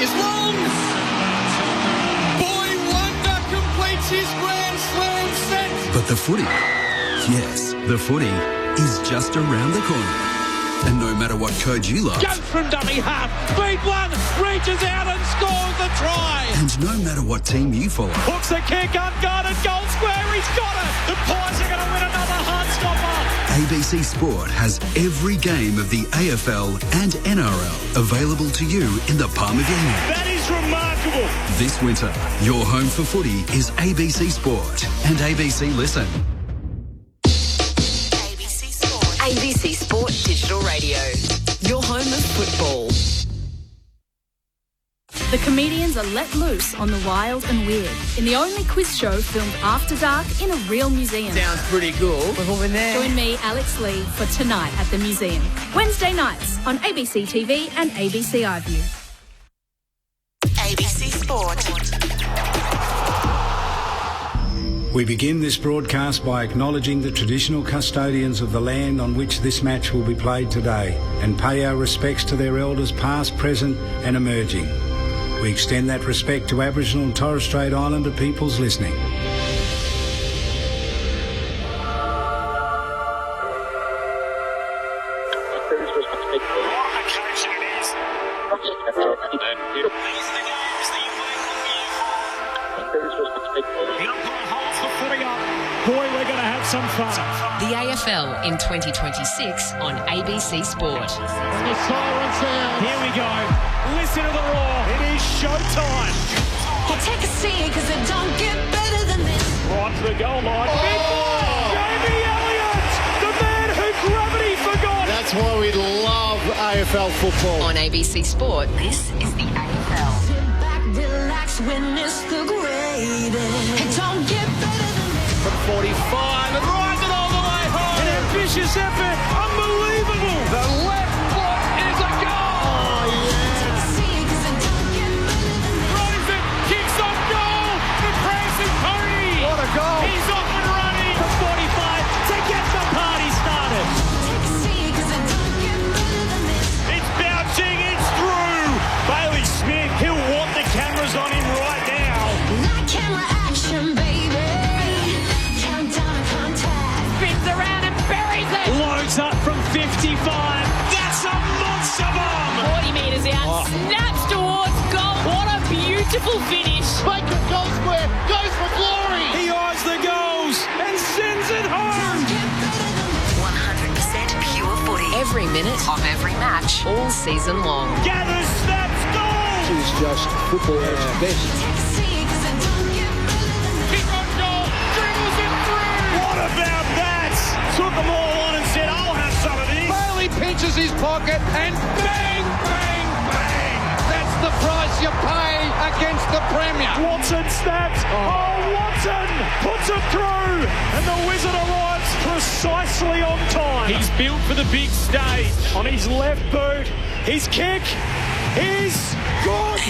is long. Boy Wonder completes his Grand Slam set. But the footy, yes, the footy is just around the corner. And no matter what code you like... Goes from dummy half, beat one, reaches out and scores the try. And no matter what team you follow... Hooks the kick, unguarded, goal square, he's got it. The Pies are going to win another heart stopper. ABC Sport has every game of the AFL and NRL available to you in the palm of your hand. That is remarkable. This winter, your home for footy is ABC Sport and ABC Listen. ABC Sport Digital Radio, your home of football. The comedians are let loose on the wild and weird in the only quiz show filmed after dark in a real museum. Sounds pretty cool. We've all been there. Join me, Alex Lee, for Tonight at the Museum. Wednesday nights on ABC TV and ABC iView. ABC Sport. We begin this broadcast by acknowledging the traditional custodians of the land on which this match will be played today and pay our respects to their elders past, present and emerging. We extend that respect to Aboriginal and Torres Strait Islander peoples listening. Boy, we're going to have some fun. The AFL in 2026 on ABC Sport. And the siren sound. Here we go. Listen to the roar. It is showtime. Take a seat because it don't get better than this. Right to the goal line. Big ball. Jamie Elliott, the man who gravity forgot. That's why we love AFL football. On ABC Sport, this is the AFL. Sit back, relax, witness the greatest. It don't get better than this. From 45 and rides it all the way home. An ambitious effort. Unbelievable. The left foot is a goal. Oh, yeah. Throws it, kicks off goal. The prancing pony. What a goal. He's off and running from 45 to get the party started. It's bouncing, it's through. Bailey Smith, he'll want the cameras on him right now. Not camera action, baby. Countdown to contact. Spins around and buries it. Loads up from 55. That's a monster bomb. 40 metres out, snaps towards goal. What a beautiful finish. Bacon goal square, goes for glory. He eyes the goals and sends it home. 100% pure footy. Every minute of every match, all season long. Gathers, snaps, goal. It's just football at its best. Kick on goal, dribbles it through. What about that? Took them all on and said, I'll have some of this. Bailey pinches his pocket and bang, bang, bang. That's the price you pay against the Premier. Watson snaps. Oh, Watson puts it through. And the Wizard arrives precisely on time. He's built for the big stage. On his left boot, his kick is good.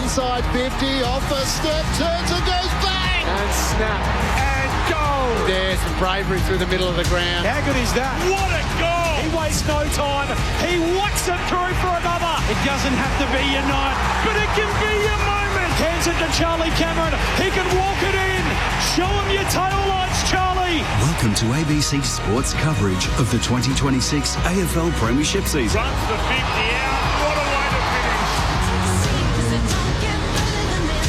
Inside 50, off the step, turns and goes bang. And snap. And goal. There's some bravery through the middle of the ground. How good is that? What a goal. He wastes no time. He whacks it through for another. It doesn't have to be your night, but it can be your moment. Hands it to Charlie Cameron. He can walk it in. Show him your tail lights, Charlie. Welcome to ABC Sports coverage of the 2026 AFL Premiership season. Runs the 50 out. What a way to finish.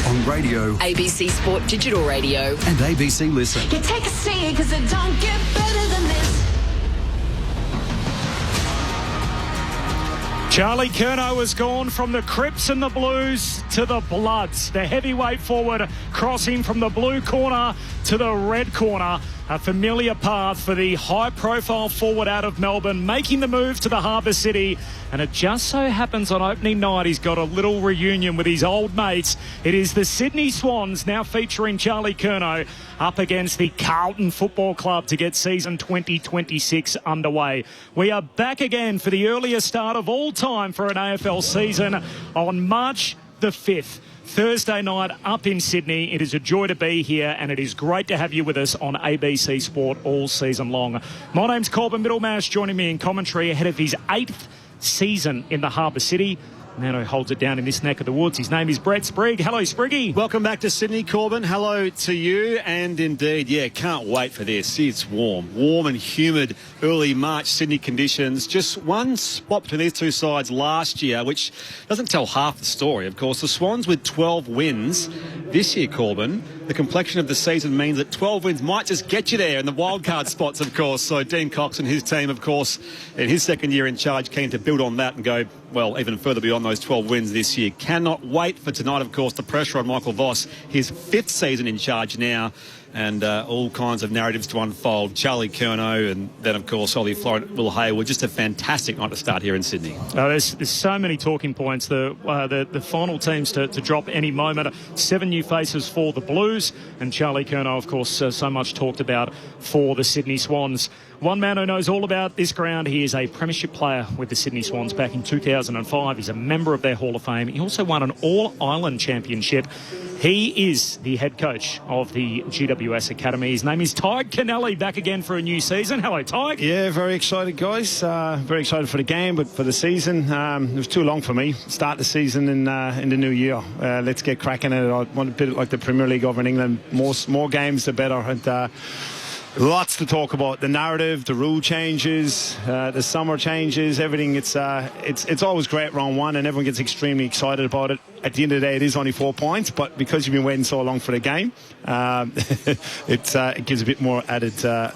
On radio ABC Sport Digital Radio. and ABC Listen. You take a seat because it don't get better than this. Charlie Curnow has gone from the Crips and the Blues to the Bloods. The heavyweight forward crossing from the blue corner to the red corner. A familiar path for the high-profile forward out of Melbourne, making the move to the Harbour City. And it just so happens on opening night he's got a little reunion with his old mates. It is the Sydney Swans, now featuring Charlie Curnow, up against the Carlton Football Club to get season 2026 underway. We are back again for the earliest start of all time for an AFL season on March the 5th. Thursday night up in Sydney. It is a joy to be here and it is great to have you with us on ABC Sport all season long. My name's Corbin Middlemash, joining me in commentary ahead of his 8th season in the Harbour City. man who holds it down in this neck of the woods. His name is Brett Sprigg. Hello, Spriggy. Welcome back to Sydney, Corbin. Hello to you. And indeed, can't wait for this. It's warm and humid early March Sydney conditions. Just one spot between these two sides last year, which doesn't tell half the story, of course. The Swans with 12 wins this year, Corbin. The complexion of the season means that 12 wins might just get you there in the wildcard spots, of course. So Dean Cox and his team, of course, in his second year in charge, keen to build on that and go, well, even further beyond those 12 wins this year. Cannot wait for tonight, of course. The pressure on Michael Voss, his 5th season in charge now, and all kinds of narratives to unfold. Charlie Curnow and then, of course, Ollie Florent, Will Hayward. Just a fantastic night to start here in Sydney. There's so many talking points. The final teams to drop any moment. 7 new faces for the Blues, and Charlie Curnow, of course, so much talked about for the Sydney Swans. One man who knows all about this ground. He is a premiership player with the Sydney Swans back in 2005. He's a member of their Hall of Fame. He also won an All-Ireland Championship. He is the head coach of the GWS Academy. His name is Tyg Kennelly, back again for a new season. Hello, Tyg. Yeah, very excited, guys. Very excited for the game, but for the season, it was too long for me. Start the season in the new year. Let's get cracking at it. I want a bit like the Premier League over in England. More games, the better. And lots to talk about. The narrative, the rule changes, the summer changes, everything. It's always great round one, and everyone gets extremely excited about it. At the end of the day, it is only 4 points, but because you've been waiting so long for the game, it gives a bit more added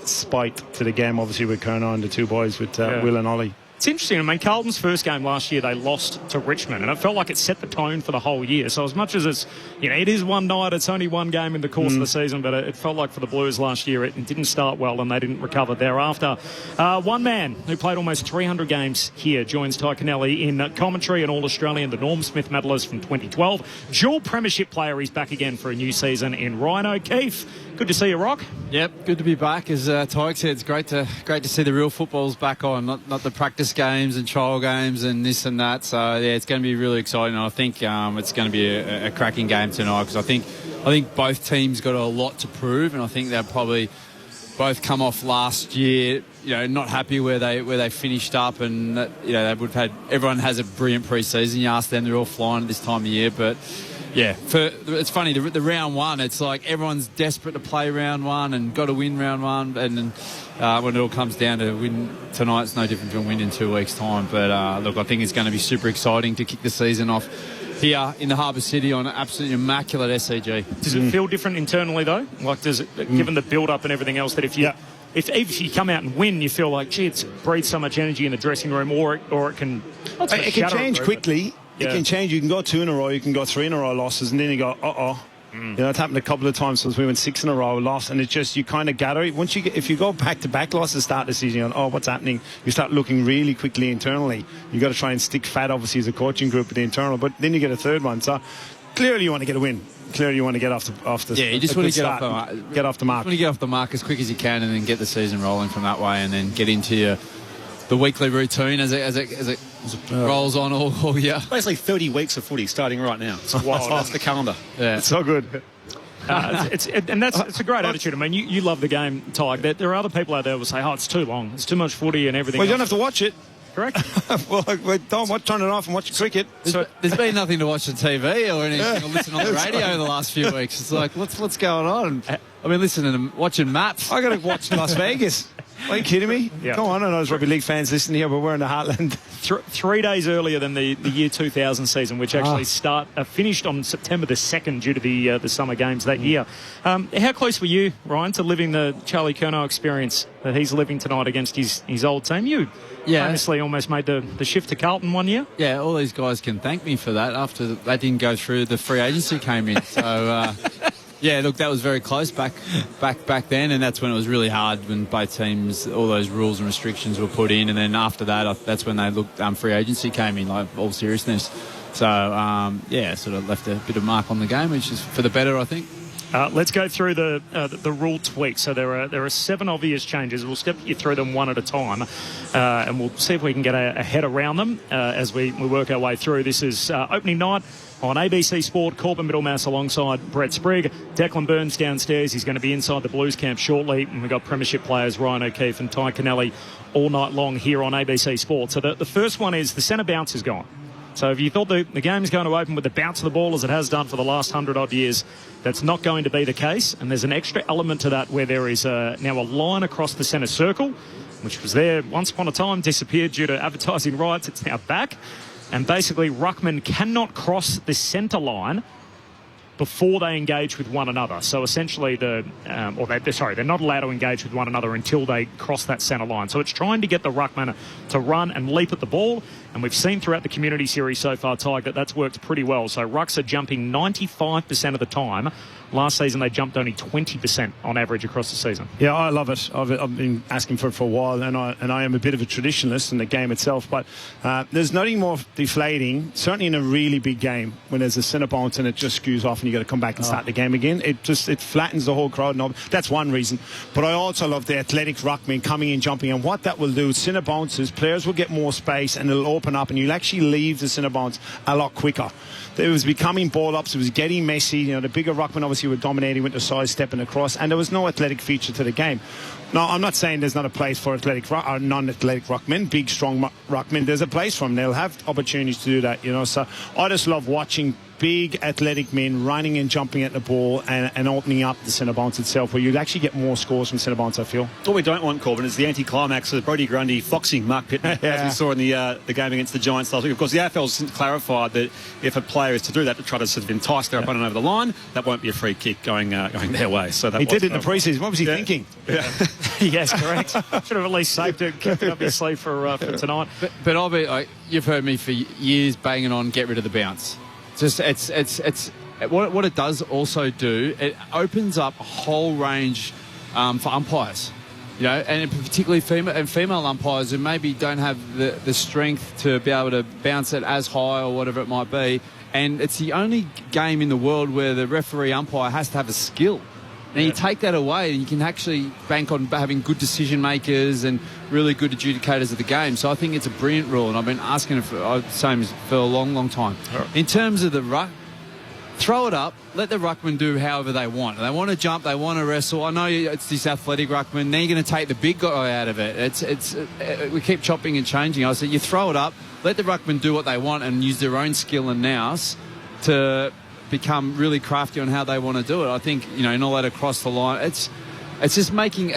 spite to the game, obviously, with Curnow and the two boys with Will and Ollie. It's interesting. I mean, Carlton's first game last year, they lost to Richmond, and it felt like it set the tone for the whole year. So as much as it's, it is one night, it's only one game in the course of the season, but it felt like for the Blues last year, it didn't start well and they didn't recover thereafter. One man who played almost 300 games here joins Tyg Kennelly in commentary, an All-Australian, the Norm Smith medalist from 2012. Dual premiership player, he's back again for a new season in Ryan O'Keefe. Good to see you, Rock. Yep, good to be back. As Tyg said, it's great to see the real footballs back on, not the practice games and trial games and this and that. So yeah, it's going to be really exciting. I think it's going to be a cracking game tonight, because I think both teams got a lot to prove, and I think they'll probably both come off last year, not happy where they finished up, and they would have had, everyone has a brilliant pre-season. You ask them, they're all flying at this time of year, but. Yeah, it's funny, the round one, it's like everyone's desperate to play round one and got to win round one, and when it all comes down to win tonight, it's no different from win in 2 weeks' time. But look, I think it's going to be super exciting to kick the season off here in the Harbour City on an absolutely immaculate SCG. Does it feel different internally, though? Like, does it, given the build-up and everything else, that if you come out and win, you feel like, gee, it breathes so much energy in the dressing room, or it can... It can change quickly. It can change. You can go 2 in a row, you can go 3 in a row losses, and then you go, it's happened a couple of times since we went 6 in a row lost, and it's just, you kind of gather. If you go back-to-back losses, start the season, you go, what's happening? You start looking really quickly internally. You got to try and stick fat, obviously, as a coaching group at the internal, but then you get a third one. So clearly you want to get a win. Clearly you want to get off the yeah, you just want to get off the mark. Get off the mark. You want to get off the mark as quick as you can, and then get the season rolling from that way, and then get into the weekly routine as it rolls on all year. Basically 30 weeks of footy starting right now. It's wild. That's the calendar. Yeah, it's so good. It's a great attitude. I mean, you love the game, Tyg. There are other people out there who will say, it's too long, it's too much footy and everything. Well, you don't have to watch it. Correct. Don't turn it off and watch cricket. There's been nothing to watch on TV or anything or listen on the radio the last few weeks. It's like, what's going on? I've been listening and watching Matt. I got to watch Las Vegas. Are you kidding me? Yeah. Come on, I know those rugby league fans listening here, but we're in the heartland. 3 days earlier than the year 2000 season, which actually finished on September the 2nd due to the summer games that year. How close were you, Ryan, to living the Charlie Curnow experience that he's living tonight against his old team? You famously almost made the shift to Carlton one year. Yeah, all these guys can thank me for that after that didn't go through, the free agency came in. So... yeah, look, that was very close back then, and that's when it was really hard, when both teams, all those rules and restrictions were put in, and then after that, that's when they looked, free agency came in, like, all seriousness. So, sort of left a bit of mark on the game, which is for the better, I think. Let's go through the rule tweaks. So there are 7 obvious changes. We'll step you through them one at a time, and we'll see if we can get a head around them as we work our way through. This is opening night on ABC Sport, Corbin Middlemass alongside Brett Sprigg. Declan Burns downstairs. He's going to be inside the Blues camp shortly. And we've got premiership players Ryan O'Keefe and Tyg Kennelly all night long here on ABC Sport. So the first one is the centre bounce is gone. So if you thought the game's going to open with the bounce of the ball as it has done for the last 100-odd years, that's not going to be the case. And there's an extra element to that where there is now a line across the centre circle, which was there once upon a time, disappeared due to advertising rights. It's now back. And basically, ruckmen cannot cross the centre line before they engage with one another. So essentially, they're not allowed to engage with one another until they cross that centre line. So it's trying to get the ruckman to run and leap at the ball. And we've seen throughout the community series so far, Tig, that that's worked pretty well. So rucks are jumping 95% of the time. Last season, they jumped only 20% on average across the season. Yeah, I love it. I've been asking for it for a while, and I am a bit of a traditionalist in the game itself. But there's nothing more deflating, certainly in a really big game, when there's a centre bounce and it just skews off and you got to come back and start the game again. It flattens the whole crowd. And that's one reason. But I also love the athletic ruckmen coming in, jumping, and what that will do, centre bounces, players will get more space and it'll open up, and you'll actually leave the centre bounce a lot quicker. It was becoming ball ups. It was getting messy. You know, the bigger ruckmen obviously were dominating with the side stepping across, and there was no athletic feature to the game. Now, I'm not saying there's not a place for non-athletic ruckmen, big, strong ruckmen. There's a place for them. They'll have opportunities to do that, you know. So I just love watching big athletic men running and jumping at the ball and opening up the centre bounce itself, where you'd actually get more scores from centre bounce, I feel. What we don't want, Corbin, is the anti-climax of Brodie Grundy foxing Mark Pittman, as we saw in the game against the Giants last week. Of course, the AFL's clarified that if a player is to do that, to try to sort of entice their opponent over the line, that won't be a free kick going their way. So that he did it in the pre-season. What was he thinking? Yeah. Yes, correct. Should have at least saved it, kept it up his sleeve for tonight. But I'll be, you've heard me for years banging on, get rid of the bounce. It's what it does also do, it opens up a whole range for umpires, you know, and particularly female umpires who maybe don't have the strength to be able to bounce it as high or whatever it might be. And it's the only game in the world where the referee umpire has to have a skill. And you take that away and you can actually bank on having good decision makers and really good adjudicators of the game. So I think it's a brilliant rule, and I've been asking it for a long, long time. Right. In terms of the ruck, throw it up, let the ruckman do however they want. They want to jump, they want to wrestle. I know it's this athletic ruckman. Then you're going to take the big guy out of it. We keep chopping and changing. I said you throw it up, let the ruckman do what they want and use their own skill and nous to become really crafty on how they want to do it. I think, you know, not let it cross the line. It's just making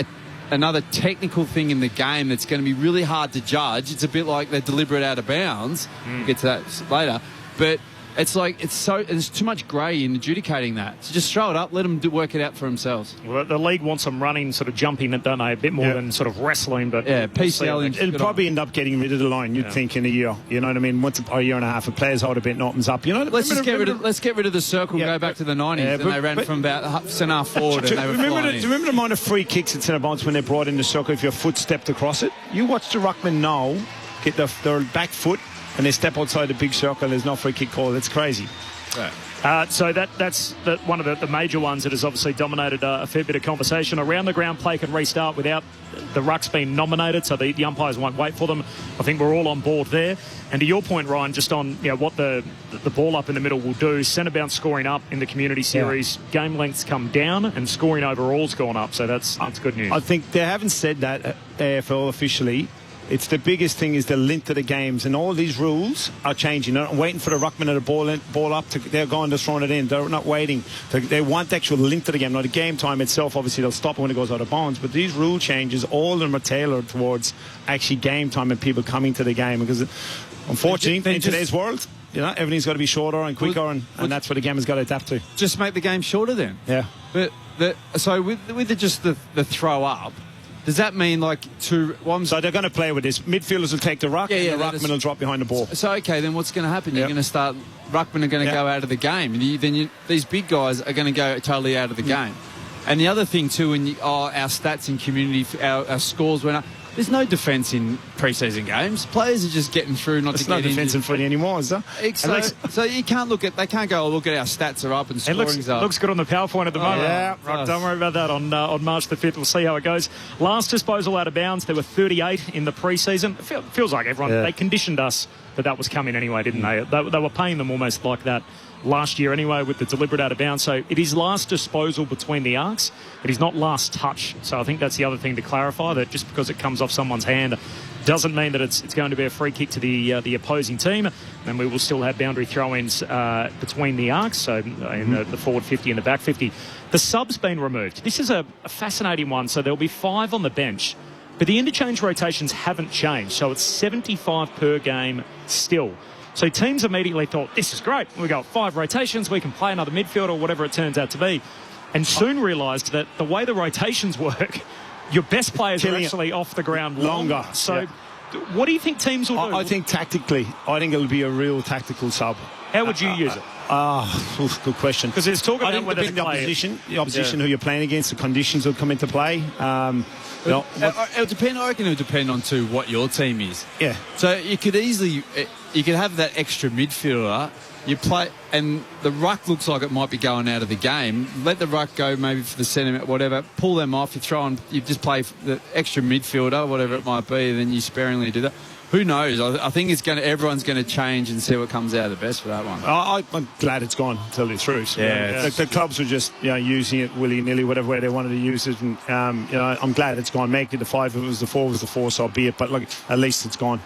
another technical thing in the game that's going to be really hard to judge. It's a bit like the deliberate out of bounds. We'll get to that later. But it's like there's too much grey in adjudicating that. So just throw it up, let them work it out for themselves. Well, the league wants them running, sort of jumping, don't they? A bit more than sort of wrestling. But PCL. It'll probably end up getting rid of the line, you'd think, in a year. You know what I mean? Once a year and a half, a player's hold a bit and opens up. You know, let's get rid of the circle. Go back to the 90s, and they ran from about centre half forward. And they were flying in. Remember the amount of free kicks at centre bounce when they brought in the circle? If your foot stepped across it, you watch the ruckman now get their back foot and they step outside the big circle. There's no free kick call. It's crazy. Right. So that's one of the major ones that has obviously dominated a fair bit of conversation. Around the ground play can restart without the rucks being nominated, so the umpires won't wait for them. I think we're all on board there. And to your point, Ryan, just on what the ball up in the middle will do, centre bounce scoring up in the community series, game lengths come down and scoring overall's gone up, so that's good news. I think they haven't said that AFL officially. It's the biggest thing is the length of the games, and all these rules are changing. They're not waiting for the ruckman of the ball up. They're going to throwing it in. They're not waiting. They want the actual length of the game. Now, the game time itself, obviously, they'll stop it when it goes out of bounds. But these rule changes, all of them are tailored towards actually game time and people coming to the game. Because, unfortunately, in today's world, you know, everything's got to be shorter and quicker, and that's what the game has got to adapt to. Just make the game shorter then. Yeah. But so with the throw up, does that mean like so they're going to play with this. Midfielders will take the ruck and the ruckman will drop behind the ball. So, okay, then what's going to happen? You're going to start... Ruckmen are going to go out of the game. These big guys are going to go totally out of the game. And the other thing, too, our stats in community, our scores went up. There's no defence in pre-season games. Players are just getting through, not to get no defence in footy anymore, is there? So you can't they can't go, look at our stats are up and scoring's up. It looks good on the PowerPoint at the moment. Yeah. Right, don't worry about that on March the 5th. We'll see how it goes. Last disposal out of bounds, there were 38 in the pre-season. Feels like everyone, they conditioned us that was coming anyway, didn't they? They were paying them almost like that last year anyway with the deliberate out of bounds. So it is last disposal between the arcs. It is not last touch. So I think that's the other thing to clarify, that just because it comes off someone's hand doesn't mean that it's going to be a free kick to the opposing team. And we will still have boundary throw-ins between the arcs, so in the forward 50 and the back 50. The sub's been removed. This is a fascinating one. So there'll be 5 on the bench, but the interchange rotations haven't changed. So it's 75 per game still. So teams immediately thought, this is great. We've got 5 rotations. We can play another midfield or whatever it turns out to be. And soon realised that the way the rotations work, your best players are actually off the ground longer. So what do you think teams will do? I think tactically, I think it'll be a real tactical sub. How would you use it? Good question. Because there's talk about whether the opposition who you're playing against, the conditions will come into play. It'll depend. I reckon it'll depend on what your team is. Yeah. So you could have that extra midfielder. You play, and the ruck looks like it might be going out of the game. Let the ruck go, maybe for the centre, whatever. Pull them off. You just play the extra midfielder, whatever it might be. And then you sparingly do that. Who knows? I think everyone's going to change and see what comes out of the best for that one. I'm glad it's gone, to tell you the truth. Yeah. The clubs were just using it willy-nilly, whatever way they wanted to use it. And I'm glad it's gone. Make it the 5. If it was the 4, it was the 4, so be it. But look, at least it's gone.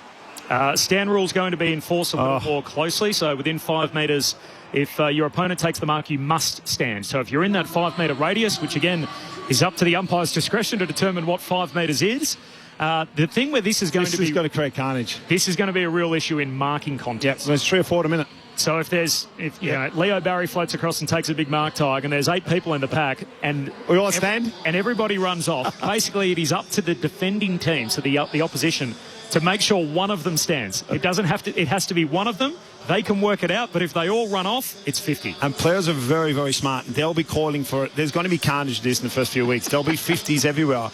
Stand rule's going to be enforced a little more closely. So within 5 metres, if your opponent takes the mark, you must stand. So if you're in that 5 metre radius, which again is up to the umpire's discretion to determine what 5 metres is. The thing where this is going to be... This is going to create carnage. This is going to be a real issue in marking contests. Yeah, there's 3 or 4 a minute. So if Leo Barry floats across and takes a big mark tag, and there's 8 people in the pack, and we all stand, and everybody runs off. Basically, it is up to the defending team, so the opposition, to make sure one of them stands. It doesn't have to. It has to be one of them. They can work it out, but if they all run off, it's 50. And players are very, very smart. They'll be calling for it. There's going to be carnage this in the first few weeks. There'll be 50s everywhere.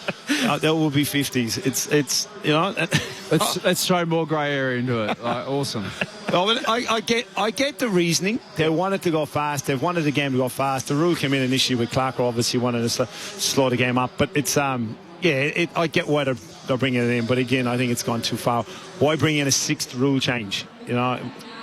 There will be 50s. It's Let's throw more grey area into it. Awesome. Well, I get the reasoning. They wanted to go fast. They wanted the game to go fast. The rule came in initially with Clark, obviously wanted to slow the game up. But it's I get why they're bringing it in. But again, I think it's gone too far. Why bring in a 6th rule change?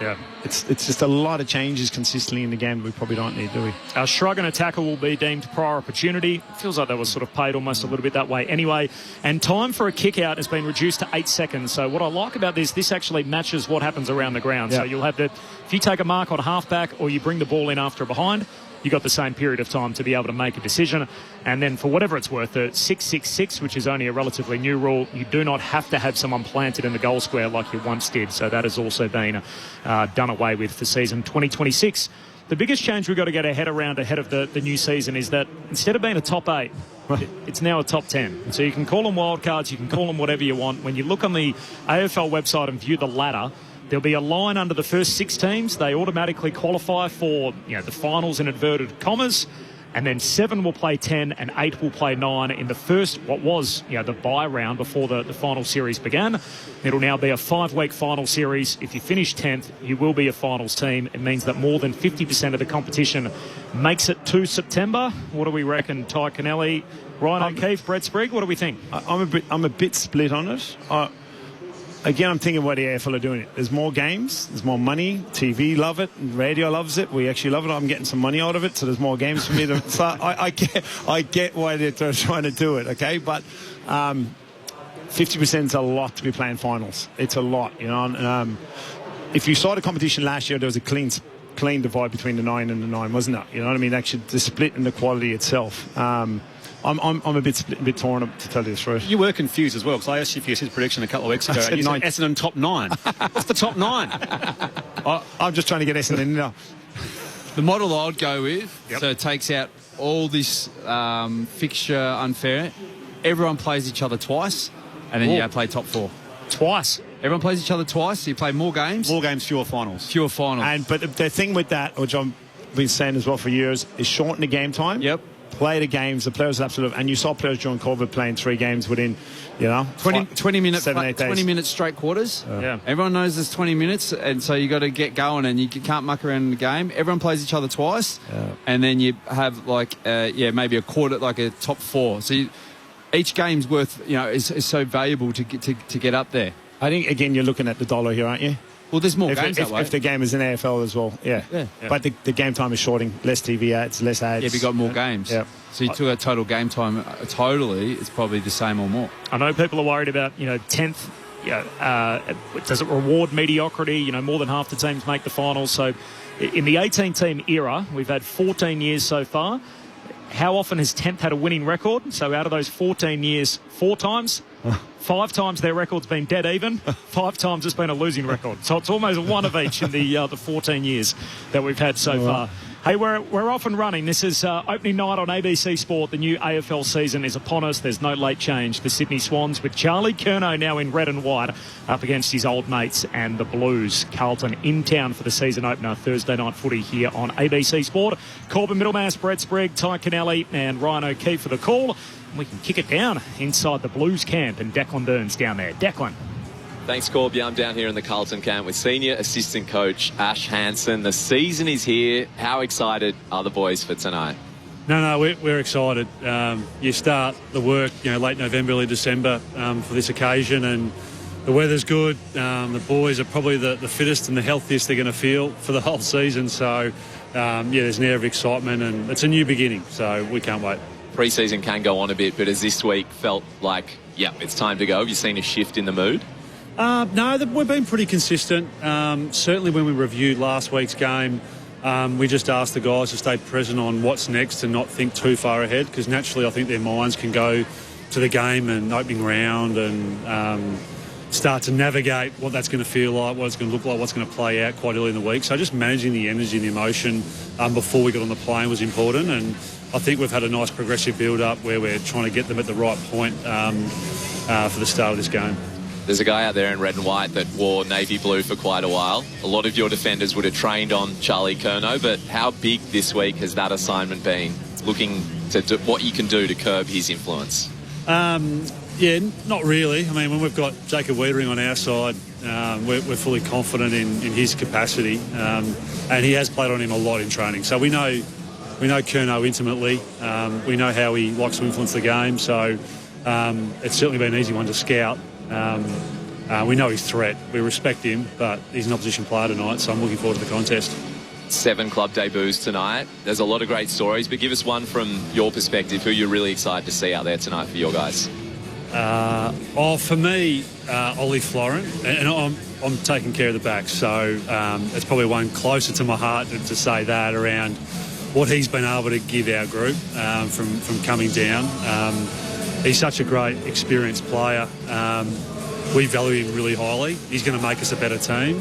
Yeah, it's just a lot of changes consistently in the game we probably don't need, do we? Our shrug and a tackle will be deemed prior opportunity. It feels like that was sort of paid almost a little bit that way anyway. And time for a kick out has been reduced to 8 seconds. So what I like about this actually matches what happens around the ground. Yeah. So you'll have if you take a mark on halfback or you bring the ball in after a behind, you've got the same period of time to be able to make a decision. And then for whatever it's worth, the 6-6-6, which is only a relatively new rule, you do not have to have someone planted in the goal square like you once did. So that has also been done away with for season 2026. The biggest change we've got to get ahead of the new season is that instead of being a top 8, it's now a top 10. So you can call them wild cards, you can call them whatever you want. When you look on the AFL website and view the ladder, there'll be a line under the first 6 teams. They automatically qualify for the finals in inverted commas. And then 7 will play 10 and 8 will play 9 in the first, what was the bye round before the final series began. It'll now be a 5-week final series. If you finish 10th, you will be a finals team. It means that more than 50% of the competition makes it to September. What do we reckon, Ty Kennelly, Ryan O'Keefe, Brett Sprigg? What do we think? I'm a bit split on it. Again, I'm thinking why the AFL are doing it. There's more games, there's more money. TV love it, radio loves it. We actually love it. I'm getting some money out of it, so there's more games for me. So I get why they're trying to do it. Okay, but 50% is a lot to be playing finals. It's a lot, And, if you saw the competition last year, there was a clean divide between the 9 and the 9, wasn't it? You know what I mean? Actually, the split in the quality itself. I'm a bit torn, to tell you the truth. You were confused as well, because I asked you for his prediction a couple of weeks ago. And you said Essendon top 9. What's the top 9? I'm just trying to get Essendon in now. The model I'd go with, so it takes out all this fixture unfair. Everyone plays each other twice, and then you play top 4. Twice? Everyone plays each other twice, so you play more games. More games, fewer finals. Fewer finals. But the thing with that, which I've been saying as well for years, is shorten the game time. Yep. Play the games, the players absolutely, and you saw players during COVID playing 3 games within, 20 minutes, 7-8 days. 20 minutes straight quarters. Yeah. Everyone knows there's 20 minutes, and so you got to get going, and you can't muck around in the game. Everyone plays each other twice, and then you have maybe a quarter, like a top 4. So each game's worth, is so valuable to get up there. I think again you're looking at the dollar here, aren't you? Well, there's more games that way. If the game is in AFL as well, yeah. But the game time is shorting, less TV ads, less ads. Yeah, we got more games. Yeah. So you took a total game time, totally, it's probably the same or more. I know people are worried about, 10th. Does it reward mediocrity? More than half the teams make the finals. So in the 18-team era, we've had 14 years so far. How often has 10th had a winning record? So out of those 14 years, 4 times. 5 times their record's been dead even. 5 times it's been a losing record. So it's almost one of each in the 14 years that we've had so far. Hey, we're off and running. This is opening night on ABC Sport. The new AFL season is upon us. There's no late change. The Sydney Swans with Charlie Curnow now in red and white up against his old mates and the Blues. Carlton in town for the season opener. Thursday night footy here on ABC Sport. Corbin Middlemass, Brett Sprigg, Ty Kennelly and Ryan O'Keefe for the call. And we can kick it down inside the Blues camp and Declan Burns down there. Declan. Thanks, Corb. I'm down here in the Carlton camp with senior assistant coach Ash Hansen. The season is here. How excited are the boys for tonight? No, we're excited. You start the work, late November, early December for this occasion, and the weather's good. The boys are probably the fittest and the healthiest they're going to feel for the whole season. So, there's an air of excitement, and it's a new beginning. So we can't wait. Pre-season can go on a bit, but has this week felt like, it's time to go? Have you seen a shift in the mood? No, we've been pretty consistent. Certainly when we reviewed last week's game, we just asked the guys to stay present on what's next and not think too far ahead, because naturally I think their minds can go to the game and opening round and start to navigate what that's going to feel like, what it's going to look like, what's going to play out quite early in the week. So just managing the energy and the emotion before we got on the plane was important, and I think we've had a nice progressive build-up where we're trying to get them at the right point for the start of this game. There's a guy out there in red and white that wore navy blue for quite a while. A lot of your defenders would have trained on Charlie Curnow, but how big this week has that assignment been, looking to do what you can do to curb his influence? Not really. I mean, when we've got Jacob Wiedering on our side, we're fully confident in his capacity, and he has played on him a lot in training. So we know Curnow intimately. We know how he likes to influence the game, so it's certainly been an easy one to scout. We know his threat. We respect him, but he's an opposition player tonight, so I'm looking forward to the contest. 7 club debuts tonight. There's a lot of great stories, but give us one from your perspective. Who you're really excited to see out there tonight for your guys? For me, Ollie Florent, and I'm taking care of the back, so it's probably one closer to my heart to say that around what he's been able to give our group from coming down. He's such a great, experienced player. We value him really highly. He's going to make us a better team.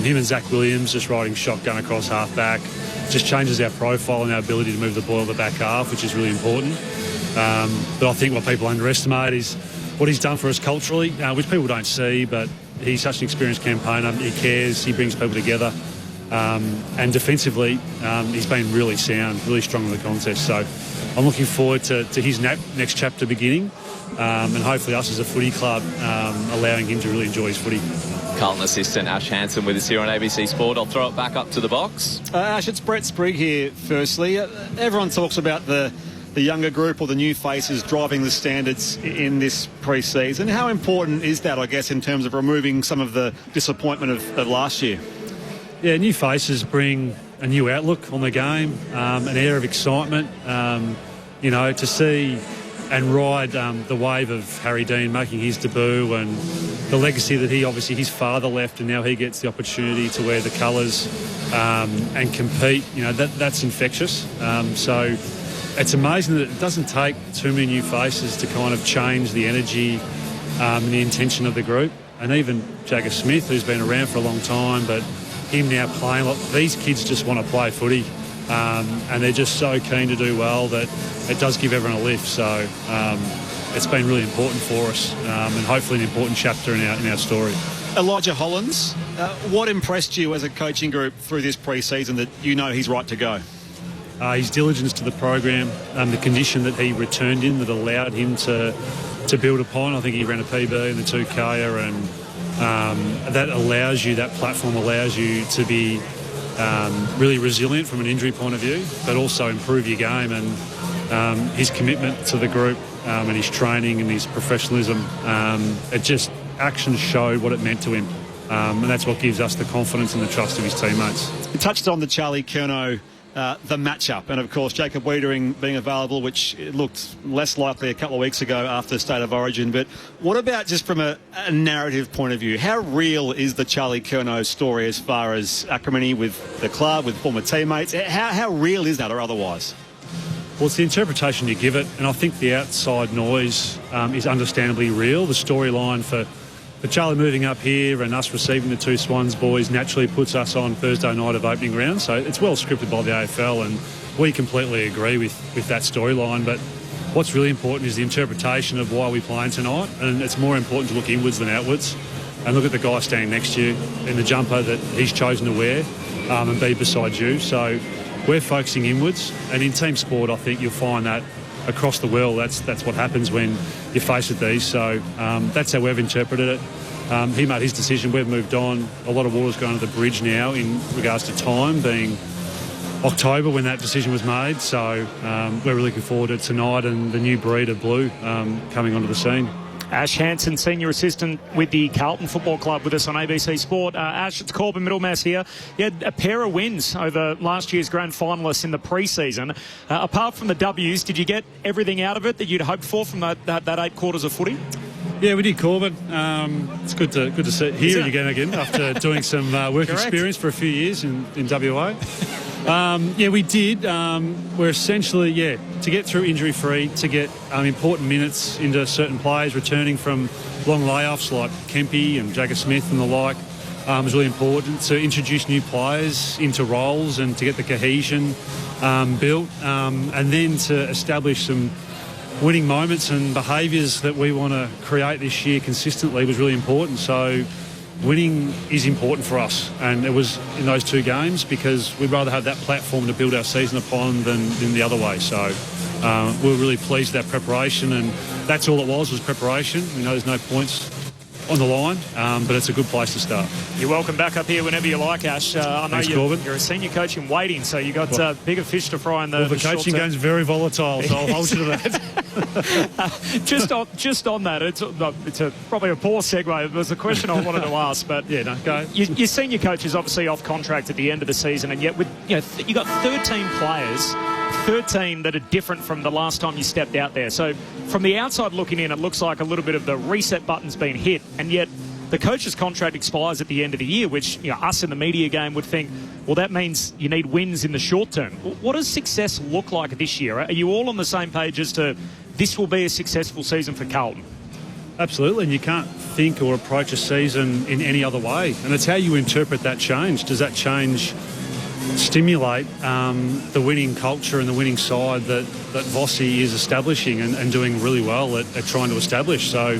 Him and Zach Williams just riding shotgun across half-back just changes our profile and our ability to move the ball to the back half, which is really important. But I think what people underestimate is what he's done for us culturally, which people don't see, but he's such an experienced campaigner. He cares. He brings people together. And defensively, he's been really sound, really strong in the contest. So I'm looking forward to his next chapter beginning, and hopefully us as a footy club allowing him to really enjoy his footy. Carlton assistant Ash Hansen with us here on ABC Sport. I'll throw it back up to the box. Ash, it's Brett Sprigg here, firstly. Everyone talks about the younger group or the new faces driving the standards in this pre-season. How important is that, I guess, in terms of removing some of the disappointment of last year? Yeah, new faces bring a new outlook on the game, an air of excitement, to see and ride the wave of Harry Dean making his debut and the legacy that his father left, and now he gets the opportunity to wear the colours and compete. That's infectious. So it's amazing that it doesn't take too many new faces to kind of change the energy and the intention of the group. And even Jagger Smith, who's been around for a long time, but him now playing, these kids just want to play footy, and they're just so keen to do well that it does give everyone a lift. So it's been really important for us, and hopefully an important chapter in our story. Elijah Hollands, what impressed you as a coaching group through this pre-season that he's right to go? His diligence to the program, the condition that he returned in that allowed him to build upon. I think he ran a PB in the 2K, and that platform allows you to be really resilient from an injury point of view, but also improve your game. And his commitment to the group and his training and his professionalism, it just actions showed what it meant to him. And that's what gives us the confidence and the trust of his teammates. You touched on the Charlie Curnow, the matchup, and of course Jacob Wiedering being available, which it looked less likely a couple of weeks ago after the State of Origin. But what about just from a narrative point of view? How real is the Charlie Curnow story as far as acrimony with the club, with former teammates? How real is that, or otherwise? Well, it's the interpretation you give it, and I think the outside noise is understandably real. The storyline for Charlie moving up here and us receiving the two Swans boys naturally puts us on Thursday night of opening round. So it's well scripted by the AFL, and we completely agree with that storyline. But what's really important is the interpretation of why we're playing tonight, and it's more important to look inwards than outwards and look at the guy standing next to you in the jumper that he's chosen to wear and be beside you. So we're focusing inwards, and in team sport I think you'll find that across the world that's what happens when you face with these. So that's how we've interpreted it. He made his decision, we've moved on. A lot of water's gone under the bridge now in regards to time being October when that decision was made. So we're really looking forward to tonight and the new breed of blue coming onto the scene. Ash Hansen, Senior Assistant with the Carlton Football Club, with us on ABC Sport. Ash, it's Corbin Middlemass here. You had a pair of wins over last year's grand finalists in the pre-season. Apart from the W's, did you get everything out of it that you'd hoped for from that 8 quarters of footy? Yeah, we did, Corbin. It's good to hear you again after doing some work experience for a few years in WA. Yeah, we did. We're essentially, to get through injury-free, to get important minutes into certain players returning from long layoffs like Kempy and Jagger Smith and the like was really important. To introduce new players into roles and to get the cohesion built, and then to establish some winning moments and behaviours that we want to create this year consistently was really important. So winning is important for us, and it was in those two games because we'd rather have that platform to build our season upon than the other way. So we're really pleased with that preparation, and that's all it was preparation. We know there's no points on the line, but it's a good place to start. You're welcome back up here whenever you like, Ash. I know you're a senior coach in waiting, so you got bigger fish to fry in the coaching game's very volatile, so I'll hold you to that. just on that, it's probably a poor segue. It was a question I wanted to ask, but go. Your senior coach is obviously off contract at the end of the season, and yet with you got 13 players. 13 that are different from the last time you stepped out there. So from the outside looking in, it looks like a little bit of the reset button's been hit, and yet the coach's contract expires at the end of the year, which us in the media game would think, well, that means you need wins in the short term. What does success look like this year? Are you all on the same page as to this will be a successful season for Carlton? Absolutely, and you can't think or approach a season in any other way, and it's how you interpret that change. Does that change stimulate the winning culture and the winning side that Vossi is establishing and doing really well at trying to establish? So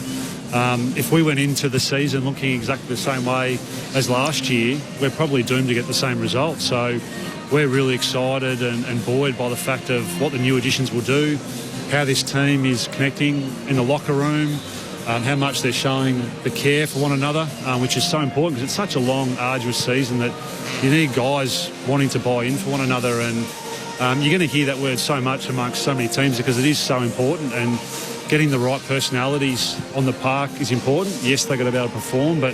if we went into the season looking exactly the same way as last year, we're probably doomed to get the same result. So we're really excited and buoyed by the fact of what the new additions will do, how this team is connecting in the locker room, how much they're showing the care for one another, which is so important because it's such a long, arduous season that you need guys wanting to buy in for one another, and you're going to hear that word so much amongst so many teams because it is so important, and getting the right personalities on the park is important. Yes, they've got to be able to perform, but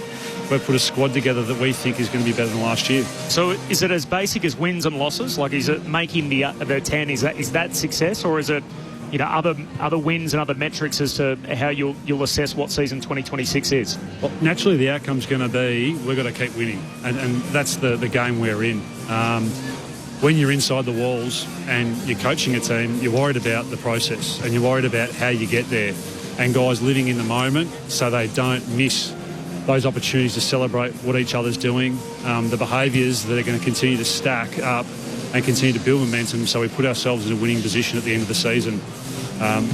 we've put a squad together that we think is going to be better than last year. So is it as basic as wins and losses? Like, is it making the 10? Is that success, or is it other wins and other metrics as to how you'll assess what season 2026 is? Well, naturally, the outcome's going to be we've got to keep winning, and that's the game we're in. When you're inside the walls and you're coaching a team, you're worried about the process and you're worried about how you get there, and guys living in the moment so they don't miss those opportunities to celebrate what each other's doing, the behaviours that are going to continue to stack up and continue to build momentum, so we put ourselves in a winning position at the end of the season.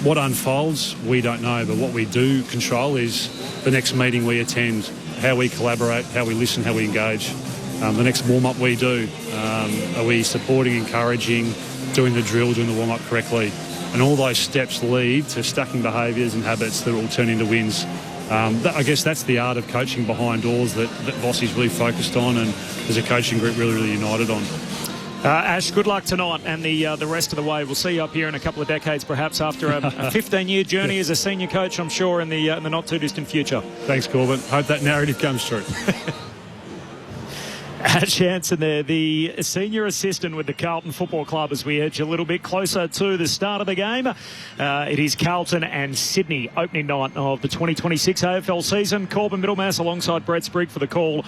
What unfolds, we don't know, but what we do control is the next meeting we attend, how we collaborate, how we listen, how we engage. The next warm-up we do, are we supporting, encouraging, doing the drill, doing the warm-up correctly? And all those steps lead to stacking behaviours and habits that will turn into wins. I guess that's the art of coaching behind doors that Vossi's really focused on, and as a coaching group really united on. Ash, good luck tonight and the rest of the way. We'll see you up here in a couple of decades, perhaps after a 15-year journey as a senior coach, I'm sure, in the not-too-distant future. Thanks, Corbin. Hope that narrative comes true. Ash Hansen there, the senior assistant with the Carlton Football Club, as we edge a little bit closer to the start of the game. It is Carlton and Sydney, opening night of the 2026 AFL season. Corbin Middlemass alongside Brett Sprigg for the call.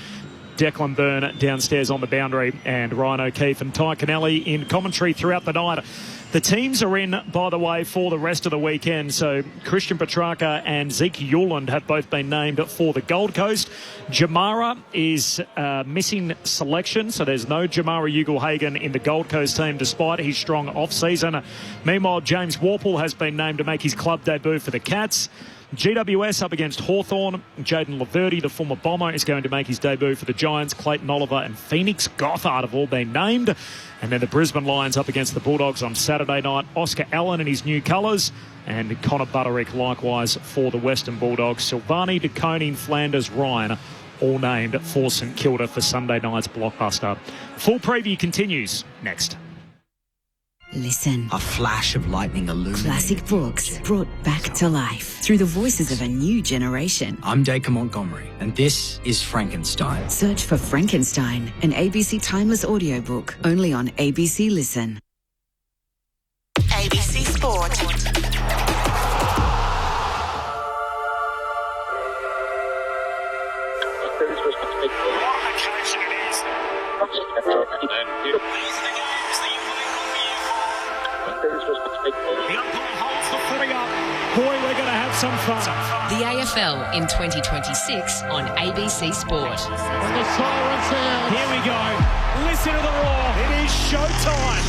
Declan Byrne downstairs on the boundary, and Ryan O'Keefe and Ty Kennelly in commentary throughout the night. The teams are in, by the way, for the rest of the weekend. So Christian Petrarca and Zeke Hewland have both been named for the Gold Coast. Jamara is missing selection, so there's no Jamara Ugle-Hagan in the Gold Coast team despite his strong off-season. Meanwhile, James Warple has been named to make his club debut for the Cats. GWS up against Hawthorn. Jaden Laverty, the former Bomber, is going to make his debut for the Giants. Clayton Oliver and Phoenix Gothard have all been named. And then the Brisbane Lions up against the Bulldogs on Saturday night. Oscar Allen in his new colours. And Connor Butterick likewise for the Western Bulldogs. Silvani, DeConing, Flanders, Ryan, all named for St Kilda for Sunday night's blockbuster. Full preview continues next. Listen. A flash of lightning illuminating. Classic books brought back to life through the voices of a new generation. I'm Dacre Montgomery, and this is Frankenstein. Search for Frankenstein, an ABC Timeless audiobook, only on ABC Listen. ABC Sport. The umpire holds the footy up. Boy, we're going to have some fun. The AFL in 2026 on ABC Sport. When the siren sounds. Here we go. Listen to the roar. It is showtime.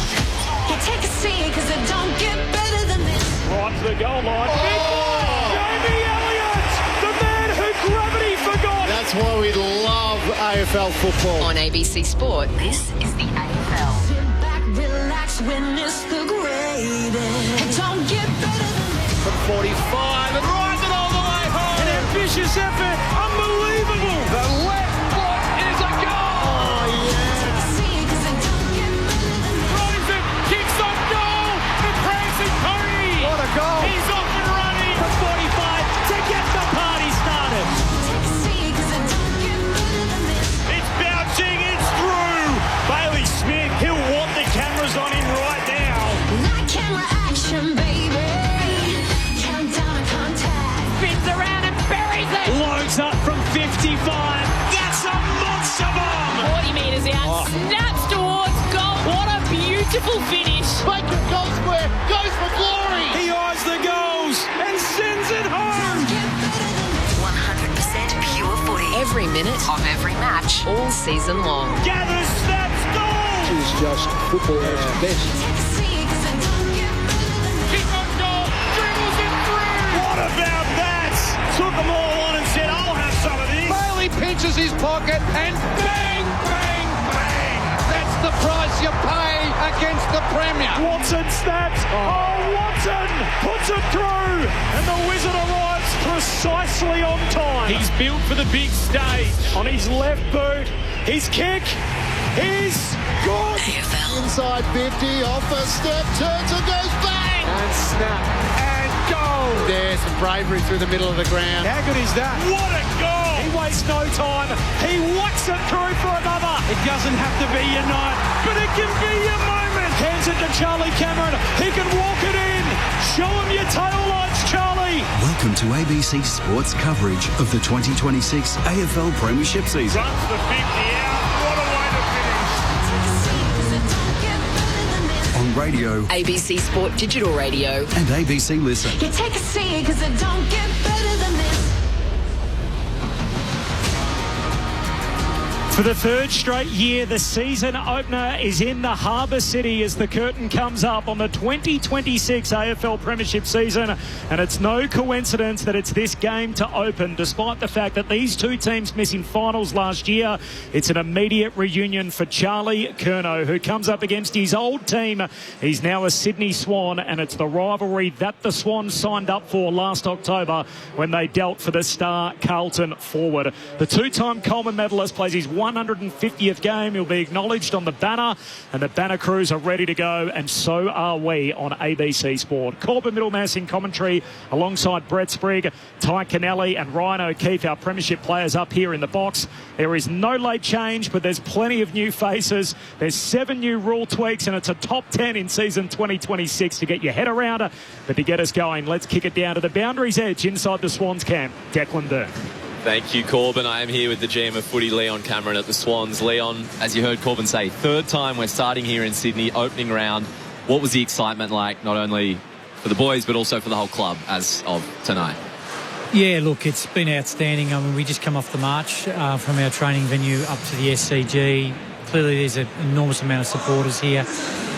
You take a seat because it don't get better than this. Right to the goal line. Jamie Elliott, the man who gravity forgot. That's why we love AFL football. On ABC Sport, this is the AFL. Sit back, relax, witness the greatest. It don't get better than this. From 45 and rides it all the way home. An ambitious effort. Unbelievable. The left foot is a goal. Oh, yeah. Take a seat because it don't get better than this. Rosen kicks on goal. The prancing pony. What a goal. He's off and running from 45 to get the party started. Take a seat because it don't get better than this. It's bouncing. It's through. Bailey Smith. He'll want the cameras on him right now. Not camera action, baby. Countdown to contact. Spins around and buries it. Loads up from 55. That's a monster bomb. 40 metres out. Snaps towards goal. What a beautiful finish. Bacon goal square. Goes for glory. He eyes the goals and sends it home. 100% pure footy. Every minute of every match, all season long. Gathers, snaps, goal. It's just football at its best. Take a seat because it don't get better than this. Kick on goal. Dribbles it through. What about that? Took them all on and said, I'll have some of this. Bailey pinches his pocket and bang, bang, bang. That's the price you pay against the Premier. Watson snaps. Oh, Watson puts it through. And the Wizard arrives precisely on time. He's built for the big stage. On his left boot, his kick is good. AFL. Inside 50, off a step, turns and goes bang. And snap. And goal. There's some bravery through the middle of the ground. How good is that? What a goal. He wastes no time. He whacks it through for another. It doesn't have to be your night, but it can be your moment. Hands it to Charlie Cameron. He can walk it in. Show him your tail lights, Charlie. Welcome to ABC Sports coverage of the 2026 AFL Premiership season. Runs the 50 out. What a way to finish. On radio ABC Sport Digital Radio. and ABC Listen. You take a seat because it don't get better than this. For the third straight year, the season opener is in the Harbour City as the curtain comes up on the 2026 AFL Premiership season. And it's no coincidence that it's this game to open, despite the fact that these two teams missing finals last year. It's an immediate reunion for Charlie Curnow, who comes up against his old team. He's now a Sydney Swan, and it's the rivalry that the Swans signed up for last October when they dealt for the star Carlton forward. The two-time Coleman medalist plays his 150th game. He'll be acknowledged on the banner, and the banner crews are ready to go, and so are we on ABC Sport. Corbin Middlemass in commentary alongside Brett Sprigg, Ty Kennelly and Ryan O'Keefe, our premiership players up here in the box. There is no late change, but there's plenty of new faces. There's 7 new rule tweaks, and it's a top 10 in season 2026 to get your head around it. But to get us going, let's kick it down to the boundary's edge inside the Swans camp. Declan Byrne. Thank you, Corbin. I am here with the GM of footy, Leon Cameron, at the Swans. Leon, as you heard Corbin say, third time we're starting here in Sydney, opening round. What was the excitement like, not only for the boys, but also for the whole club as of tonight? Yeah, look, it's been outstanding. I mean, we just come off the march from our training venue up to the SCG. Clearly, there's an enormous amount of supporters here,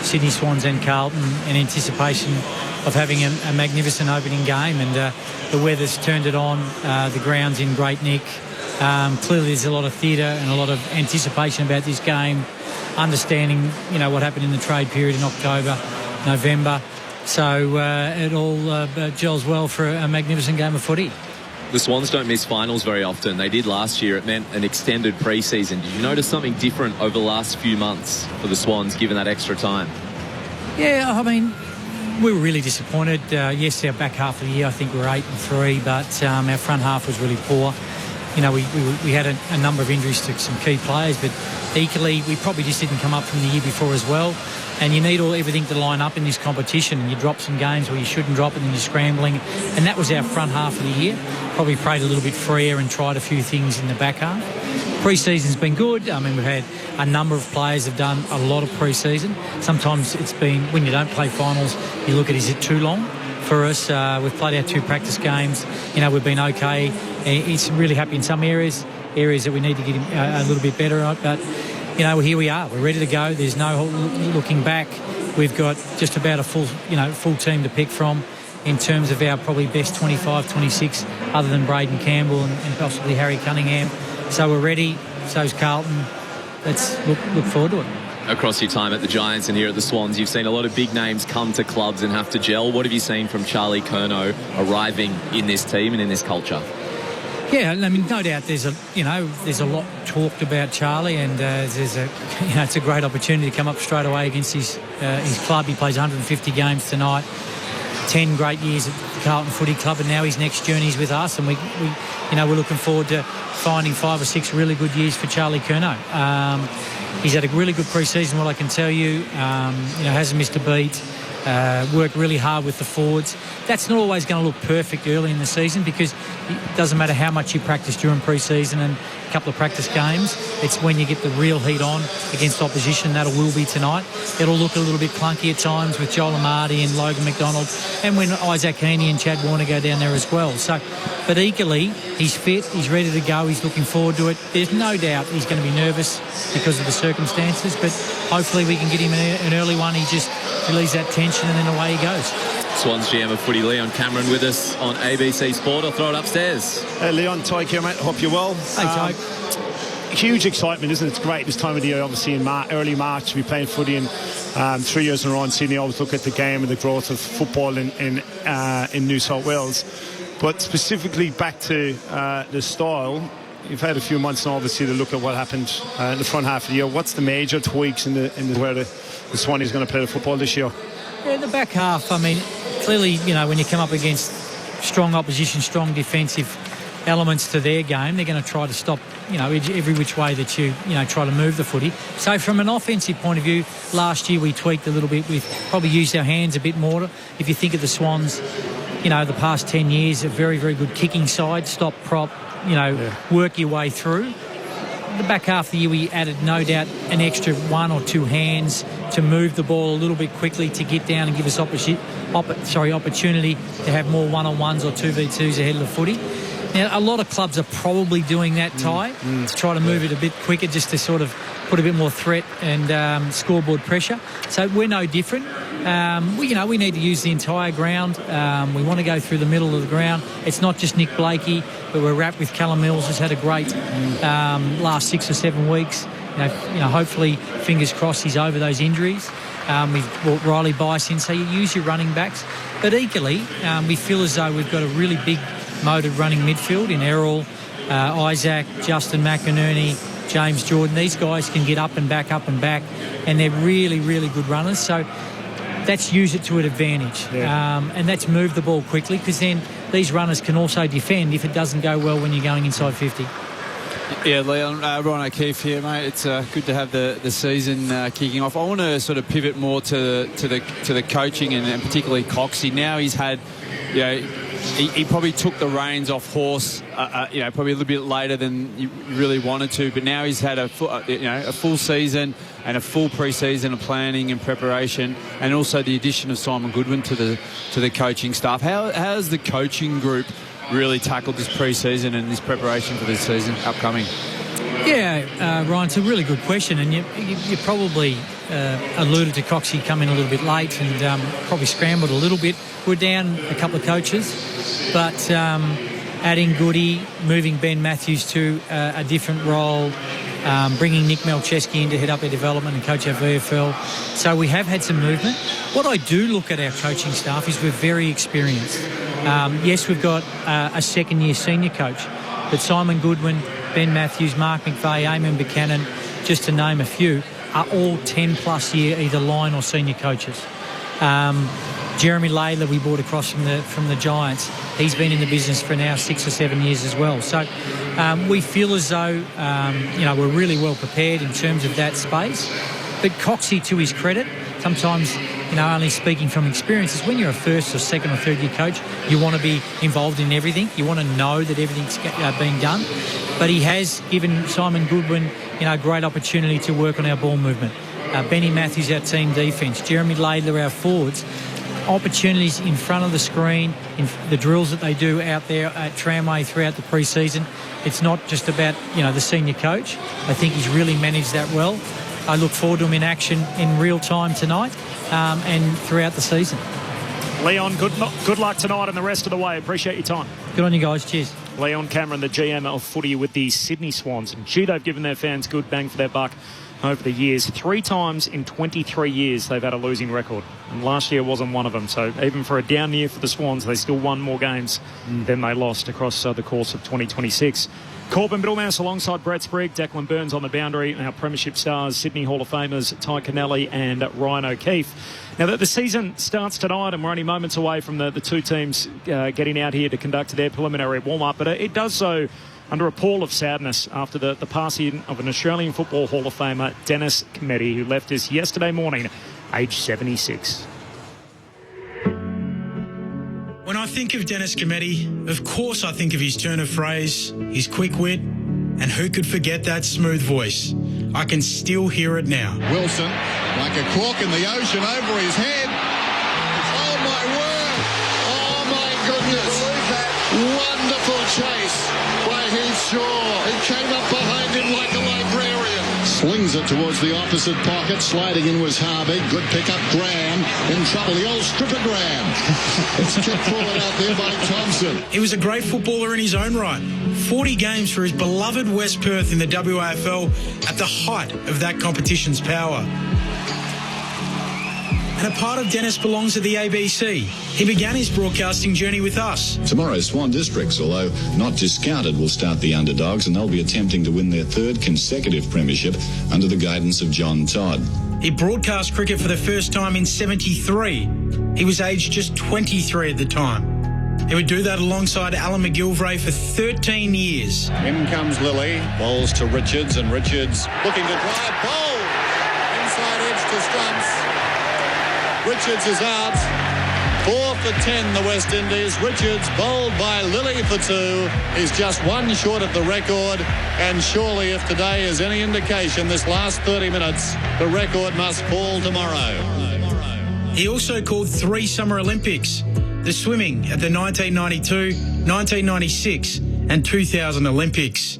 Sydney Swans and Carlton, in anticipation of having a magnificent opening game. And the weather's turned it on. The ground's in great nick. Clearly, there's a lot of theatre and a lot of anticipation about this game, understanding, what happened in the trade period in October, November. So it all gels well for a magnificent game of footy. The Swans don't miss finals very often. They did last year. It meant an extended pre-season. Did you notice something different over the last few months for the Swans, given that extra time? Yeah, I mean, we were really disappointed. Yes, our back half of the year, I think we were 8-3, but our front half was really poor. We had a number of injuries to some key players, but equally, we probably just didn't come up from the year before as well. And you need everything to line up in this competition, and you drop some games where you shouldn't drop it and you're scrambling. And that was our front half of the year. Probably played a little bit freer and tried a few things in the back half. Pre-season's been good. I mean, we've had a number of players have done a lot of pre-season. Sometimes it's been, when you don't play finals, you look at, is it too long for us? We've played our 2 practice games. We've been okay. It's really happy in some areas that we need to get a little bit better at. But, here we are. We're ready to go. There's no looking back. We've got just about a full team to pick from in terms of our probably best 25, 26, other than Braden Campbell and possibly Harry Cunningham. So we're ready. So's Carlton. Let's look forward to it. Across your time at the Giants and here at the Swans, you've seen a lot of big names come to clubs and have to gel. What have you seen from Charlie Curnow arriving in this team and in this culture? Yeah, I mean, no doubt there's a lot talked about Charlie, and it's a great opportunity to come up straight away against his club. He plays 150 games tonight, 10 great years at the Carlton Footy Club, and now his next journey's with us, and we're looking forward to finding 5 or 6 really good years for Charlie Curnow. He's had a really good pre-season, what I can tell you. Hasn't missed a beat. Worked really hard with the forwards. That's not always going to look perfect early in the season, because it doesn't matter how much you practice during pre-season and a couple of practice games. It's when you get the real heat on against opposition. That will be tonight. It'll look a little bit clunky at times with Joel Amartey and Logan McDonald, and when Isaac Heaney and Chad Warner go down there as well. So, but equally, he's fit, he's ready to go, he's looking forward to it. There's no doubt he's going to be nervous because of the circumstances, but hopefully we can get him an early one. He just relieves that tension, and then away he goes. Swans GM of footy, Leon Cameron, with us on ABC Sport. I'll throw it upstairs. Hey, Leon, Ty here, mate. Hope you're well. Hey, Ty. Huge excitement, isn't it? It's great this time of the year, obviously in early March, to be playing footy. And 3 years in a row in Sydney, I always look at the game and the growth of football in New South Wales. But specifically back to the style, you've had a few months now, obviously, to look at what happened in the front half of the year. What's the major tweaks in where the Swannies going to play the football this year? Yeah, the back half, I mean, clearly, when you come up against strong opposition, strong defensive elements to their game, they're going to try to stop, every which way that you try to move the footy. So from an offensive point of view, last year we tweaked a little bit. We've probably used our hands a bit more. If you think of the Swans, the past 10 years, a very, very good kicking side, stop, prop, work your way through. The back half of the year, we added, no doubt, an extra 1 or 2 hands to move the ball a little bit quickly to get down and give us opportunity to have more 1-on-1s or 2v2s ahead of the footy. Now, a lot of clubs are probably doing that, Ty, to try to move it a bit quicker, just to sort of put a bit more threat and scoreboard pressure. So we're no different. We need to use the entire ground. We want to go through the middle of the ground. It's not just Nick Blakey, but we're wrapped with Callum Mills, who's had a great last 6 or 7 weeks. Hopefully, fingers crossed, he's over those injuries. We've brought Riley Bice in, so you use your running backs. But equally, we feel as though we've got a really big motored running midfield in Errol, Isaac, Justin McInerney, James Jordan. These guys can get up and back, and they're really, really good runners. So that's use it to an advantage. And that's move the ball quickly, because then these runners can also defend if it doesn't go well when you're going inside 50. Yeah, Leon, Ryan O'Keefe here, mate. It's good to have the season kicking off. I want to sort of pivot more to the coaching and particularly Coxie. Now he's had, he probably took the reins off Horse, probably a little bit later than you really wanted to. But now he's had a full season and a full pre-season of planning and preparation, and also the addition of Simon Goodwin to the coaching staff. How has the coaching group really tackled this pre-season and this preparation for this season upcoming? Yeah, Ryan, it's a really good question, and you probably alluded to Coxie coming a little bit late and probably scrambled a little bit. We're down a couple of coaches, but adding Goody, moving Ben Matthews to a different role, bringing Nick Melcheski in to head up our development and coach our VFL. So we have had some movement. What I do look at our coaching staff is we're very experienced. Yes, we've got a second-year senior coach, but Simon Goodwin, Ben Matthews, Mark McVeigh, Eamon Buchanan, just to name a few, are all 10-plus year either line or senior coaches. Jeremy Layla, we brought across from the Giants. He's been in the business for now 6 or 7 years as well. So we feel as though we're really well prepared in terms of that space. But Coxie, to his credit, sometimes, only speaking from experience, is when you're a first or second or third year coach, you want to be involved in everything. You want to know that everything's being done. But he has given Simon Goodwin, a great opportunity to work on our ball movement. Benny Matthews, our team defence. Jeremy Laidler, our forwards. Opportunities in front of the screen, in the drills that they do out there at Tramway throughout the pre-season. It's not just about, the senior coach. I think he's really managed that well. I look forward to him in action in real time tonight and throughout the season. Leon, good luck tonight and the rest of the way. Appreciate your time. Good on you guys. Cheers. Leon Cameron, the GM of footy with the Sydney Swans. And they've given their fans good bang for their buck over the years. 3 times in 23 years they've had a losing record, and last year wasn't one of them. So even for a down year for the Swans, they still won more games than they lost across the course of 2026. Corbin Biddlemouse alongside Brett Sprigg, Declan Burns on the boundary, our Premiership stars, Sydney Hall of Famers Ty Kennelly and Ryan O'Keefe. Now the season starts tonight, and we're only moments away from the two teams getting out here to conduct their preliminary warm-up, but it does so under a pall of sadness after the passing of an Australian Football Hall of Famer, Dennis Cometti, who left us yesterday morning, aged 76. When I think of Dennis Cometti, of course I think of his turn of phrase, his quick wit, and who could forget that smooth voice? I can still hear it now. Wilson, like a cork in the ocean over his head. Oh my word! Oh my goodness! Wonderful chase by Heath Shaw. He came up behind him like a librarian. Slings it towards the opposite pocket. Sliding in was Harvey. Good pick up. Graham in trouble. The old stripper Graham. It's kicked forward out there by Thompson. He was a great footballer in his own right. 40 games for his beloved West Perth in the WAFL at the height of that competition's power. And a part of Dennis belongs to the ABC. He began his broadcasting journey with us. Tomorrow's Swan Districts, although not discounted, will start the underdogs, and they'll be attempting to win their 3rd consecutive premiership under the guidance of John Todd. He broadcast cricket for the first time in 73. He was aged just 23 at the time. He would do that alongside Alan McGilvray for 13 years. In comes Lilly, bowls to Richards, and Richards looking to drive, bowl! Inside edge to Stumps. Richards is out. 4 for 10, the West Indies. Richards bowled by Lilly for 2. He's just 1 short of the record, and surely if today is any indication, this last 30 minutes, the record must fall tomorrow. He also called 3 Summer Olympics, the swimming at the 1992, 1996 and 2000 Olympics.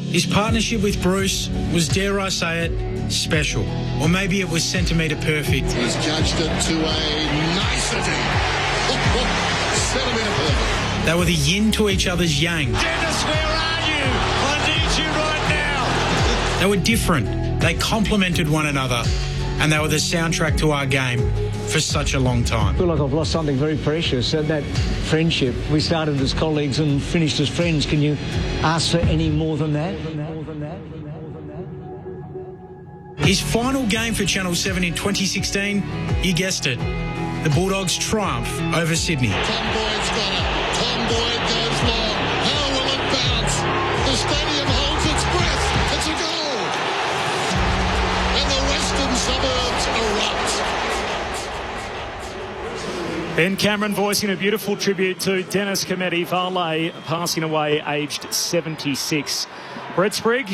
His partnership with Bruce was, dare I say it, special. Or maybe it was centimetre perfect. He's judged it to a nicety. Centimetre perfect. They were the yin to each other's yang. Dennis, where are you? I need you right now. They were different. They complemented one another. And they were the soundtrack to our game for such a long time. I feel like I've lost something very precious. That friendship. We started as colleagues and finished as friends. Can you ask for any more than that? His final game for Channel 7 in 2016, you guessed it, the Bulldogs triumph over Sydney. Tom Boyd's got it. Tom Boyd goes long. How will it bounce? The stadium holds its breath. It's a goal. And the western suburbs erupt. Ben Cameron voicing a beautiful tribute to Dennis Cometti, Varley passing away aged 76. Brett Sprigg,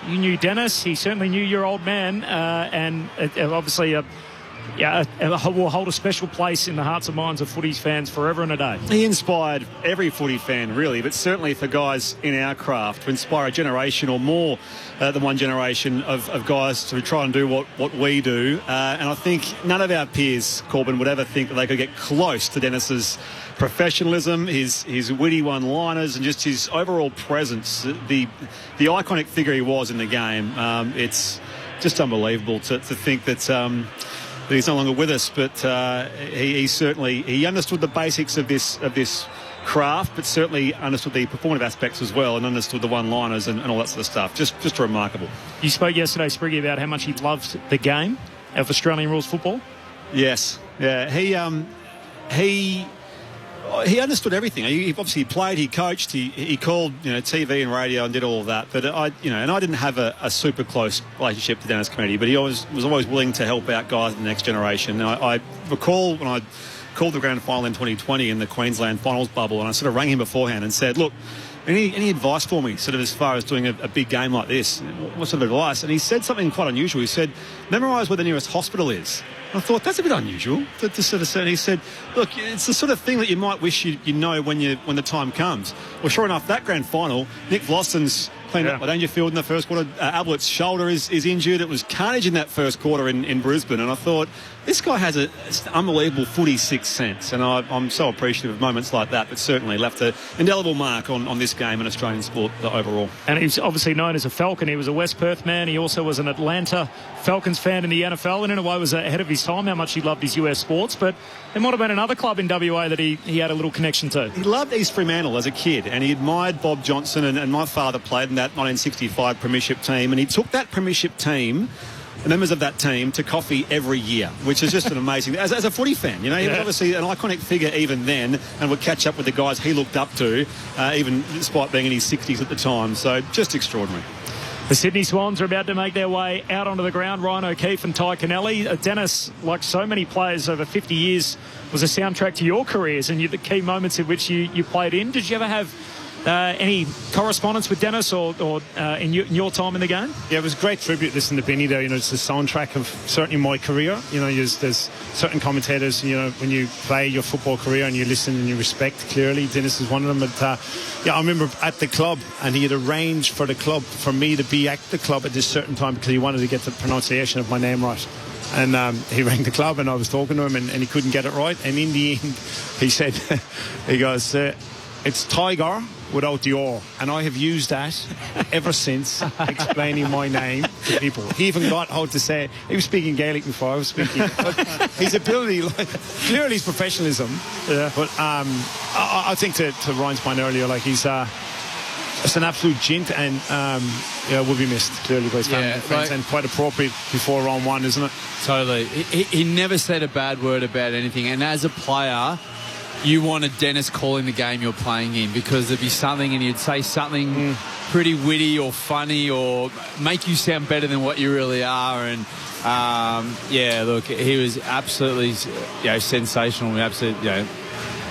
you knew Dennis. He certainly knew your old man, and obviously will hold a special place in the hearts and minds of footy fans forever and a day. He inspired every footy fan, really, but certainly for guys in our craft to inspire a generation or more than one generation of guys to try and do what we do. And I think none of our peers, Corbin, would ever think that they could get close to Dennis's professionalism, his witty one-liners, and just his overall presence. The iconic figure he was in the game. It's just unbelievable to think that he's no longer with us, but he certainly understood the basics of this craft, but certainly understood the performative aspects as well, and understood the one-liners and all that sort of stuff. Just remarkable. You spoke yesterday, Spriggy, about how much he loved the game of Australian rules football. Yes, yeah. He understood everything. He obviously played, he coached, he called TV and radio and did all of that. But I didn't have a super close relationship to Dennis Cometti, but he was always willing to help out guys in the next generation. I recall when I called the grand final in 2020 in the Queensland finals bubble, and I sort of rang him beforehand and said, look, any advice for me, sort of as far as doing a big game like this? What sort of advice? And he said something quite unusual. He said, memorise where the nearest hospital is. I thought, that's a bit unusual to sort of say. And he said, look, it's the sort of thing that you might wish you know when the time comes. Well, sure enough, that grand final, Nick Vlosson's cleaned up by Dangerfield in the first quarter. Ablett's shoulder is injured. It was carnage in that first quarter in Brisbane. And I thought, this guy has an unbelievable footy sixth sense. And I'm so appreciative of moments like that, but certainly left an indelible mark on this game and Australian sport overall. And he's obviously known as a Falcon. He was a West Perth man. He also was an Atlanta Falcons fan in the NFL, and in a way was ahead of his time, how much he loved his US sports. But there might have been another club in WA that he had a little connection to. He loved East Fremantle as a kid, and he admired Bob Johnson, and my father played in that 1965 premiership team, and he took that premiership team, the members of that team, to coffee every year, which is just an amazing... As a footy fan, he was obviously an iconic figure even then, and would catch up with the guys he looked up to, even despite being in his 60s at the time. So just extraordinary. The Sydney Swans are about to make their way out onto the ground. Ryan O'Keefe and Ty Kennelly. Dennis, like so many players over 50 years, was a soundtrack to your careers and the key moments in which you played in. Did you ever have any correspondence with Dennis or in your time in the game? Yeah, it was a great tribute listening to Benny there. It's the soundtrack of certainly my career. There's certain commentators, when you play your football career and you listen and you respect, clearly Dennis is one of them. But I remember at the club, and he had arranged for the club for me to be at the club at this certain time because he wanted to get the pronunciation of my name right. And he rang the club and I was talking to him and he couldn't get it right. And in the end, he said, he goes, it's Tiger without the R. And I have used that ever since, explaining my name to people. He even got how to say it. He was speaking Gaelic before I was speaking. But his ability, clearly his professionalism. Yeah. But I think to Ryan's point earlier, he's just an absolute gent and will be missed clearly by his family and friends, and quite appropriate before round one, isn't it? Totally. He never said a bad word about anything. And as a player, you wanted Dennis calling the game you're playing in, because there'd be something and he'd say something pretty witty or funny or make you sound better than what you really are. And look, he was absolutely sensational. Absolutely,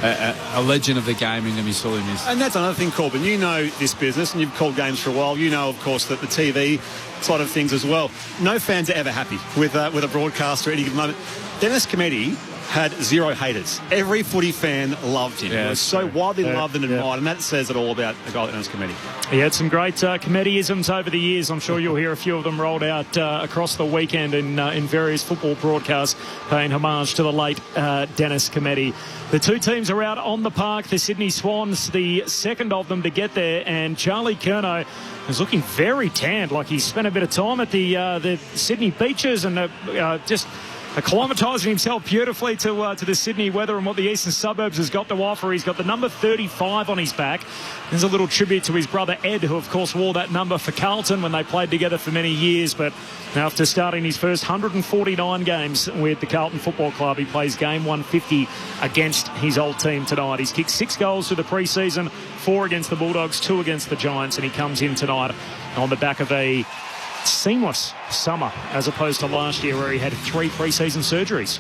a legend of the game, and going to be sorely missed. And that's another thing, Corbin. You know this business, and you've called games for a while. You know, of course, that the TV side of things as well. No fans are ever happy with a broadcaster at any given moment. Dennis Cometti had zero haters. Every footy fan loved him. He was so widely loved and admired, and that says it all about a guy like Dennis Cometti. He had some great Cometti-isms over the years. I'm sure you'll hear a few of them rolled out across the weekend in various football broadcasts, paying homage to the late Dennis Cometti. The two teams are out on the park. The Sydney Swans, the second of them to get there, and Charlie Curnow is looking very tanned, like he's spent a bit of time at the Sydney beaches and just Acclimatising himself beautifully to the Sydney weather and what the eastern suburbs has got to offer. He's got the number 35 on his back. There's a little tribute to his brother Ed, who of course wore that number for Carlton when they played together for many years. But after starting his first 149 games with the Carlton Football Club, he plays game 150 against his old team tonight. He's kicked 6 goals through the pre-season, 4 against the Bulldogs, 2 against the Giants, and he comes in tonight on the back of a seamless summer as opposed to last year where he had 3 pre-season surgeries.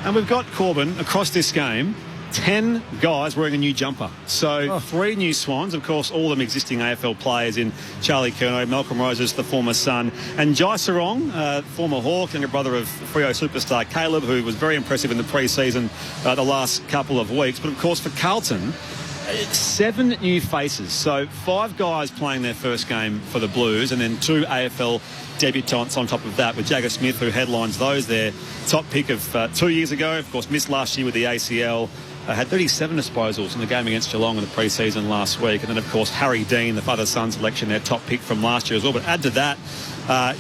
And we've got, Corbin, across this game, 10 guys wearing a new jumper. So 3 new Swans, of course, all of them existing AFL players in Charlie Curnow, Malcolm Roses, the former son, and Jai Sarong, former Hawk, younger brother of Freo superstar Caleb, who was very impressive in the pre-season the last couple of weeks. But, of course, for Carlton, 7 new faces. So 5 guys playing their first game for the Blues, and then 2 AFL debutants on top of that, with Jagger Smith, who headlines those. Their top pick of 2 years ago, of course, missed last year with the ACL. Had 37 disposals in the game against Geelong in the pre-season last week. And then, of course, Harry Dean, the father-son selection, their top pick from last year as well. But add to that,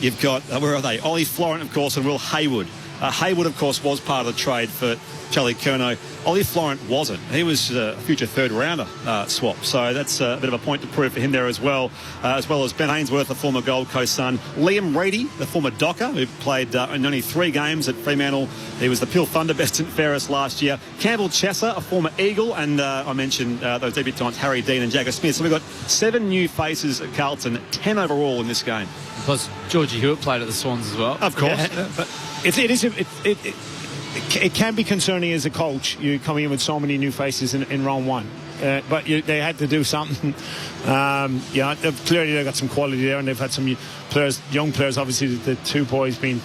you've got, where are they? Ollie Florent, of course, and Will Haywood. Haywood, of course, was part of the trade for Charlie Curnow. Ollie Florent wasn't. He was a future third-rounder swap. So that's a bit of a point to prove for him there as well as Ben Ainsworth, the former Gold Coast son. Liam Reedy, the former Docker, who played in only 3 games at Fremantle. He was the Peel Thunder best and fairest last year. Campbell Chesser, a former Eagle, and I mentioned those debutants, Harry Dean and Jagger Smith. So we've got 7 new faces at Carlton, 10 overall in this game. Plus, Georgie Hewitt played at the Swans as well. Of course. Yeah, but it can be concerning as a coach. You coming in with so many new faces in round 1. But they had to do something. Clearly they've got some quality there, and they've had some players, young players. Obviously, the 2 boys being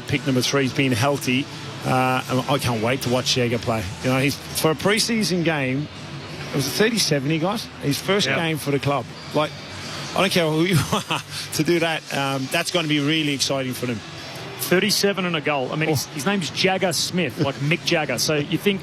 pick number 3's being healthy. I can't wait to watch Jaeger play. You know, he's for a pre-season game. It was a 37 he got. His first game for the club. Like, I don't care who you are to do that. That's going to be really exciting for them. 37 and a goal. I mean, his name's Jagger Smith, like Mick Jagger. So you think,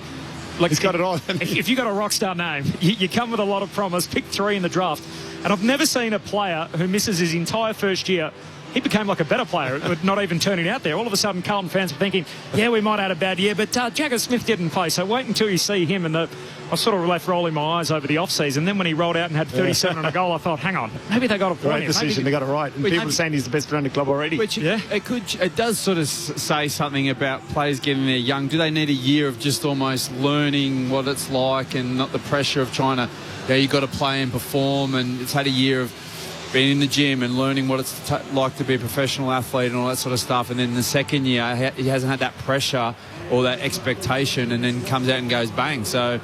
like, he's got it all. If you've got a rock star name, you come with a lot of promise. Pick 3 in the draft. And I've never seen a player who misses his entire first year. He became like a better player, not even turning out there. All of a sudden, Carlton fans were thinking, yeah, we might have had a bad year, but Jagger Smith didn't play. So wait until you see him. And I sort of left rolling my eyes over the off-season. Then when he rolled out and had 37 and a goal, I thought, hang on, maybe they got a point. Right decision, they got it right. And people are saying he's the best player in the club already. It does sort of say something about players getting there young. Do they need a year of just almost learning what it's like and not the pressure of trying to, you've got to play and perform, and it's had a year of being in the gym and learning what it's like to be a professional athlete and all that sort of stuff. And then the second year, he hasn't had that pressure or that expectation, and then comes out and goes bang. So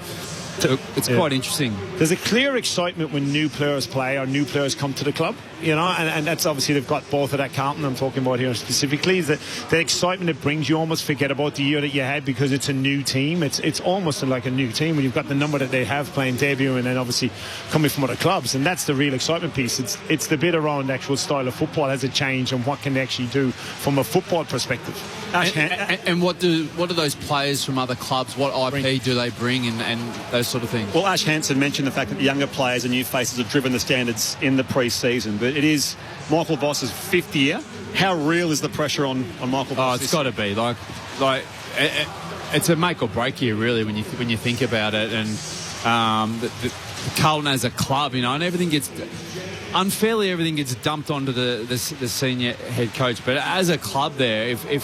it's quite interesting. There's a clear excitement when new players play or new players come to the club, you know, and that's obviously they've got both of that Carlton I'm talking about here specifically. The excitement it brings, you almost forget about the year that you had because it's a new team. It's almost like a new team when you've got the number that they have playing debut and then obviously coming from other clubs, and that's the real excitement piece. It's the bit around the actual style of football. Has it changed, and what can they actually do from a football perspective? And what do those players from other clubs, what IP do they bring, and those sort of things? Well, Ash Hansen mentioned the fact that the younger players and new faces have driven the standards in the pre-season, but it is Michael Voss's 5th year. How real is the pressure on Michael Voss? It's got to be like it's a make or break year, really, when you think about it. And the Carlton as a club, you know, and everything gets dumped onto the senior head coach. But as a club, there, if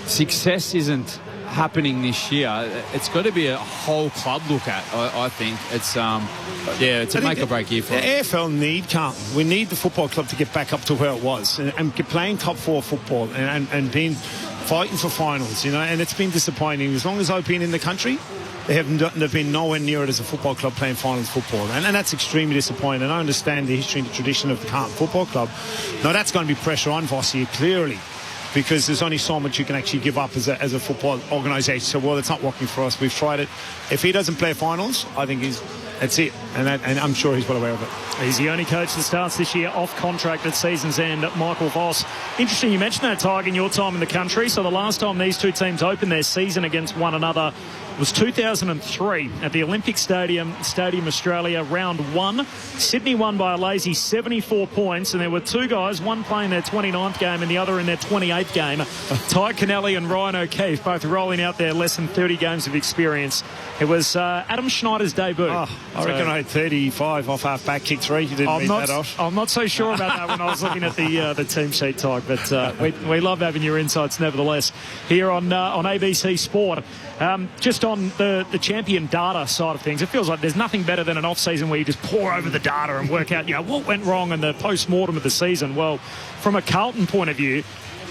success isn't happening this year, it's got to be a whole club look at. I think it's it's a make or break year for the AFL need Carlton. We need the football club to get back up to where it was and playing top 4 football and fighting for finals, you know. And it's been disappointing. As long as I've been in the country, they've been nowhere near it as a football club playing finals football, and that's extremely disappointing. And I understand the history and the tradition of the Carlton Football Club. Now that's going to be pressure on Vossi clearly, because there's only so much you can actually give up as a football organisation. So, well, it's not working for us. We've tried it. If he doesn't play finals, I think that's it. And I'm sure he's well aware of it. He's the only coach that starts this year off contract at season's end, Michael Voss. Interesting you mentioned that, Tig, in your time in the country. So the last time these two teams opened their season against one another was 2003 at the Olympic Stadium Australia, round 1. Sydney won by a lazy 74 points, and there were two guys, one playing their 29th game and the other in their 28th game. Ty Kennelly and Ryan O'Keefe both rolling out their less than 30 games of experience. It was Adam Schneider's debut. I reckon I had 35 off half-back kick 3. You didn't read that off. I'm not so sure about that when I was looking at the team sheet, Ty, but we love having your insights nevertheless here on ABC Sport. Just on the champion data side of things, it feels like there's nothing better than an off-season where you just pour over the data and work out, what went wrong in the post-mortem of the season. Well, from a Carlton point of view,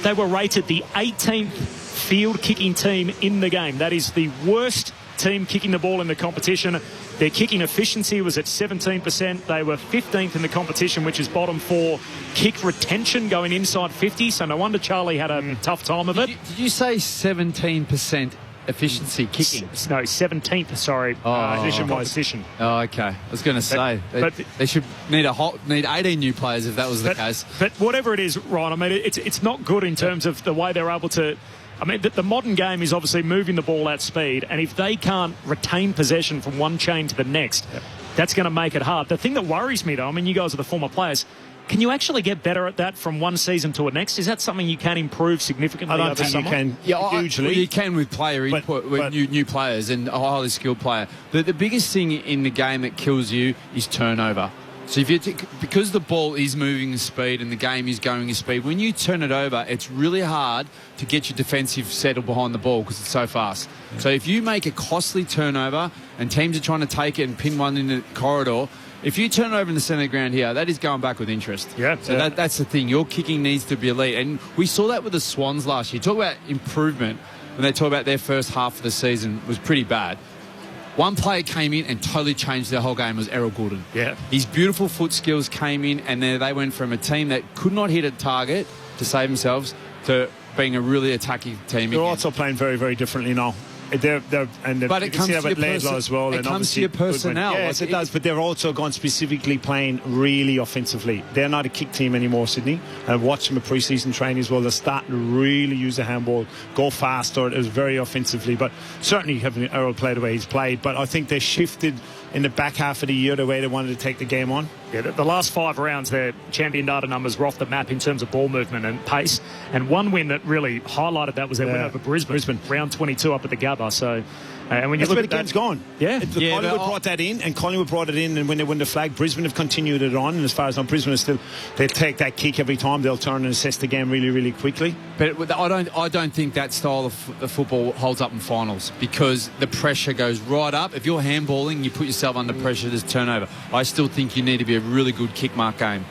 they were rated the 18th field kicking team in the game. That is the worst team kicking the ball in the competition. Their kicking efficiency was at 17%. They were 15th in the competition, which is bottom 4. Kick retention going inside 50, so no wonder Charlie had a tough time of it. Did you say 17% efficiency kicking? No, 17th, sorry. Competition. Oh, okay. I was going to say, they should need 18 new players if that was the case. But whatever it is, Ryan, I mean, it's not good in terms of the way they're able to... I mean, the modern game is obviously moving the ball at speed, and if they can't retain possession from one chain to the next, that's going to make it hard. The thing that worries me, though, I mean, you guys are the former players, can you actually get better at that from one season to the next? Is that something you can improve significantly? I don't think you can hugely. Well, you can with player input, with new players and a highly skilled player. The biggest thing in the game that kills you is turnover. So if because the ball is moving at speed and the game is going at speed, when you turn it over, it's really hard to get your defensive settle behind the ball because it's so fast. Yeah. So if you make a costly turnover and teams are trying to take it and pin one in the corridor, if you turn it over in the centre of the ground here, that is going back with interest. Yeah. So that's the thing. Your kicking needs to be elite. And we saw that with the Swans last year. Talk about improvement when they talk about their first half of the season was pretty bad. One player came in and totally changed their whole game was Errol Goulden. Yeah. His beautiful foot skills came in, and then they went from a team that could not hit a target to save themselves to being a really attacking team. They're also playing very, very differently now. But it comes to your as well. It comes to your personnel. Yes, it does. But they're also gone specifically playing really offensively. They're not a kick team anymore, Sydney. I've watched them at pre-season training as well. They're starting to really use the handball, go faster. It was very offensively. But certainly having Errol play the way he's played. But I think they shifted in the back half of the year the way they wanted to take the game on. Yeah, the last 5 rounds, their champion data numbers were off the map in terms of ball movement and pace. And one win that really highlighted that was their win over Brisbane, round 22 up at the Gabba. So, and when you look at the game's gone. Collingwood brought that in, and Collingwood brought it in, and when they win the flag, Brisbane have continued it on. And as far as I'm, Brisbane is still, they'll take that kick every time. They'll turn and assess the game really, really quickly. But I don't think that style of football holds up in finals because the pressure goes right up. If you're handballing, you put yourself under pressure. There's turnover. I still think you need to be a really good kick mark game.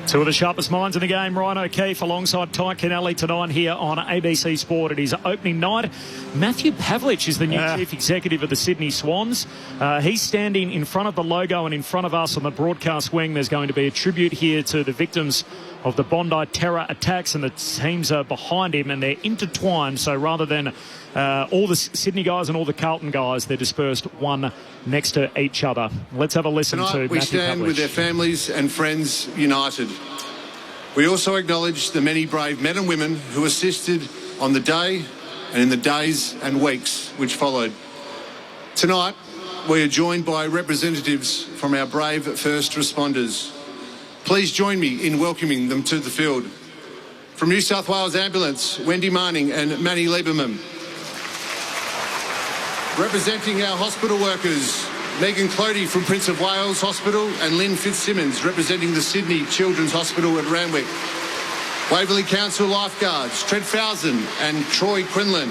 Two of the sharpest minds in the game, Ryan O'Keefe alongside Ty Kennelly tonight here on ABC Sport. It is opening night. Matthew Pavlich is the new chief executive of the Sydney Swans. He's standing in front of the logo and in front of us on the broadcast wing. There's going to be a tribute here to the victims of the Bondi terror attacks, and the teams are behind him and they're intertwined. So rather than all the Sydney guys and all the Carlton guys, they're dispersed one next to each other. Let's have a listen Tonight to Matthew we stand Pavlich. with their families and friends united. We also acknowledge the many brave men and women who assisted on the day and in the days and weeks which followed. Tonight, we are joined by representatives from our brave first responders. Please join me in welcoming them to the field. From New South Wales Ambulance, Wendy Marning and Manny Lieberman. Representing our hospital workers, Megan Clody from Prince of Wales Hospital and Lynn Fitzsimmons representing the Sydney Children's Hospital at Randwick. Waverley Council Lifeguards, Trent Fowson and Troy Quinlan.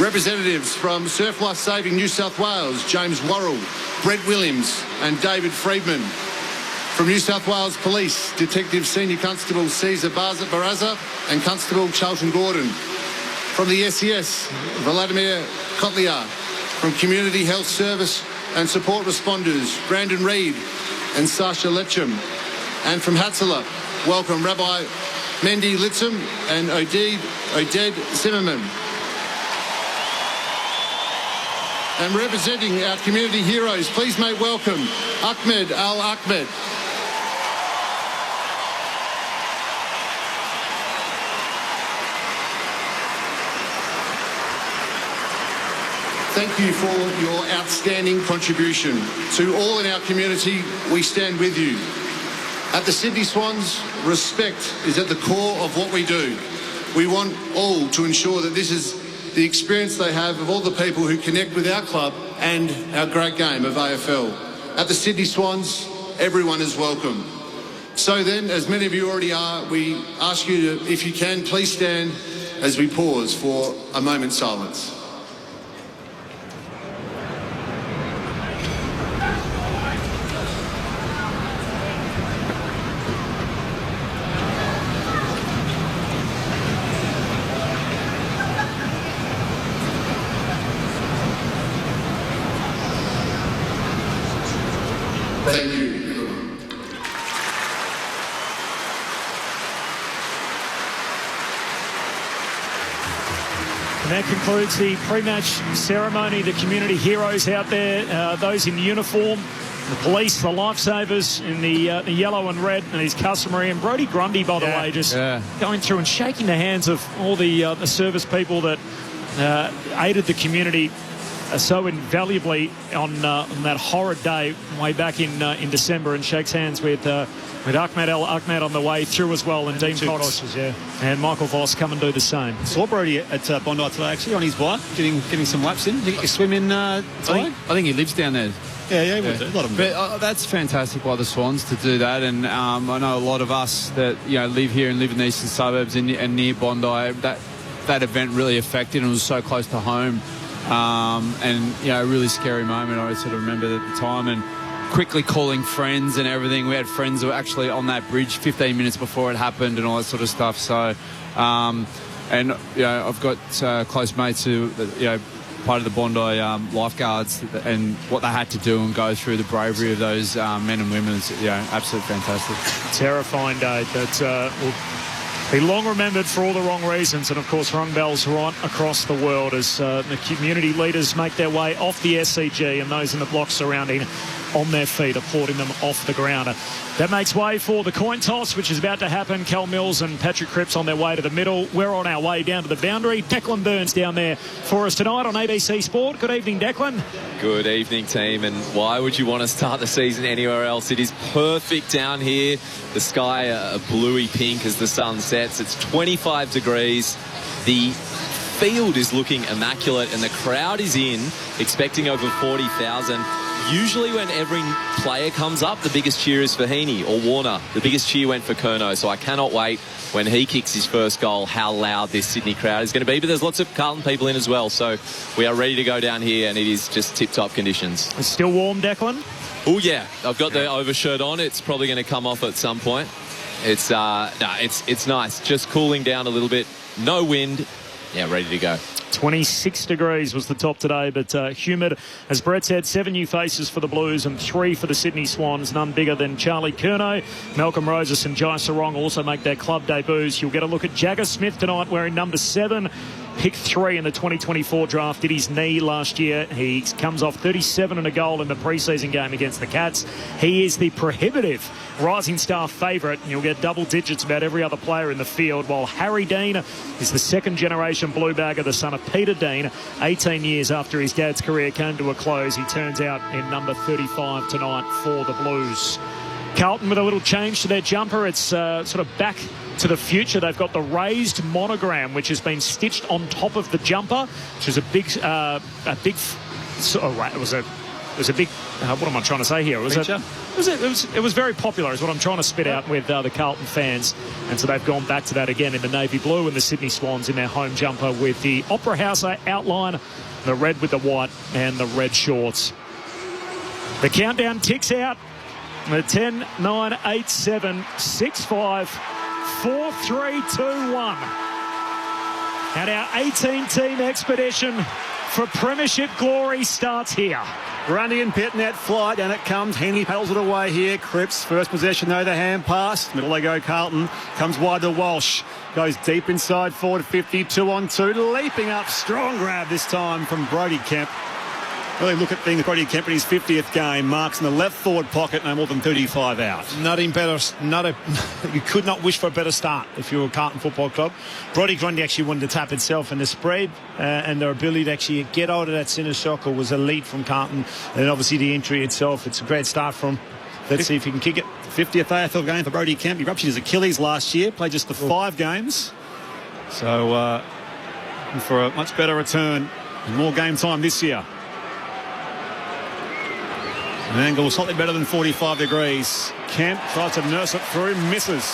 Representatives from Surf Life Saving New South Wales, James Worrell, Brett Williams and David Friedman. From New South Wales Police, Detective Senior Constable Caesar Barraza and Constable Charlton Gordon. From the SES, Vladimir Kotliar. From Community Health Service and Support Responders, Brandon Reid and Sasha Letcham. And from Hatzela, welcome Rabbi Mendy Litzum and Oded Zimmerman. And representing our community heroes, please make welcome Ahmed Al-Ahmed. thank you for your outstanding contribution. To all in our community, we stand with you. At the Sydney Swans, respect is at the core of what we do. We want all to ensure that this is the experience they have of all the people who connect with our club and our great game of AFL. At the Sydney Swans, everyone is welcome. So then, as many of you already are, we ask you to, if you can, please stand as we pause for a moment's silence. Thank you. And that concludes the pre-match ceremony. The community heroes out there, those in uniform, the police, the lifesavers in the yellow and red, and his customary. And Brodie Grundy, by the way, just going through and shaking the hands of all the service people that aided the community so invaluably on that horrid day way back in December, and shakes hands with Ahmed El Ahmed on the way through as well, and Dean Cox and Michael Voss come and do the same. Saw Brodie at Bondi today, actually, on his bike, getting some laps in. Did you get your swim in today? I think he lives down there. Yeah, he would do. A lot of them. But that's fantastic by the Swans to do that, and I know a lot of us that live here and live in the eastern suburbs and near Bondi. That event really affected, and it was so close to home. And a really scary moment. I sort of remember at the time, and quickly calling friends and everything. We had friends who were actually on that bridge 15 minutes before it happened and all that sort of stuff. So, I've got close mates who, part of the Bondi lifeguards, and what they had to do and go through, the bravery of those men and women is, absolutely fantastic. Terrifying day, but will be long remembered for all the wrong reasons, and of course rung bells right across the world as the community leaders make their way off the SCG, and those in the blocks surrounding on their feet, applauding them off the ground. That makes way for the coin toss, which is about to happen. Cal Mills and Patrick Cripps on their way to the middle. We're on our way down to the boundary. Declan Burns down there for us tonight on ABC Sport. Good evening, Declan. Good evening, team. And why would you want to start the season anywhere else? It is perfect down here. The sky a bluey pink as the sun sets. It's 25 degrees. The field is looking immaculate, and the crowd is in, expecting over 40,000. Usually when every player comes up, the biggest cheer is for Heaney or Warner. The biggest cheer went for Curnow, so I cannot wait when he kicks his first goal how loud this Sydney crowd is going to be. But there's lots of Carlton people in as well, so we are ready to go down here, and it is just tip-top conditions. It's still warm, Declan? Oh, yeah. I've got the overshirt on. It's probably going to come off at some point. It's nice. Just cooling down a little bit. No wind. Yeah, ready to go. 26 degrees was the top today, but humid. As Brett said, 7 new faces for the Blues and 3 for the Sydney Swans, none bigger than Charlie Curnow. Malcolm Rosas and Jai Sarong also make their club debuts. You'll get a look at Jagger Smith tonight wearing number 7. Picked 3 in the 2024 draft, did his knee last year. He comes off 37 and a goal in the preseason game against the Cats. He is the prohibitive Rising Star favourite. You'll get double digits about every other player in the field, while Harry Dean is the second generation blue bagger, the son of Peter Dean. 18 years after his dad's career came to a close, he turns out in number 35 tonight for the Blues. Carlton with a little change to their jumper. It's sort of back to the future. They've got the raised monogram, which has been stitched on top of the jumper, which is a big what am I trying to say here? It was very popular, is what I'm trying to spit out with the Carlton fans, and so they've gone back to that again in the navy blue, and the Sydney Swans in their home jumper with the Opera House outline, the red with the white and the red shorts. The countdown ticks out. The 10, 9, 8, 7, 6, 5, 4, 3, 2, 1. And our 18-team expedition for premiership glory starts here. Grundy and Pitt in that flight, and it comes. Heaney paddles it away here. Cripps, first possession though, the hand pass. Middle they go, Carlton. Comes wide to Walsh. Goes deep inside, forward 50, 2-on-2. Leaping up, strong grab this time from Brodie Kemp. Really look at being Brody Kemp in his 50th game. Marks in the left forward pocket, no more than 35 out. Nothing better. You could not wish for a better start if you were Carlton Football Club. Brodie Grundy actually won the tap itself, and the spread and their ability to actually get out of that centre circle was elite from Carlton. And obviously the entry itself, it's a great start from. Let's see if he can kick it. 50th AFL game for Brodie Kemp. He ruptured his Achilles last year, played just the 5 games. So for a much better return and more game time this year. An angle slightly better than 45 degrees. Kemp tries to nurse it through, misses.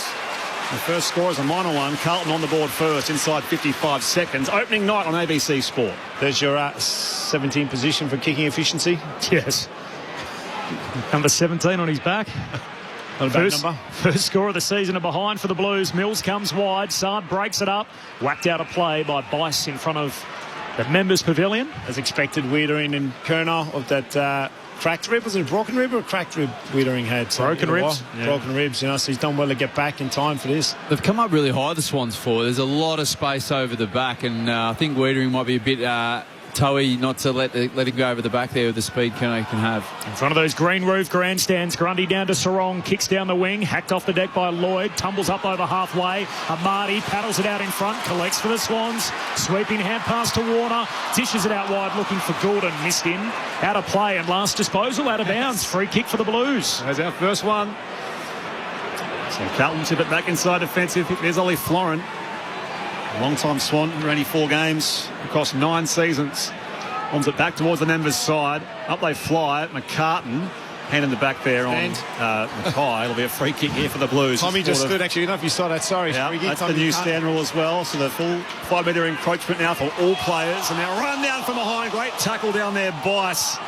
The first score is a minor one. Carlton on the board first, inside 55 seconds. Opening night on ABC Sport. There's your 17 position for kicking efficiency. Yes. Number 17 on his back. Not a bad number. First score of the season and behind for the Blues. Mills comes wide. Saad breaks it up. Whacked out a play by Bice in front of the members' pavilion. As expected, Wiedering and Kerner of that cracked rib. Was it a broken rib or a cracked rib Wiedering had? Broken ribs. Yeah. Broken ribs, so he's done well to get back in time for this. They've come up really high, the Swans, for. There's a lot of space over the back, and I think Wiedering might be a bit toey not to let him go over the back there with the speed Kerner can have. In front of those green roof grandstands, Grundy down to Sarong, kicks down the wing, hacked off the deck by Lloyd, tumbles up over halfway. Amati paddles it out in front, collects for the Swans, sweeping hand pass to Warner, dishes it out wide looking for Gordon, missed in, out of play and last disposal, out of bounds, free kick for the Blues. There's our first one. So Carlton tip it back inside defensive. There's Ollie Florent. A long-time Swan, only 4 games across 9 seasons. Bombs it back towards the members' side. Up they fly. McCartan, hand in the back there on Mackay. It'll be a free kick here for the Blues. Tommy just stood, actually. I don't know if you saw that. Sorry. Yeah, that's the new stand rule as well. So the full 5-metre encroachment now for all players. And now run down from behind. Great tackle down there, Bice.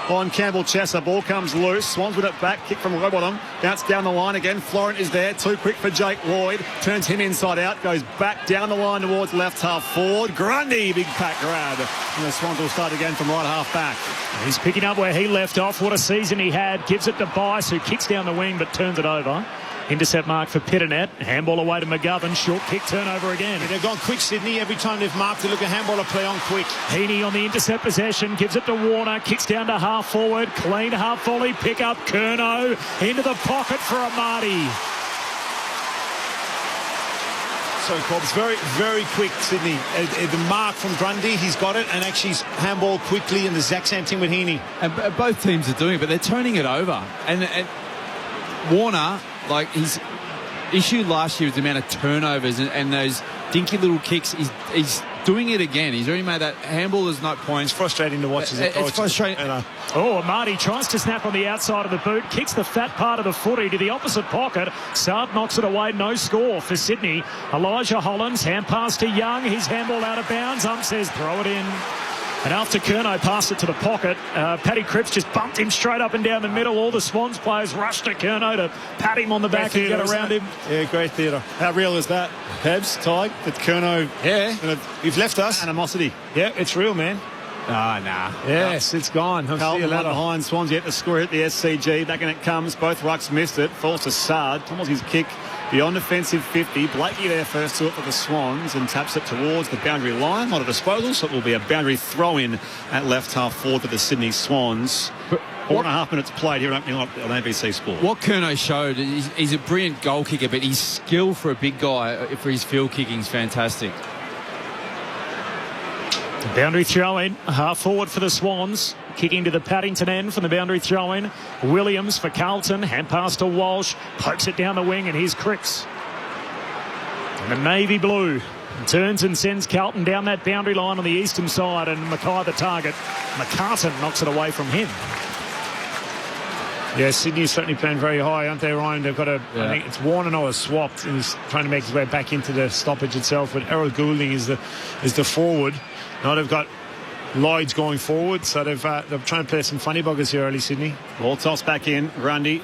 On Campbell Chesser, ball comes loose. Swans with it back, kick from low bottom, bounce down the line again. Florent is there, too quick for Jake Lloyd, turns him inside out, goes back down the line towards left half forward. Grundy, big pack grab, and the Swans will start again from right half back. He's picking up where he left off. What a season he had. Gives it to Bice, who kicks down the wing but turns it over. Intercept mark for Pitternet. Handball away to McGovern. Short kick turnover again. Yeah, they've gone quick, Sydney. Every time they've marked, they look at handball or play on quick. Heaney on the intercept possession. Gives it to Warner. Kicks down to half forward. Clean half volley. Pick up Kerno. Into the pocket for Amati. So Cobbs, very, very quick, Sydney. The mark from Grundy, he's got it, and actually handball quickly, and the exact same thing with Heaney. And both teams are doing it, but they're turning it over. And Warner, like his issue last year was the amount of turnovers and those dinky little kicks. He's doing it again. He's already made that handball is no points. It's frustrating to watch as a coach. It's frustrating. Oh, Amati tries to snap on the outside of the boot, kicks the fat part of the footy to the opposite pocket. Saad knocks it away, no score for Sydney. Elijah Hollands, hand pass to Young, his handball out of bounds. Says throw it in. And after Kerno passed it to the pocket, Paddy Cripps just bumped him straight up and down the middle. All the Swans players rushed to Kerno to pat him on the back and get around him. Yeah, great theatre. How real is that, Hebs, Ty? That Kerno, you've left us. Animosity. Yeah, it's real, man. Nah. Yes, it's gone. Carlton right behind. Swans yet to score at the SCG. Back in it comes. Both rucks missed it. Falls to Saad. Thomas his kick beyond offensive 50. Blakey there first to it for the Swans and taps it towards the boundary line. Not a disposal, so it will be a boundary throw-in at left half forward for the Sydney Swans. 4.5 minutes played here on ABC Sport. What Kerno showed, he's a brilliant goal kicker, but his skill for a big guy, for his field kicking, is fantastic. Boundary throw-in, half forward for the Swans. Kicking to the Paddington end from the boundary throw-in. Williams for Carlton. Hand pass to Walsh. Pokes it down the wing, and here's Cripps. And the navy blue turns and sends Carlton down that boundary line on the eastern side, and Mackay the target. McCartan knocks it away from him. Yeah, Sydney's certainly playing very high, aren't they, Ryan? They've got I think it's Warner now has swapped and he's trying to make his way back into the stoppage itself, but Errol Goulding is the forward. Now they've got Lloyd's going forward, so they're trying to play some funny buggers here early, Sydney. Ball toss back in. Grundy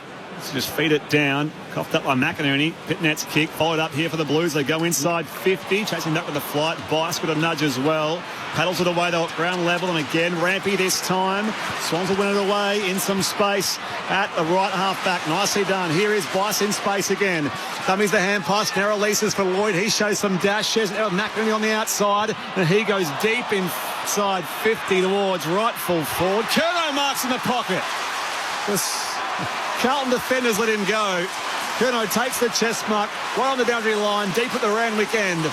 just feed it down. Coughed up by McInerney. Pitnet's kick followed up here for the Blues. They go inside 50, chasing back with the flight. Bice with a nudge as well. Paddles it away though at ground level, and again Rampy this time. Swans will win it away in some space at the right half back. Nicely done. Here is Bice in space again. Dummies the hand pass. Narrow leases for Lloyd. He shows some dash. Shares it out with McInerney on the outside, and he goes deep in left side 50 towards right full forward. Curnow marks in the pocket. The Carlton defenders let him go. Curnow takes the chest mark right on the boundary line, deep at the Randwick end.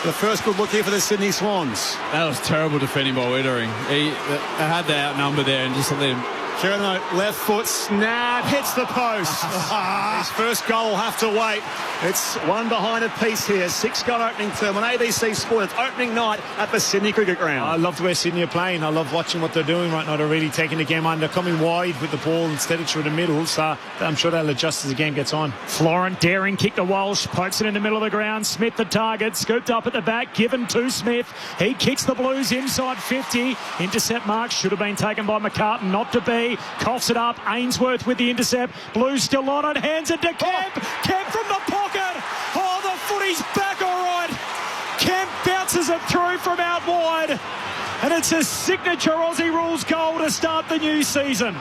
The first good look here for the Sydney Swans. That was terrible defending by Wittering. He had the outnumber there and just let him. Curnow, left foot snap, hits the post. His first goal will have to wait. It's one behind a piece here. 6-goal opening term on ABC Sport. It's opening night at the Sydney Cricket Ground. I love the way Sydney are playing. I love watching what they're doing right now. They're really taking the game on. They're coming wide with the ball instead of through the middle. So I'm sure they'll adjust as the game gets on. Florent daring kick to Walsh. Pokes it in the middle of the ground. Smith the target. Scooped up at the back. Given to Smith. He kicks the Blues inside 50. Intercept mark should have been taken by McCartan. Not to be. Coughs it up. Ainsworth with the intercept. Blues still on it. Hands it to Kemp. Kemp from the pocket. Oh, the footy's back all right. Kemp bounces it through from out wide. And it's a signature Aussie rules goal to start the new season.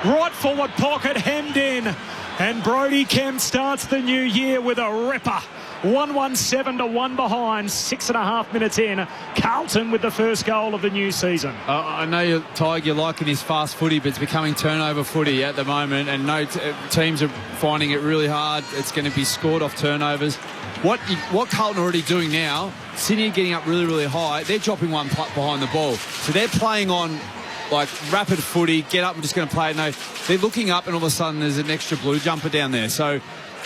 Right forward pocket hemmed in. And Brodie Kemp starts the new year with a ripper. 1-1-7 to 1 behind, 6.5 minutes in. Carlton with the first goal of the new season. I know, Tig, you're liking this fast footy, but it's becoming turnover footy at the moment, and teams are finding it really hard. It's going to be scored off turnovers. What Carlton are already doing now, Sydney are getting up really, really high. They're dropping one behind the ball. So they're playing on like rapid footy, get up, I'm just going to play it. No, they're looking up and all of a sudden there's an extra blue jumper down there. So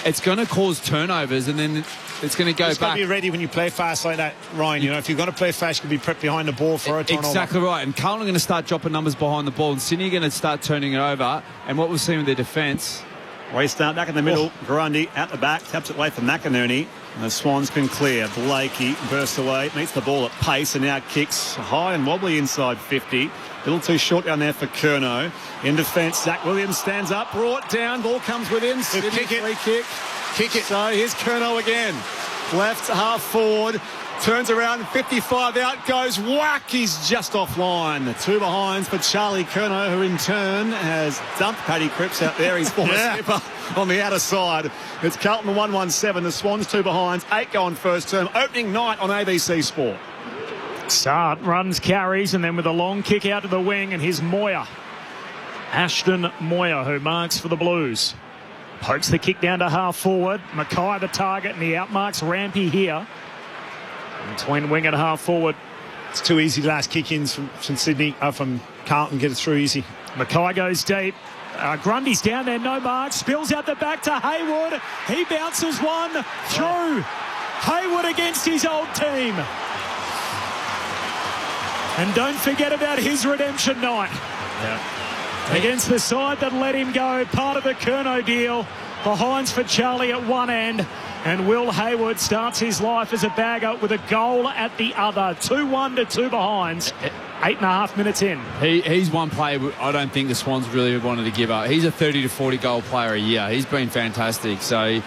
it's going to cause turnovers and then it's going to go back. You've got to be ready when you play fast like that, Ryan. You know, if you're going to play fast, you can be prepped behind the ball for a turnover. Exactly right. And Carlton are going to start dropping numbers behind the ball and Sydney are going to start turning it over. And what we've seen with their defence. Restart back in the middle. Grundy at the back, taps it away for McInerney. And the Swans can clear. Blakey bursts away, meets the ball at pace and now kicks high and wobbly inside 50. A little too short down there for Curnow. In defence, Zach Williams stands up, brought down, ball comes within. Sydney, kick it. Free kick it. So here's Curnow again. Left half forward. Turns around, 55 out, goes whack. He's just offline. The two behinds for Charlie Curnow, who in turn has dumped Paddy Cripps out there. He's former skipper on the outer side. It's Carlton 1-1-7. The Swans two behinds, 8 going first term. Opening night on ABC Sport. Sart runs, carries, and then with a long kick out to the wing, and here's Moyer. Ashton Moyer, who marks for the Blues. Pokes the kick down to half forward. Mackay the target, and he outmarks Rampy here. Between wing and half forward. It's too easy last kick-ins from Sydney, from Carlton, get it through easy. Mackay goes deep. Grundy's down there, no mark. Spills out the back to Haywood. He bounces one through. Haywood against his old team. And don't forget about his redemption night. Against the side that let him go. Part of the Curnow deal. Behinds for Charlie at one end. And Will Haywood starts his life as a bagger with a goal at the other. 2-1 to 2 behinds. 8.5 minutes in. He's one player I don't think the Swans really wanted to give up. He's a 30 to 40 goal player a year. He's been fantastic. So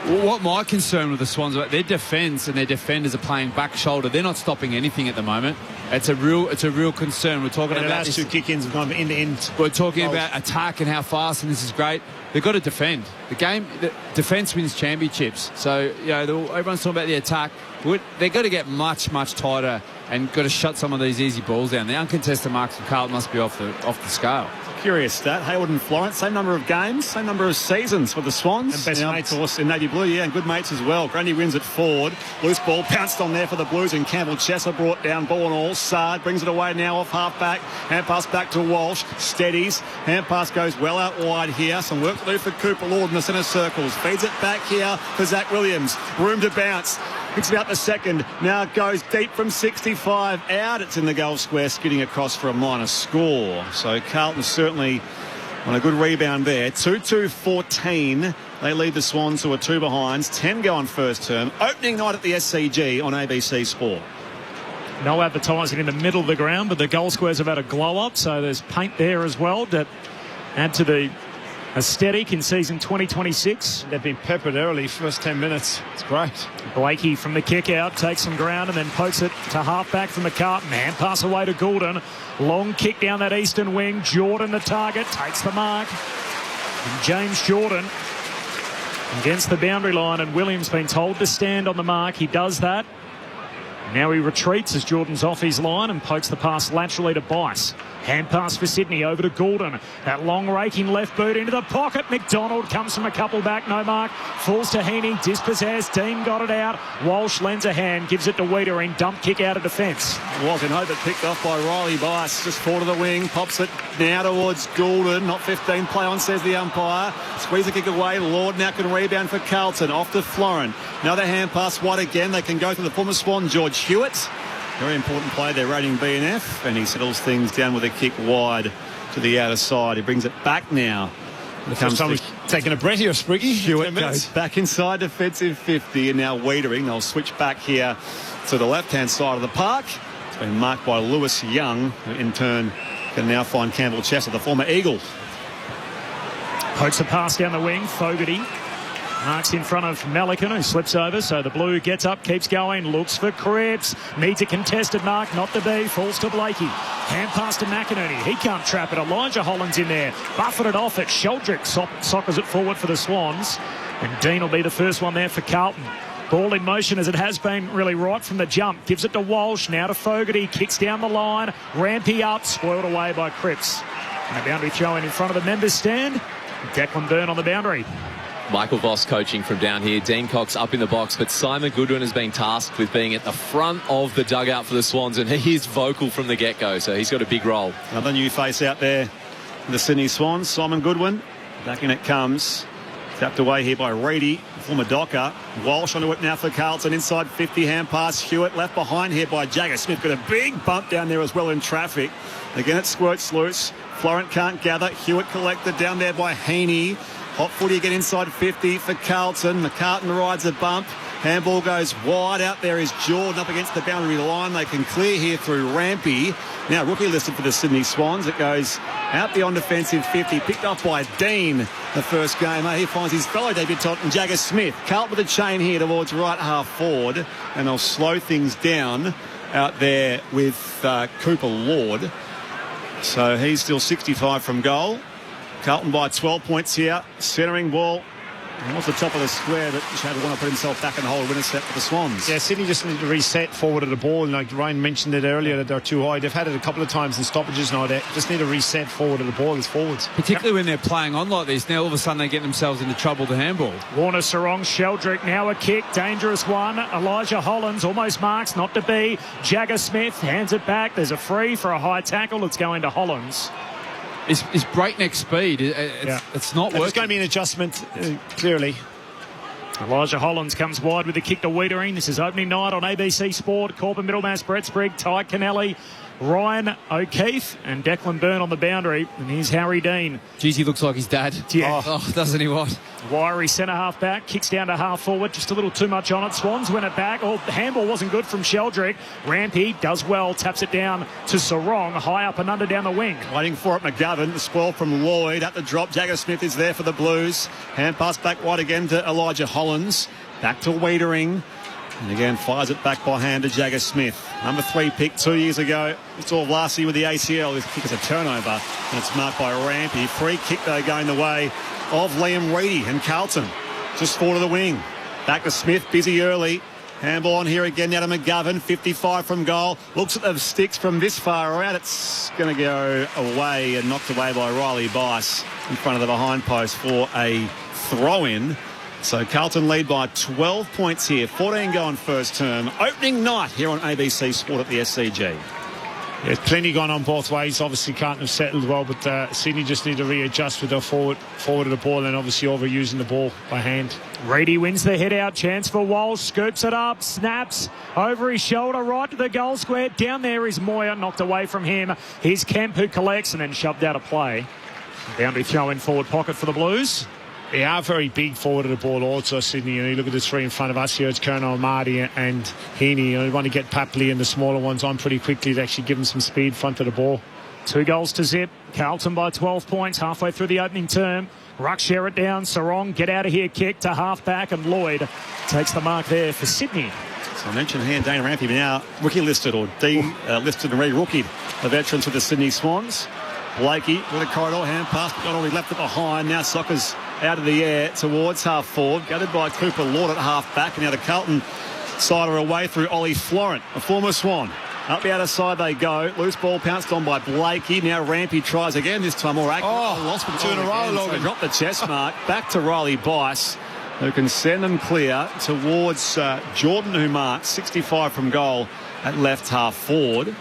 what my concern with the Swans about their defence and their defenders are playing back shoulder. They're not stopping anything at the moment. It's a real concern. We're talking about the last two kick-ins have gone end to end. We're talking about attack and how fast, and this is great. They've got to defend. The defence wins championships. So, you know, everyone's talking about the attack. They've got to get much, much tighter and got to shut some of these easy balls down. The uncontested marks from Carlton must be off the scale. Curious stat. Haywood and Florence, same number of games, same number of seasons for the Swans. And best mates. Of course, in Navy Blue, and good mates as well. Grundy wins it forward. Loose ball pounced on there for the Blues, and Campbell Chesser brought down ball and all. Sard brings it away now off half-back. Hand pass back to Walsh. Steadies. Hand pass goes well out wide here. Some work to do for Cooper Lord in the centre circles. Feeds it back here for Zach Williams. Room to bounce. Picks it out the second. Now goes deep from 65 out. It's in the goal square, skidding across for a minor score. So Carlton certainly on a good rebound there. 2-2-14. They lead the Swans to a 2 behinds. 10 going first term. Opening night at the SCG on ABC Sport. No advertising in the middle of the ground, but the goal squares have had a glow up, so there's paint there as well to add to the aesthetic in season 2026. They've been peppered early, first 10 minutes. It's great. Blakey from the kick out takes some ground and then pokes it to half back from McCartan. Hand pass away to Goulden. Long kick down that eastern wing. Jordan the target, takes the mark. And James Jordan against the boundary line, and Williams been told to stand on the mark. He does that. Now he retreats as Jordan's off his line and pokes the pass laterally to Bice. Hand pass for Sydney over to Goulden. That long raking left boot into the pocket. McDonald comes from a couple back, no mark. Falls to Heaney, dispossessed. Dean got it out. Walsh lends a hand, gives it to Wiedering. Dump kick out of defence. Was in hope, but picked off by Riley Bice. Just forward of the wing, pops it now towards Goulden. Not 15, play on, says the umpire. Squeeze the kick away. Lord now can rebound for Carlton. Off to Florin. Another hand pass wide again. They can go to the former Swan, George Hewitt. Very important play there, rating B&F, and he settles things down with a kick wide to the outer side. He brings it back now. Someone's taking a breath here, Spriggy. Hewitt goes back inside defensive 50, and now Wiedering. They'll switch back here to the left-hand side of the park. It's been marked by Lewis Young, who in turn can now find Campbell Chester, the former Eagle. Pokes a pass down the wing. Fogarty marks in front of Melican, who slips over, so the blue gets up, keeps going, looks for Cripps, needs a contested mark, not to be, falls to Blakey. Hand pass to McInerney, he can't trap it. Elijah Holland's in there, buffeted it off at Sheldrick, soccers it forward for the Swans, and Dean will be the first one there for Carlton. Ball in motion as it has been really right from the jump. Gives it to Walsh, now to Fogarty, kicks down the line, Rampy up, spoiled away by Cripps. And a boundary throw in front of the members' stand. Declan Byrne on the boundary. Michael Voss coaching from down here. Dean Cox up in the box, but Simon Goodwin has been tasked with being at the front of the dugout for the Swans, and he is vocal from the get-go, so he's got a big role. Another new face out there, the Sydney Swans, Simon Goodwin. Back in it comes. Tapped away here by Reedy, former Docker. Walsh onto it now for Carlton, inside 50, hand pass. Hewitt left behind here by Jagger Smith. Got a big bump down there as well in traffic. Again, it squirts loose. Florent can't gather. Hewitt collected down there by Heaney. Hot footy again inside 50 for Carlton. McCartan rides a bump. Handball goes wide. Out there is Jordan up against the boundary line. They can clear here through Rampy. Now rookie listed for the Sydney Swans. It goes out beyond defensive 50. Picked up by Dean the first game. He finds his fellow debutant Jagger Smith. Carlton with a chain here towards right half forward. And they'll slow things down out there with Cooper Lord. So he's still 65 from goal. Carlton by 12 points here. Centering ball. And what's the top of the square, but Chad will want to put himself back in the hole, win a set for the Swans. Yeah, Sydney just need to reset forward of the ball. And like Ryan mentioned it earlier, that they're too high. They've had it a couple of times in stoppages now. They just need to reset forward of the ball as forwards. Particularly when they're playing on like this. Now all of a sudden they get themselves into trouble to handball. Warner, Sarong, Sheldrick, now a kick. Dangerous one. Elijah Hollands almost marks, not to be. Jagger Smith hands it back. There's a free for a high tackle. It's going to Hollands. It's breakneck speed. It's not working. There's going to be an adjustment, clearly. Elijah Hollands comes wide with the kick to Wiedering. This is opening night on ABC Sport. Corbin Middlemass, Brett Sprigg, Ty Kennelly, Ryan O'Keefe and Declan Byrne on the boundary. And here's Harry Dean. Geez, he looks like his dad. Yeah. Oh, doesn't he what? Wiry centre half back, kicks down to half forward, just a little too much on it. Swans win it back. Oh, the handball wasn't good from Sheldrick. Rampy does well, taps it down to Sarong, high up and under down the wing. Waiting for it, McGovern. The spoil from Lloyd at the drop. Jagger Smith is there for the Blues. Hand pass back wide again to Elijah Hollands. Back to Wiedering. And again, fires it back by hand to Jagger Smith. Number 3 pick 2 years ago. It's all last year with the ACL. This kick is a turnover, and it's marked by Rampy. Free kick, though, going the way of Liam Reedy and Carlton. Just forward of the wing. Back to Smith, busy early. Handball on here again now to McGovern. 55 from goal. Looks at the sticks from this far out. It's going to go away and knocked away by Riley Bice in front of the behind post for a throw-in. So Carlton lead by 12 points here. 14 going first term. Opening night here on ABC Sport at the SCG. Yeah, plenty gone on both ways. Obviously Carlton have settled well, but Sydney just need to readjust with their forward of the ball and obviously overusing the ball by hand. Reedy wins the head out. Chance for Walsh. Scoops it up. Snaps over his shoulder right to the goal square. Down there is Moyer. Knocked away from him. Here's Kemp who collects and then shoved out of play. Boundary throw in forward pocket for the Blues. They are very big forward of the ball also, Sydney. You look at the 3 in front of us here. It's Colonel Marty and Heaney. You want to get Papley and the smaller ones on pretty quickly to actually give them some speed front of the ball. 2 goals to zip. Carlton by 12 points halfway through the opening term. Ruck share it down. Sarong, get out of here kick to half back, and Lloyd takes the mark there for Sydney. So I mentioned here Dana Rampy, now rookie listed or listed and re-rookied the veterans for the Sydney Swans. Blakey with a corridor hand pass, but already left it behind. Now Soccer's out of the air towards half forward, gathered by Cooper Lord at half back, and now the Carlton Sider away through Ollie Florent, a former Swan. Up the outer side they go. Loose ball pounced on by Blakey. Now Rampy tries again, this time more accurate. Lost two in a row, Logan. So dropped the chest mark. Back to Riley Bice, who can send them clear towards Jordan, who marks 65 from goal at left half forward.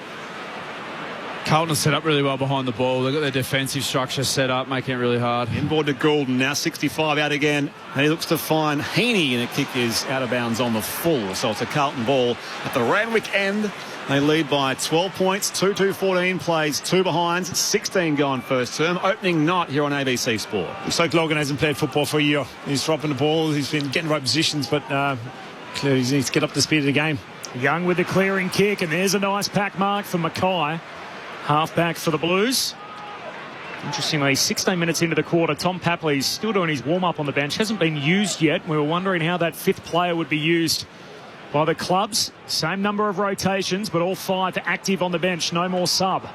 Carlton set up really well behind the ball. They've got their defensive structure set up, making it really hard. Inboard to Goulden, now 65 out again. And he looks to find Heaney, and a kick is out of bounds on the full. So it's a Carlton ball at the Randwick end. They lead by 12 points, 2-2-14 plays, 2 behinds, 16 gone first term. Opening night here on ABC Sport. Looks like Logan hasn't played football for a year. He's dropping the ball, he's been getting right positions, but clearly he needs to get up to speed of the game. Young with the clearing kick, and there's a nice pack mark for Mackay. Half-back for the Blues. Interestingly, 16 minutes into the quarter, Tom Papley's still doing his warm-up on the bench. Hasn't been used yet. We were wondering how that 5th player would be used by the clubs. Same number of rotations, but all 5 active on the bench. No more sub.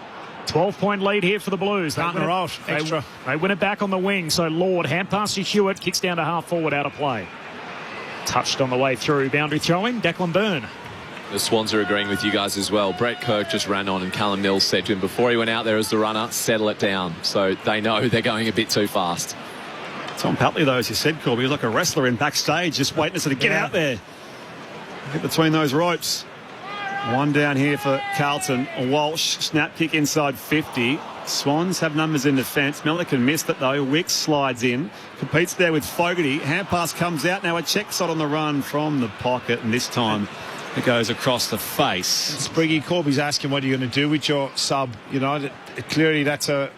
12-point lead here for the Blues. They win it back on the wing. So Lord, hand pass to Hewitt, kicks down to half-forward, out of play. Touched on the way through. Boundary throw-in, Declan Byrne. The Swans are agreeing with you guys as well. Brett Kirk just ran on, and Callum Mills said to him before he went out there as the runner, settle it down. So they know they're going a bit too fast. Tom Papley, though, as you said, Corby, he was like a wrestler in backstage, just waiting to sort of get out there. Get between those ropes. One down here for Carlton. Walsh, snap kick inside 50. Swans have numbers in defence. Melican missed it, though. Wicks slides in. Competes there with Fogarty. Hand pass comes out. Now a check shot on the run from the pocket, and this time it goes across the face. Spriggy, Corby's asking what are you going to do with your sub. You know, clearly that's a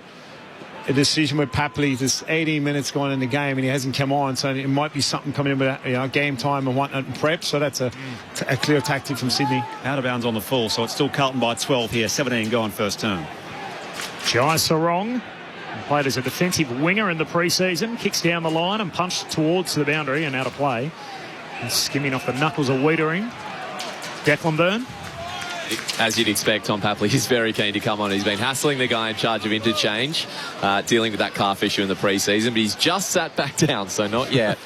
decision with Papley. There's 18 minutes going in the game and he hasn't come on, so it might be something coming in with game time and whatnot and prep. So that's a clear tactic from Sydney. Out of bounds on the full, so it's still Carlton by 12 here. 17 gone first term. Jai Sarong played as a defensive winger in the pre-season. Kicks down the line and punched towards the boundary and out of play. And skimming off the knuckles of Wiedering. Declan Byrne. As you'd expect, Tom Papley is very keen to come on. He's been hassling the guy in charge of interchange, dealing with that calf issue in the pre-season, but he's just sat back down, so not yet.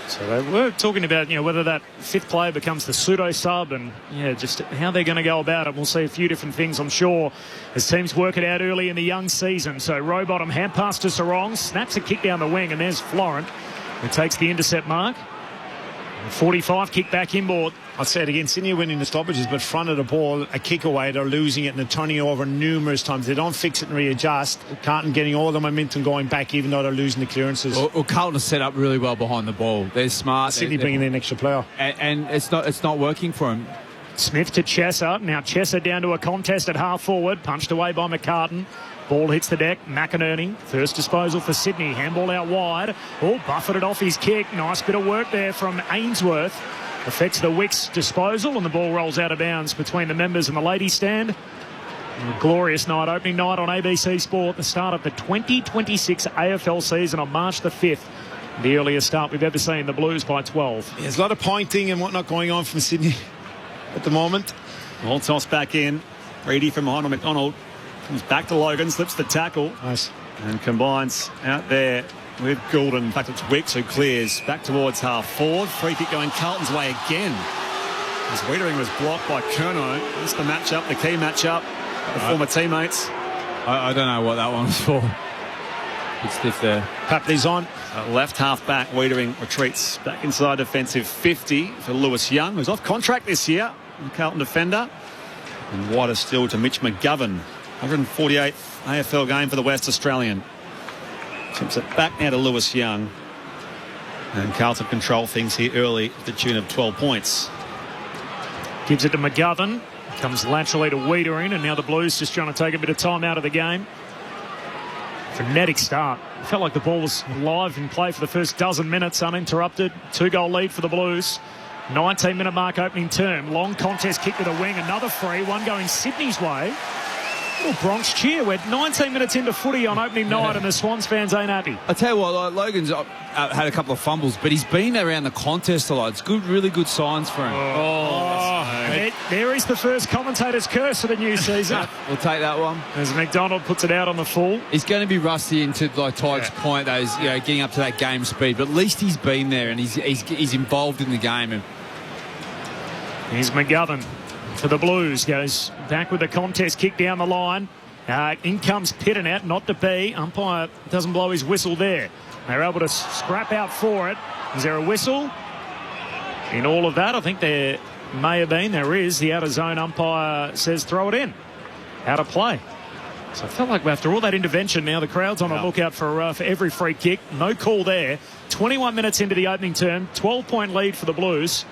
So they were talking about, whether that 5th player becomes the pseudo-sub and, just how they're going to go about it. We'll see a few different things, I'm sure, as teams work it out early in the young season. So Rowbottom, hand pass to Sarong, snaps a kick down the wing, and there's Florent, who takes the intercept mark. 45 kick back inboard. I'd say it again, Sydney are winning the stoppages, but front of the ball, a kick away, they're losing it and they're turning over numerous times. They don't fix it and readjust. Carlton getting all the momentum going back, even though they're losing the clearances. Well, Carlton are set up really well behind the ball. They're smart. Sydney bringing in an extra player. And it's not working for him. Smith to Chesser. Now Chesser down to a contest at half forward. Punched away by McCartan. Ball hits the deck. McInerney. First disposal for Sydney. Handball out wide. Oh, buffeted off his kick. Nice bit of work there from Ainsworth. Affects the Wicks disposal, and the ball rolls out of bounds between the members and the ladies' stand. A glorious night, opening night on ABC Sport, the start of the 2026 AFL season on March the 5th. The earliest start we've ever seen, the Blues by 12. Yeah, there's a lot of pointing and whatnot going on from Sydney at the moment. Ball toss back in. Reedy from behind on McDonald. Comes back to Logan, slips the tackle. Nice. And combines out there with Goulden. In fact, it's Wicks who clears back towards half forward. Free kick going Carlton's way again. As Wiedering was blocked by Curnow. This is the matchup, the key matchup. The former teammates. I don't know what that one was for. It's stiff there. Papley's on. Left half back, Wiedering retreats back inside defensive 50 for Lewis Young, who's off contract this year. The Carlton defender. And wider still to Mitch McGovern. 148th AFL game for the West Australian. Tips it back now to Lewis Young. And Carlton control things here early to the tune of 12 points. Gives it to McGovern. Comes laterally to Wiedering, and now the Blues just trying to take a bit of time out of the game. Frenetic start. It felt like the ball was live in play for the first dozen minutes, uninterrupted. 2-goal lead for the Blues. 19-minute mark opening term. Long contest kick to the wing. Another free. One going Sydney's way. Little Bronx cheer. We're 19 minutes into footy on opening night and the Swans fans ain't happy. I tell you what, Logan's had a couple of fumbles, but he's been around the contest a lot. It's good, really good signs for him. There is the first commentator's curse for the new season. We'll take that one. As McDonald puts it out on the full. He's going to be rusty into, like Tyke's point, those getting up to that game speed, but at least he's been there and he's involved in the game. And Here's McGovern for the Blues. Goes back with the contest kick down the line. In comes Pitternet, not to be. Umpire doesn't blow his whistle there. They're able to scrap out for it. Is there a whistle? In all of that, I think there may have been. There is. The out-of-zone umpire says throw it in. Out of play. So I felt like after all that intervention, now the crowd's on the lookout for every free kick. No call there. 21 minutes into the opening term. 12-point lead for the Blues.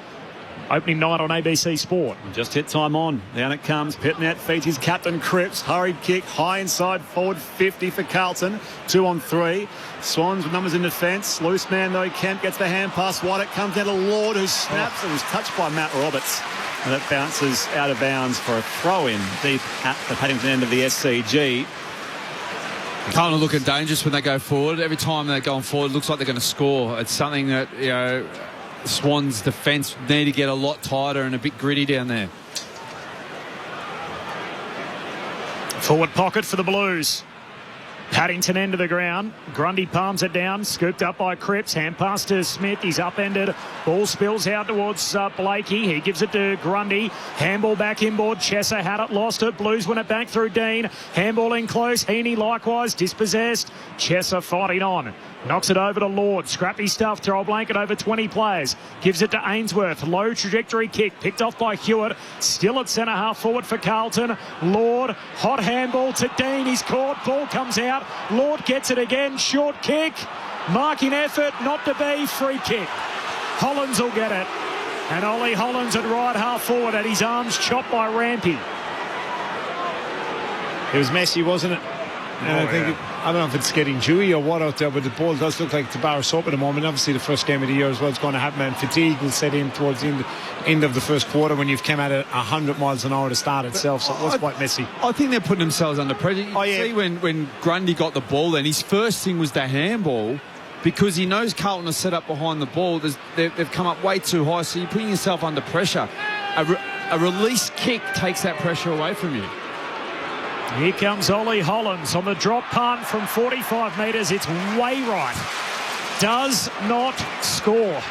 Opening night on ABC Sport. Just hit time on. Down it comes. Pitnet feeds his captain Cripps. Hurried kick. High inside forward 50 for Carlton. 2 on 3. Swans with numbers in defence. Loose man though. Kemp gets the hand pass wide. It comes down to Lord who snaps. It was touched by Matt Roberts. And it bounces out of bounds for a throw-in deep at the Paddington end of the SCG. Carlton are looking dangerous when they go forward. Every time they're going forward, it looks like they're going to score. It's something that, you know, Swans' defence need to get a lot tighter and a bit gritty down there. Forward pocket for the Blues. Paddington end of the ground. Grundy palms it down. Scooped up by Cripps. Hand pass to Smith. He's upended. Ball spills out towards Blakey. He gives it to Grundy. Handball back inboard. Chesser had it. Lost it. Blues win it back through Dean. Handball in close. Heaney likewise. Dispossessed. Chesser fighting on. Knocks it over to Lord. Scrappy stuff. Throw a blanket over 20 players. Gives it to Ainsworth. Low trajectory kick. Picked off by Hewitt. Still at centre half forward for Carlton. Lord. Hot handball to Dean. He's caught. Ball comes out. Lord gets it again. Short kick. Marking effort. Not to be. Free kick. Hollands will get it. And Ollie Hollands at right half forward. At his arms chopped by Rampy. It was messy, wasn't it? And I don't know if it's getting dewy or what out there, but the ball does look like the bar is up at the moment. Obviously, the first game of the year as well is going to happen, and fatigue will set in towards the end of the first quarter when you've come at it 100 miles an hour to start itself. So it was quite messy. I think they're putting themselves under pressure. You see when Grundy got the ball, then his first thing was the handball, because he knows Carlton are set up behind the ball. They've come up way too high, so you're putting yourself under pressure. A release kick takes that pressure away from you. Here comes Ollie Hollands on the drop punt from 45 metres. It's way right. Does not score.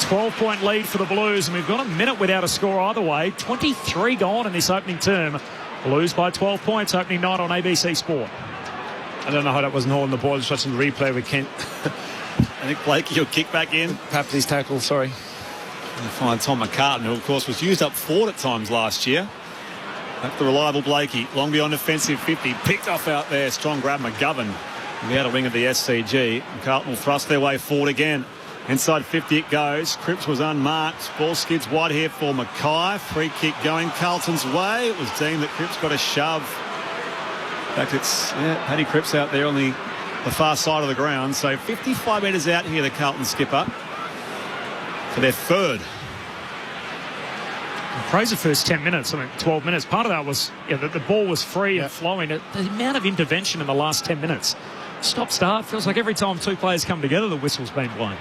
12-point lead for the Blues, and we've got a minute without a score either way. 23 gone in this opening term. Blues by 12 points opening night on ABC Sport. I don't know how that wasn't holding the ball. Just watching the replay with Kent. I think Blakey will kick back in. Papley's tackle, sorry. And find Tom McCartan, who of course was used up forward at times last year. That's the reliable Blakey. Long beyond defensive 50. Picked off out there. Strong grab McGovern. The outer wing of the SCG. Carlton will thrust their way forward again. Inside 50 it goes. Cripps was unmarked. Ball skids wide here for Mackay. Free kick going Carlton's way. It was deemed that Cripps got a shove. In fact, it's Paddy Cripps out there on the far side of the ground. So 55 metres out here, the Carlton skipper, for their third. Praise the first 10 minutes, 12 minutes. Part of that was the ball was free and flowing. The amount of intervention in the last 10 minutes. Stop-start. Feels like every time two players come together, the whistle's been blown.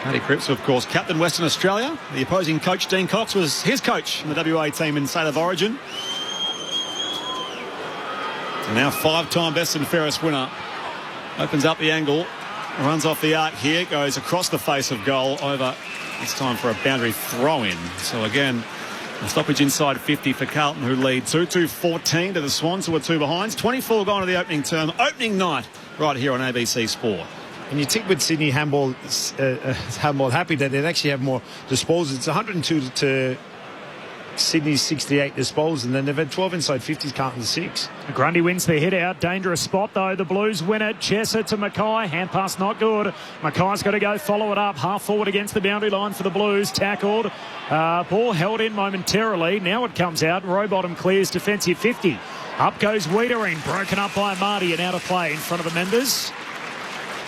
Paddy Cripps, of course, captain Western Australia. The opposing coach, Dean Cox, was his coach in the WA team in State of Origin. And now 5-time best and fairest winner. Opens up the angle. Runs off the arc here. Goes across the face of goal over. This time for a boundary throw-in. So again, a stoppage inside 50 for Carlton, who lead 2-14 to the Swans, who are 2 behinds. 24 gone to the opening term. Opening night right here on ABC Sport. And you think with Sydney handball happy that they'd actually have more disposals. It's 102 to Sydney's 68 disposals, and then they've had 12 inside 50s, Carlton 6. Grundy wins the hit out. Dangerous spot though. The Blues win it. Chesser to Mackay. Hand pass not good. Mackay's got to go follow it up. Half forward against the boundary line for the Blues. Tackled. Ball held in momentarily. Now it comes out. Rowbottom clears defensive 50. Up goes Wiedering. Broken up by Marty and out of play in front of the Menders.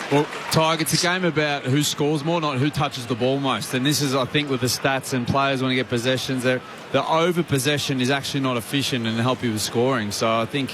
Well, Tig, it's a game about who scores more, not who touches the ball most. And this is, I think, with the stats and players want to get possessions, the over-possession is actually not efficient and help you with scoring. So I think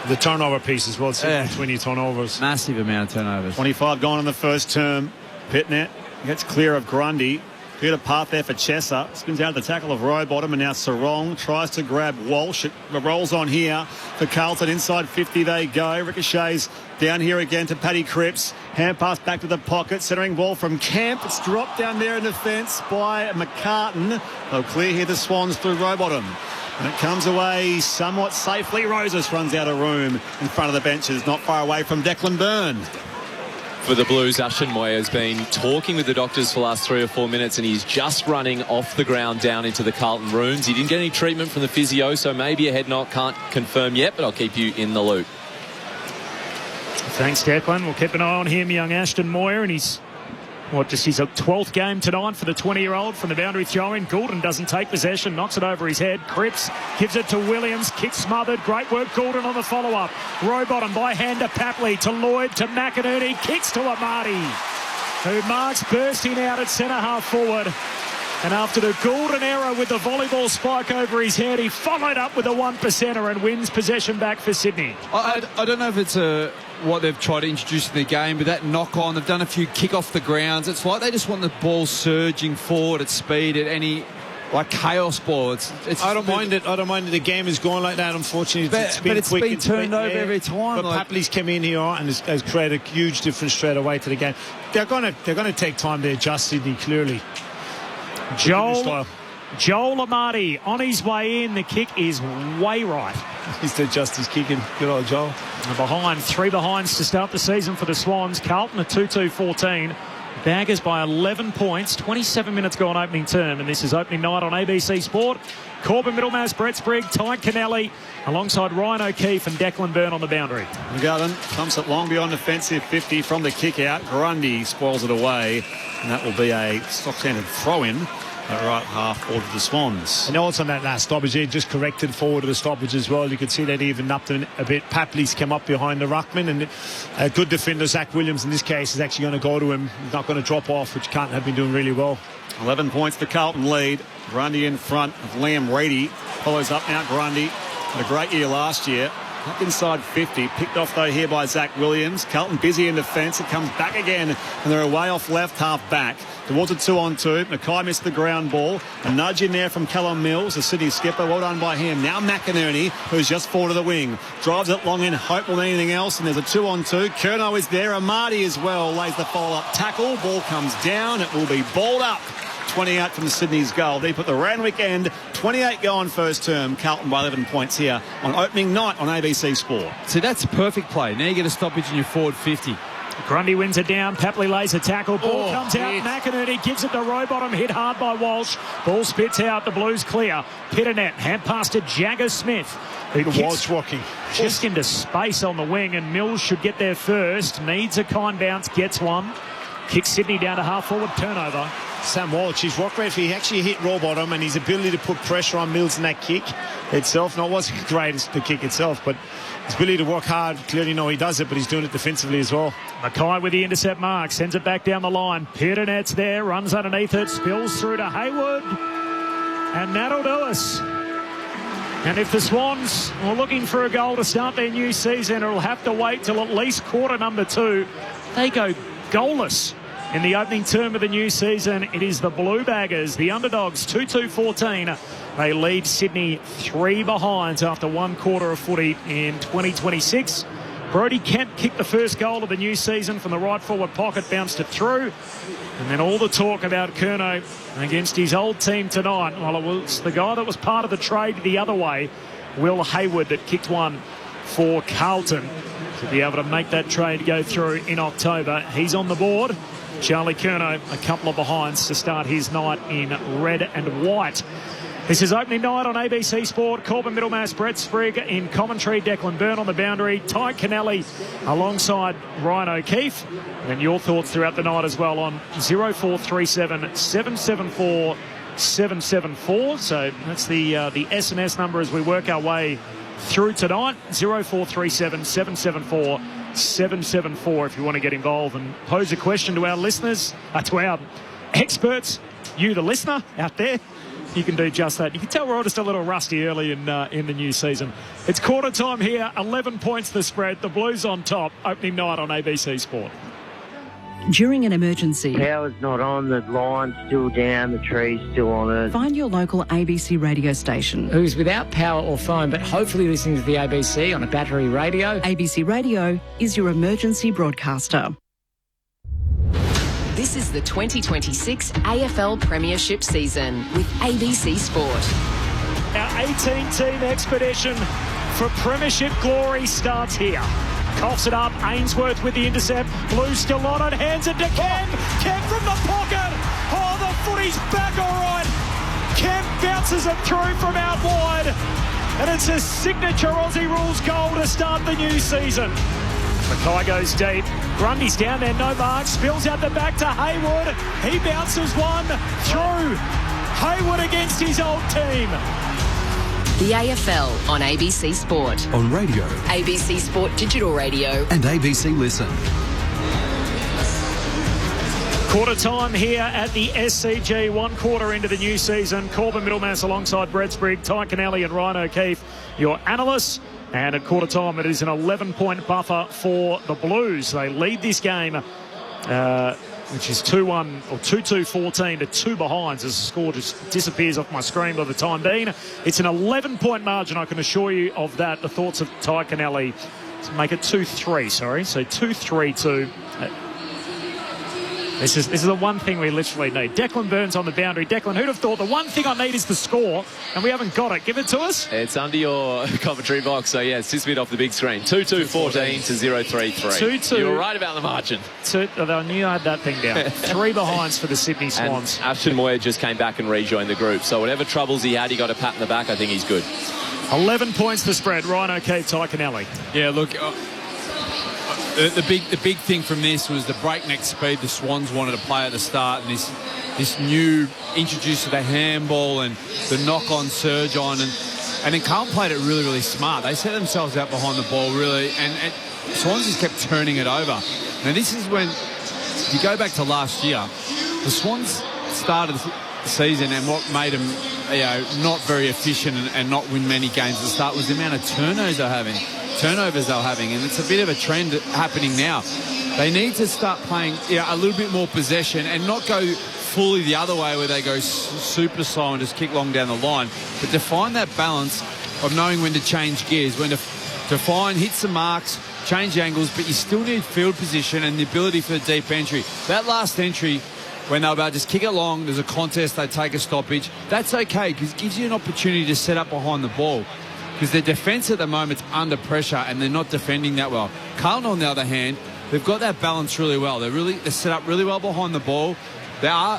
the turnover piece as well, 20 turnovers. Massive amount of turnovers. 25 gone in the first term. Pitnet gets clear of Grundy. Bit of path there for Chesser. Spins out the tackle of Rowbottom, and now Sarong tries to grab Walsh. It rolls on here for Carlton. Inside 50 they go. Ricochets down here again to Paddy Cripps. Hand pass back to the pocket. Centering ball from Camp. It's dropped down there in defence by McCartan. They'll clear here the Swans through Rowbottom. And it comes away somewhat safely. Roses runs out of room in front of the benches, not far away from Declan Byrne. For the Blues, Ashton Moyer has been talking with the doctors for the last 3 or 4 minutes, and he's just running off the ground down into the Carlton rooms. He didn't get any treatment from the physio, so maybe a head knock. Can't confirm yet, but I'll keep you in the loop. Thanks, Declan. We'll keep an eye on him, young Ashton Moyer, and he's just his 12th game tonight for the 20-year-old from the boundary throw-in. Goulden doesn't take possession, knocks it over his head. Cripps gives it to Williams, kick smothered. Great work, Goulden on the follow-up. Rowbottom by hand to Papley, to Lloyd, to McInerney, kicks to Amati, who marks bursting out at centre-half forward. And after the Goulden error with the volleyball spike over his head, he followed up with a 1%er and wins possession back for Sydney. I don't know if it's what they've tried to introduce in the game, but that knock-on, they've done a few kick off the grounds. It's like they just want the ball surging forward at speed at any chaos ball. I don't mind it. I don't mind it. The game is going like that. Unfortunately, it's been turned over every time. But Papley's come in here and has created a huge difference straight away to the game. They're going to take time to adjust, Sydney, clearly. Joel Amati on his way in. The kick is way right. He's to adjust his kicking. Good old Joel. And 3 behinds to start the season for the Swans. Carlton at 2-2-14. Baggers by 11 points. 27 minutes gone opening term, and this is opening night on ABC Sport. Corbin Middlemass, Brett Sprigg, Ty Kennelly, alongside Ryan O'Keefe and Declan Byrne on the boundary. McGovern pumps it long beyond defensive 50 from the kick out. Grundy spoils it away, and that will be a stock-handed throw-in. Right half forward to the Swans. And also on that last stoppage, he just corrected forward to the stoppage as well. You could see that even up a bit. Papley's come up behind the ruckman, and a good defender, Zach Williams, in this case, is actually going to go to him. He's not going to drop off, which Carlton have been doing really well. 11 points the Carlton lead. Grundy in front of Liam Reedy. Follows up now Grundy. Had a great year last year. Up inside 50. Picked off though here by Zach Williams. Carlton busy in defence. It comes back again, and they're away off left half back. Towards a 2-on-2. Mackay missed the ground ball. A nudge in there from Callum Mills, the Sydney skipper. Well done by him. Now McInerney, who's just forward to the wing. Drives it long in hope more than anything else, and there's a 2-on-2. Curnow is there. Amati as well lays the follow-up tackle. Ball comes down. It will be balled up. 20 out from the Sydney's goal. Deep at the Randwick end. 28 go on first term. Carlton by 11 points here on opening night on ABC Sport. See, that's a perfect play. Now you get a stoppage in your forward 50. Grundy wins it down. Papley lays a tackle. Ball comes out. McInerney gives it to Rowbottom. Hit hard by Walsh. Ball spits out. The Blues clear. Pitternet. Hand pass to Jagger Smith. Walsh walking just into space on the wing, and Mills should get there first. Needs a kind bounce. Gets one. Kicks Sydney down to half forward. Turnover. Sam Walsh, his rock rate, he actually hit Rowbottom, and his ability to put pressure on Mills in that kick itself. No, it wasn't great, the kick itself, but his ability to work hard, clearly he does it, but he's doing it defensively as well. Mackay with the intercept mark, sends it back down the line. Pitternet's there, runs underneath it, spills through to Hayward, and that'll do us. And if the Swans are looking for a goal to start their new season, it'll have to wait till at least quarter number 2. They go goalless. In the opening term of the new season, it is the Blue Baggers, the underdogs, 2-2-14. They lead Sydney 3 behinds after 1 quarter of footy in 2026. Brodie Kent kicked the first goal of the new season from the right forward pocket, bounced it through. And then all the talk about Curnow against his old team tonight. Well, it was the guy that was part of the trade the other way, Will Hayward, that kicked one for Carlton to be able to make that trade go through in October. He's on the board. Charlie Curnow, a couple of behinds to start his night in red and white. This is opening night on ABC Sport. Corbin Middlemass, Brett Sprigg in commentary. Declan Byrne on the boundary. Ty Kennelly alongside Ryan O'Keefe. And your thoughts throughout the night as well on 0437 774 774. So that's the SMS number as we work our way through tonight. 0437 774 774 if you want to get involved and pose a question to our listeners, to our experts, you the listener out there. You can do just that. You can tell we're all just a little rusty early in the new season. It's quarter time here, 11 points the spread, the Blues on top, opening night on ABC Sport. During an emergency, Power's not on, the line's still down, the tree's still on it. find your local ABC radio station. Who's without power or phone, but hopefully listening to the ABC on a battery radio. ABC Radio is your emergency broadcaster. This is the 2026 AFL Premiership season with ABC Sport. Our 18-team expedition for Premiership glory starts here. Coughs it up, Ainsworth with the intercept. Blue still on it, hands it to Kemp. Kemp from the pocket. Oh, the footy's back all right. Kemp bounces it through from out wide. And it's a signature Aussie rules goal to start the new season. Mackay goes deep. Grundy's down there, no mark. Spills out the back to Haywood. He bounces one through. Haywood against his old team. The AFL on ABC Sport. On radio. ABC Sport Digital Radio. And ABC Listen. Quarter time here at the SCG, 1 quarter into the new season. Corbin Middlemass alongside Brett Sprigg, Ty Kennelly and Ryan O'Keefe, your analysts. And at quarter time, it is an 11-point buffer for the Blues. They lead this game, which is 2-1 or 2-2-14 to 2 behinds as the score just disappears off my screen by the time being. It's an 11-point margin, I can assure you of that. The thoughts of Ty Kennelly to make it 2-3, sorry. So 2-3-2. This is the one thing we literally need. Declan Burns on the boundary. Declan, who'd have thought the one thing I need is the score, and we haven't got it. Give it to us. It's under your commentary box, so yeah, it's just a bit off the big screen. 2-2-14 to 0-3-3. 2-2. You were right about the margin. I knew I had that thing down. 3 behinds for the Sydney Swans. And Ashton Moyer just came back and rejoined the group, so whatever troubles he had, he got a pat in the back. I think he's good. 11 points the spread. Ryan O'Keefe, Ty Kennelly. Yeah, look... The big thing from this was the breakneck speed the Swans wanted to play at the start, and this new introduce of the handball and the knock-on surge on, and then Carlton played it really, really smart. They set themselves out behind the ball really, and Swans just kept turning it over. Now this is when you go back to last year, the Swans started the season, and what made them not very efficient and not win many games at the start was the amount of turnovers they're having, and it's a bit of a trend happening now. They need to start playing a little bit more possession and not go fully the other way where they go super slow and just kick long down the line, but to find that balance of knowing when to change gears, when to find, hit some marks, change angles, but you still need field position and the ability for the deep entry. That last entry, when they're about to just kick it long, there's a contest, they take a stoppage, that's okay because it gives you an opportunity to set up behind the ball. Because their defence at the moment's under pressure and they're not defending that well. Carlton, on the other hand, they've got that balance really well. They're set up really well behind the ball. They are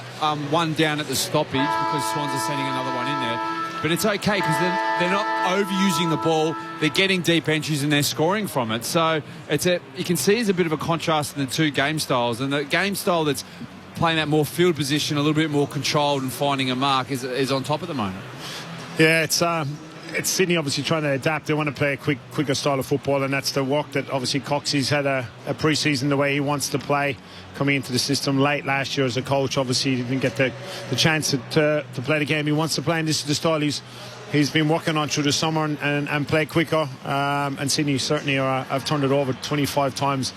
one down at the stoppage because Swans are sending another one in there. But it's okay because they're not overusing the ball. They're getting deep entries and they're scoring from it. So you can see there's a bit of a contrast in the two game styles. And the game style that's playing that more field position, a little bit more controlled and finding a mark is on top at the moment. Yeah, it's Sydney obviously trying to adapt. They want to play a quicker style of football, and that's the work that obviously Coxie's had a pre-season the way he wants to play, coming into the system late last year as a coach. Obviously he didn't get the chance to play the game he wants to play, and this is the style he's been working on through the summer and play quicker. And Sydney certainly have turned it over 25 times,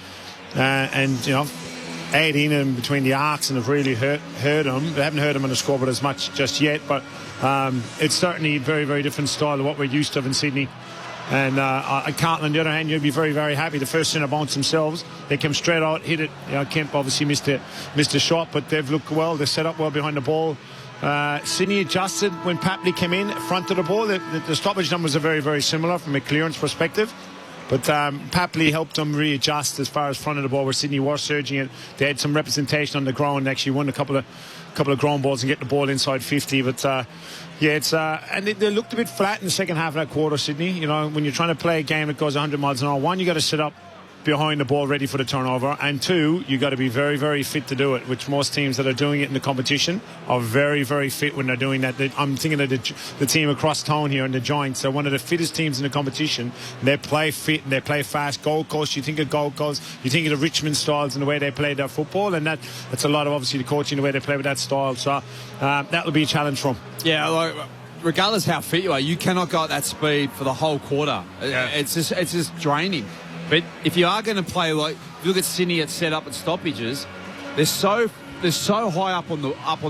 and 18 in between the arcs, and have really hurt him. They haven't hurt him on the scoreboard as much just yet, but it's certainly a very, very different style of what we're used to in Sydney. And Carlton, on the other hand, you'll be very, very happy. The first centre bounce themselves, they came straight out, hit it. Kemp obviously missed a shot, but they've looked well. They set up well behind the ball. Sydney adjusted when Papley came in front of the ball. The stoppage numbers are very, very similar from a clearance perspective. But Papley helped them readjust as far as front of the ball, where Sydney was surging it. They had some representation on the ground, actually won a couple of ground balls and get the ball inside 50. But and they looked a bit flat in the second half of that quarter, Sydney. When you're trying to play a game that goes 100 miles an hour, one, you got to sit up behind the ball ready for the turnover, and two, you got to be very, very fit to do it, which most teams that are doing it in the competition are very, very fit when they're doing that. I'm thinking of the team across town here in the Giants. They're one of the fittest teams in the competition. They play fit and they play fast. Gold Coast, you think of Gold Coast, you think of the Richmond styles and the way they play their football, and that's a lot of obviously the coaching, the way they play with that style. So that will be a challenge for them. Yeah, regardless how fit you are, you cannot go at that speed for the whole quarter. Yeah. It's just draining. But if you are going to play, like, look at Sydney at set up at stoppages, they're so high up on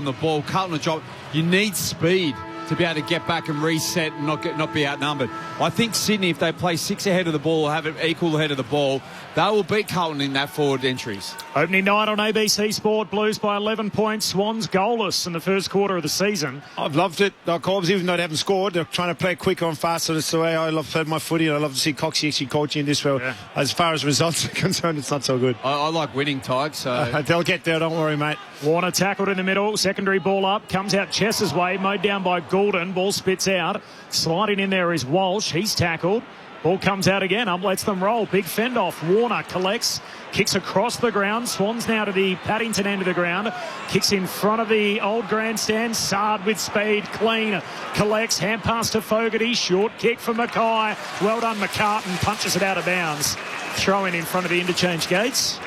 the ball. Carlton will drop. You need speed to be able to get back and reset and not be outnumbered. I think Sydney, if they play 6 ahead of the ball or have it equal ahead of the ball, they will beat Carlton in that forward entries. Opening night on ABC Sport, Blues by 11 points. Swans goalless in the first quarter of the season. I've loved it. The Corbs, even though they haven't scored, they're trying to play quicker and faster. That's the way I love playing my footy, and I love to see Coxie actually coaching this well. Yeah. As far as results are concerned, it's not so good. I like winning, Tig, so... they'll get there, don't worry, mate. Warner tackled in the middle. Secondary ball up. Comes out Chess's way. Mowed down by Goulden. Ball spits out. Sliding in there is Walsh. He's tackled. Ball comes out again. Up lets them roll. Big fend off. Warner collects. Kicks across the ground. Swans now to the Paddington end of the ground. Kicks in front of the old grandstand. Sard with speed. Clean. Collects. Hand pass to Fogarty. Short kick for Mackay. Well done, McCartan. Punches it out of bounds. Throw in front of the interchange gates.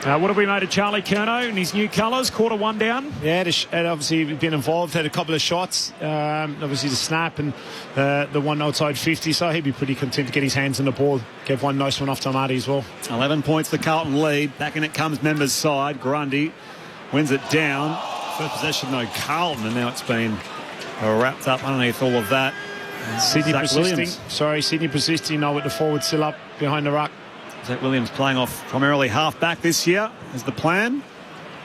What have we made of Charlie Curnow in his new colours? Quarter one down. Yeah, and obviously been involved. Had a couple of shots. Obviously the snap and the one outside 50. So he'd be pretty content to get his hands on the ball. Gave one nice one off to Marty as well. 11 points the Carlton lead. Back in it comes Members' side. Grundy wins it down. First possession though Carlton, and now it's been wrapped up underneath all of that. Sydney Zach persisting. Williams. Sydney persisting now with the forward still up behind the ruck. Zach Williams playing off primarily half-back this year is the plan.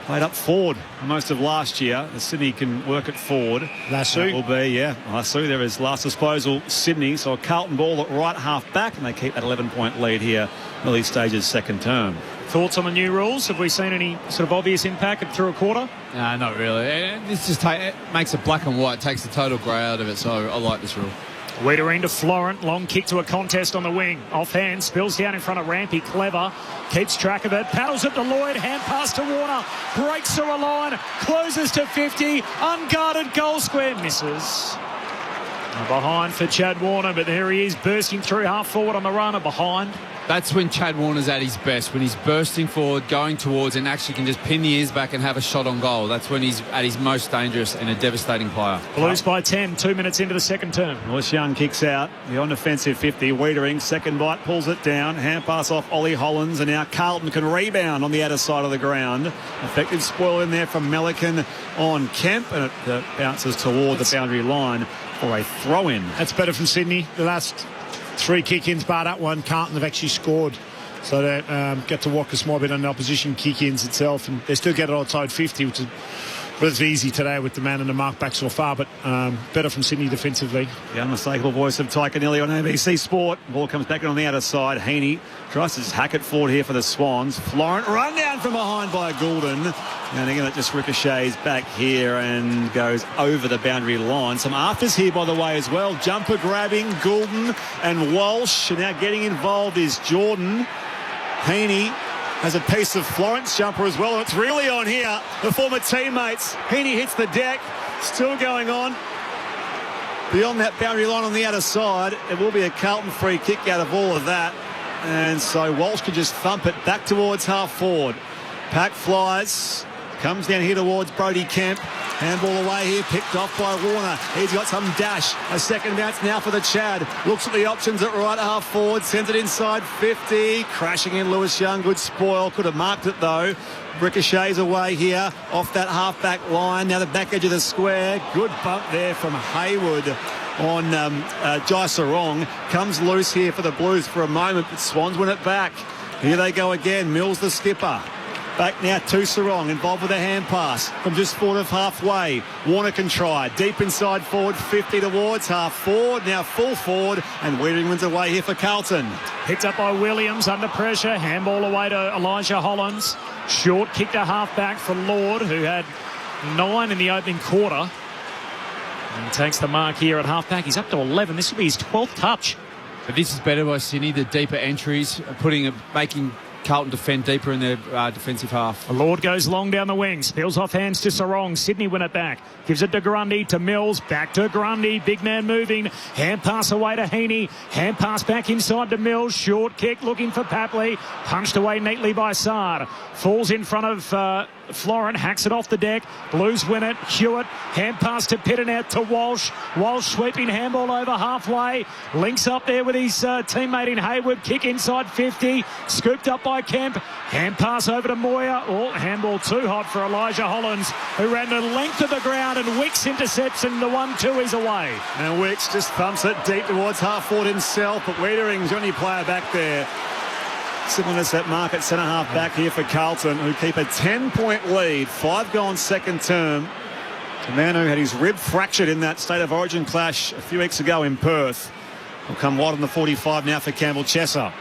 Played up forward most of last year. The Sydney can work it forward. Lasso. Will be, yeah. Lasso, there is last disposal, Sydney. So a Carlton ball at right half-back, and they keep that 11-point lead here early stages second term. Thoughts on the new rules? Have we seen any sort of obvious impact through a quarter? No, not really. This just it makes it black and white, takes the total grey out of it, so I like this rule. Wiedering to Florent. Long kick to a contest on the wing. Offhand. Spills down in front of Rampy. Clever. Keeps track of it. Paddles it to Lloyd. Hand pass to Warner. Breaks through a line. Closes to 50. Unguarded goal square. Misses. Behind for Chad Warner, but there he is bursting through half forward on the run. Behind. That's when Chad Warner's at his best, when he's bursting forward, going towards, and actually can just pin the ears back and have a shot on goal. That's when he's at his most dangerous and a devastating player. Blues by 10, 2 minutes into the second term. Lewis Young kicks out. The on-defensive 50. Wiedering, second bite, pulls it down. Hand pass off Ollie Hollins, and now Carlton can rebound on the outer side of the ground. Effective spoil in there from Melican on Kemp, and it bounces toward the boundary line for a throw-in. That's better from Sydney. The last 3 kick-ins, bar that one, Carlton have actually scored. So they get to walk a small bit on the opposition kick-ins itself, and they still get it outside 50, which is relatively easy today with the man and the mark back so far, but better from Sydney defensively. The unmistakable voice of Ty Canelli on ABC Sport. Ball comes back in on the outer side. Haney tries to hack it forward here for the Swans. Florent run down from behind by Goulden. And again, it just ricochets back here and goes over the boundary line. Some afters here, by the way, as well. Jumper grabbing, Goulden and Walsh. And now getting involved is Jordan. Haney has a piece of Florence jumper as well. It's really on here. The former teammates. Haney hits the deck. Still going on. Beyond that boundary line on the outer side, it will be a Carlton free kick out of all of that. And so Walsh can just thump it back towards half forward. Pack flies. Comes down here towards Brody Kemp. Handball away here, picked off by Warner. He's got some dash. A second bounce now for the Chad. Looks at the options at right half forward. Sends it inside 50. Crashing in Lewis Young. Good spoil. Could have marked it though. Ricochets away here off that half-back line. Now the back edge of the square. Good bump there from Hayward on Jai Sarong. Comes loose here for the Blues for a moment, but Swans win it back. Here they go again. Mills the skipper. Back now to Sarong, involved with a hand pass from just forward of halfway. Warner can try. Deep inside forward, 50 towards half forward. Now full forward, and Wiedering wins away here for Carlton. Picked up by Williams under pressure. Handball away to Elijah Hollins. Short kick to half-back for Lord, who had 9 in the opening quarter. And takes the mark here at half-back. He's up to 11. This will be his 12th touch. But this is better by Sydney, the deeper entries, making Carlton defend deeper in their defensive half. Lord goes long down the wing. Spills off hands to Sarong. Sydney win it back. Gives it to Grundy, to Mills. Back to Grundy. Big man moving. Hand pass away to Heaney. Hand pass back inside to Mills. Short kick looking for Papley. Punched away neatly by Sard. Falls in front of Florent hacks it off the deck. Blues win it. Hewitt, hand pass to Pittonet to Walsh. Walsh sweeping handball over halfway. Links up there with his teammate in Hayward. Kick inside 50. Scooped up by Kemp. Hand pass over to Moyer. Oh, handball too hot for Elijah Hollins, who ran the length of the ground, and Wicks intercepts, and the 1-2 is away. And Wicks just thumps it deep towards half-forward himself, but Wiedering's the only player back there. Similarness at mark at centre-half back here for Carlton, who keep a 10-point lead. 5 gone second term. The man who had his rib fractured in that State of Origin clash a few weeks ago in Perth will come wide on the 45 now for Campbell Chesser.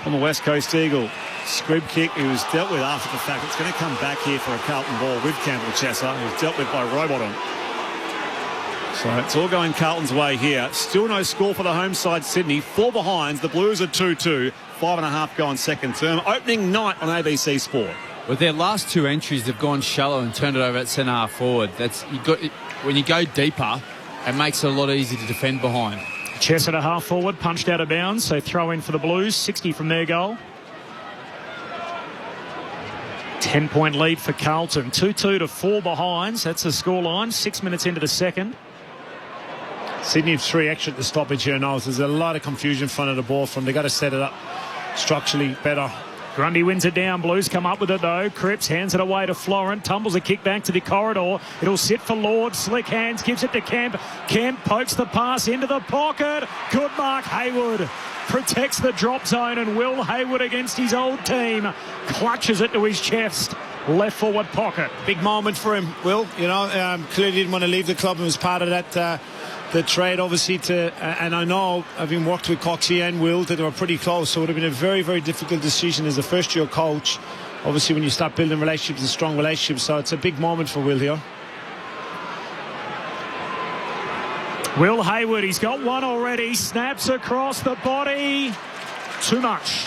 On the West Coast Eagle. Squib kick, who was dealt with after the fact. It's going to come back here for a Carlton ball with Campbell Chesser, who's dealt with by Rowbottom. So it's all going Carlton's way here. Still no score for the home side, Sydney. 4 behinds. The Blues are 2-2. 5.5 gone second term. Opening night on ABC Sport. With their last 2 entries, they've gone shallow and turned it over at centre half forward. When you go deeper, it makes it a lot easier to defend behind. Chesser to half forward, punched out of bounds, so throw in for the Blues. 60 from their goal. 10-point lead for Carlton. 2-2 to 4 behinds. That's the scoreline. 6 minutes into the second. Sydney have 3 extra at the stoppage here now. There's a lot of confusion in front of the ball from. They've got to set it up structurally better. Grundy wins it down. Blues come up with it though. Cripps hands it away to Florent. Tumbles a kick back to the corridor. It'll sit for Lord. Slick hands. Gives it to Kemp. Kemp pokes the pass into the pocket. Good mark. Hayward protects the drop zone, and Will Hayward against his old team clutches it to his chest. Left forward pocket. Big moment for him, Will. You know, clearly didn't want to leave the club and was part of that the trade, obviously, and I know, having worked with Coxie and Will, that they were pretty close, so it would have been a very, very difficult decision as a first-year coach, obviously, when you start building relationships and strong relationships. So it's a big moment for Will here. Will Hayward, he's got one already. Snaps across the body. Too much.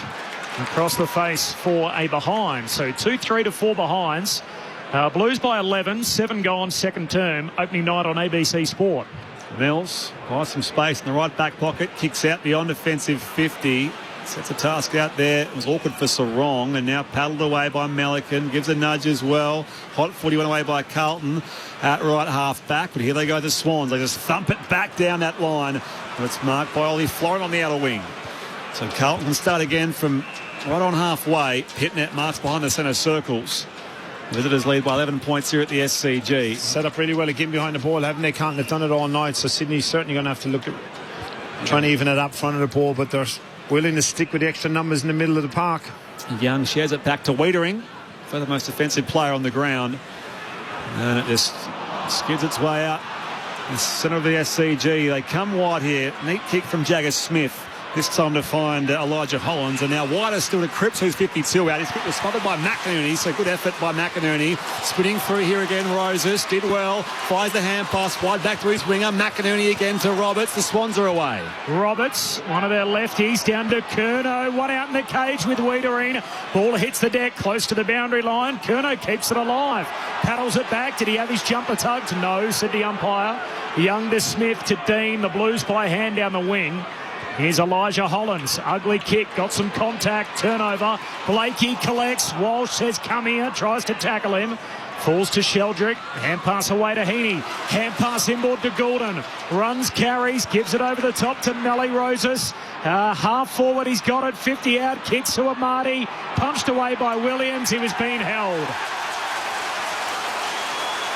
Across the face for a behind. So 2-3 to 4 behinds. Blues by 11. 7 gone second term. Opening night on ABC Sport. Mills buys some space in the right back pocket. Kicks out beyond defensive 50. Sets a task out there. It was awkward for Sarong, and now paddled away by Melican. Gives a nudge as well. Hot footy went away by Carlton at right half back. But here they go, the Swans. They just thump it back down that line. And it's marked by Ollie Florent on the outer wing. So Carlton can start again from right on halfway. Pitnet marks behind the centre circles. Visitors lead by 11 points here at the SCG. Set up really well again behind the ball, haven't they? Carlton have done it all night, so Sydney's certainly going to have to look at trying to even it up front of the ball, but they're willing to stick with the extra numbers in the middle of the park. Young shares it back to Wiedering, for the most offensive player on the ground, and it just skids its way out the centre of the SCG. They come wide here. Neat kick from Jagger Smith. This time to find Elijah Hollins, and now wider still to Cripps, who's 52 out. His kick was spotted by McInerney, so good effort by McInerney. Spinning through here again, Roses did well, fires the hand pass wide back to his winger. McInerney again to Roberts. The Swans are away. Roberts, one of their lefties, down to Curnow. One out in the cage with Wiedering. Ball hits the deck close to the boundary line. Curnow keeps it alive. Paddles it back. Did he have his jumper tugged? No, said the umpire. Young to Smith to Dean. The Blues by hand down the wing. Here's Elijah Hollins. Ugly kick. Got some contact. Turnover. Blakey collects. Walsh says, come here. Tries to tackle him. Falls to Sheldrick. Hand pass away to Heaney. Hand pass inboard to Goulden. Runs, carries. Gives it over the top to Melly Roses. Half forward. He's got it. 50 out. Kicks to Amati. Punched away by Williams. He was being held.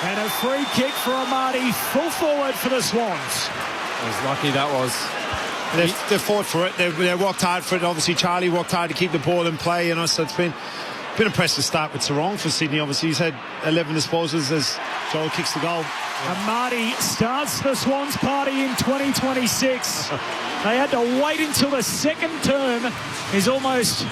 And a free kick for Amati. Full forward for the Swans. I was lucky that was. They fought for it. They worked hard for it. Obviously, Charlie worked hard to keep the ball in play. You know, so it's been impressive start with Sarong for Sydney. Obviously, he's had 11 disposals as Joel kicks the goal. Amati starts the Swans party in 2026. They had to wait until the second term is almost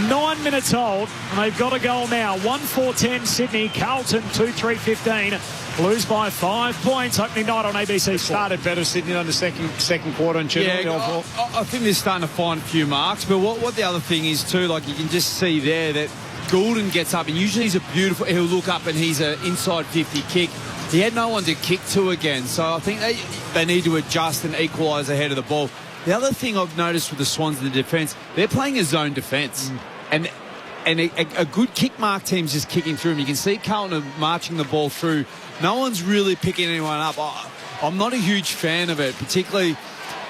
9 minutes old, and they've got a goal now. 1-4-10 Sydney. Carlton 2-3-15. Blues by 5 points. Opening night on ABC Sport. Started better Sydney on the second quarter and I think they're starting to find a few marks, but what the other thing is too, like you can just see there that Goulden gets up, and usually he'll look up and he's an inside 50 kick. He had no one to kick to again, so I think they need to adjust and equalise ahead of the ball. The other thing I've noticed with the Swans in the defence, they're playing a zone defence, and And a good kick mark team's just kicking through them. You can see Carlton marching the ball through. No one's really picking anyone up. I'm not a huge fan of it, particularly.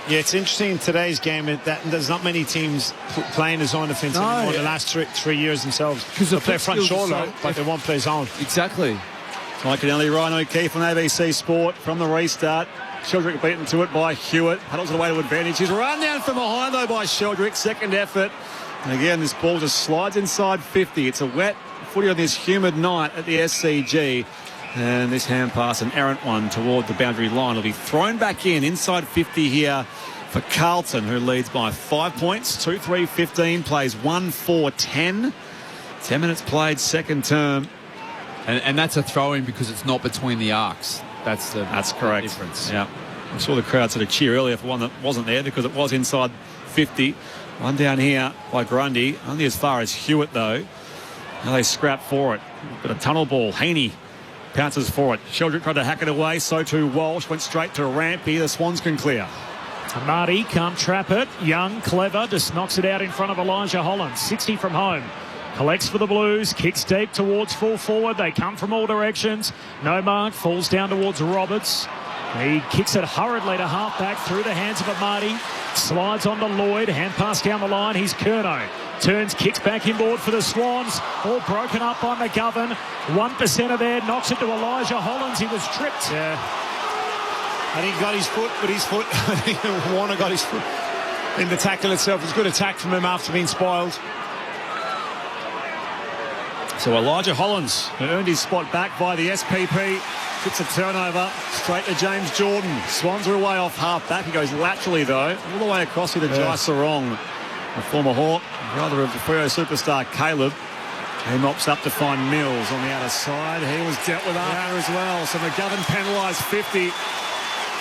Yeah, it's interesting in today's game that there's not many teams playing the zone defence anymore in the last three years themselves. Because they play front shoulder, but they won't play zone. Exactly. Mike Canelli, Ryan O'Keefe on ABC Sport from the restart. Sheldrick beaten to it by Hewitt. Huddles away to advantage. He's run down from behind, though, by Sheldrick. Second effort. And again, this ball just slides inside 50. It's a wet footy on this humid night at the SCG. And this hand pass, an errant one toward the boundary line, will be thrown back inside 50 here for Carlton, who leads by 5 points. 2-3-15, plays 1-4-10. 10 minutes played, second term. And that's a throw-in because it's not between the arcs. That's correct. Difference. Yeah. I saw the crowd sort of cheer earlier for one that wasn't there because it was inside 50. One down here by Grundy, only as far as Hewitt, though. Now they scrap for it. Got a tunnel ball. Haney pounces for it. Sheldrick tried to hack it away. So too Walsh. Went straight to Rampy. The Swans can clear. Marty can't trap it. Young, clever, just knocks it out in front of Elijah Holland. 60 from home. Collects for the Blues. Kicks deep towards full forward. They come from all directions. No mark. Falls down towards Roberts. He kicks it hurriedly to half-back through the hands of Amati. Slides on to Lloyd. Hand pass down the line. He's Curnow. Turns, kicks back inboard for the Swans. All broken up by McGovern. 1% of there. Knocks it to Elijah Hollands. He was tripped. Yeah. I think he got his foot, but his foot. I think Warner got his foot in the tackle itself. It was a good attack from him after being spoiled. So Elijah Hollands earned his spot back by the SPP. Gets a turnover straight to James Jordan. Swans are away off half-back. He goes laterally, though, all the way across here to Jai Sarong, a former Hawk, brother of the Freo superstar Caleb. He mops up to find Mills on the outer side. He was dealt with after as well. So McGovern penalised 50.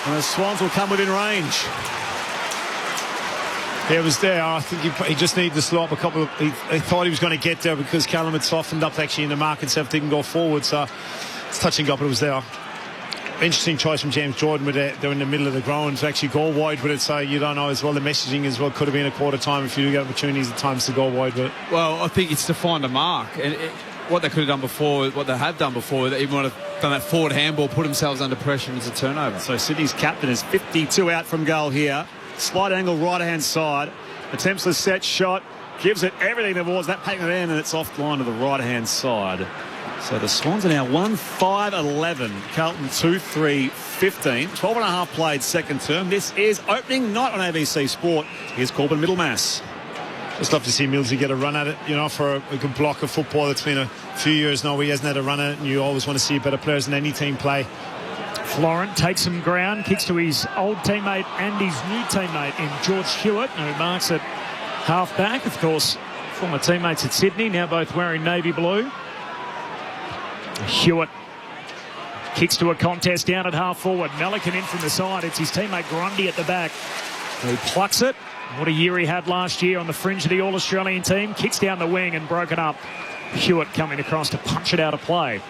And the Swans will come within range. Yeah, it was there. I think he just needed to slow up a couple of... He thought he was going to get there because Callum had softened up actually in the mark itself. Didn't go forward, so it's touch and go, but it was there. Interesting choice from James Jordan with it. They're in the middle of the ground to actually go wide with it, so you don't know as well. The messaging as well could have been a quarter time if you get opportunities at times to go wide with it. Well, I think it's to find a mark. And what they could have done before, what they have done before, they even would have done that forward handball, put themselves under pressure, and it's a turnover. So Sydney's captain is 52 out from goal here. Slight angle right-hand side. Attempts the set shot. Gives it everything towards that paint end, and it's offline to the right-hand side. So the Swans are now 1-5-11. Carlton 2-3-15. 12 and a half played second term. This is opening night on ABC Sport. Here's Corbin Middlemass. Just love to see Millsy get a run at it, you know, for a good block of football. It's been a few years now where he hasn't had a run at it, and you always want to see better players in any team play. Florent takes some ground, kicks to his old teammate and his new teammate in George Hewitt, who marks at half-back. Of course, former teammates at Sydney, now both wearing navy blue. Hewitt kicks to a contest down at half-forward. Melican in from the side. It's his teammate Grundy at the back. He plucks it. What a year he had last year on the fringe of the All-Australian team. Kicks down the wing and broken up. Hewitt coming across to punch it out of play.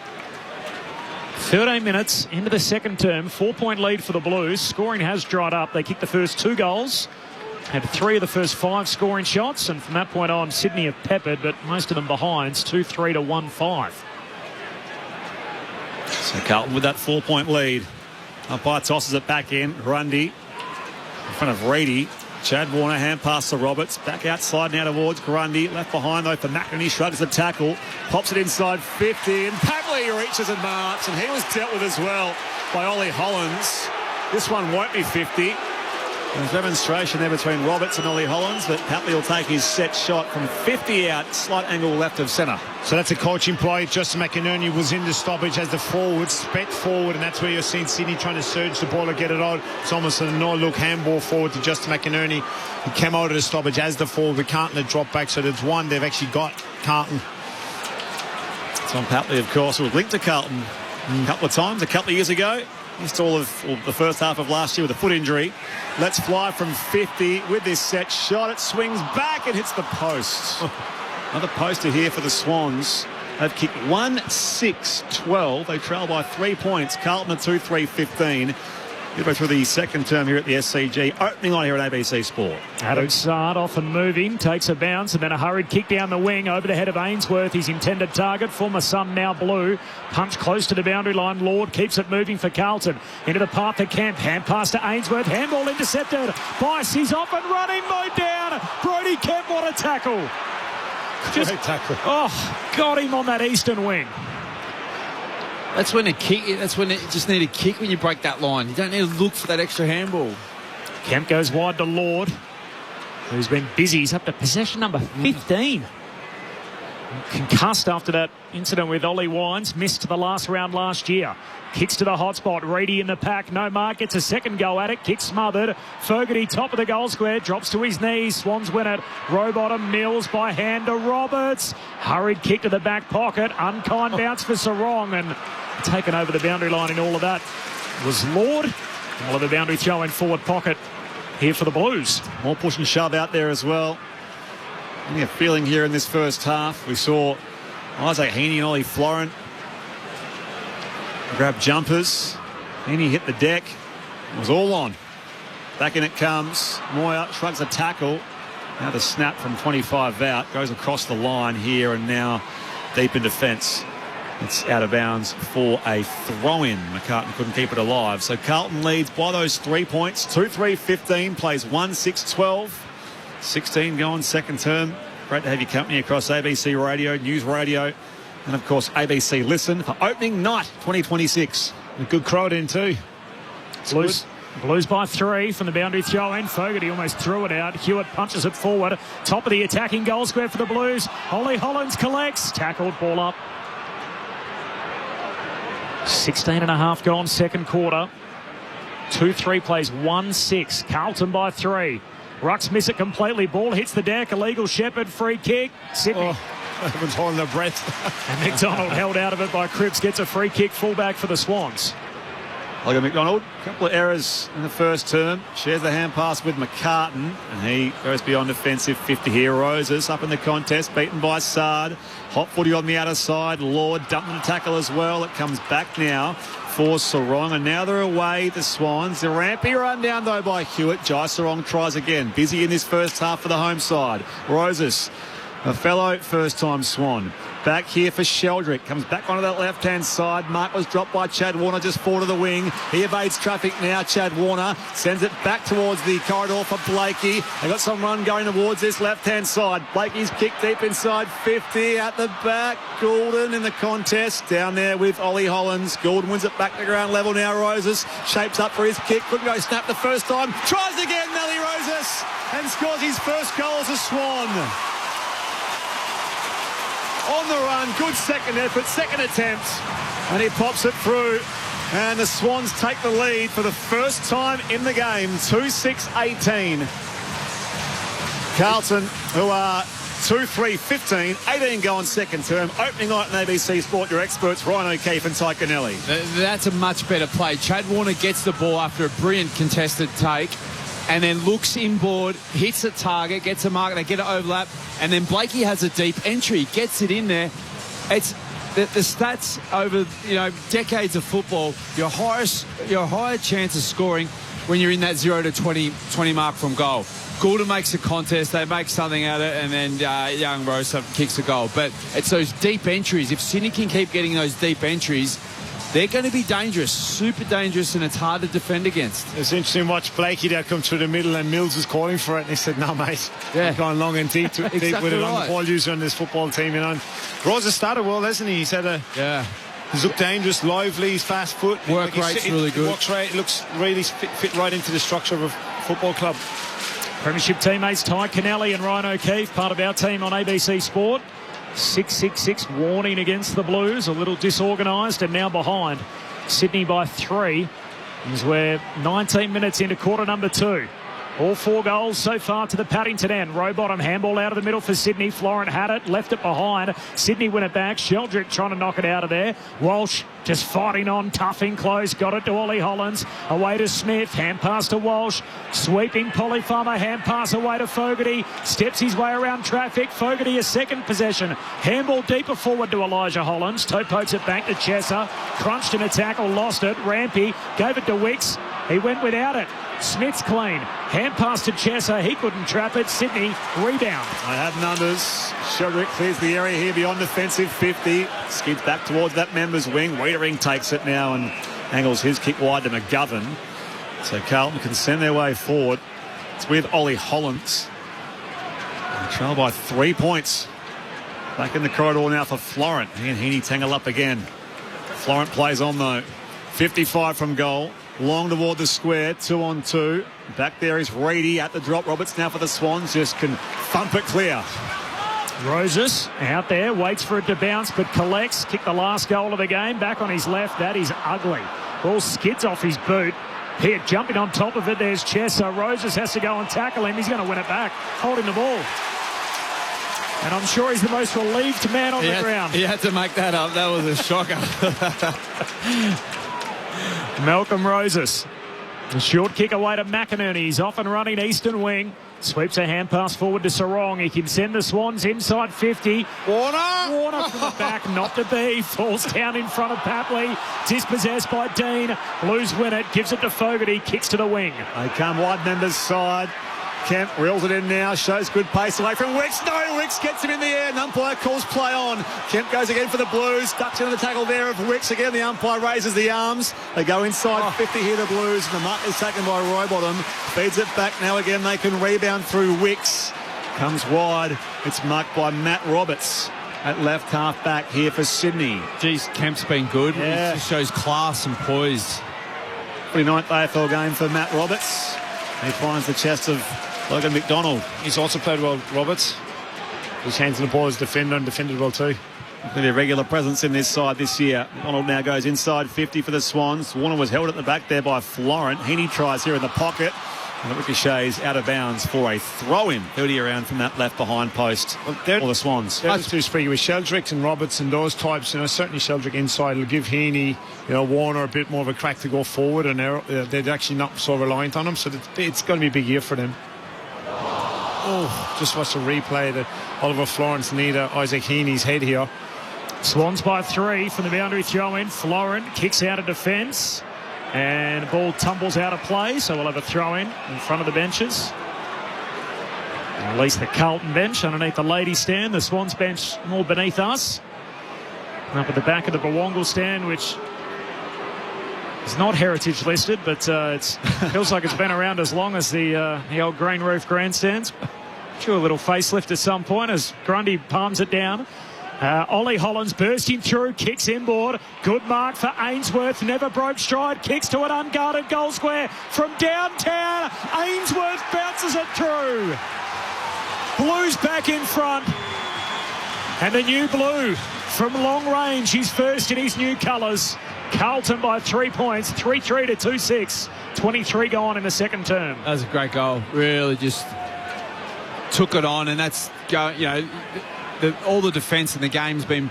13 minutes into the second term. 4-point lead for the Blues. Scoring has dried up. They kicked the first 2 goals. Had 3 of the first 5 scoring shots. And from that point on, Sydney have peppered, but most of them behinds. 2-3 to 1-5. So Carlton with that 4-point lead. Umpire tosses it back in. Grundy in front of Reedy. Chad Warner, hand pass to Roberts. Back outside now towards Grundy. Left behind though for McInerney. Shrugs the tackle. Pops it inside 50. And Papley reaches and marks. And he was dealt with as well by Ollie Hollands. This one won't be 50. There's a demonstration there between Roberts and Ollie Hollands, but Papley will take his set shot from 50 out, slight angle left of centre. So that's a coaching play. Justin McInerney was in the stoppage as the forward, sped forward, and that's where you're seeing Sydney trying to surge the ball or get it out. It's almost a no-look handball forward to Justin McInerney. He came out of the stoppage as the forward, but Carlton had dropped back, so there's one they've actually got Carlton. Tom Papley, of course, was linked to Carlton a couple of times, a couple of years ago. Missed all of the first half of last year with a foot injury. Let's fly from 50 with this set shot. It swings back and hits the post. Another poster here for the Swans. They've kicked 1-6-12. They trail by 3 points. Carlton at 2-3-15. Midway through the second term here at the SCG. Opening line here at ABC Sport. Adam Sard off and moving, takes a bounce and then a hurried kick down the wing over the head of Ainsworth. His intended target, former Sun, now Blue. Punch close to the boundary line. Lord keeps it moving for Carlton. Into the path of Kemp. Hand pass to Ainsworth. Handball intercepted. Bice, he's off and running. Mowed down. Brody Kemp, what a tackle. Great tackle. Oh, got him on that eastern wing. That's when a kick. That's when you just need a kick when you break that line. You don't need to look for that extra handball. Kemp goes wide to Lord, who's been busy. He's up to possession number 15. Concussed after that incident with Ollie Wines. Missed the last round last year. Kicks to the hot spot. Reedy in the pack. No mark. Gets a second go at it. Kick smothered. Fogarty top of the goal square. Drops to his knees. Swans win it. Rowbottom. Mills by hand to Roberts. Hurried kick to the back pocket. Unkind bounce for Sarong. And taken over the boundary line in all of that was Lord. All of the boundary throw in forward pocket here for the Blues. More push and shove out there as well. Only a feeling here in this first half. We saw Isaac Heaney and Ollie Florent grab jumpers. Heaney hit the deck. It was all on. Back in it comes. Moyer shrugs a tackle. Now the snap from 25 out. Goes across the line here and now deep in defence. It's out of bounds for a throw-in. McCartan couldn't keep it alive. So Carlton leads by those 3 points. 2-3-15, plays 1-6-12. 16 going second term. Great to have your company across ABC Radio, News Radio, and of course ABC Listen for opening night 2026. A good crowd in too. Blues by 3 from the boundary throw in. Fogarty almost threw it out. Hewitt punches it forward. Top of the attacking goal square for the Blues. Ollie Hollands collects. Tackled, ball up. 16.5 gone second quarter. 2-3 plays 1-6. Carlton by 3. Rucks miss it completely. Ball hits the deck. Illegal Shepherd. Free kick. Sydney. Everyone's holding their breath. And McDonald held out of it by Cripps. Gets a free kick fullback for the Swans. Look at McDonald. A couple of errors in the first term. Shares the hand pass with McCartan. And he goes beyond defensive 50 here. Roses up in the contest. Beaten by Sard. Hot footy on the outer side. Lord dumping the tackle as well. It comes back now for Sarong. And now they're away, the Swans. The rampy run down though by Hewitt. Jai Sarong tries again. Busy in this first half for the home side. Roses, a fellow first-time Swan. Back here for Sheldrick. Comes back onto that left-hand side. Mark was dropped by Chad Warner just forward of the wing. He evades traffic now. Chad Warner sends it back towards the corridor for Blakey. They got some run going towards this left-hand side. Blakey's kick deep inside 50 at the back. Goulden in the contest down there with Ollie Hollands. Goulden wins it back to ground level now. Roses shapes up for his kick. Couldn't go snap the first time. Tries again, Melly Roses, and scores his first goal as a Swan. On the run, good second effort, second attempt, and he pops it through. And the Swans take the lead for the first time in the game, 2-6-18. Carlton, who are 2-3-15, 18 going second term. Opening night on ABC Sport, your experts, Ryan O'Keefe and Ty Connelly. That's a much better play. Chad Warner gets the ball after a brilliant contested take, and then looks inboard, hits a target, gets a mark, they get an overlap, and then Blakey has a deep entry, gets it in there. It's the stats over decades of football. Your higher chance of scoring when you're in that 0 to 20 mark from goal. Goulden makes a contest, they make something out of it, and then young Rose kicks a goal. But it's those deep entries. If Sydney can keep getting those deep entries, they're going to be dangerous, super dangerous, and it's hard to defend against. It's interesting to watch Blakey there come through the middle, and Mills was calling for it, and he said, no, mate, I'm going long and deep, deep exactly with it. Right. I'm the ball user on this football team. Rose has started well, hasn't he? He's had he's looked dangerous, lively, he's fast foot. Work rate's really good. Works rate, looks really fit right into the structure of a football club. Premiership teammates Ty Connelly and Ryan O'Keefe, part of our team on ABC Sport. 6-6-6 warning against the Blues, a little disorganised and now behind. Sydney by 3 as we're 19 minutes into quarter number 2. All 4 goals so far to the Paddington end. Rowbottom handball out of the middle for Sydney. Florent had it, left it behind. Sydney win it back. Sheldrick trying to knock it out of there. Walsh just fighting on, toughing close. Got it to Ollie Hollands. Away to Smith. Hand pass to Walsh. Sweeping Polyfarmer. Hand pass away to Fogarty. Steps his way around traffic. Fogarty a second possession. Handball deeper forward to Elijah Hollands. Toe pokes it back to Chesser. Crunched in a tackle. Lost it. Rampy gave it to Wicks. He went without it. Smith's clean. Hand pass to Chesser. He couldn't trap it. Sydney, rebound. I have numbers. Sheldrick clears the area here beyond defensive 50. Skids back towards that members wing. Wiedering takes it now and angles his kick wide to McGovern. So Carlton can send their way forward. It's with Ollie Hollands. Trail by 3 points. Back in the corridor now for Florent. He and Heaney tangle up again. Florent plays on though. 55 from goal. Long toward the square. 2-on-2. Back there is Reedy at the drop. Roberts now for the Swans. Just can thump it clear. Roses out there. Waits for it to bounce but collects. Kicked the last goal of the game. Back on his left. That is ugly. Ball skids off his boot. Here, jumping on top of it, there's Chesser. Roses has to go and tackle him. He's going to win it back, holding the ball. And I'm sure he's the most relieved man on the ground. He had to make that up. That was a shocker. Malcolm Roses. A short kick away to McInerney. He's off and running eastern wing. Sweeps a hand pass forward to Sarong. He can send the Swans inside 50. Warner from the back, not to be. Falls down in front of Papley. Dispossessed by Dean. Blues win it. Gives it to Fogarty. Kicks to the wing. They come wide members side. Kemp reels it in now, shows good pace away from Wicks. No, Wicks gets him in the air, and umpire calls play on. Kemp goes again for the Blues, ducks into the tackle there of Wicks again. The umpire raises the arms. They go inside 50 here, the Blues, and the mark is taken by Rowbottom. Feeds it back now again. They can rebound through Wicks. Comes wide. It's marked by Matt Roberts at left half back here for Sydney. Geez, Kemp's been good. Yeah. He just shows class and poise. 29th AFL game for Matt Roberts. He finds the chest of Logan McDonald. He's also played well, Roberts. His hands on the ball as defender and defended well too. With a regular presence in this side this year. McDonald now goes inside 50 for the Swans. Warner was held at the back there by Florent. Heaney tries here in the pocket. And it ricochets out of bounds for a throw-in. 30 around from that left behind post for the Swans. They're just too spriggy with Sheldrick and Roberts and those types. Certainly Sheldrick inside will give Heaney, Warner a bit more of a crack to go forward, and they're actually not so reliant on him. So it's going to be a big year for them. Oh, just watch the replay that Oliver Florence need Isaac Heaney's head here. Swans by 3 from the boundary throw-in. Florent kicks out of defence. And the ball tumbles out of play, so we'll have a throw-in in front of the benches. And at least the Carlton bench underneath the ladies' stand. The Swans bench more beneath us. And up at the back of the Bawongal stand, which is not heritage listed, but it feels like it's been around as long as the old green roof grandstands. Sure, a little facelift at some point as Grundy palms it down. Ollie Hollands bursting through, kicks inboard. Good mark for Ainsworth. Never broke stride. Kicks to an unguarded goal square from downtown. Ainsworth bounces it through. Blues back in front. And the new blue from long range. He's first in his new colours. Carlton by 3 points. 3-3 to 2-6. 23 gone in the second term. That was a great goal. Really just took it on, and that's going, all the defence in the game's been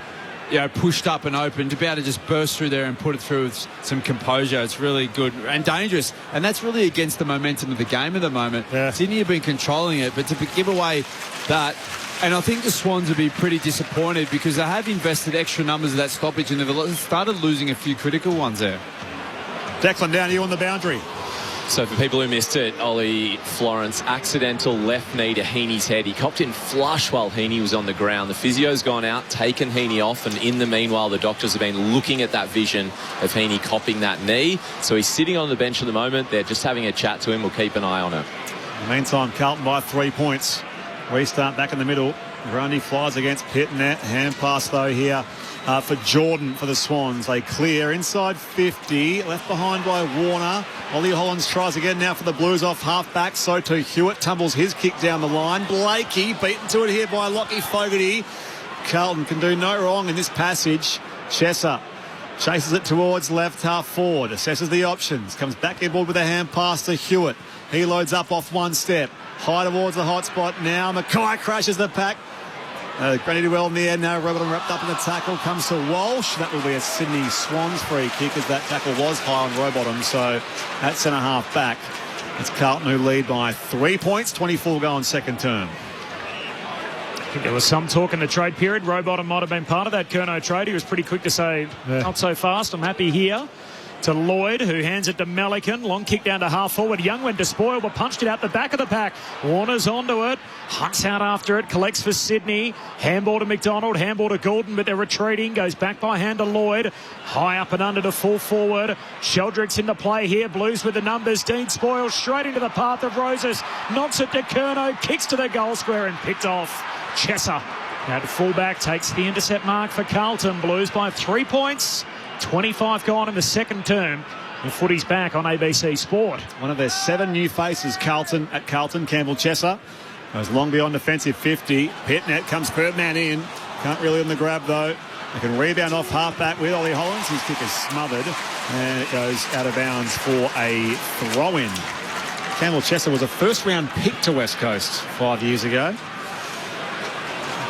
pushed up and open. To be able to just burst through there and put it through with some composure, it's really good and dangerous, and that's really against the momentum of the game at the moment. Sydney have been controlling it, but to give away that, and I think the Swans would be pretty disappointed because they have invested extra numbers of that stoppage and they've started losing a few critical ones there. Declan, down to you on the boundary. So for people who missed it, Ollie Florence, accidental left knee to Heaney's head. He copped in flush while Heaney was on the ground. The physio's gone out, taken Heaney off, and in the meanwhile, the doctors have been looking at that vision of Heaney copping that knee. So he's sitting on the bench at the moment. They're just having a chat to him. We'll keep an eye on it. In the meantime, Carlton by 3 points. Restart back in the middle. Grundy flies against Pitnet. Hand pass, though, here for Jordan for the Swans. They clear inside 50. Left behind by Warner. Ollie Hollands tries again now for the Blues off half-back. So to Hewitt tumbles his kick down the line. Blakey beaten to it here by Lockie Fogarty. Carlton can do no wrong in this passage. Chesser chases it towards left half forward. Assesses the options. Comes back inboard with a hand pass to Hewitt. He loads up off one step. High towards the hot spot now. Mackay crashes the pack. Grundy did well in the end now. Robertson wrapped up in the tackle. Comes to Walsh. That will be a Sydney Swans free kick as that tackle was high on Rowbottom. So at centre half back, it's Carlton who lead by 3 points. 24 go on second term. I think there was some talk in the trade period. Rowbottom might have been part of that Curnow trade. He was pretty quick to say, not so fast. I'm happy here. to Lloyd, who hands it to Melican. Long kick down to half forward. Young went to spoil, but punched it out the back of the pack. Warner's onto it. Hunts out after it. Collects for Sydney. Handball to McDonald. Handball to Gordon, but they're retreating. Goes back by hand to Lloyd. High up and under to full forward. Sheldrick's in the play here. Blues with the numbers. Dean Spoils straight into the path of Roses. Knocks it to Curnow. Kicks to the goal square and picked off. Chesser at fullback takes the intercept mark for Carlton. Blues by 3 points. 25 gone in the second term. The footy's back on ABC Sport. One of their 7 new faces, Carlton, Campbell Chesser. Goes long beyond defensive 50. Pitnet comes Birdman in. Can't really on the grab though. They can rebound off half-back with Ollie Hollins. His kick is smothered. And it goes out of bounds for a throw-in. Campbell Chesser was a first-round pick to West Coast 5 years ago.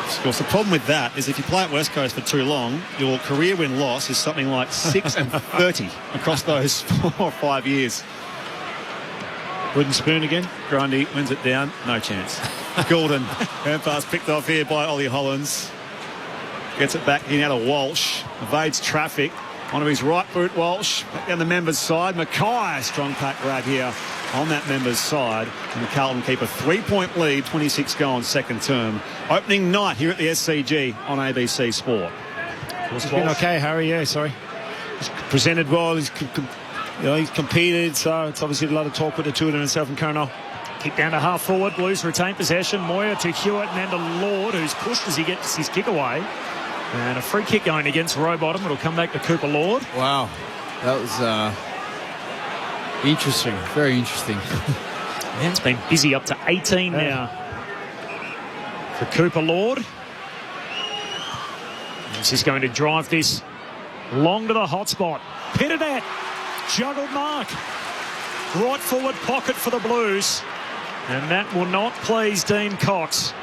Of course, the problem with that is if you play at West Coast for too long, your career win-loss is something like 6 and 30 across those 4 or 5 years. Wooden spoon again. Grundy wins it down. No chance. Gordon. Hand pass picked off here by Ollie Hollins. Gets it back in out of Walsh. Evades traffic. Onto his right boot, Walsh. Back down the members' side. Mackay. Strong pack grab here on that members' side. And the Carlton keep a 3-point lead. 26 gone second term. Opening night here at the SCG on ABC Sport. It's been okay, Harry. Yeah, sorry. He's presented well. He's competed. So it's obviously a lot of talk with the two of them, himself and Curnow. Kick down to half forward. Blues retain possession. Moyer to Hewitt and then to Lord, who's pushed as he gets his kick away. And a free kick going against Rowbottom. It'll come back to Cooper Lord. Wow. That was interesting. Very interesting. Yeah, it's been busy up to 18 now for Cooper Lord. This is going to drive this long to the hot spot. Pitternet. Juggled mark. Right forward pocket for the Blues. And that will not please Dean Cox.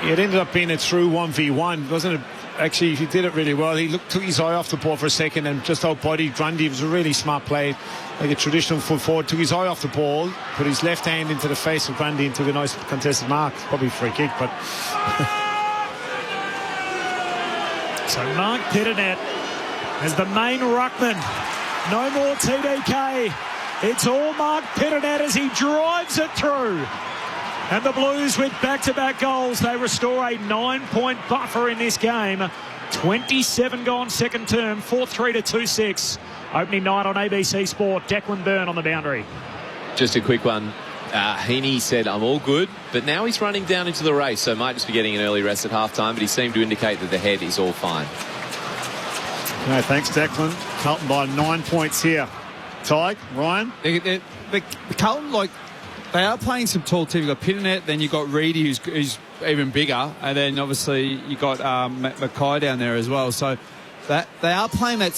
It ended up being a true 1v1, wasn't it? Actually, he did it really well. He took his eye off the ball for a second and just out-bodied Grundy. It was a really smart play, like a traditional full forward. Took his eye off the ball, put his left hand into the face of Grundy and took a nice contested mark. Probably a free kick, but... So Mark Pitternet as the main ruckman. No more TDK. It's all Mark Pitternet as he drives it through. And the Blues with back-to-back goals. They restore a 9-point buffer in this game. 27 gone second term. 4-3 to 2-6. Opening night on ABC Sport. Declan Byrne on the boundary. Just a quick one. Heaney said, I'm all good, but now he's running down into the race, so might just be getting an early rest at halftime, but he seemed to indicate that the head is all fine. No, thanks, Declan. Carlton by 9 points here. Tig, Ryan? The Carlton, they are playing some tall teams. You've got Pitternet, then you've got Reedy, who's even bigger, and then obviously you've got Mackay down there as well. So that they are playing that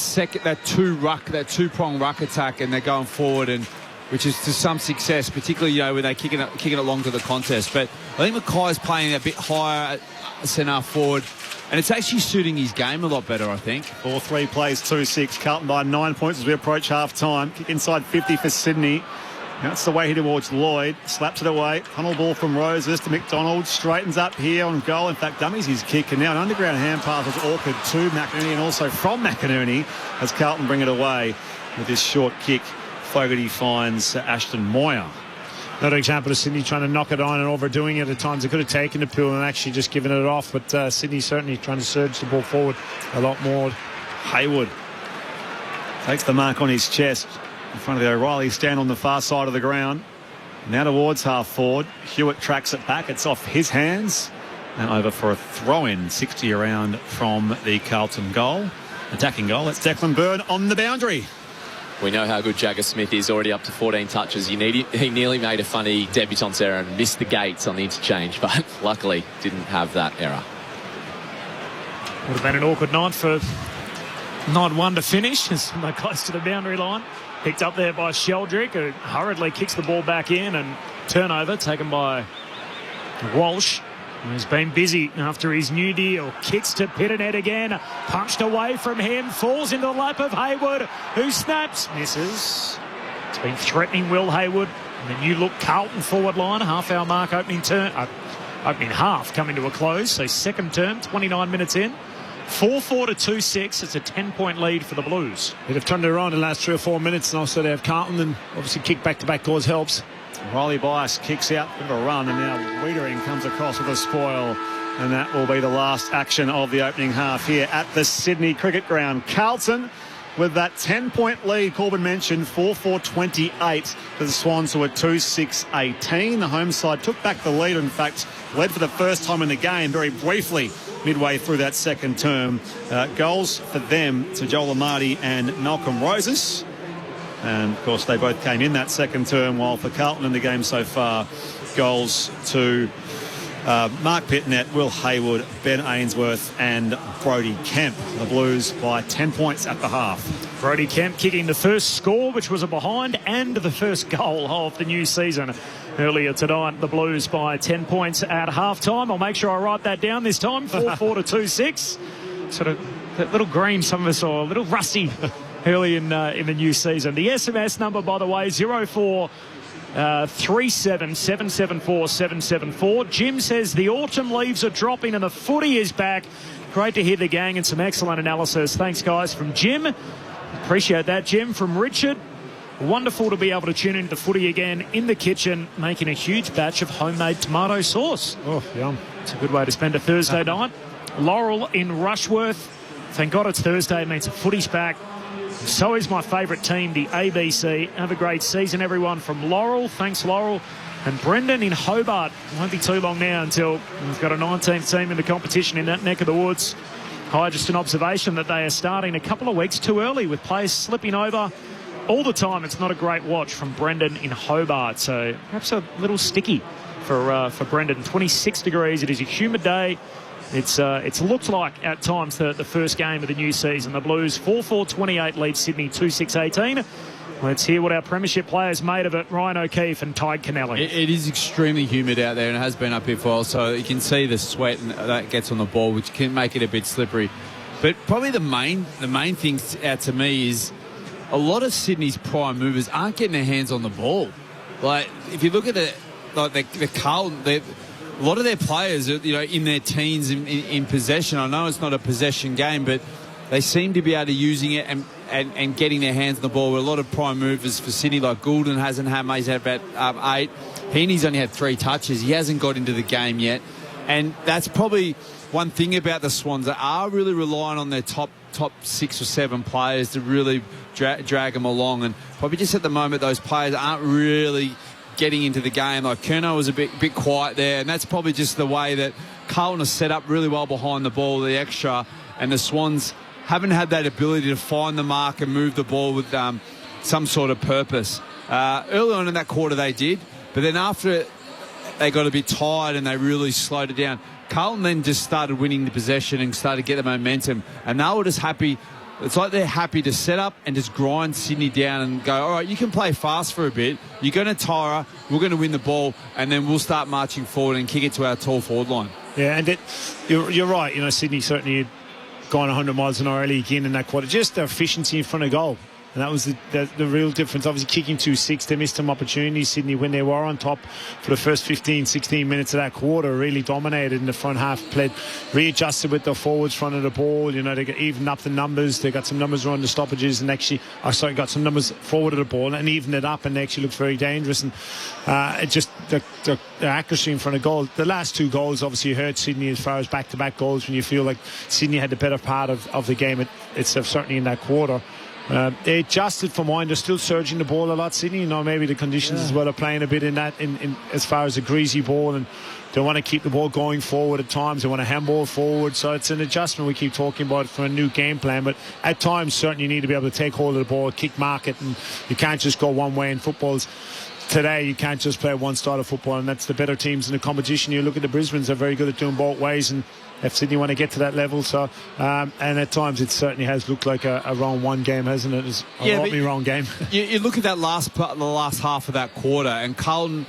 two-prong ruck attack, and they're going forward, and which is to some success, particularly when they're kicking it along to the contest. But I think Mackay's playing a bit higher at centre forward, and it's actually suiting his game a lot better, I think. 4-3 plays 2-6. Carlton by 9 points as we approach half-time. Kick inside 50 for Sydney. That's the way here towards Lloyd. Slaps it away. Tunnel ball from Roses to McDonald. Straightens up here on goal. In fact, dummies his kick. And now an underground hand pass is awkward to McInerney and also from McInerney as Carlton bring it away with this short kick. Fogarty finds Ashton Moyer. Another example of Sydney trying to knock it on and overdoing it at times. They could have taken the pool and actually just given it off. But Sydney certainly trying to surge the ball forward a lot more. Haywood takes the mark on his chest. In front of the O'Reilly stand on the far side of the ground. Now towards half forward. Hewitt tracks it back. It's off his hands. And over for a throw-in. 60 around from the Carlton goal. Attacking goal. It's Declan Byrne on the boundary. We know how good Jagger Smith is, already up to 14 touches. He nearly made a funny debutante error and missed the gates on the interchange, but luckily didn't have that error. Would have been an awkward night for night one to finish as they're close to the boundary line. Picked up there by Sheldrick, who hurriedly kicks the ball back in, and turnover taken by Walsh, who's been busy after his new deal. Kicks to Pitternet again, punched away from him, falls into the lap of Haywood, who snaps, misses. It's been threatening Will Haywood. And the new look Carlton forward line, half-hour mark opening half coming to a close. So second term, 29 minutes in. 4-4 to 2-6. It's a 10-point lead for the Blues. They've turned it around in the last 3 or 4 minutes now, so they have Carlton, and obviously kick back-to-back goals helps. Riley Bias kicks out, bit of a run, and now Wiedering comes across with a spoil, and that will be the last action of the opening half here at the Sydney Cricket Ground. Carlton with that 10-point lead Corbin mentioned, 4-4-28 for the Swans, who were 2-6-18. The home side took back the lead, in fact, led for the first time in the game very briefly midway through that second term. Goals for them to Joel Amati and Malcolm Roses. And, of course, they both came in that second term, while for Carlton in the game so far, goals to Mark Pitnet, Will Hayward, Ben Ainsworth and Brodie Kemp. The Blues by 10 points at the half. Brodie Kemp kicking the first score, which was a behind, and the first goal of the new season. Earlier tonight, the Blues by 10 points at half-time. I'll make sure I write that down this time, 4-4 to 2-6. Sort of that little green, some of us are a little rusty early in the new season. The SMS number, by the way, 0437774774. Jim says the autumn leaves are dropping and the footy is back. Great to hear the gang and some excellent analysis. Thanks, guys, from Jim. Appreciate that, Jim. From Richard, wonderful to be able to tune into the footy again in the kitchen, making a huge batch of homemade tomato sauce. Oh, yum. It's a good way to spend a Thursday night. Laurel in Rushworth. Thank God it's Thursday. It means the footy's back. So is my favourite team, the ABC. Have a great season, everyone, from Laurel. Thanks, Laurel. And Brendan in Hobart. It won't be too long now until we've got a 19th team in the competition in that neck of the woods. Hi, just an observation that they are starting a couple of weeks too early with players slipping over all the time. It's not a great watch from Brendan in Hobart. So perhaps a little sticky for Brendan. 26 degrees. It is a humid day. It's looked like at times the first game of the new season. The Blues 4-4-28 lead Sydney 2-6-18. Let's hear what our premiership players made of it. Ryan O'Keefe and Ty Kennelly. It is extremely humid out there, and it has been up here for a while, so you can see the sweat that gets on the ball, which can make it a bit slippery. But probably the main thing out to me is a lot of Sydney's prime movers aren't getting their hands on the ball. Like, if you look at the Carlton, a lot of their players are, in their teens in possession. I know it's not a possession game, but they seem to be able to using it and getting their hands on the ball. With a lot of prime movers for Sydney, like Goulden hasn't had, he's had about 8. Heaney's only had 3 touches. He hasn't got into the game yet. And that's probably one thing about the Swans. They are really relying on their top 6 or 7 players to really drag them along. And probably just at the moment, those players aren't really getting into the game. Like Curnow was a bit quiet there, and that's probably just the way that Carlton is set up really well behind the ball, the extra, and the Swans haven't had that ability to find the mark and move the ball with some sort of purpose. Early on in that quarter they did, but then after it, they got a bit tired and they really slowed it down. Carlton then just started winning the possession and started to get the momentum, and they were just happy. It's like they're happy to set up and just grind Sydney down and go, all right, you can play fast for a bit. You're going to tire her. We're going to win the ball, and then we'll start marching forward and kick it to our tall forward line. Yeah, and you're right. Sydney certainly gone 100 miles an hour early again in that quarter. Just their efficiency in front of goal. And that was the real difference. Obviously, kicking 2-6, they missed some opportunities. Sydney, when they were on top for the first 15, 16 minutes of that quarter, really dominated in the front half, played, readjusted with the forwards front of the ball. They got evened up the numbers. They got some numbers around the stoppages and got some numbers forward of the ball and evened it up, and they actually looked very dangerous. And it just, the accuracy in front of goal. The last 2 goals obviously hurt Sydney as far as back-to-back goals when you feel like Sydney had the better part of the game. It's certainly in that quarter. They adjusted for mine. They're still surging the ball a lot, Sydney. Maybe the conditions as well are playing a bit in that, in as far as a greasy ball, and they want to keep the ball going forward at times. They want to handball forward, so it's an adjustment we keep talking about for a new game plan. But at times, certainly you need to be able to take hold of the ball, kick market, and you can't just go one way in footballs. Today, you can't just play one style of football, and that's the better teams in the competition. You look at the Brisbanes, they're very good at doing both ways, and if Sydney want to get to that level, so and at times it certainly has looked like a round 1 game, hasn't it? It's a round game. You look at that the last half of that quarter, and Carlton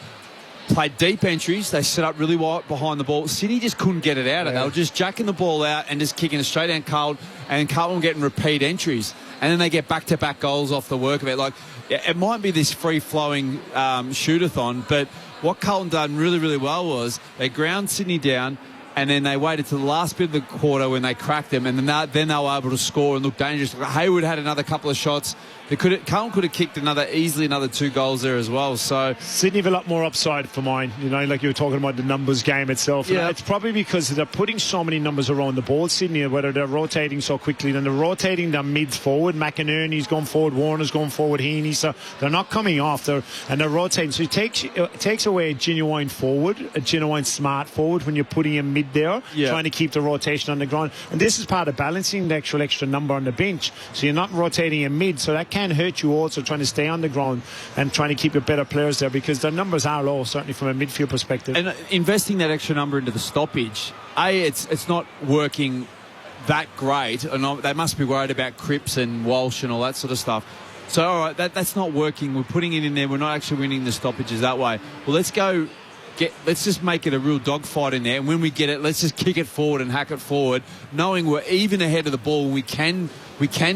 played deep entries. They set up really wide behind the ball. Sydney just couldn't get it out. They were just jacking the ball out and just kicking it straight down Carlton, and Carlton getting repeat entries, and then they get back-to-back goals off the work of it. Like, it might be this free-flowing shootathon, but what Carlton done really, really well was they ground Sydney down. and then they waited till the last bit of the quarter when they cracked them, and then they were able to score and look dangerous. Hayward had another couple of shots. Carlton could have kicked easily another 2 goals there as well. So Sydney have a lot more upside for mine. Like you were talking about the numbers game itself. Yeah. It's probably because they're putting so many numbers around the board, Sydney, whether they're rotating so quickly. Then they're rotating their mids forward. McInerney's gone forward, Warner's gone forward, Heaney. So they're not coming off. They're rotating. So it takes away a genuine forward, a genuine smart forward when you're putting him mid there, trying to keep the rotation on the ground. And this is part of balancing the actual extra number on the bench. So you're not rotating him mid. So that can hurt you also trying to stay on the ground and trying to keep your better players there, because their numbers are low, certainly from a midfield perspective. And investing that extra number into the stoppage, it's not working that great, and they must be worried about Cripps and Walsh and all that sort of stuff. So, all right, that's not working. We're putting it in there. We're not actually winning the stoppages that way. Well, let's just make it a real dogfight in there. And when we get it, let's just kick it forward and hack it forward, knowing we're even ahead of the ball. We can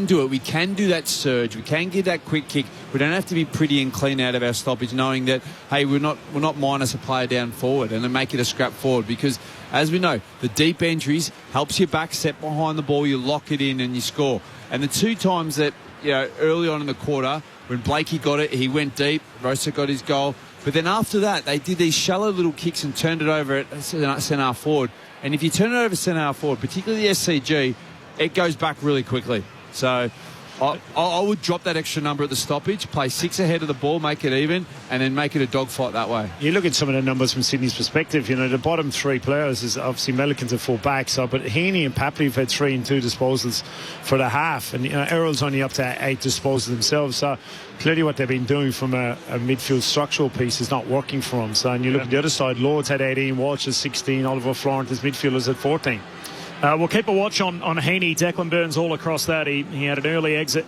do it. We can do that surge. We can give that quick kick. We don't have to be pretty and clean out of our stoppage, knowing that, hey, we're not minus a player down forward, and then make it a scrap forward. Because, as we know, the deep entries helps you back step behind the ball. You lock it in and you score. And the 2 times that, early on in the quarter, when Blakey got it, he went deep. Rosa got his goal. But then after that, they did these shallow little kicks and turned it over at centre forward. And if you turn it over centre forward, particularly the SCG, it goes back really quickly. So I would drop that extra number at the stoppage, play 6 ahead of the ball, make it even, and then make it a dogfight that way. You look at some of the numbers from Sydney's perspective. The bottom 3 players is obviously Milliken's at full back, but Heaney and Papley have had 3 and 2 disposals for the half, and Errol's only up to 8 disposals themselves. So clearly what they've been doing from a midfield structural piece is not working for them. So, and you look at the other side, Lord's had 18, Walsh has 16, Oliver Florent, his midfielders at 14. We'll keep a watch on Heaney. Declan Burns all across that. He had an early exit,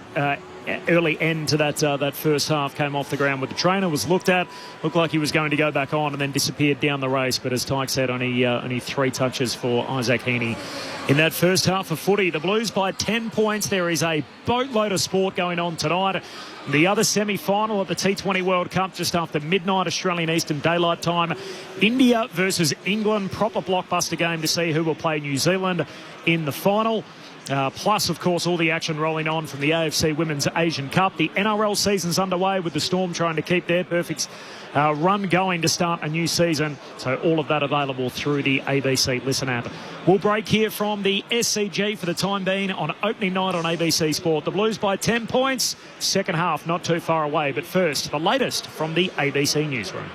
early end to that first half. Came off the ground with the trainer, was looked at, looked like he was going to go back on, and then disappeared down the race. But as Tyke said, only 3 touches for Isaac Heaney in that first half of footy. The Blues by 10 points. There is a boatload of sport going on tonight. The other semi-final at the T20 World Cup just after midnight Australian Eastern Daylight Time. India versus England. Proper blockbuster game to see who will play New Zealand in the final. Plus, of course, all the action rolling on from the AFC Women's Asian Cup. The NRL season's underway with the Storm trying to keep their perfect run going to start a new season. So all of that available through the ABC Listen app. We'll break here from the SCG for the time being on opening night on ABC Sport. The Blues by 10 points. Second half not too far away. But first, the latest from the ABC Newsroom.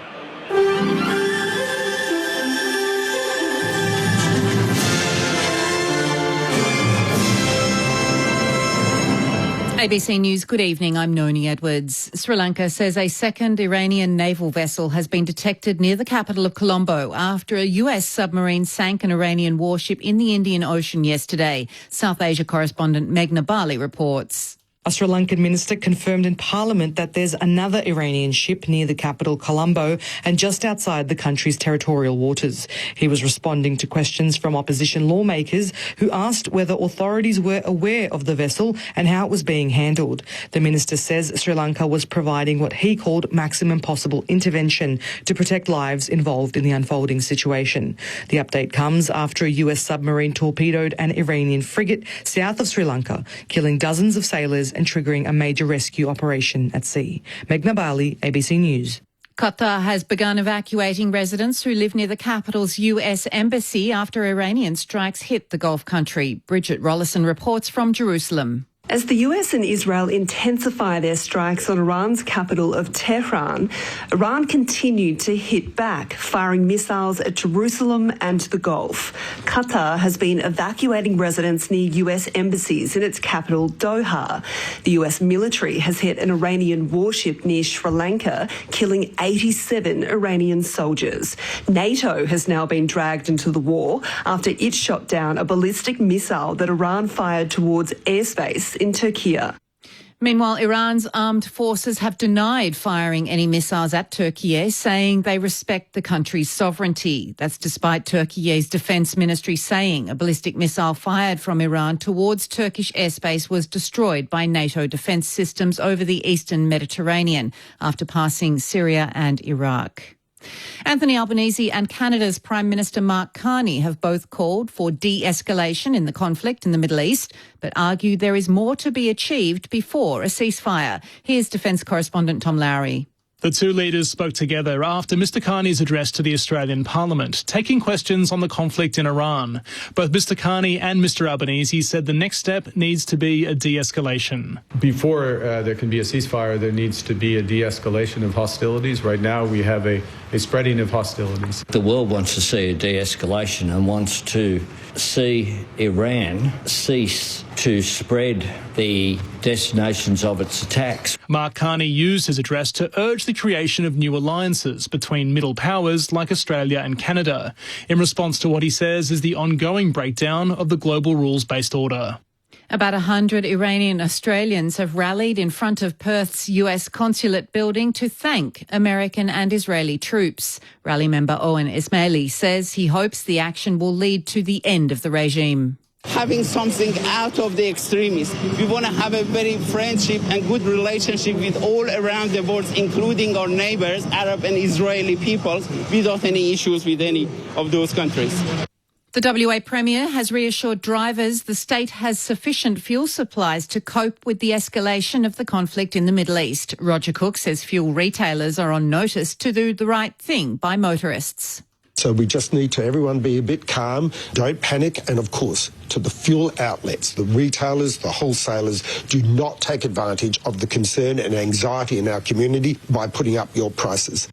ABC News, good evening. I'm Noni Edwards. Sri Lanka says a second Iranian naval vessel has been detected near the capital of Colombo after a US submarine sank an Iranian warship in the Indian Ocean yesterday. South Asia correspondent Meghna Bali reports. A Sri Lankan minister confirmed in Parliament that there's another Iranian ship near the capital, Colombo, and just outside the country's territorial waters. He was responding to questions from opposition lawmakers who asked whether authorities were aware of the vessel and how it was being handled. The minister says Sri Lanka was providing what he called maximum possible intervention to protect lives involved in the unfolding situation. The update comes after a US submarine torpedoed an Iranian frigate south of Sri Lanka, killing dozens of sailors and triggering a major rescue operation at sea. Meghna Bali, ABC News. Qatar has begun evacuating residents who live near the capital's US embassy after Iranian strikes hit the Gulf country. Bridget Rollison reports from Jerusalem. As the US and Israel intensify their strikes on Iran's capital of Tehran, Iran continued to hit back, firing missiles at Jerusalem and the Gulf. Qatar has been evacuating residents near US embassies in its capital, Doha. The US military has hit an Iranian warship near Sri Lanka, killing 87 Iranian soldiers. NATO has now been dragged into the war after it shot down a ballistic missile that Iran fired towards airspace in Turkey. Meanwhile, Iran's armed forces have denied firing any missiles at Turkey, saying they respect the country's sovereignty. That's despite Turkey's defence ministry saying a ballistic missile fired from Iran towards Turkish airspace was destroyed by NATO defence systems over the eastern Mediterranean after passing Syria and Iraq. Anthony Albanese and Canada's Prime Minister Mark Carney have both called for de-escalation in the conflict in the Middle East, but argued there is more to be achieved before a ceasefire. Here's Defence correspondent Tom Lowry. The two leaders spoke together after Mr Carney's address to the Australian Parliament, taking questions on the conflict in Iran. Both Mr Carney and Mr Albanese said the next step needs to be a de-escalation. Before there can be a ceasefire, there needs to be a de-escalation of hostilities. Right now we have a spreading of hostilities. The world wants to see a de-escalation and wants to see Iran cease to spread the destinations of its attacks. Mark Carney used his address to urge the creation of new alliances between middle powers like Australia and Canada, in response to what he says is the ongoing breakdown of the global rules-based order. About 100 Iranian Australians have rallied in front of Perth's US consulate building to thank American and Israeli troops. Rally member Owen Ismaili says he hopes the action will lead to the end of the regime. Having something out of the extremists. We want to have a very friendship and good relationship with all around the world, including our neighbours, Arab and Israeli peoples, without any issues with any of those countries. The WA Premier has reassured drivers the state has sufficient fuel supplies to cope with the escalation of the conflict in the Middle East. Roger Cook says fuel retailers are on notice to do the right thing by motorists. So we just need to everyone be a bit calm, don't panic, and of course to the fuel outlets, the retailers, the wholesalers, do not take advantage of the concern and anxiety in our community by putting up your prices.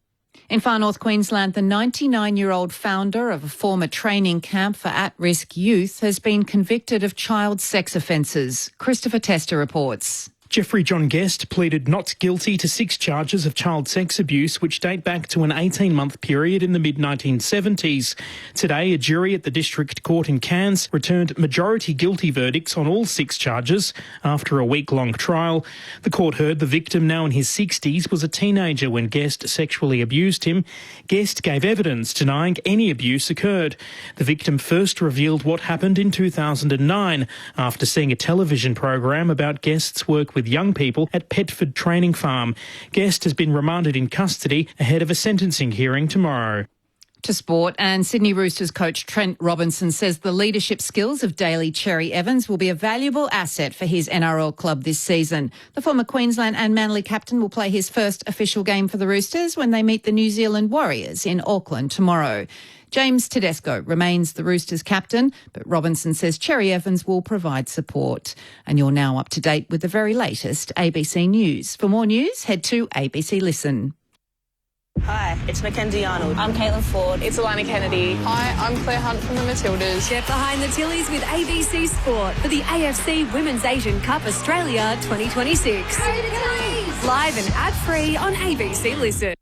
In Far North Queensland, the 99-year-old founder of a former training camp for at-risk youth has been convicted of child sex offences. Christopher Tester reports. Jeffrey John Guest pleaded not guilty to 6 charges of child sex abuse, which date back to an 18-month period in the mid-1970s. Today, a jury at the District Court in Cairns returned majority guilty verdicts on all 6 charges after a week-long trial. The court heard the victim, now in his 60s, was a teenager when Guest sexually abused him. Guest gave evidence denying any abuse occurred. The victim first revealed what happened in 2009 after seeing a television program about Guest's work with young people at Petford Training Farm. Guest has been remanded in custody ahead of a sentencing hearing tomorrow. To sport, and Sydney Roosters coach Trent Robinson says the leadership skills of Daly Cherry Evans will be a valuable asset for his NRL club this season. The former Queensland and Manly captain will play his first official game for the Roosters when they meet the New Zealand Warriors in Auckland tomorrow. James Tedesco remains the Roosters captain, but Robinson says Cherry Evans will provide support. And you're now up to date with the very latest ABC News. For more news, head to ABC Listen. Hi, it's Mackenzie Arnold. I'm Caitlin Ford. It's Alana Kennedy. Hi, I'm Claire Hunt from the Matildas. Get behind the Tillies with ABC Sport for the AFC Women's Asian Cup Australia 2026. Live and ad-free on ABC Listen.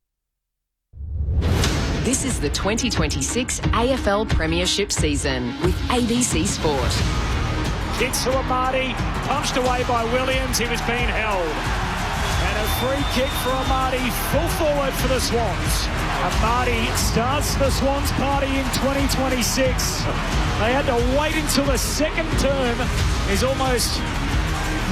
This is the 2026 AFL Premiership season with ABC Sport. Kicks to Amati, punched away by Williams. He was being held. And a free kick for Amati, full forward for the Swans. Amati starts the Swans party in 2026. They had to wait until the second term is almost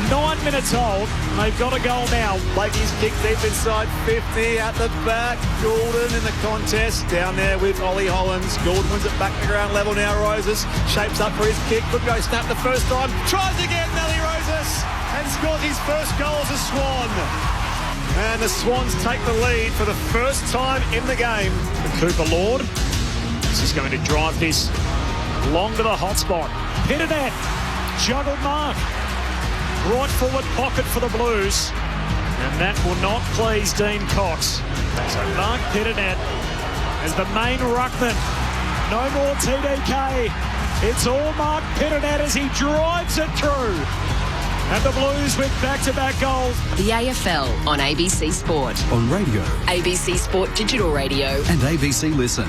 9 minutes old. They've got a goal now. Blakey's kick deep inside 50 at the back. Goulden in the contest down there with Ollie Hollins. Goulden wins it back to ground level now. Roses shapes up for his kick. Could go snap the first time. Tries again, Nelly Roses. And scores his first goal as a Swan. And the Swans take the lead for the first time in the game. Cooper Lord. This is going to drive this long to the hot spot. Pitternet. Juggled mark. Right forward pocket for the Blues. And that will not please Dean Cox. So Mark Pitternet as the main ruckman. No more TDK. It's all Mark Pitternet as he drives it through. And the Blues with back-to-back goals. The AFL on ABC Sport. On radio. ABC Sport Digital Radio. And ABC Listen.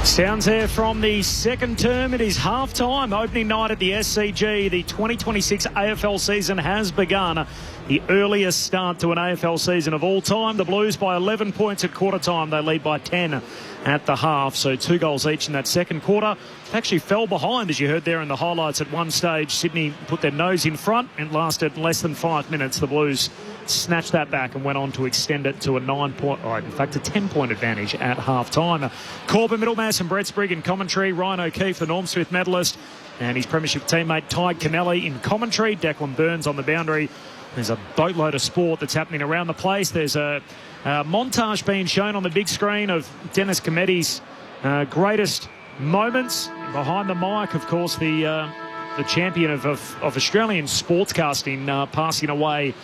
Sounds there from the second term. It is half-time. Opening night at the SCG. The 2026 AFL season has begun. The earliest start to an AFL season of all time. The Blues by 11 points at quarter time. They lead by 10 at the half. So 2 goals each in that second quarter. They actually fell behind, as you heard there in the highlights at one stage. Sydney put their nose in front and lasted less than 5 minutes. The Blues snatched that back and went on to extend it to a 10-point advantage at half-time. Corbin Middlemass and Brett Sprigg in commentary. Ryan O'Keefe, the Norm Smith medalist, and his premiership teammate Ty Kennelly in commentary. Declan Burns on the boundary. There's a boatload of sport that's happening around the place. There's a montage being shown on the big screen of Dennis Cometti's greatest moments. Behind the mic, of course, the champion of Australian sportscasting, passing away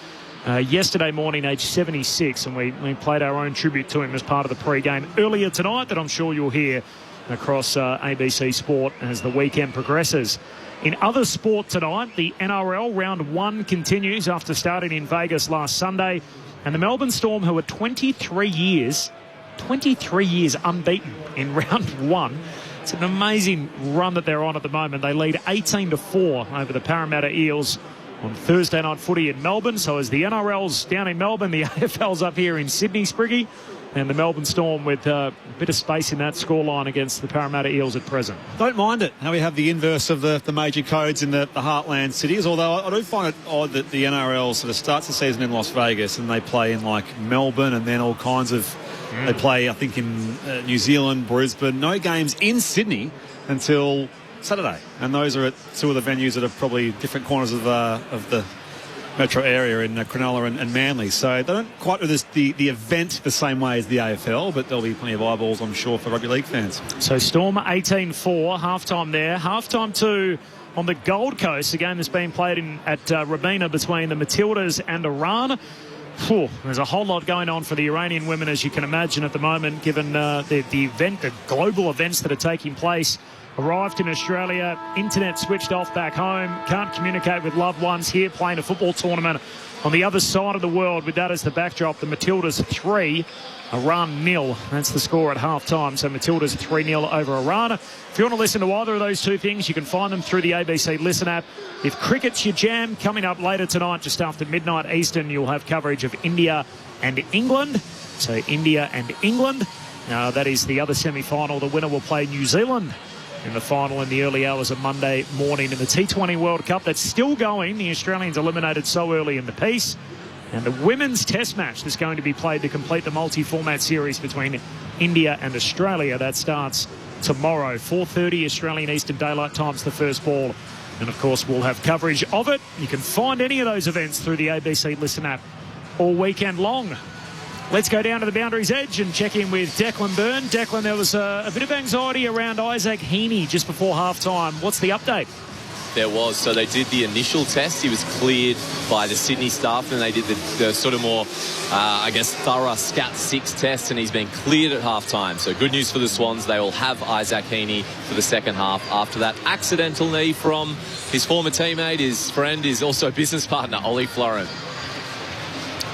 yesterday morning, age 76, and we played our own tribute to him as part of the pre-game earlier tonight that I'm sure you'll hear across ABC Sport as the weekend progresses. In other sport tonight, the NRL Round 1 continues after starting in Vegas last Sunday, and the Melbourne Storm, who are 23 years unbeaten in Round 1. It's an amazing run that they're on at the moment. They lead 18-4 over the Parramatta Eels on Thursday night footy in Melbourne. So as the NRL's down in Melbourne, the AFL's up here in Sydney, Spriggy, and the Melbourne Storm with a bit of space in that scoreline against the Parramatta Eels at present. Don't mind it, how we have the inverse of the major codes in the heartland cities, although I do find it odd that the NRL sort of starts the season in Las Vegas and they play in like Melbourne and then all kinds of... They play, I think, in New Zealand, Brisbane. No games in Sydney until Saturday. And those are at two of the venues that are probably different corners of the metro area in Cronulla and Manly. So they don't quite do the event the same way as the AFL, but there'll be plenty of eyeballs, I'm sure, for rugby league fans. So Storm 18-4, halftime there. Halftime 2 on the Gold Coast, a game that's being played at Rabina between the Matildas and Iran. There's a whole lot going on for the Iranian women, as you can imagine, at the moment, given the global events that are taking place. Arrived in Australia, internet switched off back home, can't communicate with loved ones here, playing a football tournament on the other side of the world. With that as the backdrop, the Matildas 3, Iran 0. That's the score at half-time. So Matildas 3-0 over Iran. If you want to listen to either of those two things, you can find them through the ABC Listen app. If cricket's your jam, coming up later tonight, just after midnight Eastern, you'll have coverage of India and England. So India and England. That is the other semi-final. The winner will play New Zealand in the final in the early hours of Monday morning in the T20 World Cup. That's still going. The Australians eliminated so early in the piece. And the women's test match that's going to be played to complete the multi-format series between India and Australia. That starts tomorrow, 4:30 Australian Eastern Daylight Time's the first ball. And, of course, we'll have coverage of it. You can find any of those events through the ABC Listen app all weekend long. Let's go down to the boundary's edge and check in with Declan Byrne. Declan, there was a bit of anxiety around Isaac Heaney just before half-time. What's the update? There was. So they did the initial test. He was cleared by the Sydney staff, and they did the sort of more, thorough Scat 6 test, and he's been cleared at half-time. So good news for the Swans. They will have Isaac Heaney for the second half after that accidental knee from his former teammate, his friend, his also business partner, Ollie Florin.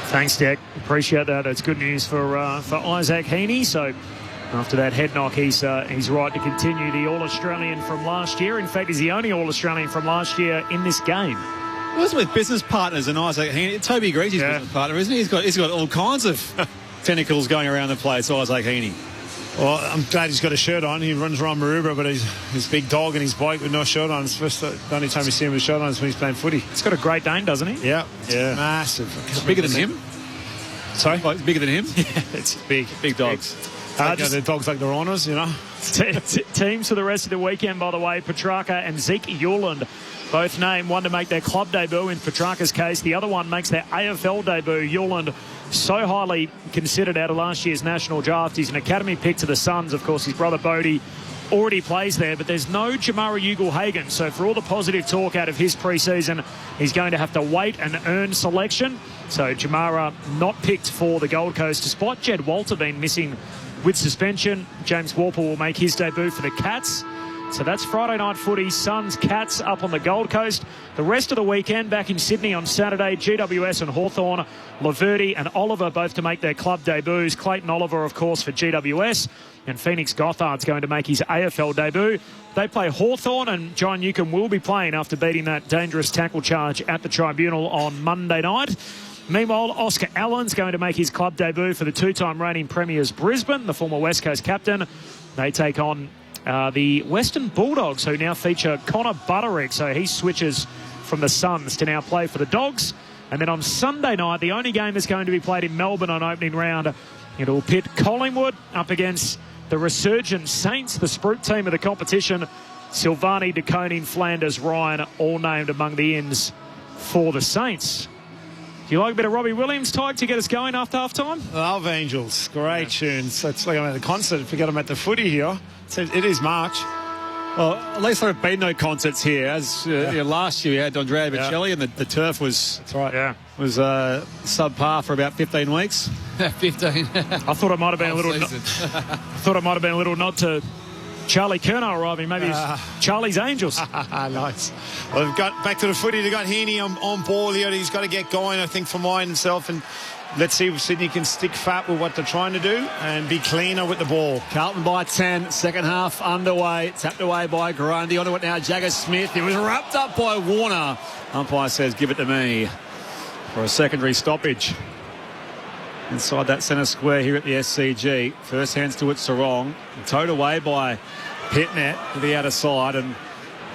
Thanks, Deck. Appreciate that. It's good news for Isaac Heaney. So after that head knock, he's right to continue. The All-Australian from last year. In fact, he's the only All-Australian from last year in this game. Well, it's with business partners and Isaac Heaney. Toby Greasy's business partner, isn't he? He's got all kinds of tentacles going around the place, Isaac Heaney. Well, I'm glad he's got a shirt on. He runs around Maroubra, but he's his big dog and his bike with no shirt on. It's the only time you see him with a shirt on is when he's playing footy. He's got a Great Dane, doesn't he? Yeah. Massive. It's bigger than him? Sorry? It's bigger than him? Yeah, it's big. Big dogs. The dogs like their owners, you know. Teams for the rest of the weekend, by the way, Petrarca and Zeke Hewland both named. One to make their club debut in Petrarca's case. The other one makes their AFL debut. Hewland, so highly considered out of last year's national draft. He's an academy pick to the Suns. Of course, his brother Bodie already plays there, but there's no Jamara Ugle-Hagan. So for all the positive talk out of his preseason, he's going to have to wait and earn selection. So Jamara not picked for the Gold Coast, despite Jed Walter being missing with suspension. James Warple will make his debut for the Cats. So that's Friday night footy. Suns, Cats up on the Gold Coast. The rest of the weekend back in Sydney on Saturday, GWS and Hawthorn, Laverty and Oliver both to make their club debuts. Clayton Oliver, of course, for GWS. And Phoenix Gothard's going to make his AFL debut. They play Hawthorn, and John Newcomb will be playing after beating that dangerous tackle charge at the Tribunal on Monday night. Meanwhile, Oscar Allen's going to make his club debut for the two-time reigning premiers Brisbane, the former West Coast captain. They take on the Western Bulldogs, who now feature Connor Butterick. So he switches from the Suns to now play for the Dogs. And then on Sunday night, the only game is going to be played in Melbourne on opening round. It will pit Collingwood up against the resurgent Saints, the Spruik team of the competition. Silvani, De Koning, Flanders, Ryan, all named among the ins for the Saints. Do you like a bit of Robbie Williams, Tyke, to get us going after half-time? Love Angels. Great tunes. It's like I'm at a concert. Forget I'm at the footy here. It is March. Well, at least there have been no concerts here. As last year, we had Andrea Bocelli, and the turf was was subpar for about 15 weeks. 15. I thought it might have been a little nod to Charlie Curnow arriving. Maybe it's Charlie's Angels. Nice. Well, they've got back to the footy. They've got Heaney on ball here. He's got to get going, I think, for mine himself. And let's see if Sydney can stick fat with what they're trying to do and be cleaner with the ball. Carlton by 10. Second half underway. Tapped away by Grundy. Onto it now, Jagger Smith. It was wrapped up by Warner. Umpire says, give it to me for a secondary stoppage. Inside that centre square here at the SCG. First hands to it, Sarong. Towed away by Pitnet to the outer side. And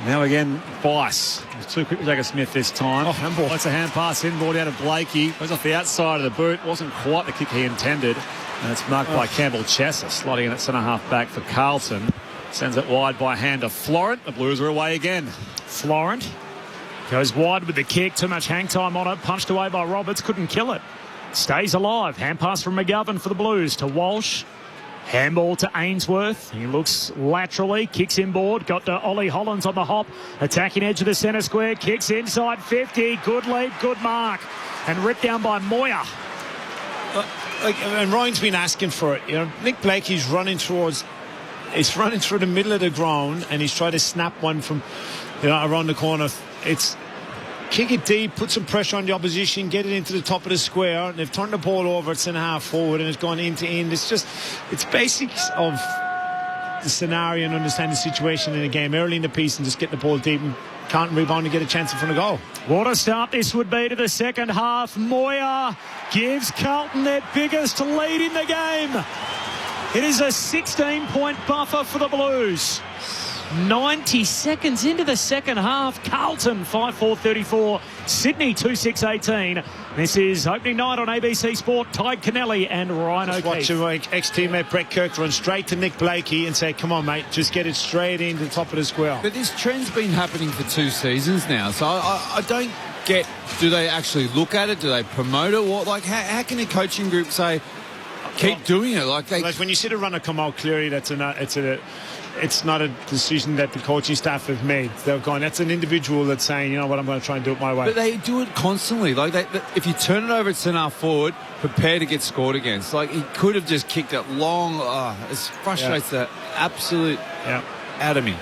now again, Bice. It was too quick with Jagger Smith this time. Oh, handball. That's a hand pass inboard out of Blakey. Goes off the outside of the boot. Wasn't quite the kick he intended. And it's marked by Campbell Chesser, sliding in at centre half back for Carlton. Sends it wide by hand to Florent. The Blues are away again. Florent goes wide with the kick. Too much hang time on it. Punched away by Roberts. Couldn't kill it. Stays alive. Hand pass from McGovern for the Blues to Walsh. Handball to Ainsworth. He looks laterally. Kicks inboard. Got to Ollie Hollands on the hop. Attacking edge of the centre square. Kicks inside 50. Good lead. Good mark. And ripped down by Moyer. And Ryan's been asking for it. You know, Nick Blakey's running towards. He's running through the middle of the ground, and he's trying to snap one from, around the corner. It's kick it deep, put some pressure on the opposition, get it into the top of the square. And they've turned the ball over at centre half forward, and it's gone end to end. It's basics of the scenario and understanding the situation in a game early in the piece, and just get the ball deep and can't rebound and get a chance in front of goal. What a start this would be to the second half. Moyer gives Carlton their biggest lead in the game. It is a 16-point buffer for the Blues. 90 seconds into the second half. Carlton 5-4-34. Sydney 2-6-18. This is opening night on ABC Sport. Tyke Kennelly and Ryan O'Keefe. Watch your ex-teammate Brett Kirk run straight to Nick Blakey and say, come on, mate, just get it straight into the top of the square. But this trend's been happening for 2 seasons now, so I don't get, do they actually look at it? Do they promote it? What, like, how can a coaching group say, keep doing it? Like when you see the runner come out clearly, it's not a decision that the coaching staff have made. They're going, that's an individual that's saying, you know what, I'm going to try and do it my way. But they do it constantly. Like, if you turn it over at centre forward, prepare to get scored against. Like, he could have just kicked it long. It frustrates the absolute out of me.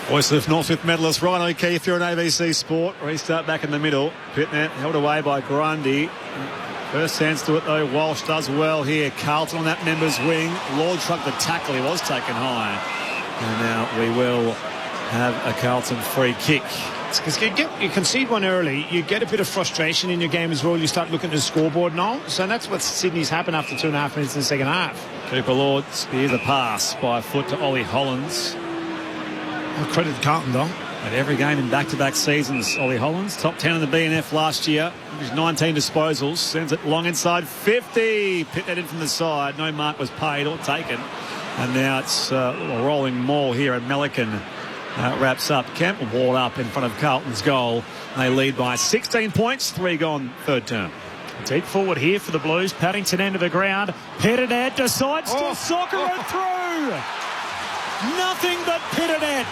Voice of Northwith medalist Ryan O'Keefe, you're on ABC Sport. Restart back in the middle. Pitnet held away by Grundy. First hands to it, though. Walsh does well here. Carlton on that member's wing. Lord shrugged the tackle. He was taken high. And now we will have a Carlton free kick. Because you concede one early, you get a bit of frustration in your game as well. You start looking at the scoreboard now. So that's what Sydney's happened after 2.5 minutes in the second half. Cooper Lord spears a pass by foot to Ollie Hollands. Well, credit to Carlton, though. At every game in back-to-back seasons, Ollie Hollands, top 10 in the BNF last year. He's 19 disposals, sends it long inside 50. Pit that in from the side. No mark was paid or taken. And now it's a rolling maul here, and Melican wraps up. Campbell ball up in front of Carlton's goal. They lead by 16 points, 3 gone, third term. Deep forward here for the Blues. Paddington end of the ground. Pitternet decides to soccer it through. Nothing but Pitternet.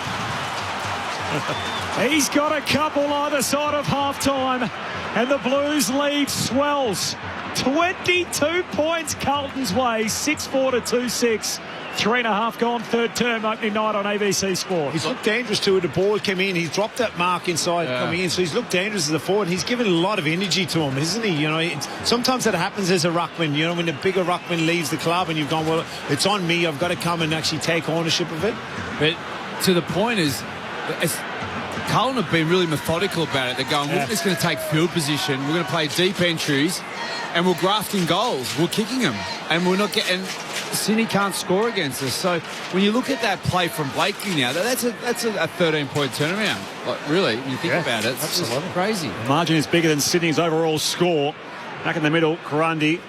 He's got a couple either side of half-time, and the Blues lead swells. 22 points Carlton's way, 6-4 to 2-6. 3.5 gone, third term, opening night on ABC Sport. He's looked dangerous too. The ball came in. He's dropped that mark inside coming in, so he's looked dangerous as a forward. He's given a lot of energy to him, isn't he? You know, sometimes that happens as a ruckman. You know, when the bigger ruckman leaves the club and you've gone, well, it's on me. I've got to come and actually take ownership of it. But to the point is, Carlton have been really methodical about it. They're going, we're just going to take field position. We're going to play deep entries, and we're grafting goals. We're kicking them, and we're not getting. Sydney can't score against us. So when you look at that play from Blakely now, that's a 13-point turnaround. Like, really, when you think about it, it's just crazy. The margin is bigger than Sydney's overall score. Back in the middle, Grundy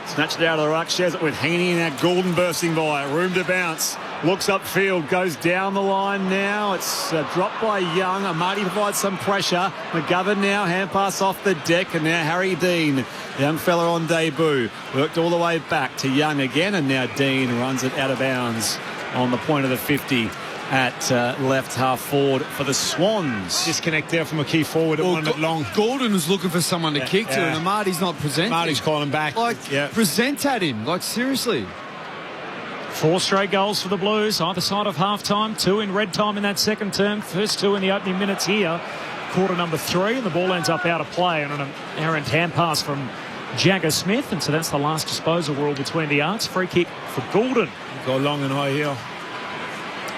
snatched it out of the ruck, shares it with Heaney, and now Goulden bursting by. Room to bounce. Looks upfield, goes down the line now. It's dropped by Young. Amati provides some pressure. McGovern now, hand pass off the deck, and now Harry Dean, young fella on debut, worked all the way back to Young again, and now Dean runs it out of bounds on the point of the 50 at left half forward for the Swans. Disconnect there from a key forward at 1 minute long. Goulden was looking for someone to kick to, and Amati's not presenting. Amati's calling back. Present at him. Like, seriously. 4 straight goals for the Blues, either side of half-time. 2 in red time in that second term. First 2 in the opening minutes here. Quarter number 3, and the ball ends up out of play on an errant hand pass from Jagger Smith, and so that's the last disposal rule between the arcs. Free kick for Goulden. Go long and high here.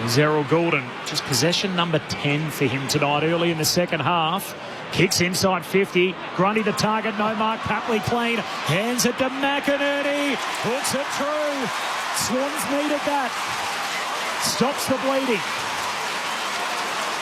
Zerrell Goulden, just possession number 10 for him tonight early in the second half. Kicks inside 50. Grundy the target, no mark. Papley clean. Hands it to McInerney. Hooks it through. Swans needed that. Stops the bleeding.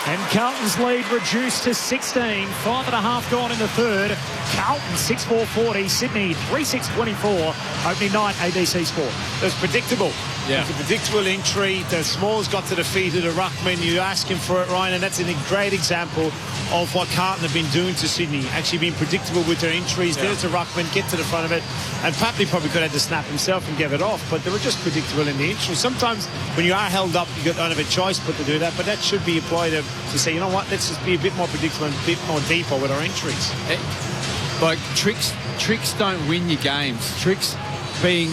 And Carlton's lead reduced to 16. 5.5 gone in the third. Carlton 6-4-40. Sydney 3-6-24. Opening night, ABC Sport. It was predictable. Yeah. It was a predictable entry. The Smalls got to the feet of the ruckman. You're asking for it, Ryan, and that's a great example of what Carlton have been doing to Sydney. Actually being predictable with their entries. There's the ruckman, get to the front of it. And Papley probably could have had to snap himself and give it off, but they were just predictable in the entry. Sometimes when you are held up, you don't have a choice but to do that, but that should be applied to say, you know what, let's just be a bit more predictable and a bit more deeper with our entries. Like, tricks don't win your games. Tricks being,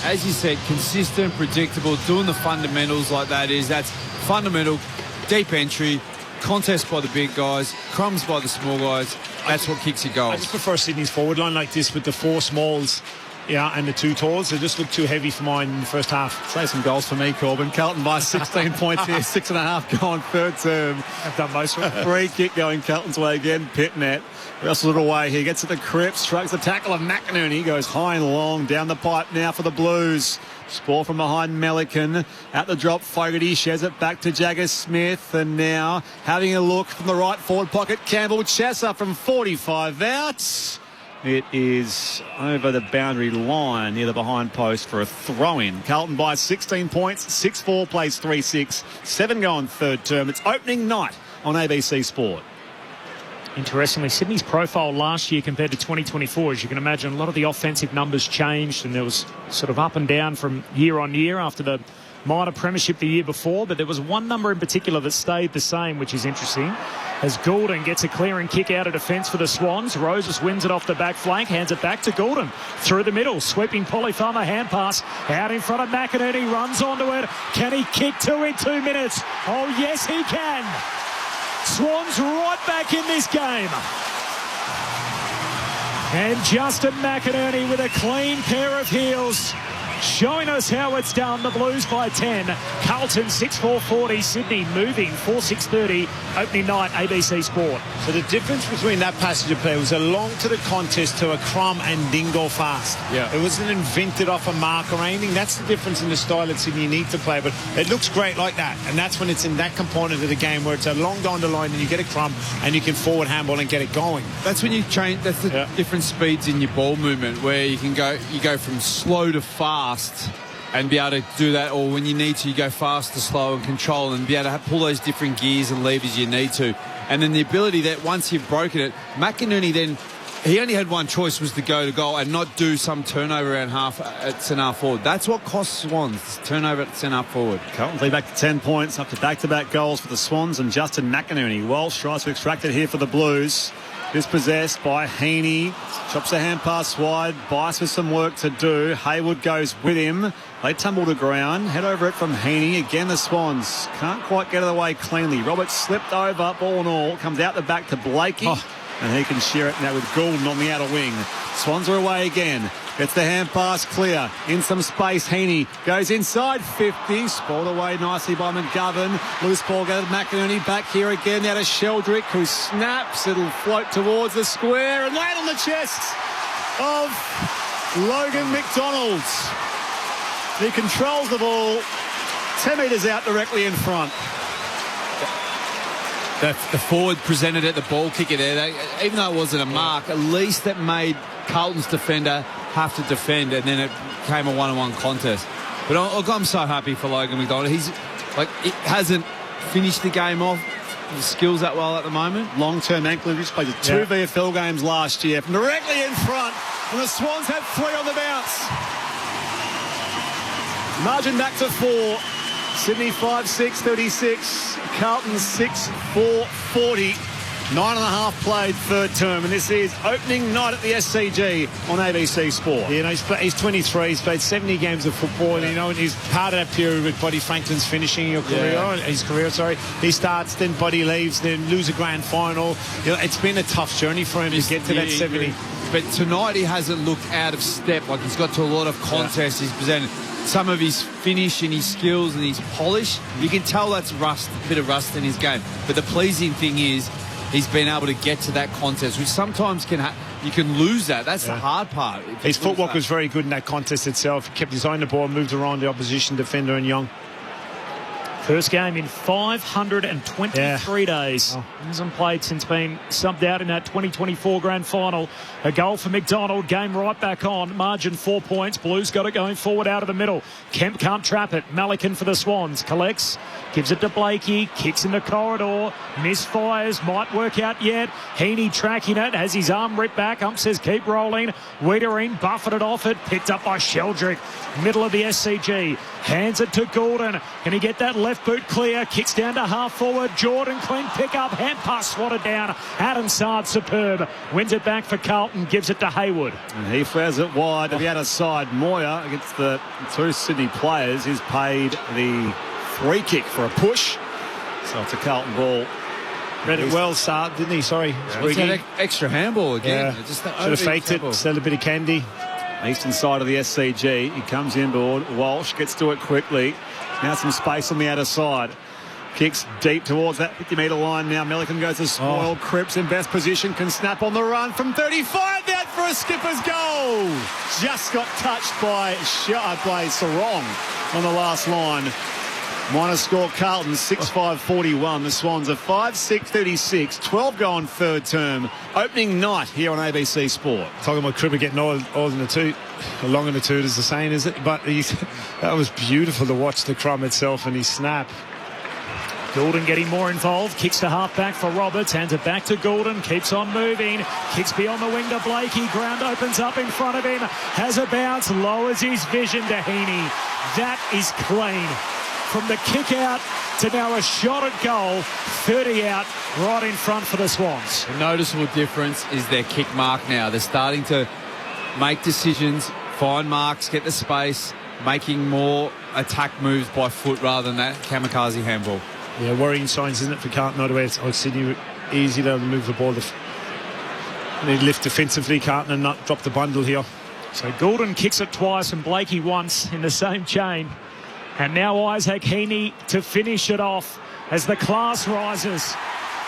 as you said, consistent, predictable, doing the fundamentals like that's fundamental, deep entry, contest by the big guys, crumbs by the small guys. That's what kicks your goals. I just prefer Sydney's forward line like this with the 4 smalls. And the 2 talls, they just look too heavy for mine in the first half. Save some goals for me, Corbin. Carlton by 16 points here, 6.5 gone third term. I've done most of it. Free kick going Carlton's way again. Pitnet wrestles it away. He gets to the Cripps, strikes the tackle of McInerney. Goes high and long down the pipe now for the Blues. Score from behind Melican. At the drop, Fogarty shares it back to Jagger Smith. And now having a look from the right forward pocket, Campbell Chesser from 45 out. It is over the boundary line near the behind post for a throw-in. Carlton by 16 points, 6-4, plays 3-6, 7 gone third term. It's opening night on ABC Sport. Interestingly, Sydney's profile last year compared to 2024, as you can imagine, a lot of the offensive numbers changed, and there was sort of up and down from year on year after the minor premiership the year before, but there was one number in particular that stayed the same, which is interesting, as Goulden gets a clearing kick out of defence for the Swans. Roses wins it off the back flank, hands it back to Goulden through the middle, sweeping Polyfarmer hand pass out in front of McInerney, runs onto it. Can he kick 2 in 2 minutes? Oh yes he can. Swans right back in this game. And Justin McInerney with a clean pair of heels, showing us how it's done. The Blues by 10. Carlton 6-4-40. Sydney moving 4-6-30. Opening night, ABC Sport. So the difference between that passage of play was a long to the contest to a crumb and didn't go fast. Yeah. It wasn't invented off a mark or anything. That's the difference in the style that Sydney need to play. But it looks great like that. And that's when it's in that component of the game where it's a long down the line and you get a crumb and you can forward handball and get it going. That's when you change. That's the different speeds in your ball movement, where you go from slow to fast and be able to do that, or when you need to, you go fast to slow and control and be able to pull those different gears and levers you need to. And then the ability that once you've broken it, McInerney then, he only had one choice, was to go to goal and not do some turnover around half at centre forward. That's what costs Swans, turnover at centre forward. Carlton lead back to 10 points after back-to-back goals for the Swans, and Justin McInerney. Walsh tries to extract it here for the Blues. Dispossessed by Heaney. Chops a hand pass wide. Bice with some work to do. Hayward goes with him. They tumble to ground. Head over it from Heaney. Again, the Swans can't quite get it away cleanly. Roberts slipped over, ball and all. Comes out the back to Blakey. And he can share it now with Goulden on the outer wing. Swans are away again. Gets the hand pass clear. In some space, Heaney goes inside 50. Spoiled away nicely by McGovern. Loose ball goes to McInerney. Back here again now to Sheldrick, who snaps. It'll float towards the square and land on the chest of Logan McDonald. He controls the ball 10 metres out directly in front. The forward presented it, the ball kicker there. Even though it wasn't a mark, at least that made Carlton's defender have to defend, and then it became a one-on-one contest. But I'm so happy for Logan McDonald. He hasn't finished the game off. The skills that well at the moment. Long-term ankle injuries. Played 2 VFL games last year. From directly in front, and the Swans had 3 on the bounce. Margin back to 4. Sydney 5-6-36. Carlton 6-4-40. 9.5 played third term, and this is opening night at the SCG on ABC Sport. You know, he's 23. He's played 70 games of football, and, you know, and he's part of that period with Buddy Franklin's finishing his career. He starts, then Buddy leaves, then lose a grand final. You know, it's been a tough journey for him to get to that 70. But tonight he hasn't looked out of step. Like, he's got to a lot of contests. He's presented some of his finish and his skills and his polish. You can tell that's rust, a bit of rust in his game. But the pleasing thing is, he's been able to get to that contest, which sometimes you can lose that. That's the hard part. His footwork was very good in that contest itself. He kept his eye on the ball, moved around the opposition defender and Young. First game in 523 days. Hasn't played since being subbed out in that 2024 grand final. A goal for McDonald. Game right back on. Margin 4 points. Blues got it going forward out of the middle. Kemp can't trap it. Malikan for the Swans. Collects. Gives it to Blakey. Kicks in the corridor. Misfires. Might work out yet. Heaney tracking it. Has his arm ripped back. Ump says keep rolling. Wiedering buffeted off it. Picked up by Sheldrick. Middle of the SCG. Hands it to Gordon. Can he get that left boot clear? Kicks down to half forward. Jordan clean pick up. Hand pass swatted down. Adam Sard superb. Wins it back for Carlton. Gives it to Hayward. And he fires it wide to the outer side. Moyer against the 2 Sydney players. He's paid the free kick for a push. So it's a Carlton ball. Read it well, Sard, didn't he? Sorry. It's that extra handball again. Yeah. Should have faked it. Still a bit of candy. Eastern side of the SCG. He comes inboard. Walsh gets to it quickly. Now some space on the outer side. Kicks deep towards that 50-metre line now. Melican goes to spoil. Cripps in best position. Can snap on the run from 35. Out for a skipper's goal. Just got touched by Sarong on the last line. Minor score Carlton 6-5-41. The Swans are 5-6-36. 12 going third term. Opening night here on ABC Sport. Talking about Cripper getting old in the tooth. Long in the tooth is the saying, is it? But that was beautiful to watch the crumb itself and his snap. Goulden getting more involved. Kicks to half-back for Roberts. Hands it back to Goulden. Keeps on moving. Kicks beyond the wing to Blakey. Ground opens up in front of him. Has a bounce. Lowers his vision to Heaney. That is clean. From the kick out to now a shot at goal. 30 out right in front for the Swans. A noticeable difference is their kick mark now. They're starting to make decisions, find marks, get the space, making more attack moves by foot rather than that kamikaze handball. Yeah, worrying signs, isn't it, for Carlton? Not the way it's Sydney easy to move the ball. They lift defensively, Carlton, and not drop the bundle here. So Goulden kicks it twice and Blakey once in the same chain. And now Isaac Heaney to finish it off as the class rises.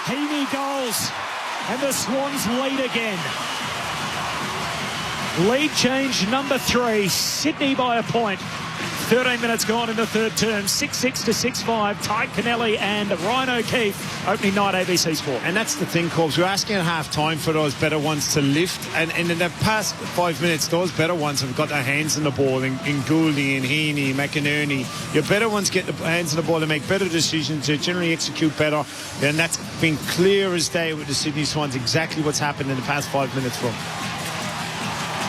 Heaney goals and the Swans lead again. Lead change number 3. Sydney by a point. 13 minutes gone in the third term. 6-6 to 6-5. Ty Kennelly and Ryan O'Keefe. Opening night ABC Sport. And that's the thing, Corbs. We're asking at half time for those better ones to lift. And in the past 5 minutes, those better ones have got their hands on the ball. In Gouldy and Heaney, McInerney. Your better ones get the hands on the ball and make better decisions. They generally execute better. And that's been clear as day with the Sydney Swans. Exactly what's happened in the past 5 minutes for them.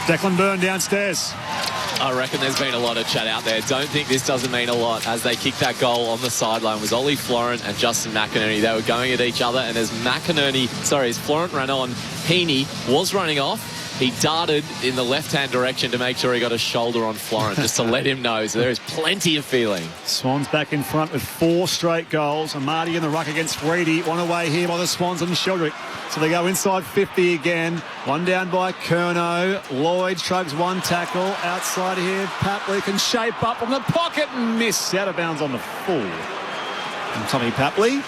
Declan Byrne downstairs. I reckon there's been a lot of chat out there. Don't think this doesn't mean a lot as they kicked that goal on the sideline was Ollie Florent and Justin McInerney. They were going at each other, and as Florent ran on, Heaney was running off. He darted in the left-hand direction to make sure he got a shoulder on Florent, just to let him know. So there is plenty of feeling. Swans back in front with 4 straight goals. Amadi in the ruck against Reedy. One away here by the Swans and Sheldrick. So they go inside 50 again. One down by Curnow. Lloyd shrugs one tackle. Outside here, Papley can shape up from the pocket and miss. Out of bounds on the full. And Tommy Papley.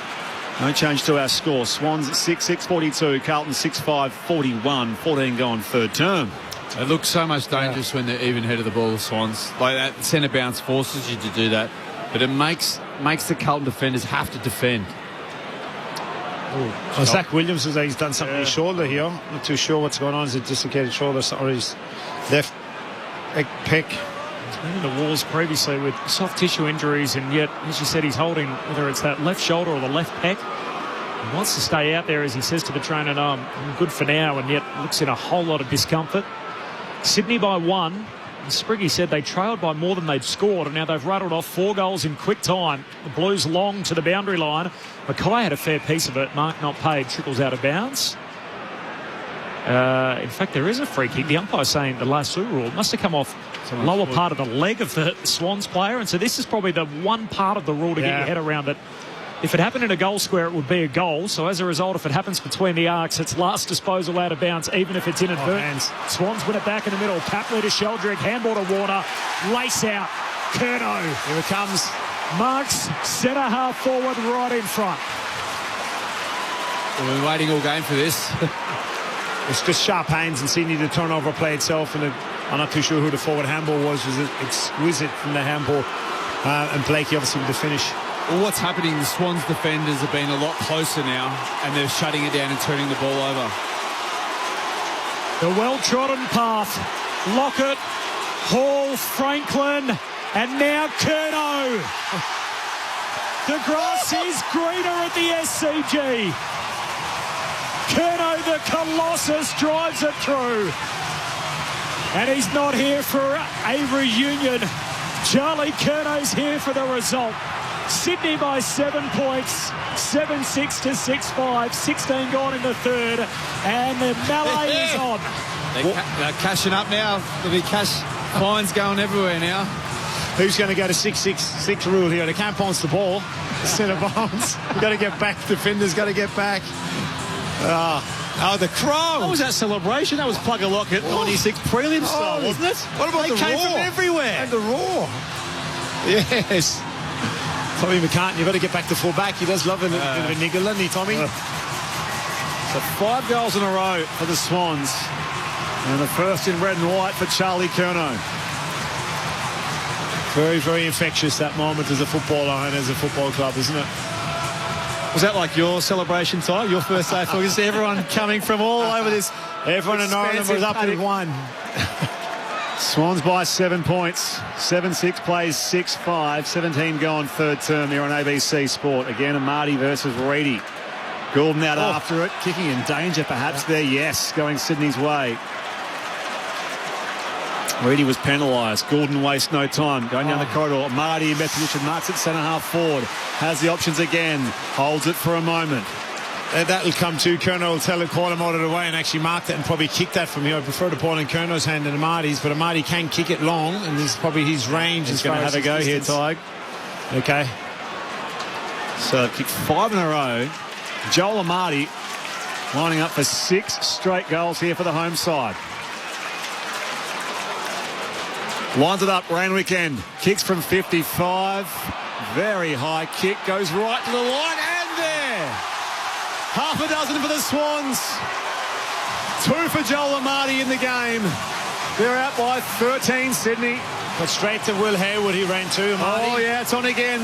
No change to our score. Swans at 6-6-42. Carlton 6-5-41. 14 gone third term. It looks so much dangerous when they're even head of the ball, the Swans. Like that centre bounce forces you to do that, but it makes the Carlton defenders have to defend. Well, Zach Williams says he's done something to his shoulder here. Not too sure what's going on. Is it dislocated shoulder or his left pec? He's been in the wars previously with soft tissue injuries, and yet, as you said, he's holding, whether it's that left shoulder or the left pec. He wants to stay out there, as he says to the trainer, no, I'm good for now, and yet looks in a whole lot of discomfort. Sydney by 1. Spriggy said they trailed by more than they'd scored, and now they've rattled off 4 goals in quick time. The Blues long to the boundary line. Mackay had a fair piece of it. Mark not paid, trickles out of bounds. In fact, there is a free kick. The umpire saying the lasso rule must have come off the lower part of the leg of the Swans player, and so this is probably the one part of the rule to get your head around it. If it happened in a goal square, it would be a goal. So as a result, if it happens between the arcs, it's last disposal out of bounds, even if it's inadvertent. Swans win it back in the middle. Papley to Sheldrick, handball to Warner, lace out, Curnow. Here it comes. Marks centre half forward right in front. We've been waiting all game for this. It's just sharp hands and Sydney the turnover play itself, and I'm not too sure who the forward handball was. It was exquisite from the handball, and Blakey obviously with the finish. Well, what's happening, the Swans defenders have been a lot closer now, and they're shutting it down and turning the ball over. The well-trodden path. Lockett, Hall, Franklin, and now Curnow. The grass is greener at the SCG. Curnow, the Colossus, drives it through. And he's not here for a reunion. Charlie Curnow's here for the result. Sydney by 7 points, 7-6 to 6-5, 16 gone in the third, and the melee is on. They're cashing up now. There'll be cash fines going everywhere now. Who's going to go to 6-6-6 rule here? They can't bounce the ball. Centre bounce. You've got to get back. Defenders got to get back. Oh, the crowd. What was that celebration? That was Plugger Lockett 96 prelim style, wasn't it? What about they the came roar? from everywhere. And the roar. Yes. Tommy McCartney, you've got to get back to full back. He does love a bit of a niggle, doesn't he, Tommy? So 5 goals in a row for the Swans. And the first in red and white for Charlie Curnow. Very, very infectious, that moment as a footballer and as a football club, isn't it? Was that like your celebration, Ty? Your first day? You see everyone coming from all over this. Everyone in Ireland was up at 1. Swans by 7 points. 7-6 plays 6-5. 17 gone third term here on ABC Sport. Again, Amati versus Reedy. Goulden out after it. Kicking in danger perhaps there. Yes, going Sydney's way. Reedy was penalised. Goulden wastes no time. Going down the corridor. Marty in best position. Marks it centre half forward. Has the options again. Holds it for a moment. That'll come to Curnow will tell it, call him out of the way and actually mark that and probably kick that from here. I prefer the ball in Curnow's hand than Amati's, but Amati can kick it long, and this is probably his range. He's going to have a go here, Tig. Okay. So kicked 5 in a row. Joel Amati lining up for 6 straight goals here for the home side. Lines it up, Randwick end. Kicks from 55. Very high kick. Goes right to the line and there. Half a dozen for the Swans. 2 for Joel Amati in the game. They're out by 13, Sydney. But straight to Will Hayward, he ran to Amati. Oh, yeah, it's on again.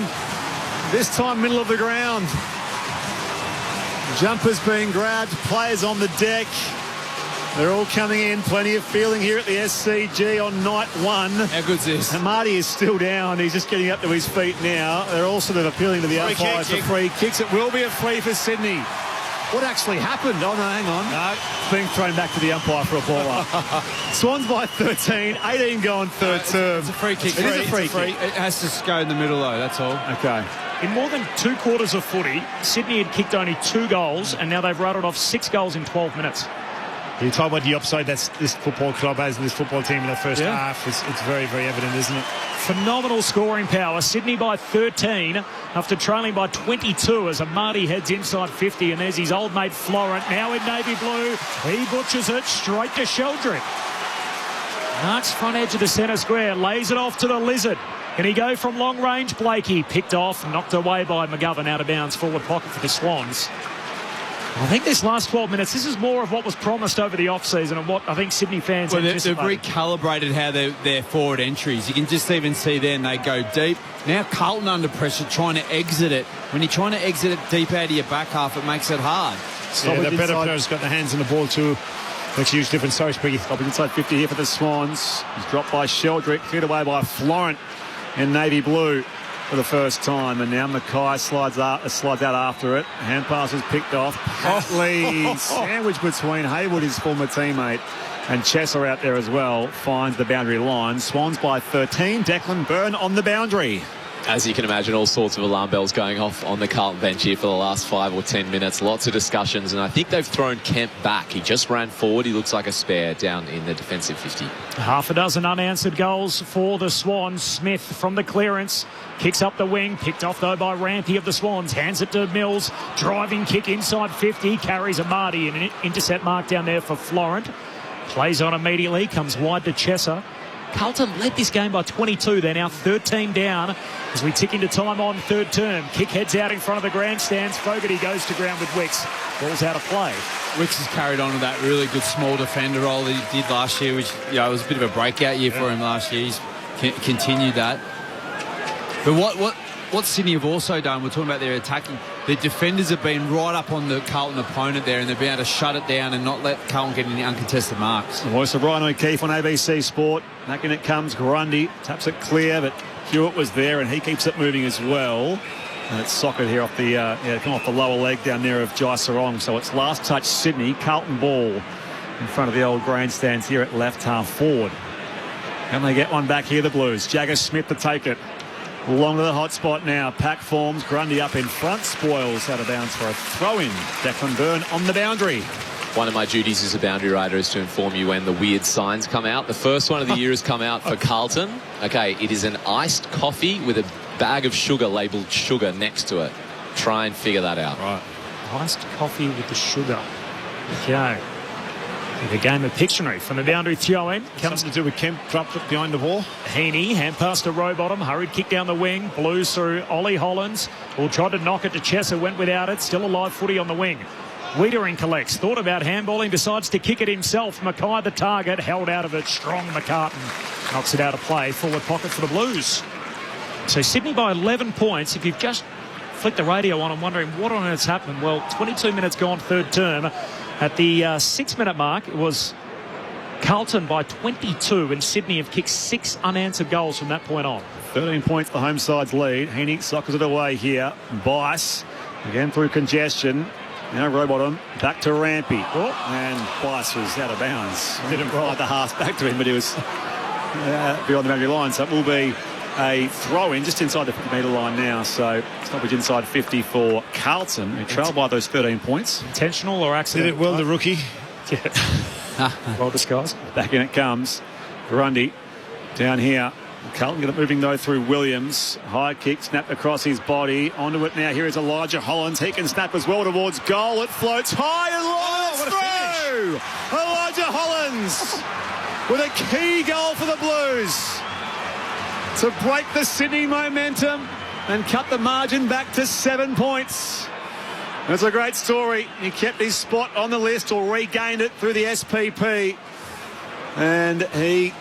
This time, middle of the ground. Jumpers being grabbed. Players on the deck. They're all coming in. Plenty of feeling here at the SCG on night 1. How good's this? Amati is still down. He's just getting up to his feet now. They're all sort of appealing to the umpires for free kicks. It will be a free for Sydney. What actually happened? Oh, no, hang on. No, it's being thrown back to the umpire for a ball up. Swans by 13. 18 gone third term. It's a free kick. It is a free kick. It has to go in the middle, though. That's all. Okay. In more than 2 quarters of footy, Sydney had kicked only 2 goals, and now they've rattled off 6 goals in 12 minutes. You talk about the upside that this football club has in this football team in the first half. It's very, very evident, isn't it? Phenomenal scoring power. Sydney by 13 after trailing by 22 as Amati heads inside 50. And there's his old mate Florent now in navy blue. He butchers it straight to Sheldrick. Marks front edge of the centre square. Lays it off to the Lizard. Can he go from long range? Blakey picked off, knocked away by McGovern out of bounds, forward pocket for the Swans. I think this last 12 minutes, this is more of what was promised over the off-season and what I think Sydney fans they've recalibrated how their forward entries. You can just even see then they go deep. Now Carlton under pressure trying to exit it. When you're trying to exit it deep out of your back half, it makes it hard. The better players got their hands on the ball too. Makes a huge difference. Sorry, Spriggy. Stopping inside 50 here for the Swans. He's dropped by Sheldrick, cleared away by Florent in navy blue for the first time, and now Mackay slides out after it. Hand pass is picked off. Patley sandwiched between Haywood, his former teammate, and Chesser out there as well. Finds the boundary line. Swans by 13. Declan Byrne on the boundary. As you can imagine, all sorts of alarm bells going off on the Carlton bench here for the last 5 or 10 minutes. Lots of discussions, and I think they've thrown Kemp back. He just ran forward. He looks like a spare down in the defensive 50. Half a dozen unanswered goals for the Swans. Smith from the clearance. Kicks up the wing. Picked off, though, by Rampy of the Swans. Hands it to Mills. Driving kick inside 50. Carries Amadi. And an intercept mark down there for Florent. Plays on immediately. Comes wide to Chesser. Carlton led this game by 22. They're now 13 down as we tick into time on third term. Kick heads out in front of the grandstands. Fogarty goes to ground with Wicks. Ball's out of play. Wicks has carried on with that really good small defender role that he did last year, which was a bit of a breakout year for him last year. He's continued that. But what Sydney have also done, we're talking about their attacking, the defenders have been right up on the Carlton opponent there, and they've been able to shut it down and not let Carlton get any uncontested marks. The voice of Ryan O'Keefe on ABC Sport. Back in it comes Grundy. Taps it clear, but Hewitt was there, and he keeps it moving as well. And it's socket here off the come off the lower leg down there of Jai Sarong. So it's last touch Sydney. Carlton ball in front of the old grandstands here at left half forward. And they get one back here, the Blues. Jagger Smith to take it. Along to the hot spot now. Pack forms. Grundy up in front. Spoils out of bounds for a throw-in. Declan Byrne on the boundary. One of my duties as a boundary rider is to inform you when the weird signs come out. The first one of the year has come out for Carlton. Okay, it is an iced coffee with a bag of sugar labelled sugar next to it. Try and figure that out. Right. Iced coffee with the sugar. Okay. The game of Pictionary from the boundary throw-in. Comes to do with Kemp dropped it behind the ball. Heaney, hand pass to Rowbottom, hurried kick down the wing. Blues through Ollie Hollands, who tried to knock it to Chesser, went without it. Still a live footy on the wing. Wiedering collects, thought about handballing, decides to kick it himself. Mackay the target, held out of it. Strong McCartan knocks it out of play. Forward pocket for the Blues. So Sydney by 11 points. If you've just flicked the radio on and wondering what on earth's happened, well, 22 minutes gone third term. At the 6-minute mark, it was Carlton by 22, and Sydney have kicked 6 unanswered goals from that point on. 13 points the home side's lead. Heaney sockers it away here. Bice again through congestion. Now Rowbottom back to Rampy. Oh, and Bice was out of bounds. Didn't ride the half back to him, but he was beyond the boundary line. So it will be a throw-in just inside the 50-metre line now. So stoppage inside 50 for Carlton, who trail by those 13 points. Intentional or accidental? Did it well, the rookie. Yeah. Well disguised. Back in it comes. Grundy down here. Carlton get it moving though through Williams. High kick, snapped across his body. Onto it now. Here is Elijah Hollands. He can snap as well towards goal. It floats high and lines through. Elijah Hollands with a key goal for the Blues to break the Sydney momentum and cut the margin back to 7 points. It's a great story. He kept his spot on the list or regained it through the SPP. And he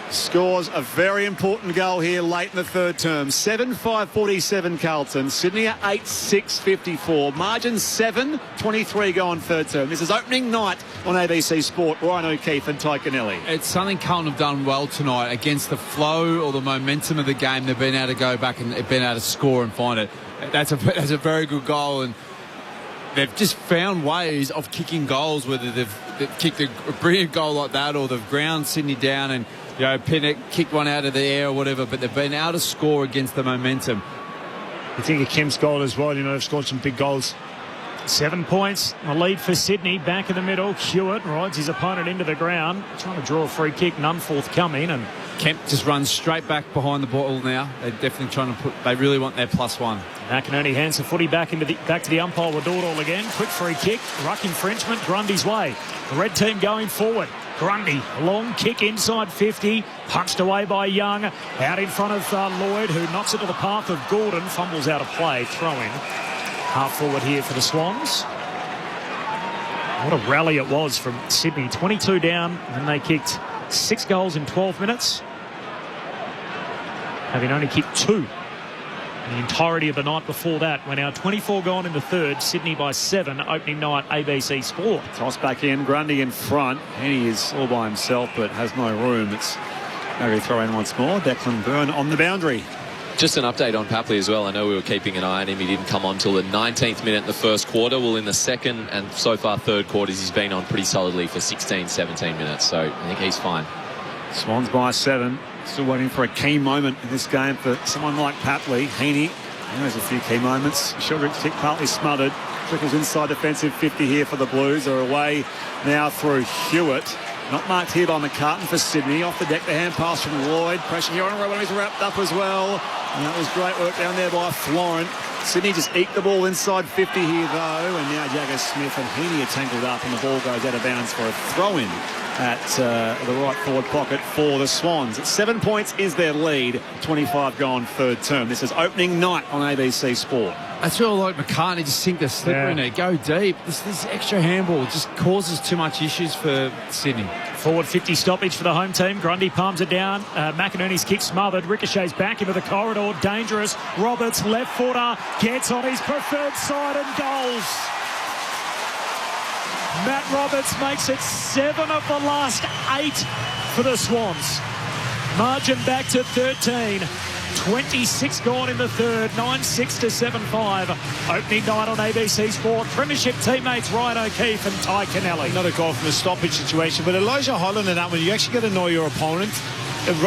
scores a very important goal here late in the third term. 7-5-47 Carlton. Sydney are 8-6-54. Margin 7-23 gone third term. This is opening night on ABC Sport. Ryan O'Keefe and Ty Connelly. It's something Carlton have done well tonight against the flow or the momentum of the game. They've been able to go back and they've been able to score and find it. That's a very good goal, and they've just found ways of kicking goals, whether they've kicked a brilliant goal like that or they've ground Sydney down and Pinnock kicked one out of the air or whatever, but they've been able to score against the momentum. You think of Kim's goal as well, they've scored some big goals. 7 points, a lead for Sydney. Back in the middle, Hewitt rides his opponent into the ground, trying to draw a free kick, none forthcoming, and Kemp just runs straight back behind the ball now. They're definitely trying to they really want their +1. McInerney hands the footy back to the umpire with Dordal again. Quick free kick, ruck infringement, Grundy's way. The red team going forward. Grundy, long kick inside 50, punched away by Young, out in front of Lloyd, who knocks it to the path of Gordon, fumbles out of play, throw in. Half forward here for the Swans. What a rally it was from Sydney. 22 down, and they kicked 6 goals in 12 minutes, having only kicked 2 in the entirety of the night before that. We're now 24 gone in the third. Sydney by 7. Opening night, ABC Sport. Toss back in. Grundy in front. Henny is all by himself, but has no room. It's maybe throw in once more. Declan Byrne on the boundary. Just an update on Papley as well. I know we were keeping an eye on him. He didn't come on till the 19th minute in the first quarter. Well, in the second and so far third quarters, he's been on pretty solidly for 16, 17 minutes. So I think he's fine. Swans by 7. Still waiting for a key moment in this game for someone like Papley. Heaney, there's a few key moments. Shildrick's kick partly smothered. Trickles inside defensive 50 here for the Blues. They're away now through Hewitt. Not marked here by McCartan for Sydney. Off the deck, the hand pass from Lloyd. Pressure here on Rowan. He's wrapped up as well. And that was great work down there by Florent. Sydney just eked the ball inside 50 here, though. And now Jagger Smith and Heaney are tangled up, and the ball goes out of bounds for a throw-in at the right forward pocket for the Swans. 7 points is their lead. 25 gone third term. This is opening night on ABC Sport. That's all like McCartney, just sink the slipper in there, go deep. This extra handball just causes too much issues for Sydney. Forward 50 stoppage for the home team. Grundy palms it down. McInerney's kick smothered. Ricochets back into the corridor. Dangerous. Roberts, left footer, gets on his preferred side and goals. Matt Roberts makes it 7 of the last 8 for the Swans. Margin back to 13. 26 gone in the third. 9-6 to 7-5. Opening night on ABC Sport. Premiership teammates Ryan O'Keefe and Ty Kennelly. Another goal from a stoppage situation. But Elijah Holland in that one, you actually got to know your opponent.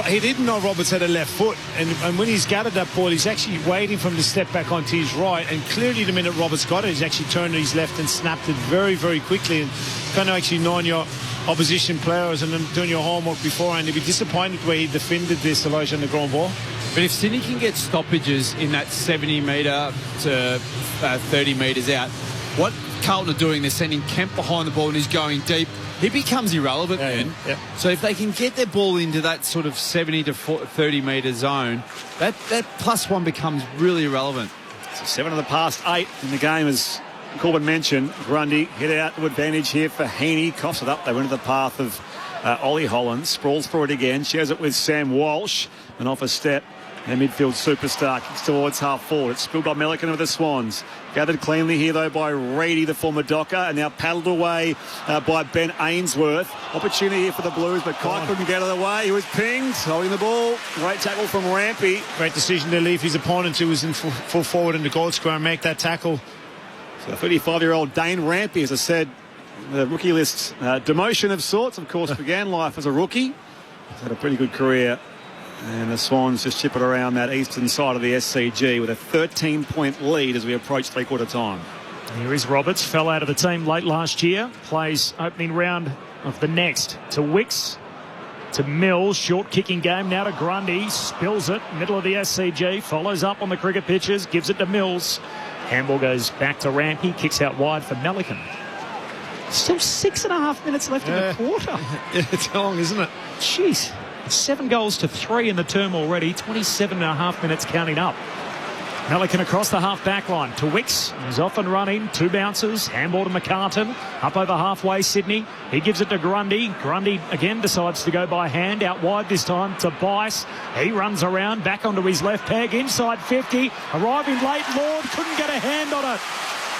He didn't know Roberts had a left foot, and when he's gathered that ball, he's actually waiting for him to step back onto his right, and clearly the minute Roberts got it, he's actually turned to his left and snapped it very, very quickly, and kind of actually knowing your opposition players and then doing your homework beforehand. He'd be disappointed the way he defended this, Elijah, on the ground ball. But if Sydney can get stoppages in that 70 metre to 30 metres out, what Carlton are doing, they're sending Kemp behind the ball and he's going deep. He becomes irrelevant then. Yeah. So if they can get their ball into that sort of 70 to 30 metre zone, that +1 becomes really irrelevant. So 7 of the past 8 in the game, as Corbin mentioned. Grundy hit out to advantage here for Heaney. Coughs it up. They went into the path of Ollie Holland. Sprawls for it again. Shares it with Sam Walsh. And off a step. Their midfield superstar kicks towards half forward. It's spilled by Melican with the Swans. Gathered cleanly here, though, by Reedy, the former Docker, and now paddled away by Ben Ainsworth. Opportunity here for the Blues, but Kai couldn't get out of the way. He was pinged, holding the ball. Great tackle from Rampy. Great decision to leave his opponent, who was in full forward in the goal square, and make that tackle. So 35-year-old Dane Rampy, as I said, the rookie list demotion of sorts. Of course, began life as a rookie. He's had a pretty good career. And the Swans just chip it around that eastern side of the SCG with a 13-point lead as we approach three-quarter time. Here is Roberts. Fell out of the team late last year. Plays opening round of the next to Wicks, to Mills. Short kicking game now to Grundy. Spills it. Middle of the SCG. Follows up on the cricket pitches. Gives it to Mills. Handball goes back to Rampy. Kicks out wide for Melican. Still 6.5 minutes left in the quarter. Yeah, it's long, isn't it? Jeez. 7 goals to 3 in the term already. 27.5 minutes counting up. Melican across the half-back line to Wicks. He's off and running. 2 bounces. Handball to McCartan. Up over halfway, Sydney. He gives it to Grundy. Grundy again decides to go by hand. Out wide this time to Bice. He runs around. Back onto his left peg. Inside 50. Arriving late. Lord couldn't get a hand on it.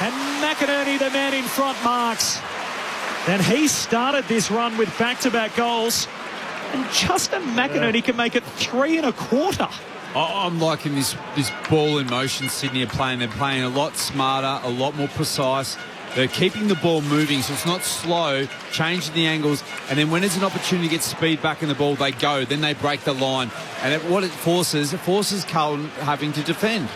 And McInerney, the man in front, marks. And he started this run with back-to-back goals. And Justin McInerney can make it 3 1/4. I'm liking this ball in motion Sydney are playing. They're playing a lot smarter, a lot more precise. They're keeping the ball moving, so it's not slow, changing the angles. And then when there's an opportunity to get speed back in the ball, they go. Then they break the line. And what it forces Carlton having to defend.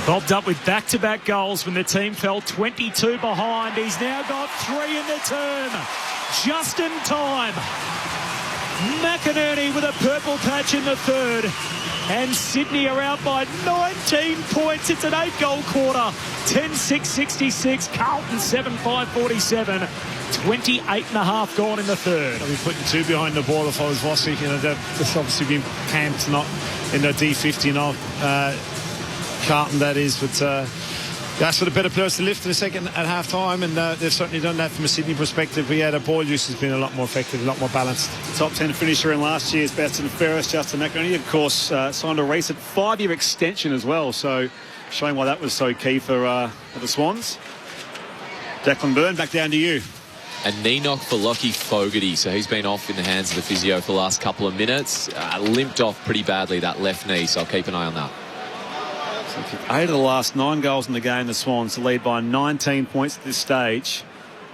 Bobbed up with back-to-back goals when the team fell 22 behind. He's now got 3 in the term. Just in time. McInerney with a purple patch in the third. And Sydney are out by 19 points. It's an 8-goal quarter. 10-6-66. Carlton 7-5-47. 28.5 gone in the third. I'll be putting 2 behind the ball if I was Vossi. That's obviously been camped, not in the D50 now. Carlton, that is. But That's for the better players to lift in the second at half time, and they've certainly done that from a Sydney perspective. But yeah, the ball use has been a lot more effective, a lot more balanced. Top 10 finisher in last year's best and fairest, Justin McInerney, of course, signed a recent 5-year extension as well, so showing why that was so key for the Swans. Declan Byrne, back down to you. A knee knock for Lockie Fogarty, so he's been off in the hands of the physio for the last couple of minutes. Limped off pretty badly, that left knee, so I'll keep an eye on that. 8 of the last 9 goals in the game, the Swans to lead by 19 points at this stage.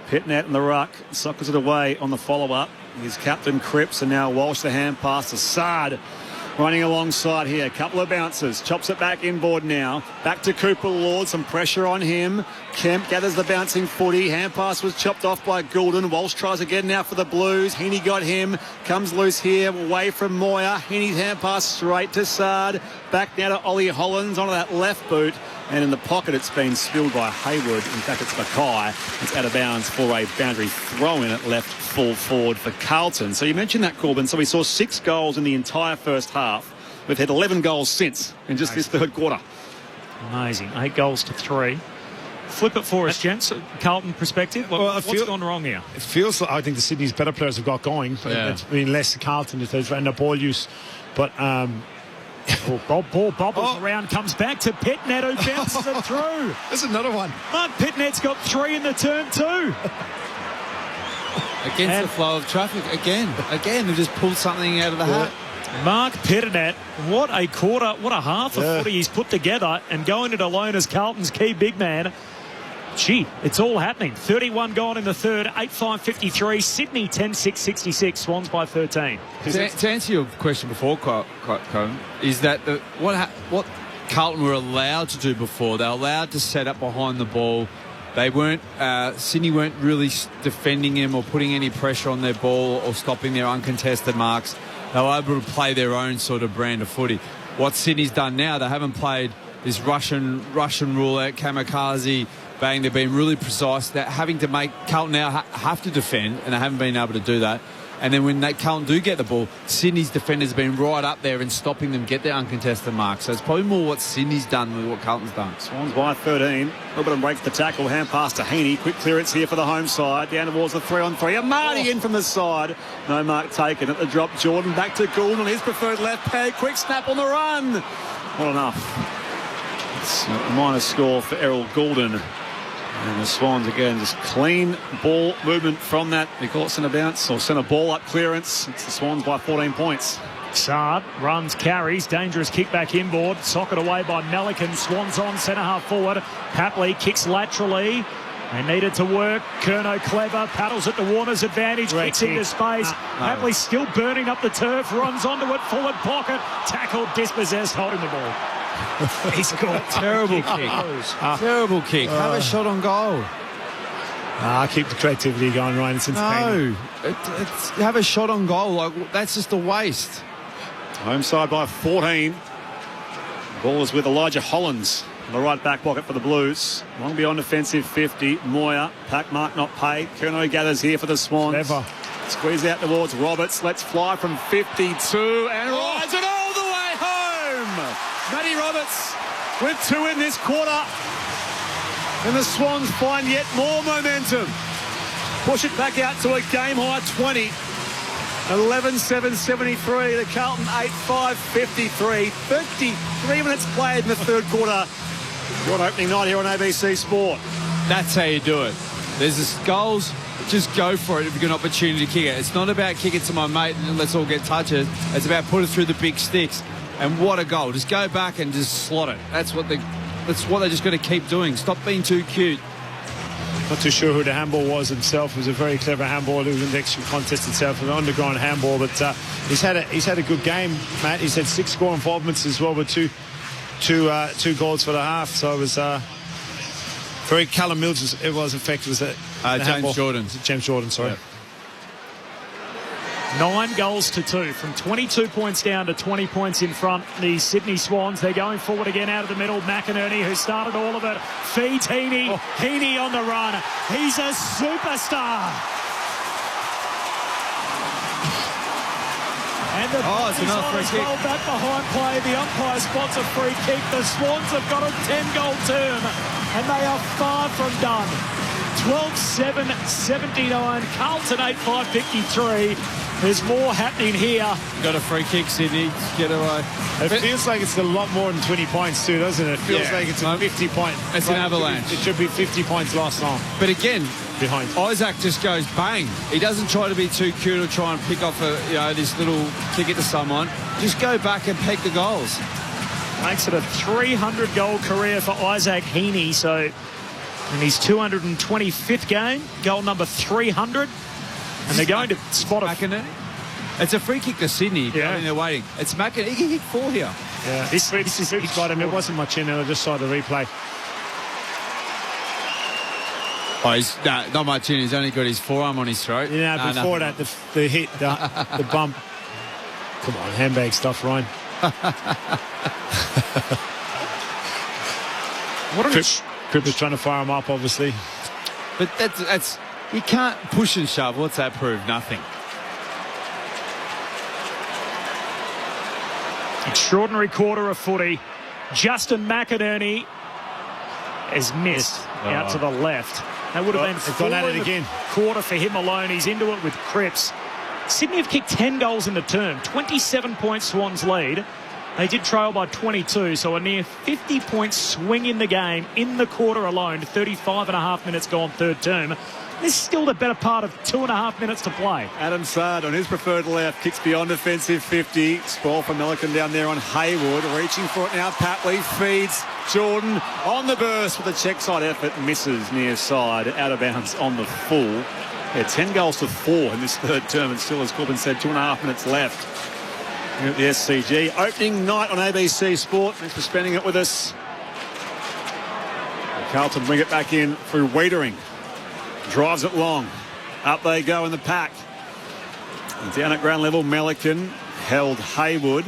Pitnet in the ruck, sockers it away on the follow-up. His captain Cripps, and now Walsh the hand pass to Saad. Running alongside here, a couple of bounces, chops it back inboard now. Back to Cooper Lord, some pressure on him. Kemp gathers the bouncing footy. Hand pass was chopped off by Goulden. Walsh tries again now for the Blues. Heaney got him, comes loose here, away from Moyer. Heaney's hand pass straight to Saad. Back now to Ollie Hollins onto that left boot. And in the pocket, it's been spilled by Hayward. In fact, it's Mackay. It's out of bounds for a boundary throw in at left full forward for Carlton. So you mentioned that, Corbin. So we saw 6 goals in the entire first half. We've had 11 goals since in just this third quarter. Amazing. 8 goals to 3. Flip it for us, gents. Carlton perspective. What's gone wrong here? It feels like I think the Sydney's better players have got going. Yeah. It's been less Carlton if they've ran the ball use. But ball bobbles around, comes back to Pitnet, who bounces it through. There's another one. Mark Pitnet's got 3 in the turn too. Against the flow of traffic again, they've just pulled something out of the hat. Mark Pitnet, what a quarter, what a half of footy he's put together, and going it alone as Carlton's key big man. Gee, it's all happening. 31 gone in the third, 8-5-53. Sydney 10-6-66. Swans by 13. To answer your question before, Colin, is that what Carlton were allowed to do before? They were allowed to set up behind the ball. They weren't. Sydney weren't really defending him or putting any pressure on their ball or stopping their uncontested marks. They were able to play their own sort of brand of footy. What Sydney's done now, they haven't played this Russian roulette, kamikaze, bang. They've been really precise. They're having to make Carlton now have to defend, and they haven't been able to do that. And then when Carlton do get the ball, Sydney's defenders have been right up there and stopping them get their uncontested mark. So it's probably more what Sydney's done than what Carlton's done. Swans by 13. Wilburn breaks the tackle. Hand pass to Heaney. Quick clearance here for the home side. Down towards the 3-on-3. Marty in from the side. No mark taken at the drop. Jordan back to Gould on his preferred left peg. Quick snap on the run. Not enough. It's a minor score for Errol Goulden. And the Swans again, just clean ball movement from that. They call it centre bounce or centre ball up clearance. It's the Swans by 14 points. Saad runs, carries, dangerous kick back inboard. Socket away by Melican. Swans on centre half forward. Hapley kicks laterally. They needed to work. Curnow clever, paddles it to Warner's advantage, kicks into space. Hapley still burning up the turf, runs onto it, forward pocket, tackled, dispossessed, holding the ball. He's got terrible kick. Terrible kick. Have a shot on goal. Keep the creativity going, Ryan. It's no, have a shot on goal. Like, that's just a waste. Home side by 14. Ball is with Elijah Hollins in the right back pocket for the Blues. Long beyond offensive 50. Moyer, pack mark not paid. Curnow gathers here for the Swans. Never. Squeeze out towards Roberts. Let's fly from 52 and rides it all the way home. Matty Roberts with 2 in this quarter. And the Swans find yet more momentum. Push it back out to a game-high 20. 11-7-73. The Carlton 8-5-53. 33 minutes played in the third quarter. You're on opening night here on ABC Sport. That's how you do it. There's the goals. Just go for it if you've got an opportunity to kick it. It's not about kick it to my mate and let's all get touches. It's about put it through the big sticks. And what a goal. Just go back and just slot it. That's what they're just going to keep doing. Stop being too cute. Not too sure who the handball was himself. It was a very clever handball. It was an extra contest itself, an underground handball. But he's had a good game, Matt. He's had 6 score involvements as well, with two goals for the half. So it was very Callum Mills. It was effective. Was it James Jordan? James Jordan. Sorry. Yep. 9 goals to 2, from 22 points down to 20 points in front. The Sydney Swans, they're going forward again out of the middle. McInerney, who started all of it, feeds Heaney. Heaney on the run. He's a superstar. And the it's another free kick. Well, that behind play, the umpire spots a free kick. The Swans have got a 10-goal term. and they are far from done. 12-7-79, Carlton 8-5-53. There's more happening here. Got a free kick, Sydney. Get away. It feels like it's a lot more than 20 points too, doesn't it? It feels like it's a 50-point. It's an avalanche. It should be 50 points last time. But again, behind Isaac just goes bang. He doesn't try to be too cute or try and pick off this little kick it to someone. Just go back and peg the goals. Makes it a 300-goal career for Isaac Heaney. So in his 225th game, goal number 300. And they're going to spot McInerney. It's a free kick to Sydney. Yeah. I mean, they're waiting. It's McInerney. He hit 4 here. Yeah. This is got him. It wasn't much in there. I just saw the replay. Oh, not much in. He's only got his forearm on his throat. Yeah, before that, the hit, the bump. Come on, handbag stuff, Ryan. Crip was trying to fire him up, obviously. But that's you can't push and shove. What's that prove? Nothing. Extraordinary quarter of footy. Justin McInerney is missed out to the left. That would have been gone at it again. Quarter for him alone. He's into it with Cripps. Sydney have kicked 10 goals in the term. 27-point Swans lead. They did trail by 22, so a near 50-point swing in the game in the quarter alone. 35.5 minutes gone third term. This is still the better part of 2.5 minutes to play. Adam Sard on his preferred left, kicks beyond defensive 50. Spoil from Milliken down there on Hayward. Reaching for it now, Papley feeds Jordan on the burst with a check side effort. Misses near side, out of bounds on the full. Yeah, 10 goals to 4 in this third term, and still, as Corbin said, 2.5 minutes left. Here at the SCG. Opening night on ABC Sport. Thanks for spending it with us. Carlton bring it back in through Wiedering. Drives it long. Up they go in the pack. And down at ground level, Milliken held Hayward.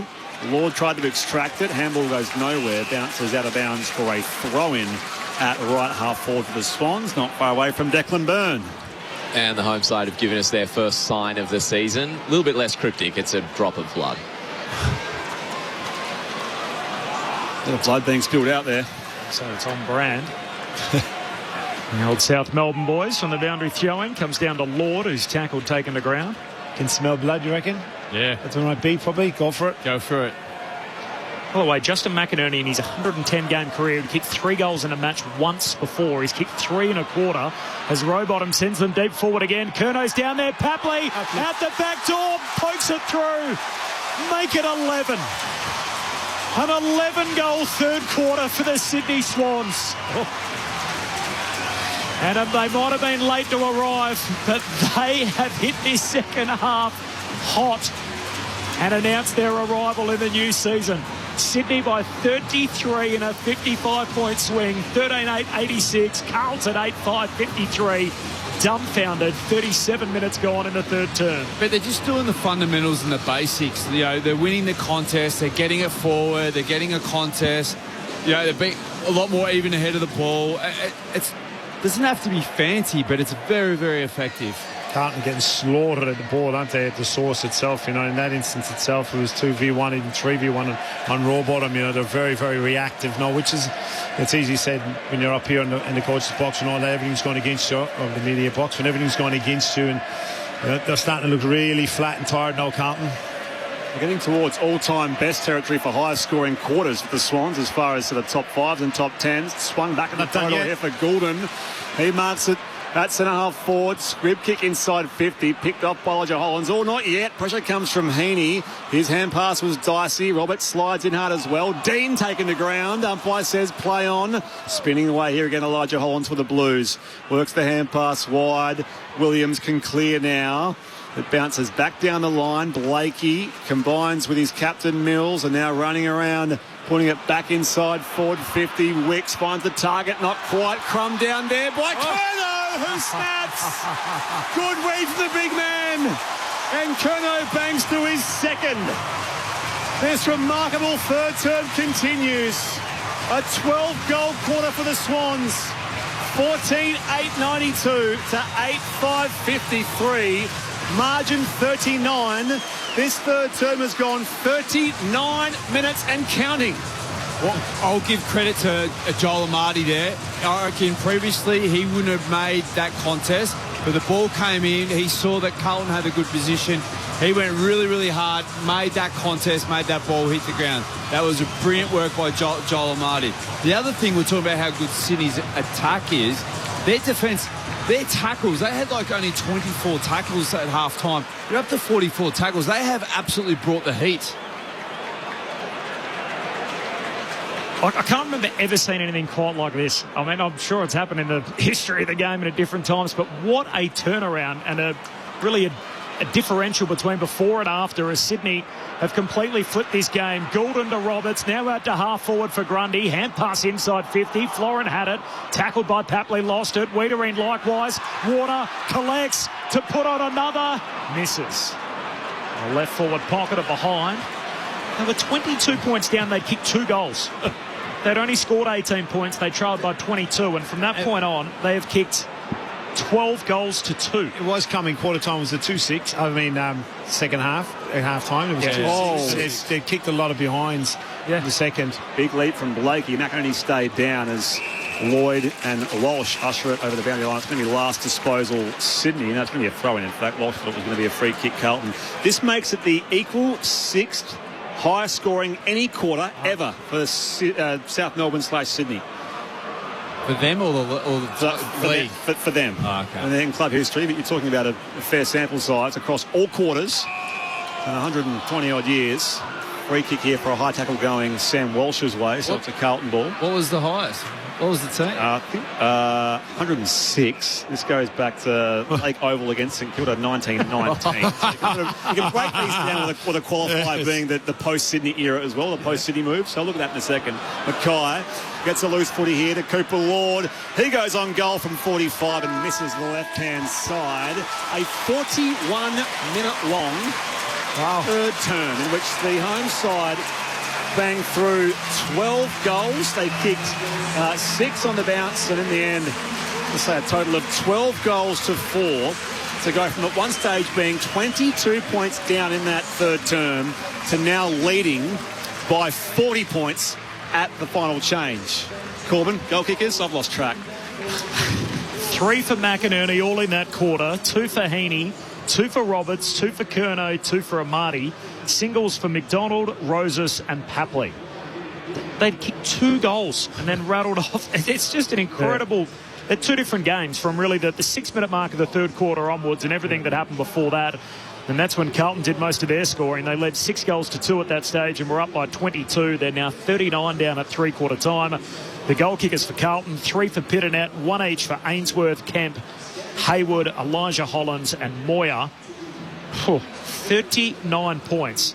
Lord tried to extract it. Handball goes nowhere. Bounces out of bounds for a throw-in at right half forward for the Swans. Not far away from Declan Byrne. And the home side have given us their first sign of the season. A little bit less cryptic. It's a drop of blood. A bit of blood being spilled out there. So it's on brand. The old South Melbourne boys from the boundary throwing. Comes down to Lord, who's tackled, taken to ground. Can smell blood, you reckon? Yeah. That's what it might be, probably. Go for it. Go for it. By the way, Justin McInerney in his 110-game career, he kicked 3 goals in a match once before. He's kicked 3 1/4. As Rowbottom sends them deep forward again. Curno's down there. Papley out the back door. Pokes it through. Make it 11. An 11-goal third quarter for the Sydney Swans. And they might have been late to arrive, but they have hit this second half hot and announced their arrival in the new season. Sydney by 33 in a 55-point swing. 13-8-86. Carlton 8-5-53. Dumbfounded. 37 minutes gone in the third term. But they're just doing the fundamentals and the basics. You know, they're winning the contest. They're getting it forward. They're getting a contest. You know, they're being a lot more even ahead of the ball. It doesn't have to be fancy, but it's very, very effective. Carlton getting slaughtered at the ball, aren't they, at the source itself? You know, in that instance itself, it was 2v1, even 3v1 on Rowbottom. You know, they're very, very reactive now, which is, it's easy said when you're up here in the coach's box and all that, everything's going against you, or the media box, when everything's going against you, and you know, they're starting to look really flat and tired now, Carlton. We're getting towards all-time best territory for highest scoring quarters for the Swans as far as to the top 5s and top 10s. Swung back in the title here for Goulden. He marks it at centre-half forward. Scrib kick inside 50. Picked off by Elijah Hollins. Oh, not yet. Pressure comes from Heaney. His hand pass was dicey. Roberts slides in hard as well. Dean taken to ground. Umpire says play on. Spinning away here again, Elijah Hollins for the Blues. Works the hand pass wide. Williams can clear now. It bounces back down the line. Blakey combines with his captain Mills and now running around, putting it back inside forward 50. Wicks finds the target, not quite. Crumb down there by Curnow, who snaps. Good read for the big man. And Curnow bangs through his second. This remarkable third term continues. A 12-goal quarter for the Swans. 14-8-92 to 8-5-53. Margin 39. This third term has gone 39 minutes and counting. Well, I'll give credit to Joel Amati there. I reckon previously he wouldn't have made that contest, but the ball came in. He saw that Carlton had a good position. He went really, really hard, made that contest, made that ball hit the ground. That was a brilliant work by Joel Amati. The other thing, we're talking about how good Sydney's attack is. Their defence, their tackles, they had like only 24 tackles at half-time. They're up to 44 tackles. They have absolutely brought the heat. I can't remember ever seeing anything quite like this. I mean, I'm sure it's happened in the history of the game at different times, but what a turnaround and a differential between before and after as Sydney have completely flipped this game. Goulden to Roberts, now out to half forward for Grundy. Hand pass inside 50. Florin had it. Tackled by Papley, lost it. Wiedering likewise. Warner collects to put on another. Misses. The left forward pocket of behind. They were 22 points down. They'd kicked 2 goals. They'd only scored 18 points. They trailed by 22. And from that point on, they have kicked 12 goals to 2. It was coming. Quarter time was the 2-6. I mean, second half, at half time, it was 2-6. They kicked a lot of behinds in the second. Big leap from Blakey, and that only stayed down as Lloyd and Walsh usher it over the boundary line. It's going to be last disposal Sydney. No, it's going to be a throw-in, in fact. Walsh thought it was going to be a free kick, Carlton. This makes it the equal 6th highest scoring any quarter ever for South Melbourne/Sydney. For them or the league? For them. Oh, okay. And then in club history, but you're talking about a fair sample size across all quarters in 120 odd years. Free kick here for a high tackle going Sam Walsh's way, so it's a Carlton ball. What was the highest? What was the team? I think 106. This goes back to Lake Oval against St Kilda 1919. You can break these down with a qualifier being the post-Sydney era as well, the post-Sydney move. So I'll look at that in a second. Mackay gets a loose footy here to Cooper Lord. He goes on goal from 45 and misses the left-hand side. A 41-minute long third term in which the home side banged through 12 goals. They kicked 6 on the bounce, and in the end, let's say a total of 12 goals to 4 to go from at one stage being 22 points down in that third term to now leading by 40 points at the final change. Corbin, goal kickers, I've lost track. 3 for McInerney, all in that quarter. 2 for Heaney, 2 for Roberts, 2 for Curnow, 2 for Amati. Singles for McDonald, Roses and Papley. They'd kicked 2 goals and then rattled off. It's just an incredible... They're 2 different games from really the 6-minute mark of the third quarter onwards and everything that happened before that. And that's when Carlton did most of their scoring. They led 6 goals to 2 at that stage and were up by 22. They're now 39 down at three-quarter time. The goal kickers for Carlton, 3 for Pitternet, 1 each for Ainsworth, Kemp, Hayward, Elijah Hollins and Moyer. 39 points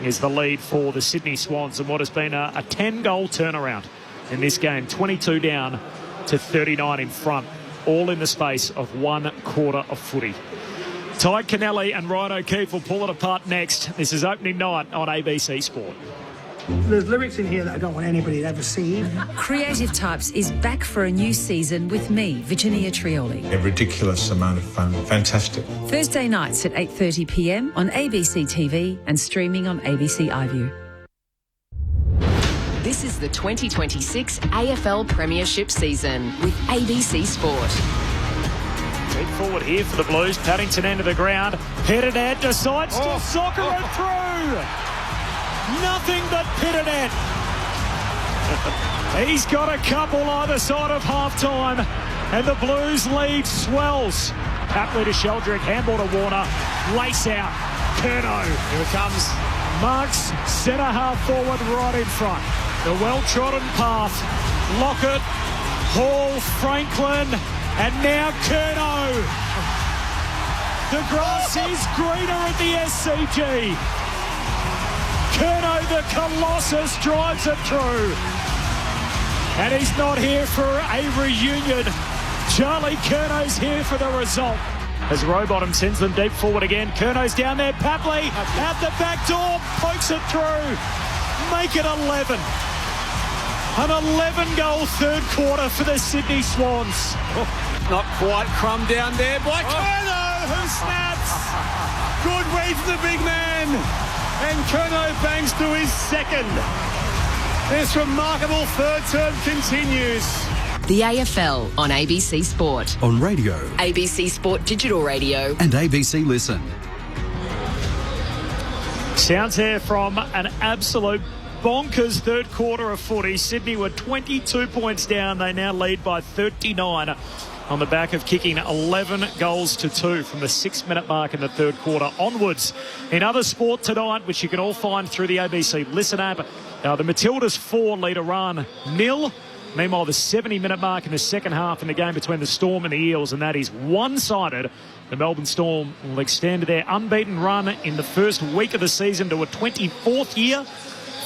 is the lead for the Sydney Swans and what has been a 10-goal turnaround in this game. 22 down to 39 in front, all in the space of 1 quarter of footy. Ty Kennelly and Ryan O'Keefe will pull it apart next. This is opening night on ABC Sport. There's lyrics in here that I don't want anybody to ever see. Creative Types is back for a new season with me, Virginia Trioli. A ridiculous amount of fun. Fantastic. Thursday nights at 8:30 p.m. on ABC TV and streaming on ABC iView. This is the 2026 AFL Premiership season with ABC Sport. Feed forward here for the Blues. Paddington end of the ground. Pitternet decides to soccer it through. Nothing but Pitternet. He's got a couple either side of half-time. And the Blues lead swells. Papley to Sheldrick. Handball to Warner. Lace out. Curnow. Here it comes. Marks centre half forward right in front. The well-trodden path. Lockett. Hall. Franklin. And now Curnow. The grass is greener at the SCG. Curnow, the Colossus, drives it through. And he's not here for a reunion. Charlie Curnow's here for the result. As Rowbottom sends them deep forward again. Curnow's down there. Papley out the back door. Pokes it through. Make it 11. An 11-goal third quarter for the Sydney Swans. Not quite Crumb down there by Curnow, who snaps. Good read for the big man. And Curnow bangs to his second. This remarkable third term continues. The AFL on ABC Sport. On radio. ABC Sport Digital Radio. And ABC Listen. Sounds here from an absolute bonkers third quarter of footy. Sydney were 22 points down. They now lead by 39 on the back of kicking 11 goals to 2 from the 6-minute mark in the third quarter onwards. In other sport tonight, which you can all find through the ABC Listen app, the Matildas 4 lead Iran 0. Meanwhile, the 70-minute mark in the second half in the game between the Storm and the Eels, and that is one-sided. The Melbourne Storm will extend their unbeaten run in the first week of the season to a 24th year.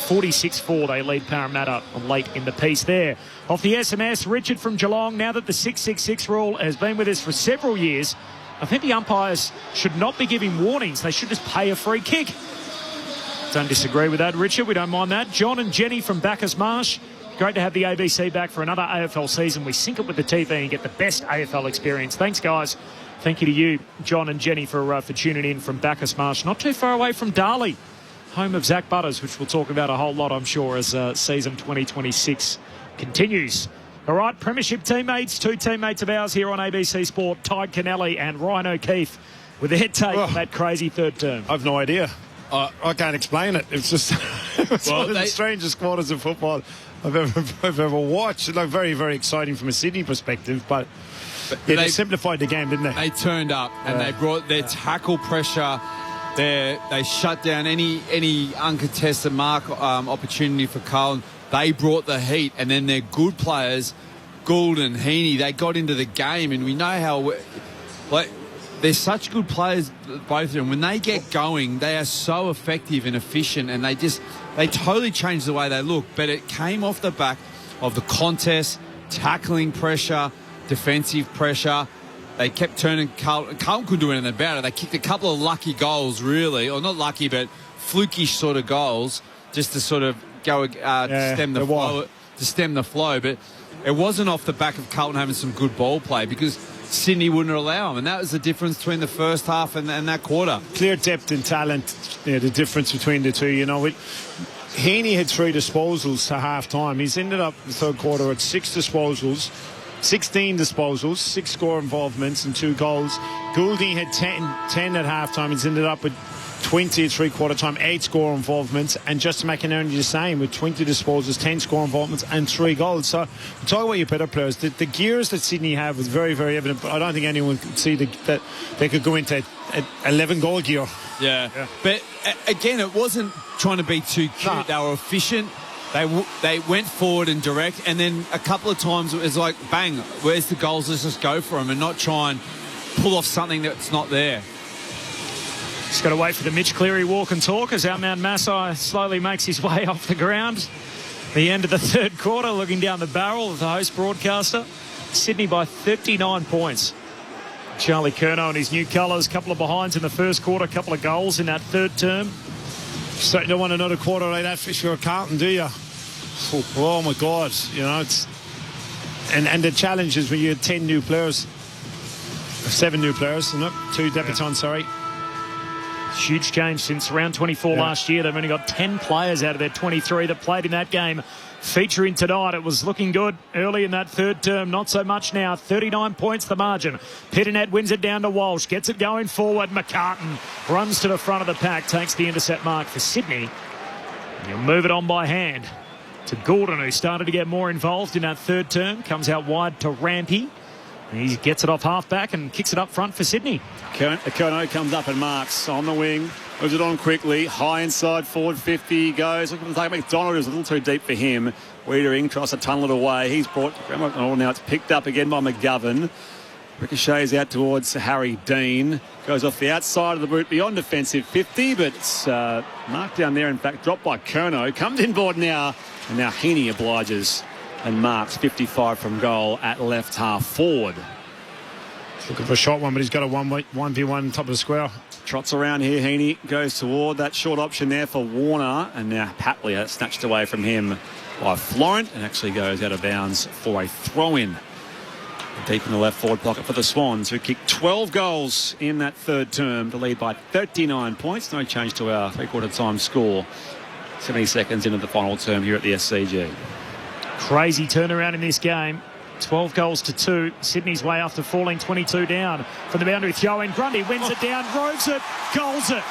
46-4, they lead Parramatta late in the piece there. Off the SMS, Richard from Geelong, now that the 666 rule has been with us for several years, I think the umpires should not be giving warnings. They should just pay a free kick. Don't disagree with that, Richard. We don't mind that. John and Jenny from Bacchus Marsh. Great to have the ABC back for another AFL season. We sync it with the TV and get the best AFL experience. Thanks, guys. Thank you to you, John and Jenny, for tuning in from Bacchus Marsh. Not too far away from Darley, home of Zach Butters, which we'll talk about a whole lot, I'm sure, as season 2026 continues. All right, premiership teammates, two teammates of ours here on ABC Sport, Ty Kennelly and Ryan O'Keefe, with their take on that crazy third term. I've no idea. I can't explain it. It's just it's one of the strangest quarters of football I've ever watched. Like, very, very exciting from a Sydney perspective, but they simplified the game, didn't they? They turned up and they brought their tackle pressure. They shut down any uncontested mark opportunity for Carlton. They brought the heat, and then their good players, Gould and Heaney, they got into the game, and we know how they're such good players, both of them. When they get going, they are so effective and efficient, and they totally changed the way they look. But it came off the back of the contest, tackling pressure, defensive pressure. They kept turning Carlton. Carlton couldn't do anything about it. They kicked a couple of lucky goals, really, or not lucky, but flukish sort of goals, just to sort of go to stem the flow. But it wasn't off the back of Carlton having some good ball play, because Sydney wouldn't allow them, and that was the difference between the first half and that quarter. Clear depth and talent, the difference between the two. Heaney had 3 disposals to half-time. He's ended up the third quarter at 16 disposals, 6 score involvements and 2 goals. Goulding had 10 at half-time. He's ended up with 20 at three-quarter time, 8 score involvements, and Justin McInerney the same with 20 disposals, 10 score involvements and 3 goals. So talk about your better players. The gears that Sydney have was very, very evident, but I don't think anyone could see that they could go into 11-goal gear. Yeah. But again, it wasn't trying to be too cute. No. They were efficient. They went forward and direct, and then a couple of times it was like, bang, where's the goals? Let's just go for them and not try and pull off something that's not there. Just got to wait for the Mitch Cleary walk and talk as our man Masai slowly makes his way off the ground. The end of the third quarter, looking down the barrel of the host broadcaster. Sydney by 39 points. Charlie Curnow and his new colours, couple of behinds in the first quarter, couple of goals in that third term. Certainly don't want another quarter like that for sure, Carlton, do you? Oh my God, it's and the challenge is when you had 10 new players, 7 new players, 2 debutants, sorry. Huge change since round 24 last year. They've only got 10 players out of their 23 that played in that game. Featuring tonight, it was looking good early in that third term. Not so much now. 39 points the margin. Pitternet wins it down to Walsh. Gets it going forward. McCartan runs to the front of the pack. Takes the intercept mark for Sydney. And you'll move it on by hand to Gordon, who started to get more involved in that third term. Comes out wide to Rampy. He gets it off half-back and kicks it up front for Sydney. Curnow comes up and marks on the wing. Moves it on quickly. High inside forward 50 goes. Looking to take McDonald. It was a little too deep for him. Wiedering tries to tunnel it away. He's brought McDonald. Now it's picked up again by McGovern. Ricochets out towards Harry Dean. Goes off the outside of the boot beyond defensive 50, but it's marked down there. In fact, dropped by Curnow. Comes inboard now. And now Heaney obliges and marks 55 from goal at left half forward. He's looking for a short one, but he's got a 1v1 top of the square. Trots around here. Heaney goes toward that short option there for Warner, and now Patley snatched away from him by Florent and actually goes out of bounds for a throw-in. Deep in the left forward pocket for the Swans, who kicked 12 goals in that third term to lead by 39 points. No change to our three-quarter time score. 70 seconds into the final term here at the SCG. Crazy turnaround in this game. 12 goals to 2. Sydney's way after falling 22 down from the boundary throw in. Grundy wins it down, roves it, goals it.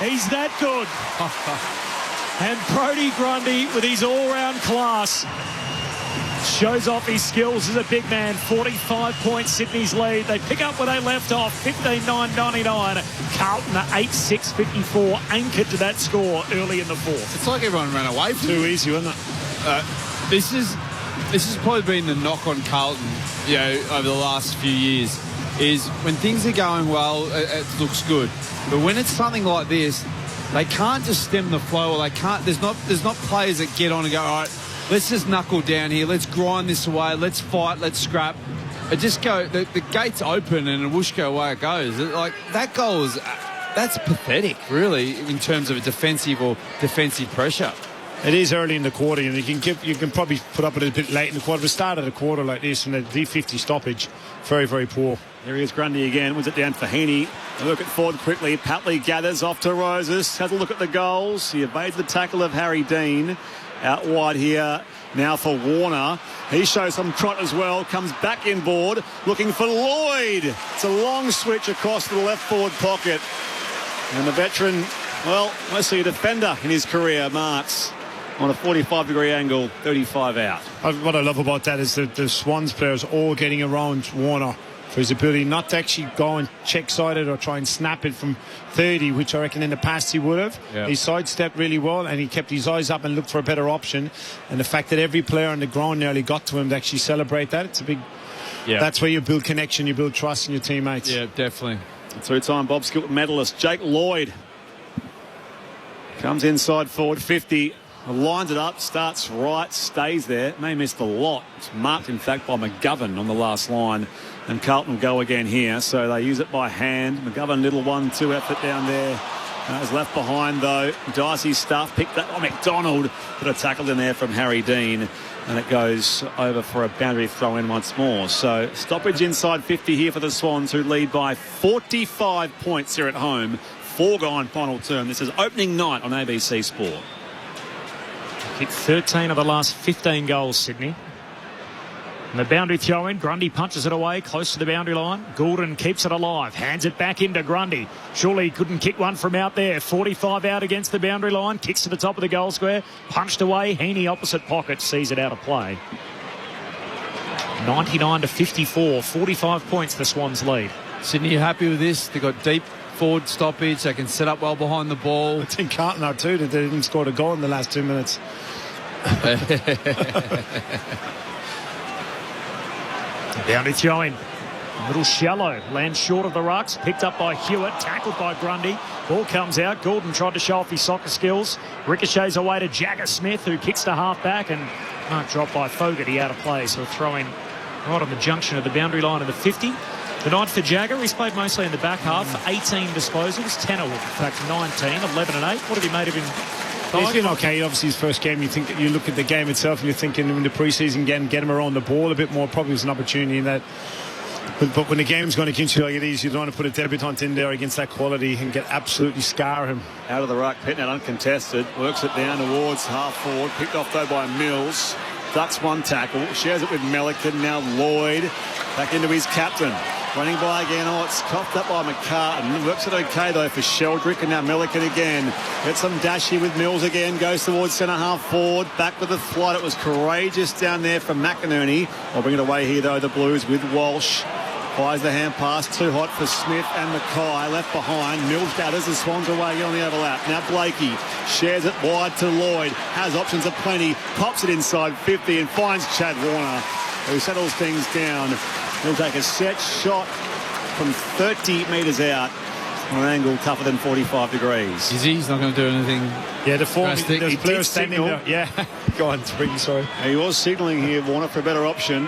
He's that good. And Brodie Grundy, with his all-round class, shows off his skills as a big man. 45 points Sydney's lead. They pick up where they left off. 15-9-99. Carlton 8-6-54, anchored to that score early in the fourth. It's like everyone ran away from Too easy, wasn't it? This has probably been the knock on Carlton, over the last few years, is when things are going well, it looks good. But when it's something like this, they can't just stem the flow, or they can't. There's not players that get on and go, all right, let's just knuckle down here, let's grind this away, let's fight, let's scrap. It just go, the gate's open and whoosh, go away it goes. Like, that goal is, that's pathetic, really, in terms of a defensive pressure. It is early in the quarter, and you can probably put up a little bit late in the quarter. But start at a quarter like this, and the D50 stoppage, very, very poor. There he is, Grundy again. Was it down for Heaney? Look at Ford quickly. Patley gathers off to Roses. Has a look at the goals. He evades the tackle of Harry Dean. Out wide here now for Warner. He shows some trot as well. Comes back inboard, looking for Lloyd. It's a long switch across to the left forward pocket. And the veteran, well, mostly a defender in his career, marks on a 45-degree angle, 35 out. What I love about that is that the Swans players all getting around Warner for his ability not to actually go and check-sided or try and snap it from 30, which I reckon in the past he would have. Yeah. He sidestepped really well, and he kept his eyes up and looked for a better option. And the fact that every player on the ground nearly got to him to actually celebrate that, it's a big... Yeah. That's where you build connection, you build trust in your teammates. Yeah, definitely. Two-time Bob Skilton medalist Jake Lloyd comes inside forward 50. Lines it up, starts right, stays there. May miss the lot. It's marked, in fact, by McGovern on the last line. And Carlton will go again here. So they use it by hand. McGovern, little 1-2 effort down there. Is left behind, though. Dicey's stuff picked up by McDonald. Put a tackle in there from Harry Dean. And it goes over for a boundary throw in once more. So stoppage inside 50 here for the Swans, who lead by 45 points here at home. 4 gone final term. This is opening night on ABC Sport. Kicked 13 of the last 15 goals, Sydney. And the boundary throw in. Grundy punches it away close to the boundary line. Goulden keeps it alive. Hands it back into Grundy. Surely he couldn't kick one from out there. 45 out against the boundary line. Kicks to the top of the goal square. Punched away. Heaney opposite pocket. Sees it out of play. 99-54. 45 points the Swans lead. Sydney, you happy with this? They got deep forward stoppage. They can set up well behind the ball. I think Carlton are too, that they didn't score a goal in the last 2 minutes. Boundary throw in. A little shallow. Lands short of the rucks. Picked up by Hewitt. Tackled by Grundy. Ball comes out. Goulden tried to show off his soccer skills. Ricochets away to Jagger Smith, who kicks to half back, and dropped by Fogarty out of play. So a throw in right on the junction of the boundary line of the 50. The night for Jagger, he's played mostly in the back half. 18 disposals, 10 in fact 19, 11 and 8. What have you made of him? He's been okay. Obviously, his first game, you look at the game itself and you're thinking in the pre-season again, get him around the ball a bit more. Probably was an opportunity in that. But when the game's going against you like it is, you don't want to put a debutant in there against that quality and get absolutely scar him. Out of the ruck, Petnat uncontested. Works it down towards half forward. Picked off though by Mills. Ducks one tackle. Shares it with Melican. Now Lloyd. Back into his captain. Running by again. Oh, it's coughed up by McCartan. Works it okay, though, for Sheldrick. And now Milliken again. Gets some dash here with Mills again. Goes towards centre-half forward. Back with the flight. It was courageous down there from McInerney. I'll bring it away here, though, the Blues with Walsh. Fires the hand pass. Too hot for Smith and Mackay. Left behind. Mills gathers the Swans away on the overlap. Now Blakey shares it wide to Lloyd. Has options aplenty. Pops it inside 50 and finds Chad Warner, who settles things down. He'll take a set shot from 30 metres out on an angle tougher than 45 degrees. He's not going to do anything. Yeah, the players standing there. Yeah, go on, Springy, sorry. He was signalling here, Warner, for a better option.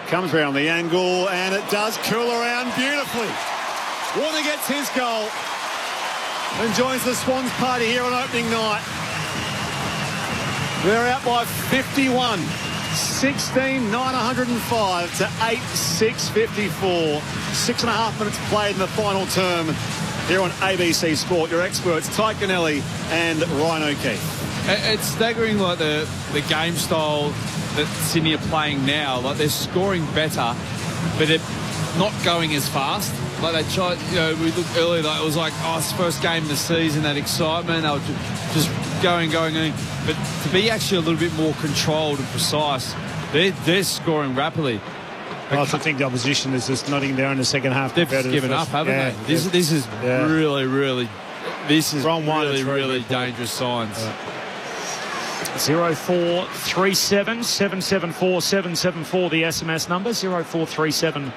Comes round the angle, and it does curl around beautifully. Warner gets his goal and joins the Swans party here on opening night. They're out by 51. 16-905 to 8-6-54. 6.5 minutes played in the final term here on ABC Sport. Your experts, Ty Kennelly and Ryan O'Keefe. It's staggering, like the game style that Sydney are playing now. Like they're scoring better, but they're not going as fast. Like they tried, we looked earlier, like it was like, it's the first game of the season, that excitement. They were just going. But to be actually a little bit more controlled and precise, they're scoring rapidly. I also think the opposition is just nothing there in the second half. They've just given up, haven't they? This is really dangerous signs. 0437 774 774, the SMS number. 0437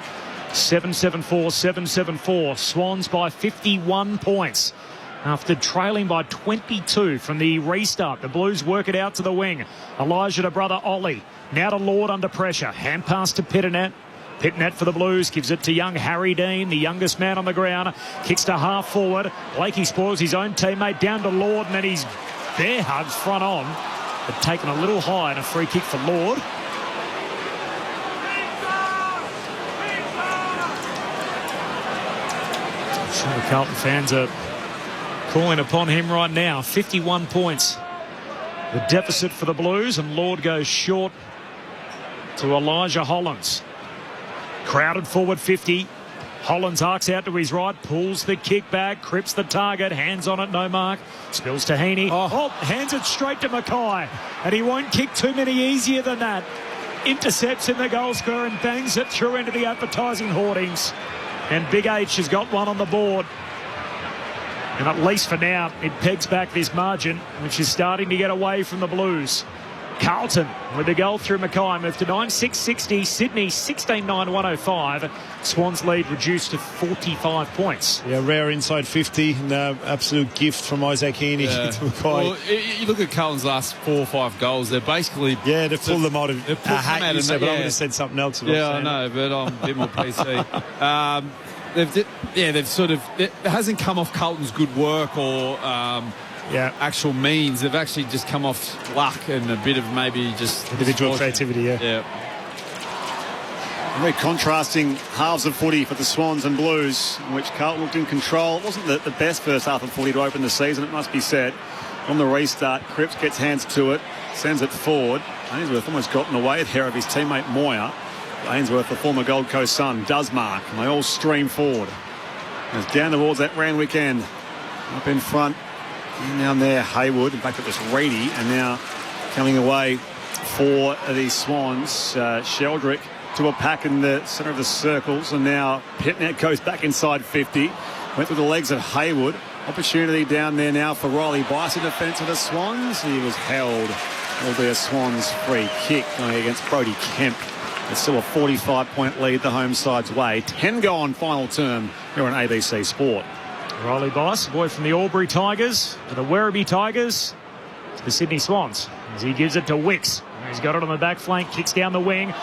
774 774. Swans by 51 points after trailing by 22 from the restart. The Blues work it out to the wing. Elijah to brother Ollie. Now to Lord under pressure. Hand pass to Pitternet. Pitternet for the Blues. Gives it to young Harry Dean, the youngest man on the ground. Kicks to half forward. Blakey spoils his own teammate down to Lord, and then he's bear hugs front on. But taken a little high, and a free kick for Lord. I'm sure the Carlton fans are calling upon him right now. 51 points. The deficit for the Blues, and Lord goes short to Elijah Hollands. Crowded forward 50. Hollands arcs out to his right, pulls the kick back, crips the target, hands on it, no mark. Spills to Heaney. Hands it straight to Mackay. And he won't kick too many easier than that. Intercepts in the goal square and bangs it through into the advertising hoardings. And Big H has got one on the board. And at least for now, it pegs back this margin, which is starting to get away from the Blues. Carlton with the goal through Mackay, moved to 9-6-60. Sydney 16-9-105. Swans lead reduced to 45 points. Yeah, rare inside 50 and absolute gift from Isaac Heaney to Mackay. Well, you look at Carlton's last 4 or 5 goals, they're basically... Yeah, they've pulled them out of... I hate you say, but I would have said something else. I know, but I'm a bit more PC. They've sort of... It hasn't come off Carlton's good work or... actual means. They've actually just come off luck and a bit of maybe just individual creativity. Very contrasting halves of footy for the Swans and Blues, in which Carlton looked in control. It wasn't the best first half of footy to open the season, it must be said. On the restart, Cripps gets hands to it, sends it forward. Ainsworth almost got in the way there of his teammate Moyer. Ainsworth, the former Gold Coast Sun, does mark, and they all stream forward. And it's down towards that Randwick end. Up in front. And down there, Haywood. In fact, it was Reedy. And now coming away for the Swans, Sheldrick to a pack in the centre of the circles. And now Pitnet goes back inside 50. Went through the legs of Haywood. Opportunity down there now for Riley Bice in defence of the Swans. He was held. Will be a Swans free kick going against Brodie Kemp. It's still a 45-point lead the home side's way. 10 gone final term here on ABC Sport. Riley Bice, boy from the Albury Tigers to the Werribee Tigers to the Sydney Swans as he gives it to Wicks. He's got it on the back flank, kicks down the wing.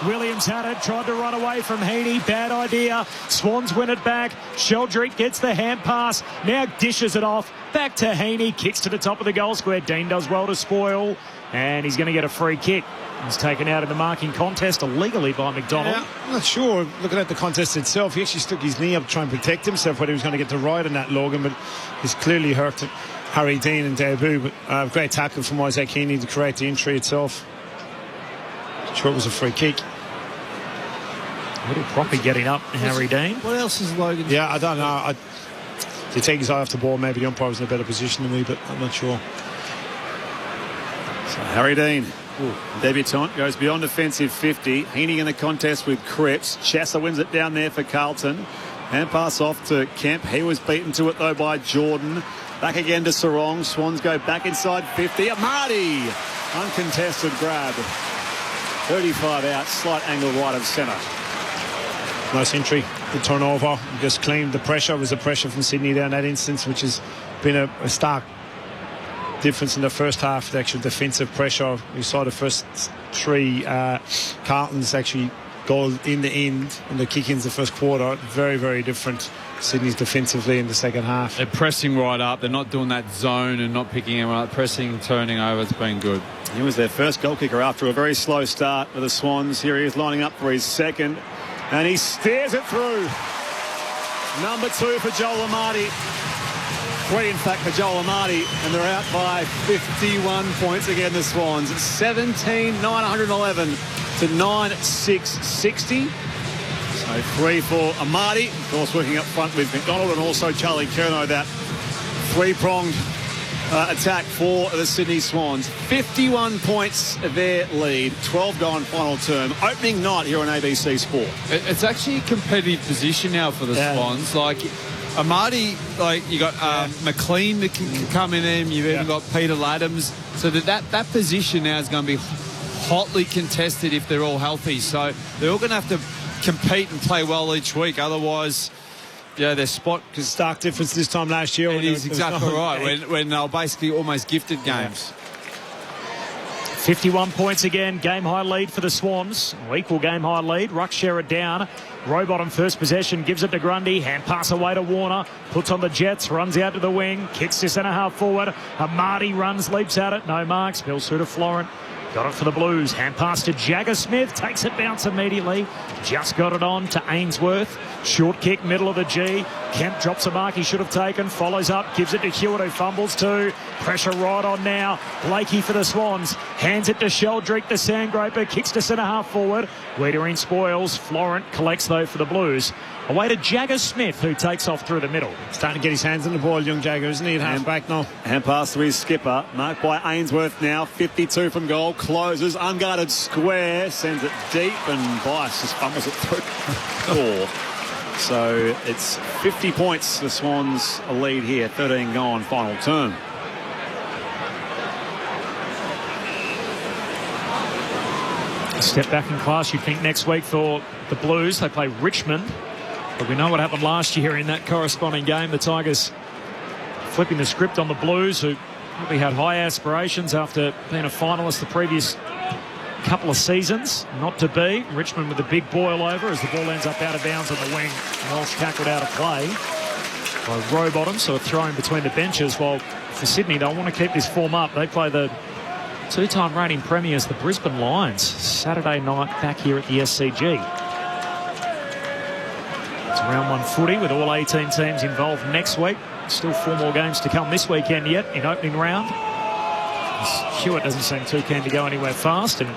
Williams had it, tried to run away from Heaney. Bad idea. Swans win it back. Sheldrick gets the hand pass, now dishes it off. Back to Heaney, kicks to the top of the goal square. Dean does well to spoil, and he's going to get a free kick. He's taken out in the marking contest illegally by McDonald. Yeah, I'm not sure. Looking at the contest itself, he actually stuck his knee up to try and protect himself, whether he was going to get the ride on that, Logan, but he's clearly hurt Harry Dean and debut. But great tackle from Isaac Heaney to create the injury itself. Sure, it was a free kick. A little proper getting up, Harry Dean. What else is Logan? Yeah, I don't know. To take his eye off the ball, maybe the umpire was in a better position than me, but I'm not sure. So Harry Dean, debutant, goes beyond defensive 50. Heaney in the contest with Cripps. Chasser wins it down there for Carlton. Hand pass off to Kemp. He was beaten to it though by Jordan. Back again to Sarong. Swans go back inside 50. Amadi, uncontested grab. 35 out, slight angle right of centre. Nice entry, good turnover. Just claimed the pressure. It was the pressure from Sydney there in that instance, which has been a stark difference in the first half. The actual defensive pressure. We saw the first 3 Carltons actually go in the end and the kick-ins the first quarter. Very, very different. Sydney's defensively in the second half. They're pressing right up. They're not doing that zone and not picking him up. Pressing, turning over. It's been good. He was their first goal kicker after a very slow start for the Swans. Here he is lining up for his second. And he steers it through. Number 2 for Joel Amadi. 3, in fact, for Joel Amati, and they're out by 51 points again, the Swans. 17,911 to 9,660. So 3 for Amati, of course, working up front with McDonald, and also Charlie Curnow, that three-pronged attack for the Sydney Swans. 51 points their lead, 12 gone final term. Opening night here on ABC Sport. It's actually a competitive position now for the Swans. Like Amati, like you got McLean that can come in there. You've even got Peter Laddams. So that position now is going to be hotly contested if they're all healthy. So they're all going to have to compete and play well each week. Otherwise, their spot, because stark difference this time last year. It is exactly right. When they were basically almost gifted games. 51 points again. Game high lead for the Swans. Equal game high lead. Ruck share it down. Rowbottom first possession, gives it to Grundy. Hand pass away to Warner. Puts on the Jets. Runs out to the wing. Kicks to centre half forward. Amati runs, leaps at it. No marks. Spills through to Florent. Got it for the Blues. Hand pass to Jagger Smith. Takes it bounce immediately. Just got it on to Ainsworth. Short kick, middle of the G. Kemp drops a mark he should have taken. Follows up. Gives it to Hewitt, who fumbles too. Pressure right on now. Blakey for the Swans. Hands it to Sheldrick, the Sandgroper. Kicks to centre half forward. Wiedering spoils. Florent collects though for the Blues. Away to Jagger Smith, who takes off through the middle. Starting to get his hands on the ball, young Jagger, isn't he? At half-back now. Hand pass to his skipper. Marked by Ainsworth now. 52 from goal. Closes. Unguarded square. Sends it deep, and Bice just fumbles it through. 4. So it's 50 points. The Swans a lead here. 13 gone. Final term. A step back in class, you think, next week for the Blues. They play Richmond. But we know what happened last year in that corresponding game. The Tigers flipping the script on the Blues, who probably had high aspirations after being a finalist the previous couple of seasons. Not to be. Richmond with a big boil over as the ball ends up out of bounds on the wing. Walsh tackled out of play by Rowbottom, so a throw in between the benches. While for Sydney, they'll want to keep this form up. They play the two-time reigning premiers, the Brisbane Lions, Saturday night back here at the SCG. It's round 1 footy with all 18 teams involved next week. Still 4 more games to come this weekend yet in opening round. Hewitt doesn't seem too keen to go anywhere fast, and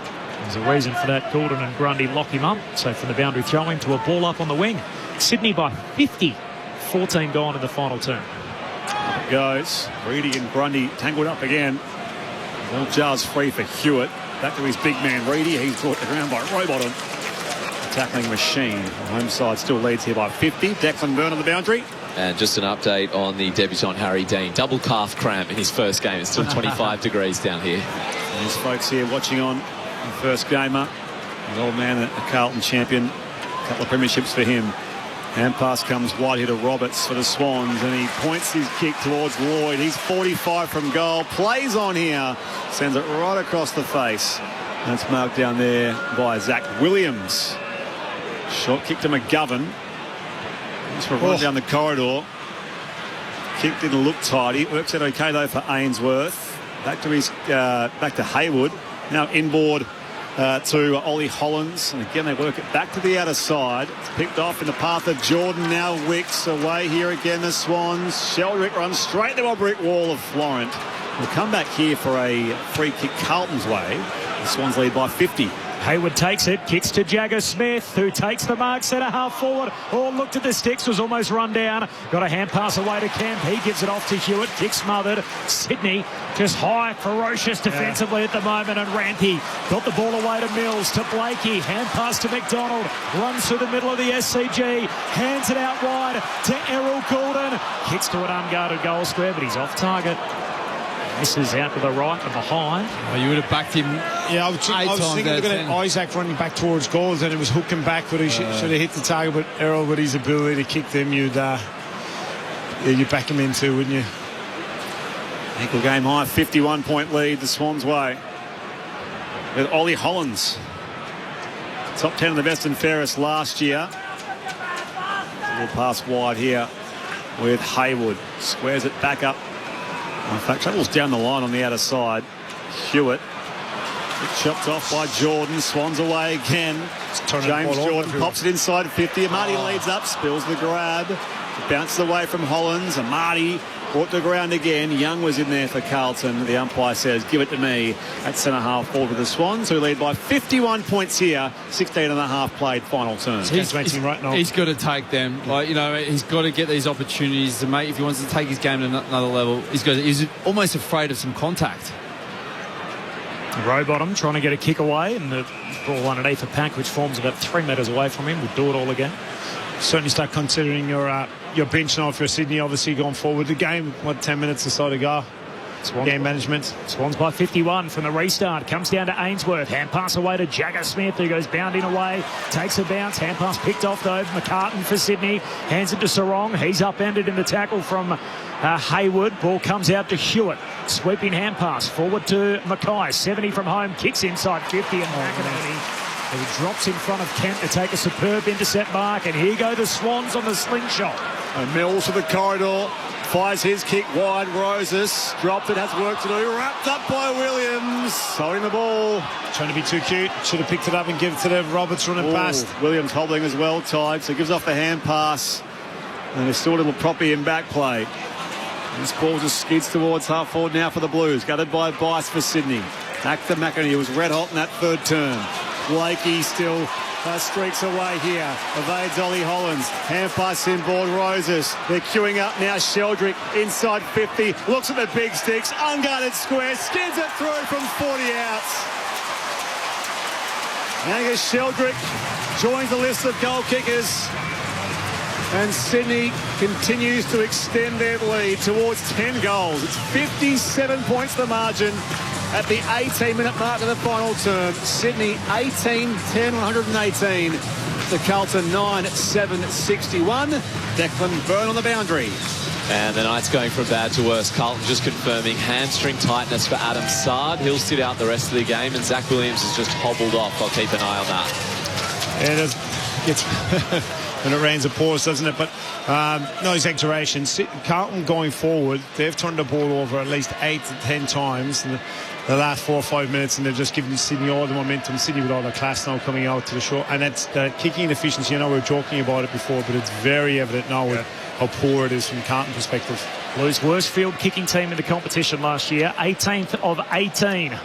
there's a reason for that. Gordon and Grundy lock him up. So from the boundary throw-in to a ball up on the wing. Sydney by 50. 14 gone in the final term. Up it goes. Reedy and Grundy tangled up again. Ball jars free for Hewitt. Back to his big man Reedy. He's brought to the ground by Rowbottom. Tackling machine. The home side still leads here by 50. Declan Byrne on the boundary. And just an update on the debutant Harry Dean. Double calf cramp in his first game. It's still 25 degrees down here. And there's folks here watching on the first gamer. The old man, a Carlton champion. A couple of premierships for him. Hand pass comes wide here to Roberts for the Swans, and he points his kick towards Lloyd. He's 45 from goal. Plays on here. Sends it right across the face. And it's marked down there by Zach Williams. Short kick to McGovern. Just for a run down the corridor. Kick didn't look tidy. Works out okay though for Ainsworth. Back to Haywood. Now inboard to Ollie Hollins. And again they work it back to the outer side. It's picked off in the path of Jordan. Now Wicks away here again. The Swans. Sheldrick runs straight to a brick wall of Florent. We'll come back here for a free kick Carlton's way. The Swans lead by 50. Haywood takes it, kicks to Jagger Smith, who takes the mark, centre half forward. Oh, looked at the sticks, was almost run down. Got a hand pass away to Kemp. He gives it off to Hewitt. Kick smothered. Sydney just high, ferocious defensively at the moment. And Rampy got the ball away to Mills, to Blakey. Hand pass to McDonald. Runs through the middle of the SCG. Hands it out wide to Errol Gordon. Kicks to an unguarded goal square, but he's off target. Misses out to the right and behind. Oh, you would have backed him. Yeah, I was thinking looking at Isaac running back towards goals, and it was hooking back, but he should have hit the target. But Errol, with his ability to kick them, you'd back him into, wouldn't you? Equal game high, 51-point lead the Swans' way. With Ollie Hollins. Top 10 of the best and fairest last year. A little pass wide here with Haywood. Squares it back up. In fact, travels down the line on the outer side. Hewitt. Chopped off by Jordan. Swans away again. James Jordan pops it inside 50. Amati leads up, spills the grab. Bounces away from Hollins. Amati brought to ground again. Young was in there for Carlton. The umpire says, give it to me at centre-half forward with the Swans, who lead by 51 points here. 16.5 played final term. He's got to take them. Like, you know, he's got to get these opportunities to make. If he wants to take his game to another level, he's almost afraid of some contact. Rowbottom trying to get a kick away, and the ball underneath the pack, which forms about 3 metres away from him, would do it all again. Certainly start considering your bench now for Sydney, obviously going forward. The game, 10 minutes aside to go. Game management. Swans by 51 from the restart. Comes down to Ainsworth. Hand pass away to Jagger Smith, who goes bounding away. Takes a bounce. Hand pass picked off though. McCartan for Sydney. Hands it to Sarong. He's upended in the tackle from Hayward. Ball comes out to Hewitt. Sweeping hand pass forward to Mackay. 70 from home. Kicks inside 50 and McInerney. He drops in front of Kent to take a superb intercept mark. And here go the Swans on the slingshot. And Mills to the corridor. Fires his kick wide. Roses dropped it, has work to do. Wrapped up by Williams. Holding the ball. Trying to be too cute. Should have picked it up and given it to the Roberts running past. Williams holding as well, tied. So gives off the hand pass. And there's still a little proppy in back play. This ball just skids towards half forward now for the Blues. Gathered by Bice for Sydney. Back to McInerney, who was red hot in that third turn. Blakey still streaks away here. Evades Ollie Hollands. Hand pass inboard Roses. They're queuing up now. Sheldrick inside 50. Looks at the big sticks. Unguarded square. Skids it through from 40 outs. Angus Sheldrick joins the list of goal kickers. And Sydney continues to extend their lead towards 10 goals. It's 57 points the margin at the 18-minute mark of the final term. Sydney 18, 10, 118. The Carlton 9, 7, 61. Declan Byrne on the boundary. And the Knights going from bad to worse. Carlton just confirming hamstring tightness for Adam Sard. He'll sit out the rest of the game, and Zach Williams is just hobbled off. I'll keep an eye on that. Yeah, it gets when it rains it pours, doesn't it? But no exaggeration. Carlton going forward, they've turned the ball over at least 8 to 10 times in the last 4 or 5 minutes, and they're just giving Sydney all the momentum. Sydney with all the class now coming out to the show, and that's the kicking efficiency. We were joking about it before, but it's very evident now with how poor it is from Carlton perspective. Blues' worst field kicking team in the competition last year, 18th of 18.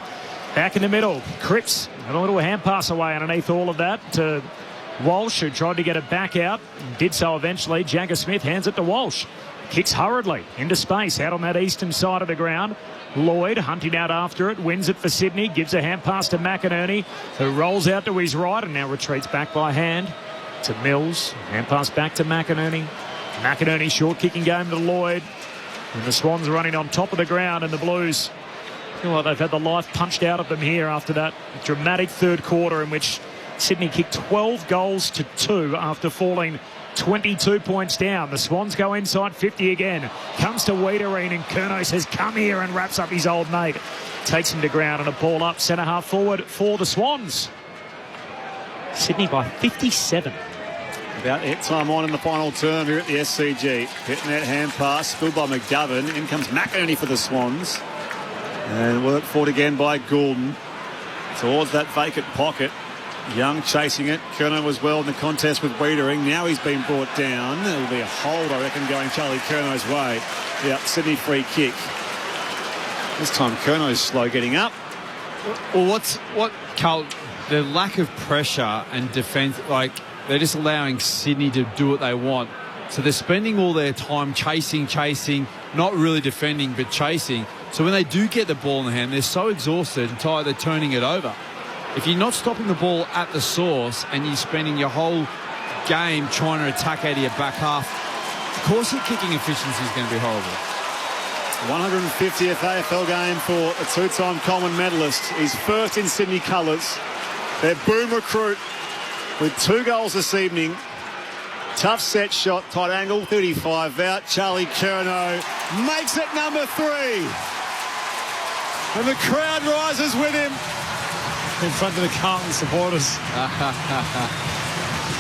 Back in the middle, Cripps and a little hand pass away underneath all of that to Walsh, who tried to get it back out, did so eventually. Jagger Smith hands it to Walsh. Kicks hurriedly into space, out on that eastern side of the ground. Lloyd hunting out after it, wins it for Sydney, gives a hand pass to McInerney, who rolls out to his right and now retreats back by hand to Mills. Hand pass back to McInerney. McInerney short kicking game to Lloyd. And the Swans running on top of the ground, and the Blues feel like they've had the life punched out of them here after that dramatic third quarter in which Sydney kicked 12 goals to 2 after falling 22 points down. The Swans go inside 50 again. Comes to Wiedering, and Kurnos has come here and wraps up his old mate. Takes him to ground, and a ball up centre half forward for the Swans. Sydney by 57. About hit time on in the final term here at the SCG. Hitting that hand pass, spilled by McGovern. In comes McInerney for the Swans. And worked forward again by Goulden. Towards that vacant pocket. Young chasing it. Kerno was well in the contest with Wiedering. Now he's been brought down. It'll be a hold, I reckon, going Charlie Kerno's way. Yeah, Sydney free kick. This time Kerno's slow getting up. Well, Carl, the lack of pressure and defence, like they're just allowing Sydney to do what they want. So they're spending all their time chasing, not really defending, but chasing. So when they do get the ball in the hand, they're so exhausted and tired they're turning it over. If you're not stopping the ball at the source and you're spending your whole game trying to attack out of your back half, of course your kicking efficiency is going to be horrible. 150th AFL game for a two-time Coleman medalist. He's first in Sydney colours. Their boom recruit with 2 goals this evening. Tough set shot, tight angle, 35 out. Charlie Curnow makes it number 3. And the crowd rises with him. In front of the Carlton supporters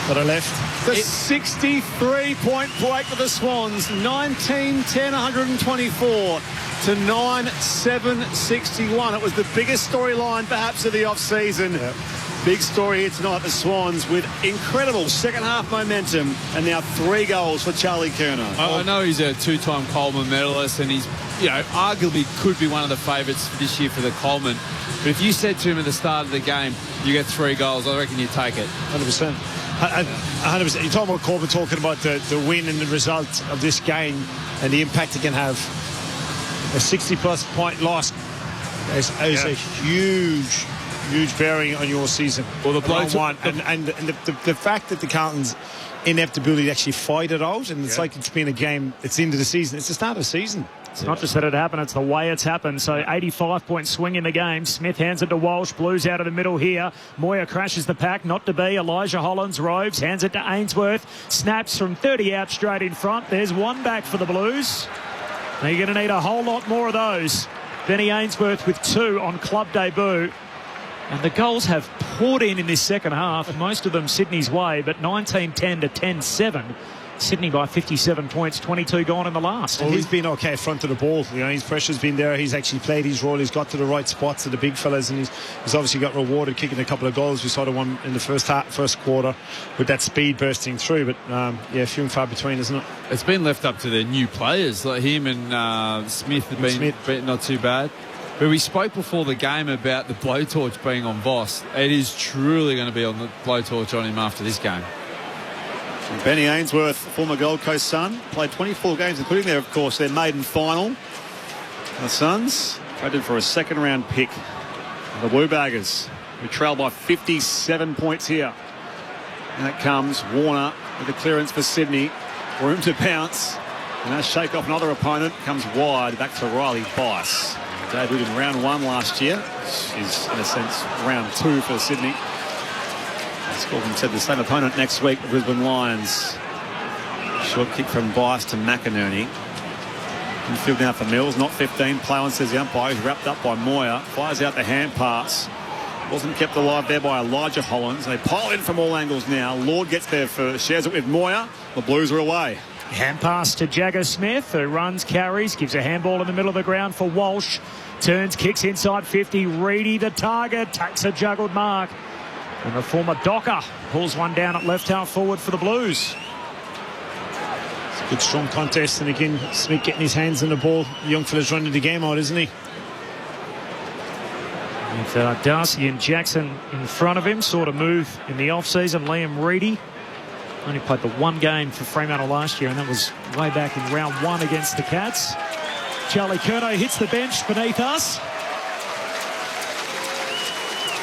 that are left. The 63-point break for the Swans. 19-10-124 to 9-7-61. It was the biggest storyline perhaps of the off-season. Big story here tonight, the Swans with incredible second half momentum and now 3 goals for Charlie Curnow. I know he's a 2-time Coleman medalist and he's, arguably could be one of the favourites for this year for the Coleman. But if you said to him at the start of the game, you get 3 goals, I reckon you'd take it. 100%. 100%. You're talking about Coleman talking about the win and the result of this game and the impact it can have. A 60-plus point loss is a huge bearing on your season. Well, the fact that the Carlton's ineptability to actually fight it out, and it's like it's been a game, it's the end of the season, it's the start of the season. It's not just that it happened, it's the way it's happened. So 85-point swing in the game. Smith hands it to Walsh. Blues out of the middle here. Moyer crashes the pack. Not to be. Elijah Hollands roves. Hands it to Ainsworth. Snaps from 30 out straight in front. There's one back for the Blues. Now you're going to need a whole lot more of those. Benny Ainsworth with 2 on club debut. And the goals have poured in this second half. Most of them Sydney's way, but 19-10 to 10-7. Sydney by 57 points, 22 gone in the last. Well, he's been okay front of the ball. His pressure's been there. He's actually played his role. He's got to the right spots to the big fellas, and he's obviously got rewarded kicking a couple of goals. We saw the one in the first quarter with that speed bursting through. But few and far between, isn't it? It's been left up to the new players like him and Smith have been not too bad. But we spoke before the game about the blowtorch being on Voss. It is truly going to be on the blowtorch on him after this game. Benny Ainsworth, former Gold Coast Sun, played 24 games, including their maiden final. The Suns traded for a second-round pick. The Blue Baggers, who trail by 57 points here. And it comes Warner with a clearance for Sydney. Room to bounce. And that shake off another opponent. Comes wide back to Riley Bice. Debuted in round 1 last year. Is, in a sense, round 2 for Sydney. Scorpion said the same opponent next week, the Brisbane Lions. Short kick from Bice to McInerney. Infield now for Mills, not 15. Play on, says the umpire. He's wrapped up by Moyer. Fires out the hand pass. Wasn't kept alive there by Elijah Hollands. They pile in from all angles now. Lord gets there first. Shares it with Moyer. The Blues are away. Hand pass to Jagger Smith, who runs, carries, gives a handball in the middle of the ground for Walsh. Turns, kicks inside 50. Reedy, the target, takes a juggled mark. And the former Docker pulls one down at left half forward for the Blues. It's a good strong contest, and again Smith getting his hands on the ball. The young fella's running the game out, isn't he? With Darcy and Jackson in front of him, sort of move in the off-season. Liam Reedy only played the 1 game for Fremantle last year, and that was way back in round 1 against the Cats. Charlie Curnow hits the bench beneath us.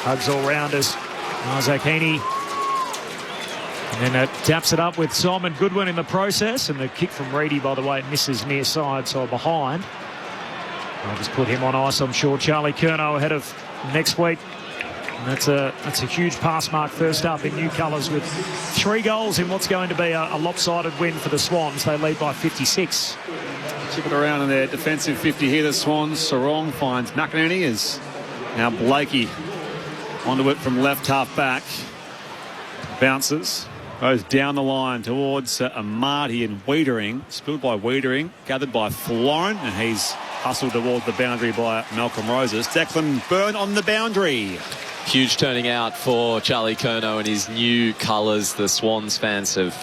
Hugs all rounders. Isaac Heaney, and then taps it up with Simon Goodwin in the process, and the kick from Reedy, by the way, misses near side, so behind. I'll just put him on ice, I'm sure. Charlie Curnow ahead of next week. And that's a huge pass mark first up in new colours with 3 goals in what's going to be a lopsided win for the Swans. They lead by 56. Chip it around in their defensive 50 here, the Swans. Sarong finds McInerney as now Blakey onto it from left half back. Bounces. Goes down the line towards Amati and Wiedering. Spilled by Wiedering. Gathered by Florin. And he's hustled towards the boundary by Malcolm Roses. Declan Byrne on the boundary. Huge turning out for Charlie Curnow and his new colours. The Swans fans have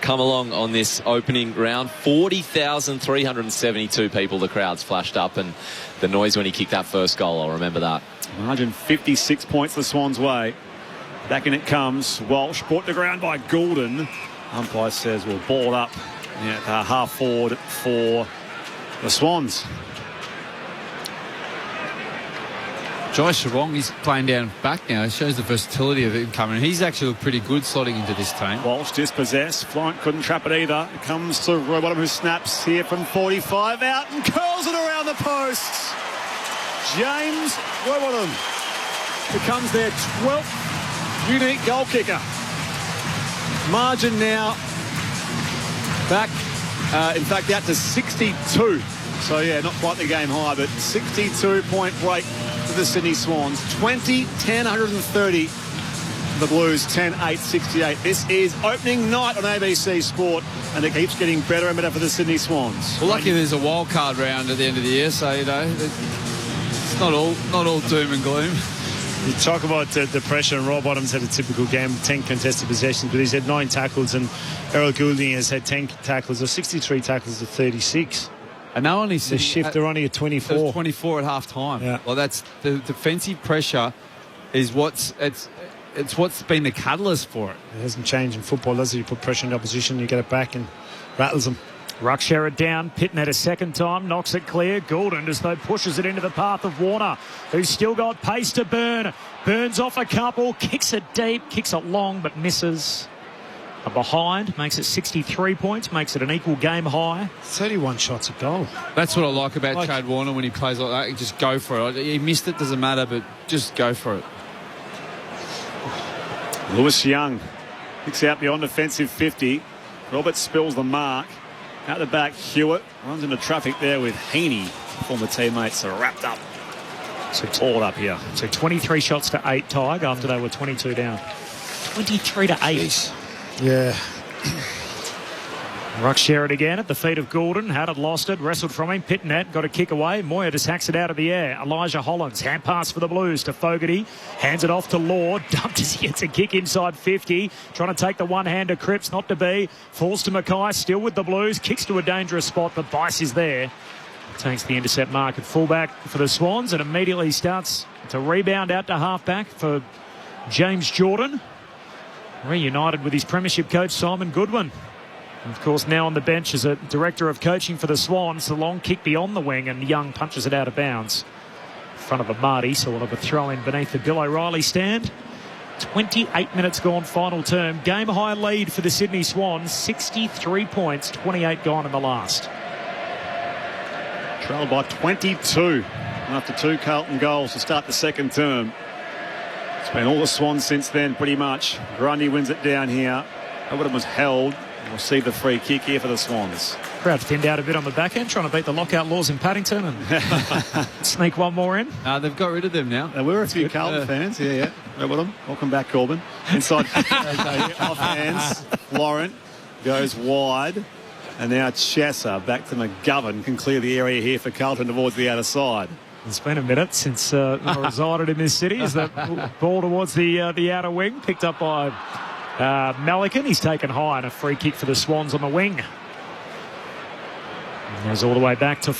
come along on this opening round. 40,372 people the crowds flashed up, and the noise when he kicked that first goal, I'll remember that. 156 points the Swans' way. Back in it comes. Walsh brought to ground by Goulden. Umpire says we'll ball it up at half forward for the Swans. Jai Sarong, he's playing down back now. It shows the versatility of him coming. He's actually looked pretty good slotting into this team. Walsh dispossessed. Florent couldn't trap it either. It comes to Rowbottom, who snaps here from 45 out and curls it around the posts. James Rowbottom becomes their 12th unique goal kicker. Margin now back, in fact, out to 62. So, yeah, not quite the game high, but 62-point break for the Sydney Swans. 20-10, 130. The Blues, 10-8, 68. This is opening night on ABC Sport, and it keeps getting better and better for the Sydney Swans. Well, lucky there's a wild card round at the end of the year, so, you know, it's not all doom and gloom. You talk about the pressure, and Rob Bottom's had a typical game, 10 contested possessions, but he's had 9 tackles, and Errol Goulding has had 10 tackles, or 63 tackles to 36. And they only the shift, they're only at 24. It was 24 at half time. Yeah. Well, that's the defensive pressure is what's been the catalyst for it. It hasn't changed in football, does it? You put pressure on the opposition, you get it back and rattles them. Ruckshare it down. Pitten at a second time. Knocks it clear. Goulden as though pushes it into the path of Warner, who's still got pace to burn. Burns off a couple. Kicks it deep. Kicks it long but misses. A behind. Makes it 63 points. Makes it an equal game high. 31 shots a goal. That's what I like about Chad Warner when he plays like that. He just go for it. He missed it. Doesn't matter. But just go for it. Lewis Young kicks out beyond defensive 50. Robert spills the mark. Out the back, Hewitt runs into traffic there with Heaney. Former teammates are wrapped up. So all up here. So 23 shots to 8, Tig, after they were 22 down. 23 to 8. Jeez. Yeah. Ruckshare it again at the feet of Goulden. Had it, lost it, wrestled from him. Pitnet got a kick away. Moyer just hacks it out of the air. Elijah Hollins, hand pass for the Blues to Fogarty. Hands it off to Law. Dumped as he gets a kick inside 50. Trying to take the one-hander. Cripps, not to be. Falls to Mackay, still with the Blues. Kicks to a dangerous spot, but Bice is there. Takes the intercept mark at fullback for the Swans and immediately starts to rebound out to halfback for James Jordan. Reunited with his premiership coach, Simon Goodwin. Of course, now on the bench as a director of coaching for the Swans. The long kick beyond the wing, and Young punches it out of bounds in front of a Marty, so we'll have a throw in beneath the Bill O'Reilly stand. 28 minutes gone, final term. Game high lead for the Sydney Swans. 63 points, 28 gone in the last. Trailed by 22 after 2 Carlton goals to start the second term. It's been all the Swans since then, pretty much. Grundy wins it down here. Overton was held. We'll see the free kick here for the Swans. Crowd thinned out a bit on the back end, trying to beat the lockout laws in Paddington and sneak one more in. They've got rid of them now. There were a few Carlton fans. Yeah. Welcome back, Corbin. Inside off hands. Laurent goes wide. And now Chasser back to McGovern. Can clear the area here for Carlton towards the outer side. It's been a minute since I resided in this city. Is that ball towards the outer wing, picked up by Malikan. He's taken high, and a free kick for the Swans on the wing. And goes all the way back to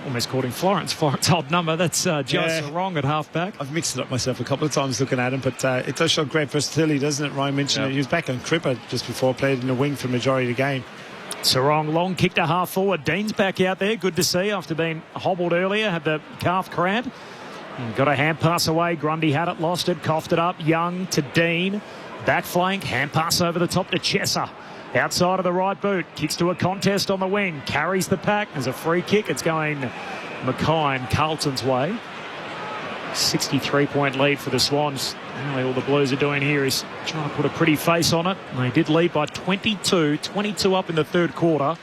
almost called him Florence odd number. That's Joe Sarong at halfback. I've mixed it up myself a couple of times looking at him, but it does show great versatility, doesn't it? Ryan mentioned it. He was back on Cripper just before, played in the wing for the majority of the game. Sarong, long kick to half forward. Dean's back out there. Good to see after being hobbled earlier. Had the calf cramp. Got a hand pass away. Grundy had it, lost it, coughed it up. Young to Dean. Back flank. Hand pass over the top to Chesser. Outside of the right boot. Kicks to a contest on the wing. Carries the pack. There's a free kick. It's going Mackay and Carlton's way. 63-point lead for the Swans. Really all the Blues are doing here is trying to put a pretty face on it. And they did lead by 22 up in the third quarter.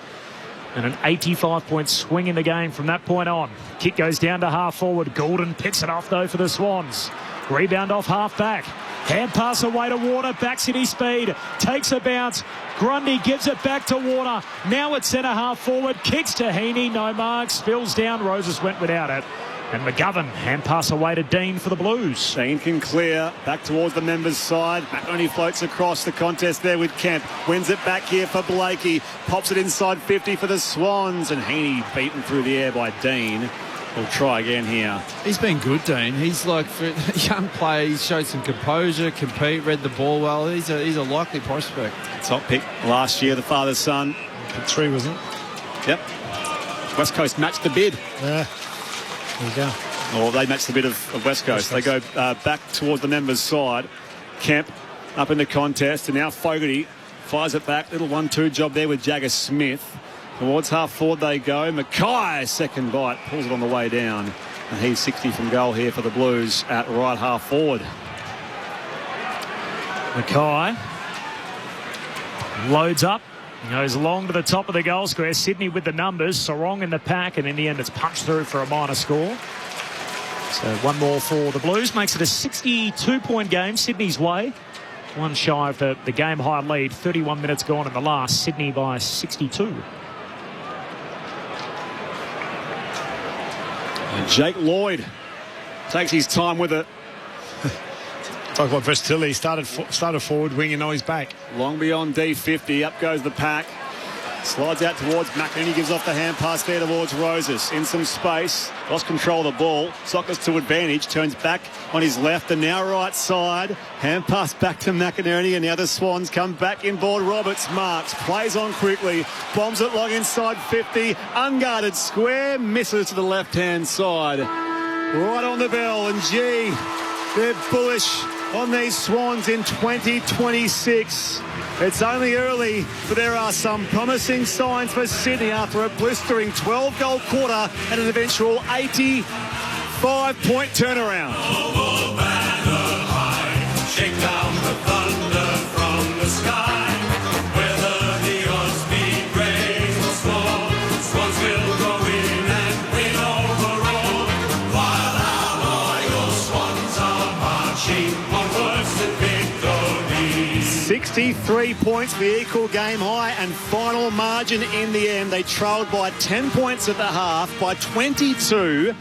And an 85-point swing in the game from that point on. Kick goes down to half forward. Goulden picks it off though for the Swans. Rebound off half back. Hand pass away to Warner. Back city speed. Takes a bounce. Grundy gives it back to Warner. Now at centre half forward. Kicks to Heaney. No mark. Spills down. Roses went without it. And McGovern, hand pass away to Dean for the Blues. Dean can clear back towards the members' side. McInerney floats across the contest there with Kemp. Wins it back here for Blakey. Pops it inside 50 for the Swans. And Heaney beaten through the air by Dean. We'll try again here. He's been good, Dean. He's like, for a young player, he showed some composure, compete, read the ball well. He's a likely prospect. Top pick last year, the father's son. Pick 3, wasn't it? Yep. West Coast matched the bid. Yeah. There you go. Or they match the bit of West Coast. They go back towards the members' side. Kemp up in the contest. And now Fogarty fires it back. Little 1-2 job there with Jagger Smith. Towards half forward they go. Mackay, second bite. Pulls it on the way down. And he's 60 from goal here for the Blues at right half forward. Mackay loads up. Goes long to the top of the goal square. Sydney with the numbers. Sarong in the pack. And in the end, it's punched through for a minor score. So one more for the Blues. Makes it a 62-point game. Sydney's way. One shy of the game high lead. 31 minutes gone in the last. Sydney by 62. And Jake Lloyd takes his time with it. Talk about versatility. Started forward wing and now he's back. Long beyond D50. Up goes the pack. Slides out towards McInerney, gives off the hand pass there towards Roses. In some space, lost control of the ball. Sockers to advantage, turns back on his left and now right side. Hand pass back to McInerney and now the Swans come back inboard. Roberts marks, plays on quickly, bombs it long inside 50. Unguarded square, misses to the left-hand side. Right on the bell, and gee, they're bullish on these Swans in 2026. It's only early, but there are some promising signs for Sydney after a blistering 12-goal quarter and an eventual 85-point turnaround. Shake down the thunder from the sky. Whether the odds be great or small, Swans will go in and win overall. While our loyal Swans are marching onwards to victory. 63 points, the equal game high and final margin in the end. They trailed by 10 points at the half, by 22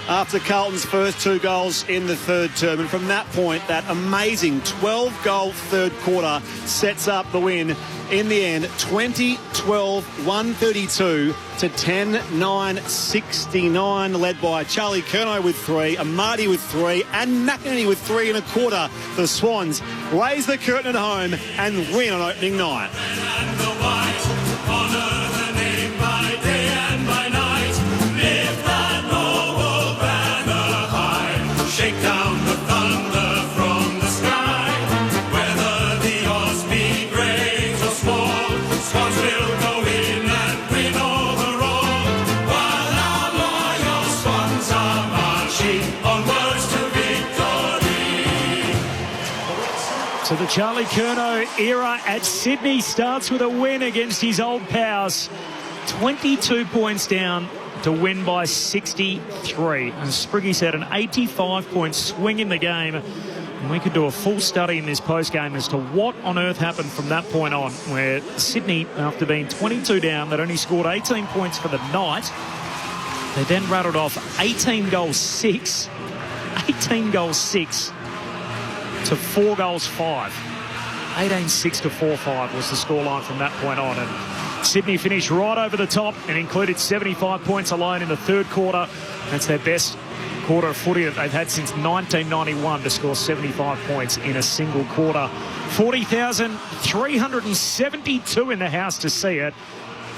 after Carlton's first 2 goals in the third term. And from that point, that amazing 12-goal third quarter sets up the win in the end. 20-12-132 to 10-9-69, led by Charlie Curnow with 3, Amati with 3, and McInerney with 3 1/4. The Swans raise the curtain at home and win on opening night. Shake down the thunder from the sky. Whether the odds be great or small, Swans will go in and win overall. While our loyal Swans are marching onwards to victory. So the Charlie Curnow era at Sydney starts with a win against his old pals. 22 points down to win by 63. As Spriggy said, an 85-point swing in the game. And we could do a full study in this post-game as to what on earth happened from that point on, where Sydney, after being 22 down, they'd only scored 18 points for the night. They then rattled off 18 goals 6 to 4 goals 5. 18-6 to 4-5 was the scoreline from that point on. And Sydney finished right over the top and included 75 points alone in the third quarter. That's their best quarter of footy that they've had since 1991 to score 75 points in a single quarter. 40,372 in the house to see it.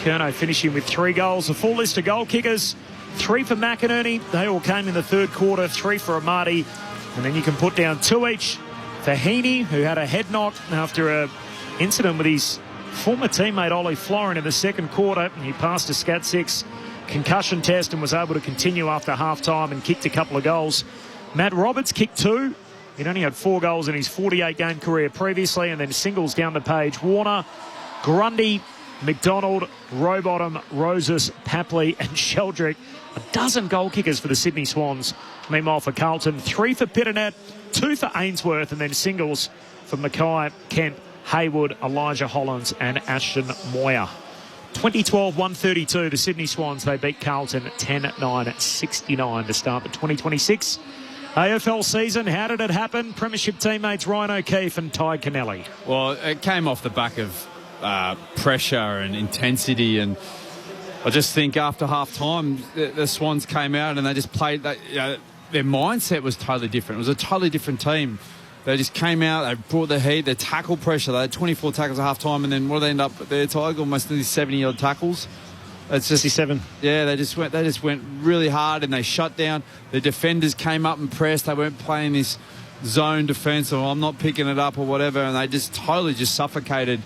Curnow finishing with 3 goals. A full list of goal kickers. 3 for McInerney. They all came in the third quarter. 3 for Amati. And then you can put down 2 each for Heaney, who had a head knock after an incident with his former teammate Ollie Florin in the second quarter. He passed a Scat 6 concussion test and was able to continue after half-time and kicked a couple of goals. Matt Roberts kicked 2. He'd only had 4 goals in his 48-game career previously, and then singles down the page. Warner, Grundy, McDonald, Rowbottom, Roses, Papley and Sheldrick. A dozen goal kickers for the Sydney Swans. Meanwhile for Carlton, 3 for Pitternet, 2 for Ainsworth, and then singles for Mackay, Kemp, Haywood, Elijah Hollins and Ashton Moyer. 2012-132, the Sydney Swans, they beat Carlton 10-9-69 to start the 2026 AFL season. How did it happen? Premiership teammates Ryan O'Keefe and Ty Kennelly. Well, it came off the back of pressure and intensity, and I just think after half-time the Swans came out and they just played that. Their mindset was totally different. It was a totally different team. They just came out, they brought the heat, their tackle pressure. They had 24 tackles at half-time, and then what did they end up there, Tiger? Almost nearly 70-odd tackles. It's just 67. Yeah, they just went really hard, and they shut down. The defenders came up and pressed. They weren't playing this zone defence, or I'm not picking it up or whatever, and they just totally just suffocated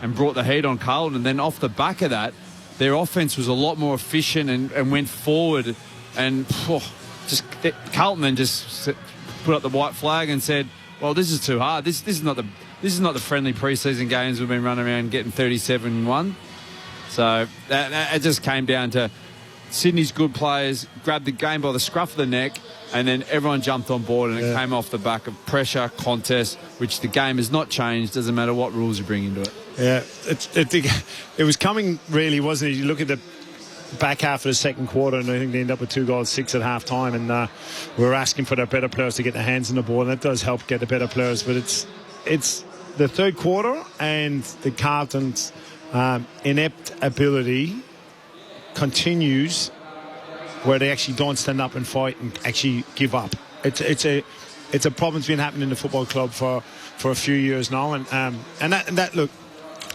and brought the heat on Carlton. And then off the back of that, their offence was a lot more efficient and went forward. And Carlton then just put up the white flag and said, well, this is too hard. This is not the friendly preseason games we've been running around getting 37-1. So it just came down to Sydney's good players grabbed the game by the scruff of the neck, and then everyone jumped on board, and it came off the back of pressure, contest, which the game has not changed. Doesn't matter what rules you bring into it. Yeah, it was coming really, wasn't it? You look at the back half of the second quarter, and I think they end up with 2 goals, 6 at half time, and we're asking for their better players to get their hands on the ball, and that does help get the better players. But it's the third quarter, and the Carlton's inept ability continues where they actually don't stand up and fight and actually give up. It's a problem that's been happening in the football club for a few years now, and that look.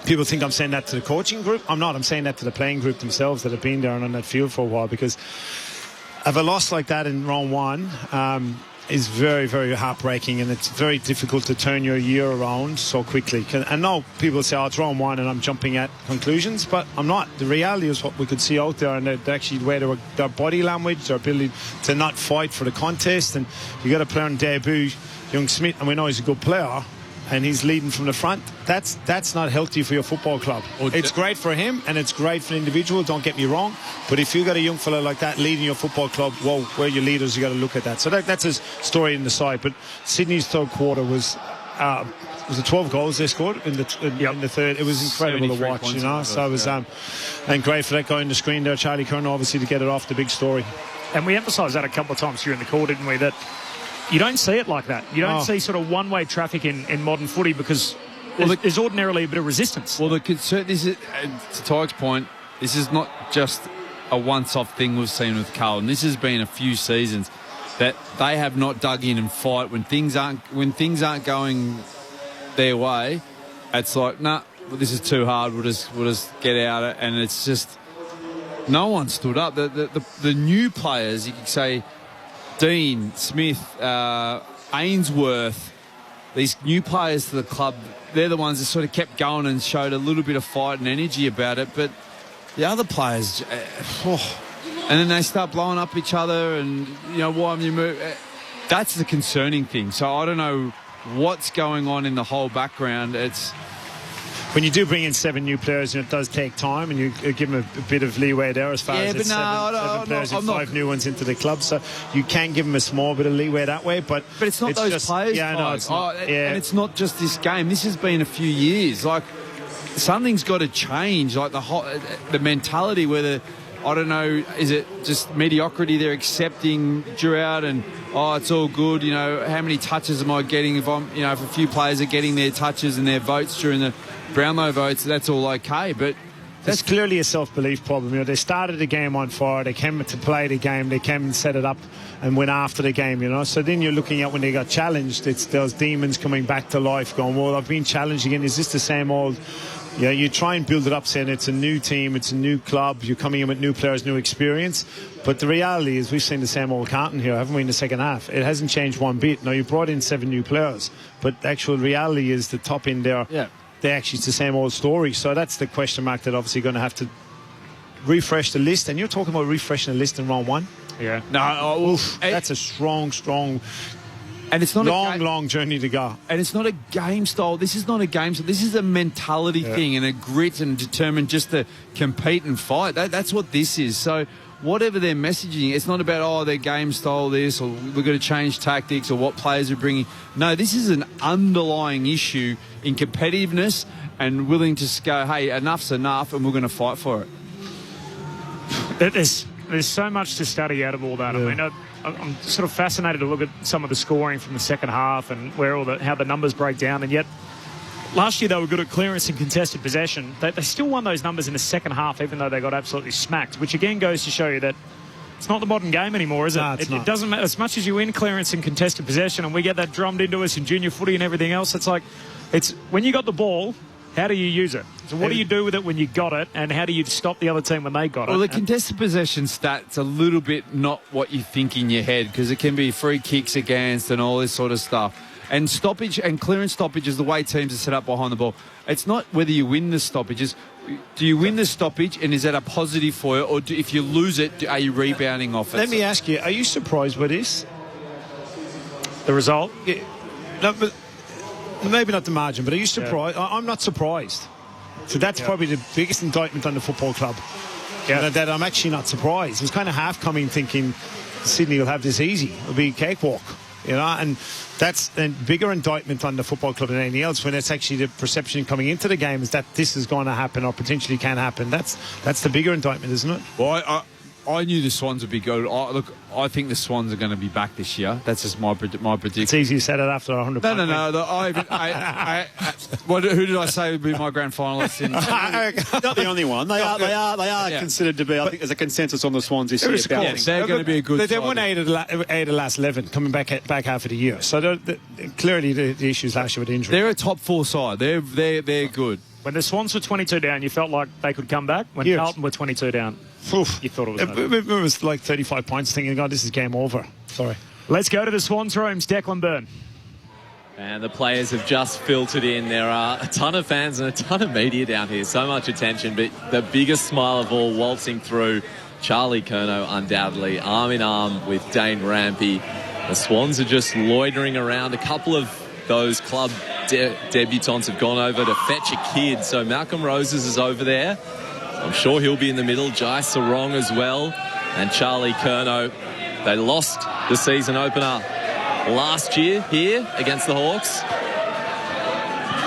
People think I'm saying that to the coaching group. I'm not. I'm saying that to the playing group themselves that have been there and on that field for a while, because if a loss like that in round one is very, very heartbreaking, and it's very difficult to turn your year around so quickly. I know people say, oh, it's round one and I'm jumping at conclusions, but I'm not. The reality is what we could see out there, and actually the way their body language, their ability to not fight for the contest. And you got a player on debut, young Smith, and we know he's a good player, and he's leading from the front. That's not healthy for your football club. It's great for him and it's great for the individual, don't get me wrong, but if you got a young fella like that leading your football club, well, where your leaders, you got to look at that. So that's his story in the side. But Sydney's third quarter was it 12 goals they scored in the third. It was incredible to watch, you know. So it was and great for that guy on the screen there, Charlie Curnow, obviously, to get it off, the big story. And we emphasised that a couple of times during the call, didn't we, that you don't see it like that. You don't see sort of one-way traffic in modern footy, because there's ordinarily a bit of resistance. Well, the concern is, to Tyke's point, this is not just a once-off thing we've seen with Carlton. This has been a few seasons that they have not dug in and fight when things aren't going their way. It's like, nah, this is too hard. We'll just get out of it, and it's just no one stood up. The new players, you could say, Dean, Smith, Ainsworth, these new players to the club, they're the ones that sort of kept going and showed a little bit of fight and energy about it. But the other players, and then they start blowing up each other, and, you know, why you move. That's the concerning thing. So I don't know what's going on in the whole background. It's when you do bring in 7 new players, and it does take time, and you give them a bit of leeway there as far as it's seven players and 5 new ones into the club, so you can give them a small bit of leeway that way. But it's not those players. Yeah, no, it's not. And it's not just this game. This has been a few years. Like, something's got to change. Like the mentality, whether, I don't know, is it just mediocrity they're accepting throughout, and it's all good, you know, how many touches am I getting? If a few players are getting their touches and their votes during the Brownlow votes, that's all okay, but that's clearly a self-belief problem. You know, they started the game on fire, they came to play the game, they came and set it up and went after the game, you know. So then you're looking at when they got challenged, it's those demons coming back to life, going, well, I've been challenged again, is this the same old? Yeah, you try and build it up, saying it's a new team, it's a new club, you're coming in with new players, new experience. But the reality is we've seen the same old Carlton here, haven't we, in the second half? It hasn't changed one bit. Now, you brought in 7 new players, but the actual reality is the top end there, it's the same old story. So that's the question mark that obviously going to have to refresh the list. And you're talking about refreshing the list in round 1? Yeah. No, that's a strong... And it's not long journey to go. And it's not a game style. This is not a game style. This is a mentality thing, and a grit and determined just to compete and fight. That's what this is. So whatever they're messaging, it's not about, their game style this, or we're going to change tactics, or what players are bringing. No, this is an underlying issue in competitiveness and willing to go, hey, enough's enough, and we're going to fight for it. There's so much to study out of all that. I mean, I'm sort of fascinated to look at some of the scoring from the second half and how the numbers break down. And yet, last year they were good at clearance and contested possession. They still won those numbers in the second half, even though they got absolutely smacked, which again goes to show you that it's not the modern game anymore, is it? No, it doesn't matter. As much as you win clearance and contested possession, and we get that drummed into us in junior footy and everything else, it's when you got the ball, how do you use it? So what do you do with it when you got it, and how do you stop the other team when they got it? Well, the contested possession stat's a little bit not what you think in your head, because it can be free kicks against and all this sort of stuff. And stoppage and clearance stoppage is the way teams are set up behind the ball. It's not whether you win the stoppages. Do you win the stoppage, and is that a positive for you? Or if you lose it, are you rebounding off it? Let me ask you, are you surprised by this? The result? Yeah. No, but maybe not the margin, but are you surprised? Yeah. I'm not surprised. So that's probably the biggest indictment on the football club. Yeah. That I'm actually not surprised. It was kind of half coming thinking Sydney will have this easy. It'll be a cakewalk. you know, and that's a bigger indictment on the football club than anything else, when it's actually the perception coming into the game is that this is going to happen or potentially can happen. That's the bigger indictment, isn't it? Well, I knew the Swans would be good. I think the Swans are going to be back this year. That's just my prediction. It's easy to say that after 100 points. No. Who did I say would be my grand finalist? Not the only one. They are considered to be. I think there's a consensus on the Swans this year. They're going to be a good. They won 8 of the last 11 coming back half of the year. So clearly the issues last year with injury. They're a top 4 side. They're good. When the Swans were 22 down, you felt like they could come back. When Carlton were 22 down, you thought it was over. It was like 35 points, thinking, God, this is game over. Sorry. Let's go to the Swans' rooms. Declan Byrne. And the players have just filtered in. There are a ton of fans and a ton of media down here. So much attention. But the biggest smile of all, waltzing through, Charlie Curnow, undoubtedly, arm in arm with Dane Rampy. The Swans are just loitering around. A couple of those club debutants have gone over to fetch a kid. So Malcolm Roses is over there. I'm sure he'll be in the middle. Jai Sarong as well. And Charlie Curnow. They lost the season opener last year here against the Hawks.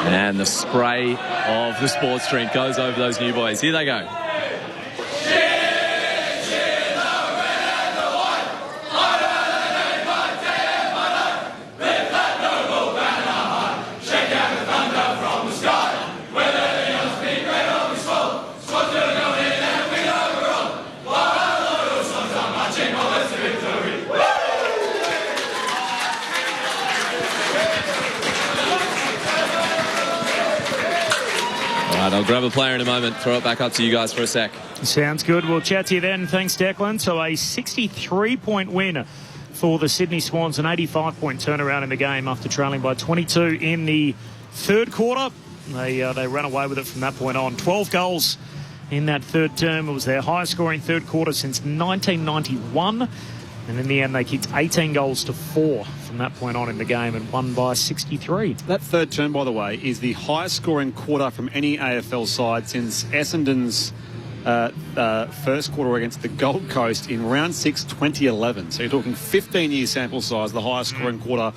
And the spray of the sports drink goes over those new boys. Here they go. I'll grab a player in a moment, throw it back up to you guys for a sec. Sounds good. We'll chat to you then. Thanks, Declan. So a 63-point win for the Sydney Swans, an 85-point turnaround in the game after trailing by 22 in the third quarter. They ran away with it from that point on. 12 goals in that third term. It was their highest scoring third quarter since 1991. And in the end, they kicked 18 goals to 4 from that point on in the game and won by 63. That third term, by the way, is the highest scoring quarter from any AFL side since Essendon's first quarter against the Gold Coast in round 6, 2011. So you're talking 15-year sample size, the highest scoring quarter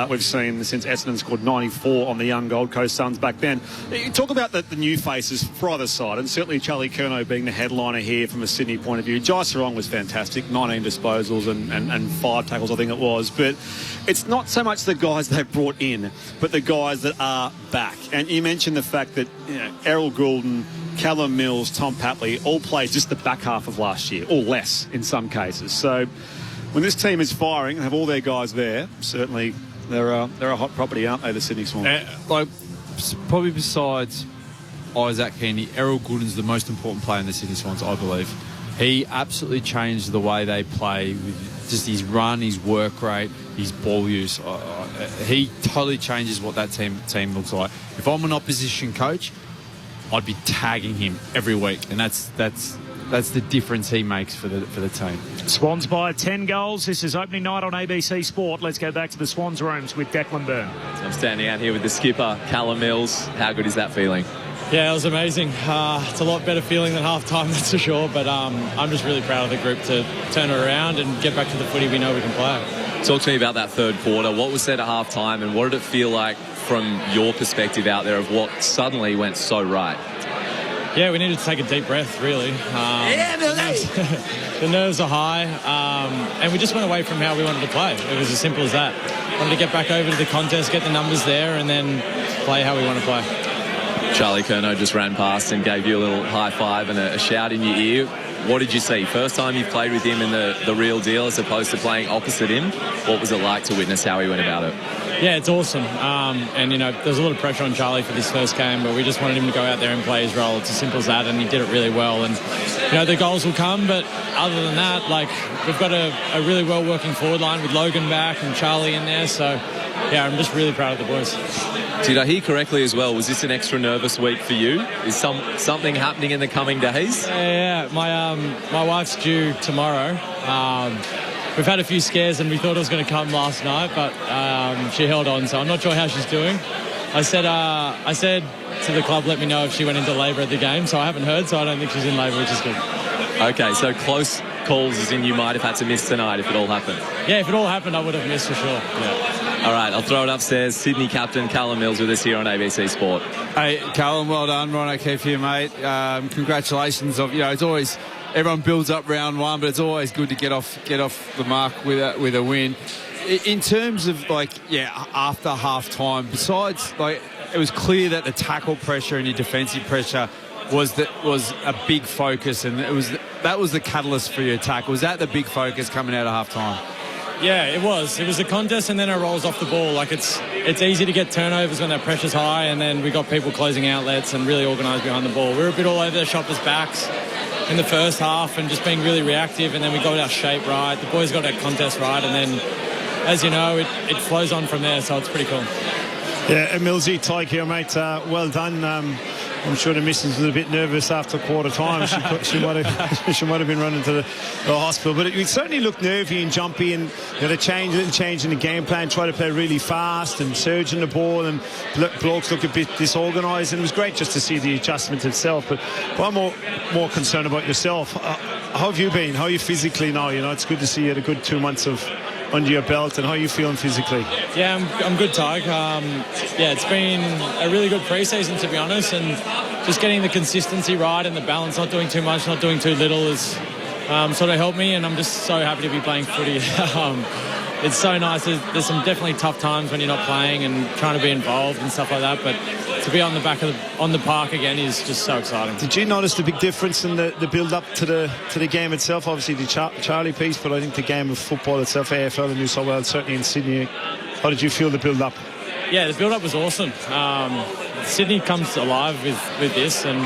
we've seen since Essendon scored 94 on the young Gold Coast Suns back then. You talk about the new faces for either side, and certainly Charlie Curnow being the headliner here from a Sydney point of view. Jai Sarong was fantastic, 19 disposals and 5 tackles, I think it was. But it's not so much the guys they've brought in, but the guys that are back. And you mentioned the fact that Errol Goulden, Callum Mills, Tom Papley all played just the back half of last year, or less in some cases. So when this team is firing and have all their guys there, certainly they're a hot property, aren't they, the Sydney Swans? Probably besides Isaac Heaney, Errol Goulden's the most important player in the Sydney Swans, I believe. He absolutely changed the way they play with just his run, his work rate, his ball use. He totally changes what that team looks like. If I'm an opposition coach, I'd be tagging him every week, and that's the difference he makes for the team. Swans by 10 goals. This is opening night on ABC Sport. Let's go back to the Swans rooms with Declan Byrne. So I'm standing out here with the skipper, Callum Mills. How good is that feeling? Yeah, it was amazing. It's a lot better feeling than half-time, that's for sure, but I'm just really proud of the group to turn it around and get back to the footy we know we can play. Talk to me about that third quarter. What was said at half-time, and what did it feel like from your perspective out there of what suddenly went so right? Yeah, we needed to take a deep breath, really. The nerves are high, and we just went away from how we wanted to play. It was as simple as that. Wanted to get back over to the contest, get the numbers there, and then play how we want to play. Charlie Curnow just ran past and gave you a little high five and a shout in your ear. What did you see? First time you've played with him in the real deal as opposed to playing opposite him. What was it like to witness how he went about it? Yeah, it's awesome. And, there's a lot of pressure on Charlie for this first game, but we just wanted him to go out there and play his role. It's as simple as that, and he did it really well. And, the goals will come, but other than that, we've got a really well-working forward line with Logan back and Charlie in there. So, yeah, I'm just really proud of the boys. Did I hear correctly as well? Was this an extra nervous week for you? Is something happening in the coming days? Yeah. My wife's due tomorrow. We've had a few scares and we thought it was going to come last night, but she held on, so I'm not sure how she's doing. I said to the club, let me know if she went into labour at the game, so I haven't heard, so I don't think she's in labour, which is good. Okay, so close calls as in you might have had to miss tonight if it all happened? Yeah, if it all happened, I would have missed for sure. Yeah. All right, I'll throw it upstairs. Sydney captain Callum Mills with us here on ABC Sport. Hey, Callum, well done. Ron O'Keefe here, mate. Congratulations. It's always, everyone builds up round one, but it's always good to get off the mark with a win. In terms of, after half-time, besides, it was clear that the tackle pressure and your defensive pressure was a big focus, and that was the catalyst for your attack. Was that the big focus coming out of half-time? Yeah, it was. It was a contest, and then it rolls off the ball. It's easy to get turnovers when that pressure's high, and then we got people closing outlets and really organised behind the ball. We were a bit all over the shoppers' backs in the first half and just being really reactive, and then we got our shape right. The boys got our contest right, and then, as you know, it flows on from there, so it's pretty cool. Yeah, Millsy, Tyke here, mate. Well done. I'm sure the missus was a bit nervous after quarter time. She might have been running to the hospital. But it certainly looked nervy and jumpy, and the change in the game plan, try to play really fast and surge in the ball, and blokes look a bit disorganised. And it was great just to see the adjustment itself. But I'm more concerned about yourself. How have you been? How are you physically now? It's good to see you had a good 2 months of under your belt, and how are you feeling physically? Yeah, I'm good, Tyke. It's been a really good pre-season, to be honest, and just getting the consistency right and the balance, not doing too much, not doing too little, is sort of helped me, and I'm just so happy to be playing footy. It's so nice. There's some definitely tough times when you're not playing and trying to be involved and stuff like that, but to be on the park again is just so exciting. Did you notice the big difference in the build-up to the game itself? Obviously the Charlie piece, but I think the game of football itself, AFL in New South Wales, certainly in Sydney. How did you feel the build-up? Yeah, the build-up was awesome. Sydney comes alive with this, and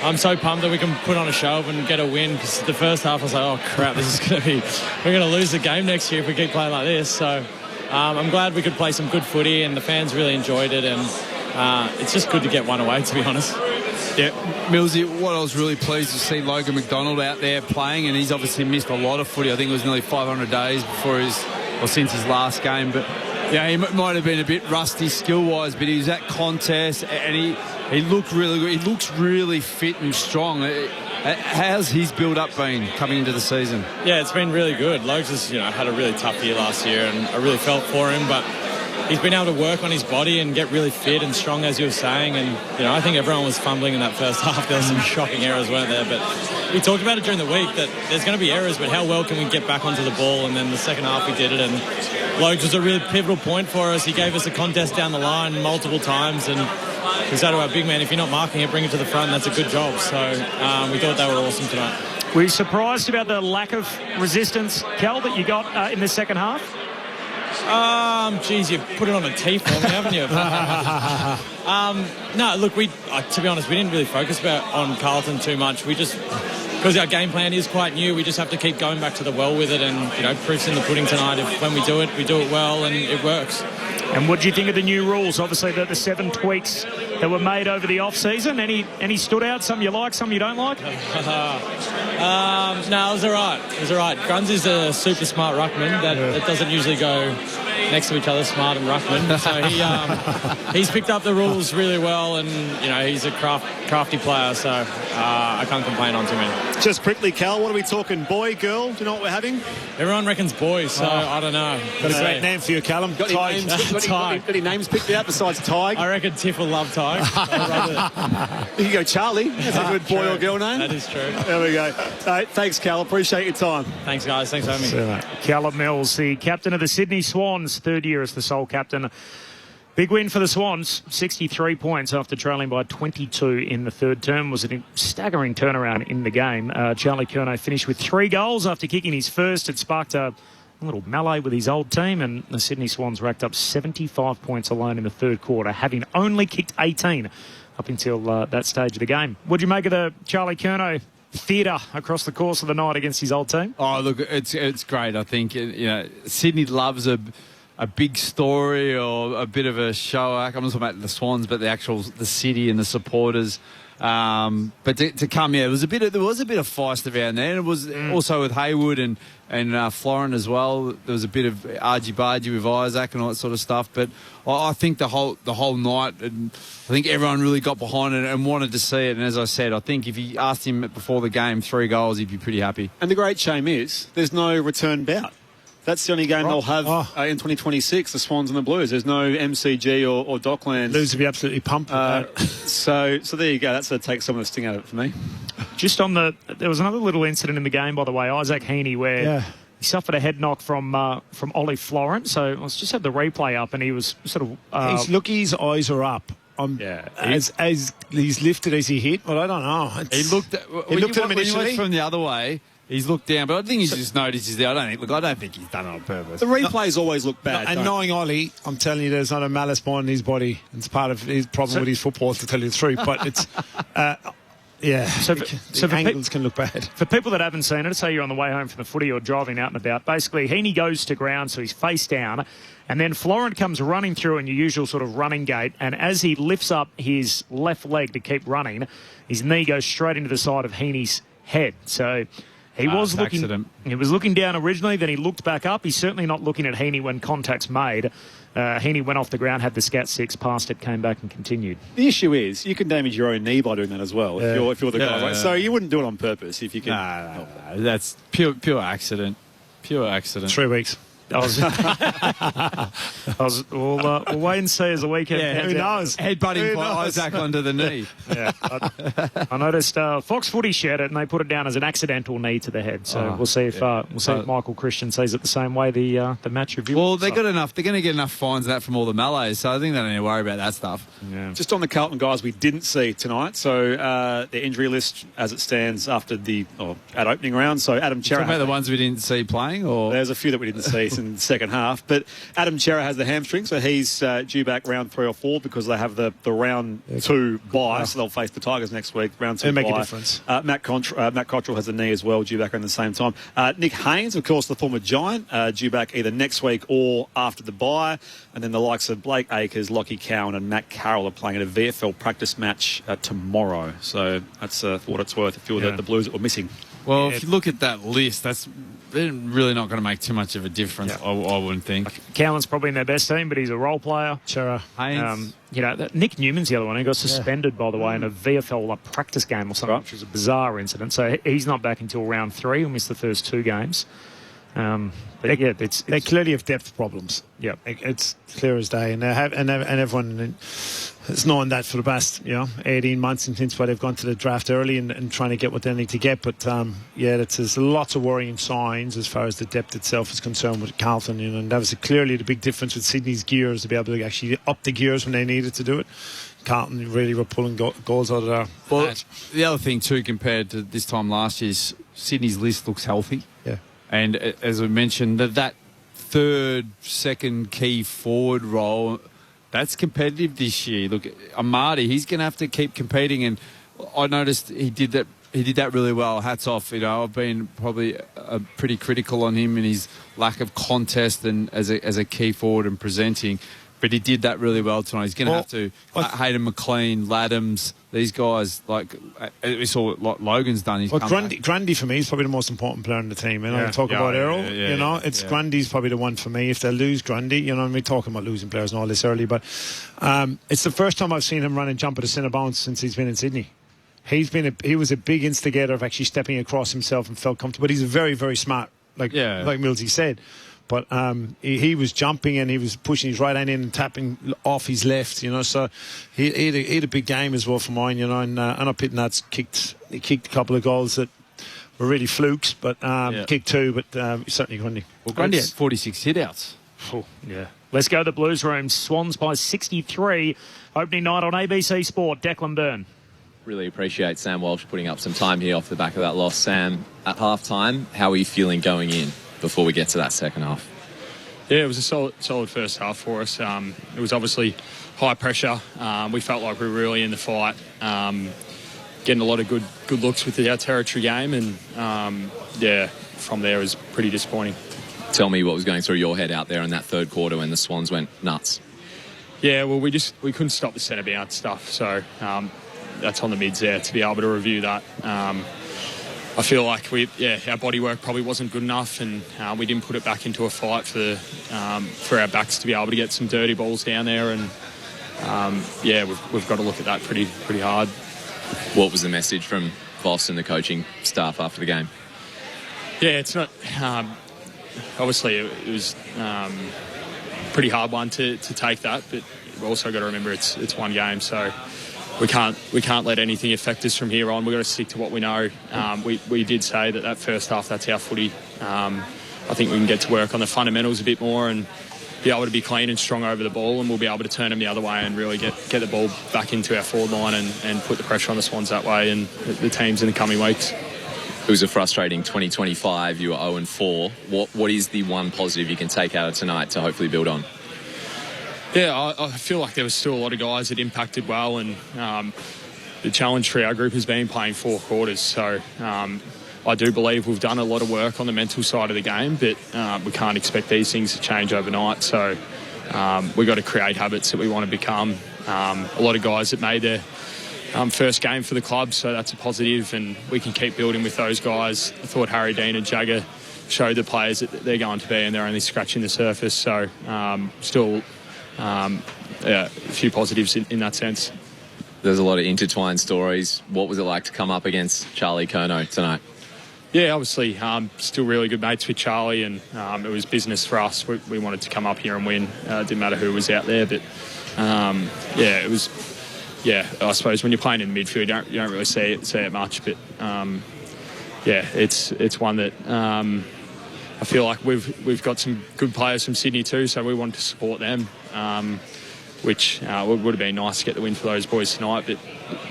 I'm so pumped that we can put on a show and get a win, because the first half I was like, oh crap, we're going to lose the game next year if we keep playing like this. So I'm glad we could play some good footy, and the fans really enjoyed it, and it's just good to get one away, to be honest. Yeah, Millsy, what I was really pleased to see Logan McDonald out there playing, and he's obviously missed a lot of footy. I think it was nearly 500 days since his last game, but yeah, he might have been a bit rusty skill-wise, but he was at contest, and he looked really good. He looks really fit and strong. How's his build-up been coming into the season? Yeah, it's been really good. Logs has had a really tough year last year, and I really felt for him, but he's been able to work on his body and get really fit and strong, as you were saying. And, I think everyone was fumbling in that first half. There were some shocking errors, weren't there? But we talked about it during the week that there's going to be errors, but how well can we get back onto the ball? And then the second half we did it. And Logs was a really pivotal point for us. He gave us a contest down the line multiple times. And we said to our big man, if you're not marking it, bring it to the front. That's a good job. So we thought they were awesome tonight. Were you surprised about the lack of resistance, Cal, that you got in the second half? Geez, you put it on a tee for me, haven't you? No, look, to be honest, we didn't really focus on Carlton too much. We just, because our game plan is quite new, we just have to keep going back to the well with it, and proof's in the pudding tonight. When we do it well, and it works. And what do you think of the new rules? Obviously, the 7 tweaks that were made over the off-season. Any stood out? Some you like, some you don't like? No, it was all right. It was all right. Grunz is a super smart ruckman that doesn't usually go next to each other, smart and ruckman. So he's picked up the rules really well, and he's a crafty player. So I can't complain on too many. Just quickly, Cal, what are we talking? Boy, girl? Do you know what we're having? Everyone reckons boy, so I don't know. Got a great name for you, Callum. Got any names picked out besides Tig? I reckon Tiff will love Tig. You can go Charlie. That's a good boy or girl name. That is true. There we go. Thanks, Cal. Appreciate your time. Thanks, guys. Thanks for having me. Callum Mills, the captain of the Sydney Swans, third year as the sole captain. Big win for the Swans, 63 points after trailing by 22 in the third term. Was a staggering turnaround in the game. Charlie Curnow finished with 3 goals after kicking his first. It sparked a little melee with his old team, and the Sydney Swans racked up 75 points alone in the third quarter, having only kicked 18 up until that stage of the game. What do you make of the Charlie Curnow theatre across the course of the night against his old team? Oh, look, it's great. I think Sydney loves a big story or a bit of a show. I'm not talking about the Swans, but the city and the supporters. But to come, there was a bit of feist around there. And it was also with Hayward and Florin as well. There was a bit of argy-bargy with Isaac and all that sort of stuff. But I think the whole night, and I think everyone really got behind it and wanted to see it. And as I said, I think if you asked him before the game 3 goals, he'd be pretty happy. And the great shame is there's no return bout. That's the only game they'll have in 2026, the Swans and the Blues. There's no MCG or Docklands. Blues will be absolutely pumped with that. So there you go. That's what takes some of the sting out of it for me. Just there was another little incident in the game, by the way, Isaac Heaney, where he suffered a head knock from Ollie Florent. So let's just have the replay up, and he was sort of... his eyes are up. As he's lifted as he hit, but I don't know. He looked at him initially. When he went from the other way... He's looked down, but I think he's just noticed he's there. I don't think he's done it on purpose. The replays always look bad. And knowing Ollie, I'm telling you, there's not a malice bone in his body. It's part of his problem with his football, to tell you the truth. But it's, the angles can look bad. For people that haven't seen it, say you're on the way home from the footy or driving out and about, basically Heaney goes to ground, so he's face down, and then Florent comes running through in your usual sort of running gait, and as he lifts up his left leg to keep running, his knee goes straight into the side of Heaney's head. So... He was looking down originally, then he looked back up. He's certainly not looking at Heaney when contact's made. Heaney went off the ground, had the Scat 6, passed it, came back and continued. The issue is you can damage your own knee by doing that as well if you're the guy. Right? So you wouldn't do it on purpose if you can. No, that's pure accident. Pure accident. 3 weeks. We'll wait and see as the weekend. Who knows? Headbutting Isaac under the knee. I noticed Fox Footy shared it and they put it down as an accidental knee to the head. So we'll see if Michael Christian sees it the same way. The match review. Well, they got enough. They're going to get enough fines of that from all the Malays, so I think they don't need to worry about that stuff. Yeah. Just on the Carlton guys we didn't see tonight. So the injury list as it stands after at opening round. So Adam Chera. Talking about the ones we didn't see playing, or there's a few that we didn't see in the second half. But Adam Chera has the hamstring, so he's due back round 3 or 4 because they have the round 2 bye, so they'll face the Tigers next week. Round 2 It'll make bye. a difference. Matt Cottrell has the knee as well, due back around the same time. Nick Haynes, of course, the former Giant, due back either next week or after the bye. And then the likes of Blake Acres, Lockie Cowan and Matt Carroll are playing in a VFL practice match tomorrow. So that's for what it's worth, a few of the Blues that were missing. Well, if you look at that list, they're really not going to make too much of a difference, I wouldn't think. Cowan's probably in their best team, but he's a role player. Chera. Haynes. Nick Newman's the other one. He got suspended, by the way, in a VFL practice game or something, which was a bizarre incident. So he's not back until round 3. He'll miss the first 2 games. They clearly have depth problems. Yeah, it's clear as day, and everyone has known that for the past 18 months since they've gone to the draft early and trying to get what they need to get. But there's lots of worrying signs as far as the depth itself is concerned with Carlton. And that was clearly the big difference with Sydney's gears, to be able to actually up the gears when they needed to do it. Carlton really were pulling goals out of there. Well, the other thing too, compared to this time last year, is Sydney's list looks healthy. Yeah. And as I mentioned, that second key forward role, that's competitive this year. Look, Amadi, he's going to have to keep competing, and I noticed he did that really well. Hats off. I've been probably pretty critical on him and his lack of contest and as a key forward and presenting. But he did that really well tonight. He's going to have to. Hayden McLean, Laddams, these guys, we saw what Logan's done. Grundy for me is probably the most important player in the team. Talk about Errol. Grundy's probably the one for me. If they lose Grundy, we're talking about losing players and all this early, but it's the first time I've seen him run and jump at a centre bounce since he's been in Sydney. He was a big instigator of actually stepping across himself and felt comfortable. But he's very, very smart, like Millsy said. But he was jumping and he was pushing his right hand in and tapping off his left, so he had a big game as well for mine, and I know Pittenard's kicked a couple of goals that were really flukes, but kicked 2, but certainly Grundy. Well, Grundy had 46 hit-outs. Oh, yeah. Let's go to the Blues room. Swans by 63. Opening night on ABC Sport. Declan Byrne. Really appreciate Sam Walsh putting up some time here off the back of that loss. Sam, at half-time, how are you feeling going in before we get to that second half? Yeah, it was a solid first half for us. It was obviously high pressure. We felt like we were really in the fight, getting a lot of good looks with our territory game, and from there it was pretty disappointing. Tell me what was going through your head out there in that third quarter when the Swans went nuts. Yeah, well, we couldn't stop the centre bounce stuff, so that's on the mids there to be able to review that. I feel like our body work probably wasn't good enough, and we didn't put it back into a fight for our backs to be able to get some dirty balls down there, and we've got to look at that pretty hard. What was the message from Voss and the coaching staff after the game? Yeah, it's not. Obviously, it was pretty hard one to take that, but we've also got to remember it's one game, so we can't let anything affect us from here on. We've got to stick to what we know. We did say that first half, that's our footy. I think we can get to work on the fundamentals a bit more and be able to be clean and strong over the ball, and we'll be able to turn them the other way and really get the ball back into our forward line and put the pressure on the Swans that way and the teams in the coming weeks. It was a frustrating 2025. You were 0-4. What is the one positive you can take out of tonight to hopefully build on? Yeah, I feel like there was still a lot of guys that impacted well, and the challenge for our group has been playing 4 quarters. So I do believe we've done a lot of work on the mental side of the game, but we can't expect these things to change overnight. So we've got to create habits that we want to become. A lot of guys that made their first game for the club, so that's a positive, and we can keep building with those guys. I thought Harry Dean and Jagger showed the players that they're going to be, and they're only scratching the surface. So still a few positives in that sense. There's a lot of intertwined stories. What was it like to come up against Charlie Curnow tonight? Yeah, obviously, still really good mates with Charlie, and it was business for us. We wanted to come up here and win. Didn't matter who was out there, but it was. Yeah, I suppose when you're playing in the midfield, you don't really see it much, but it's one that I feel like we've got some good players from Sydney too, so we wanted to support them, which would have been nice to get the win for those boys tonight. But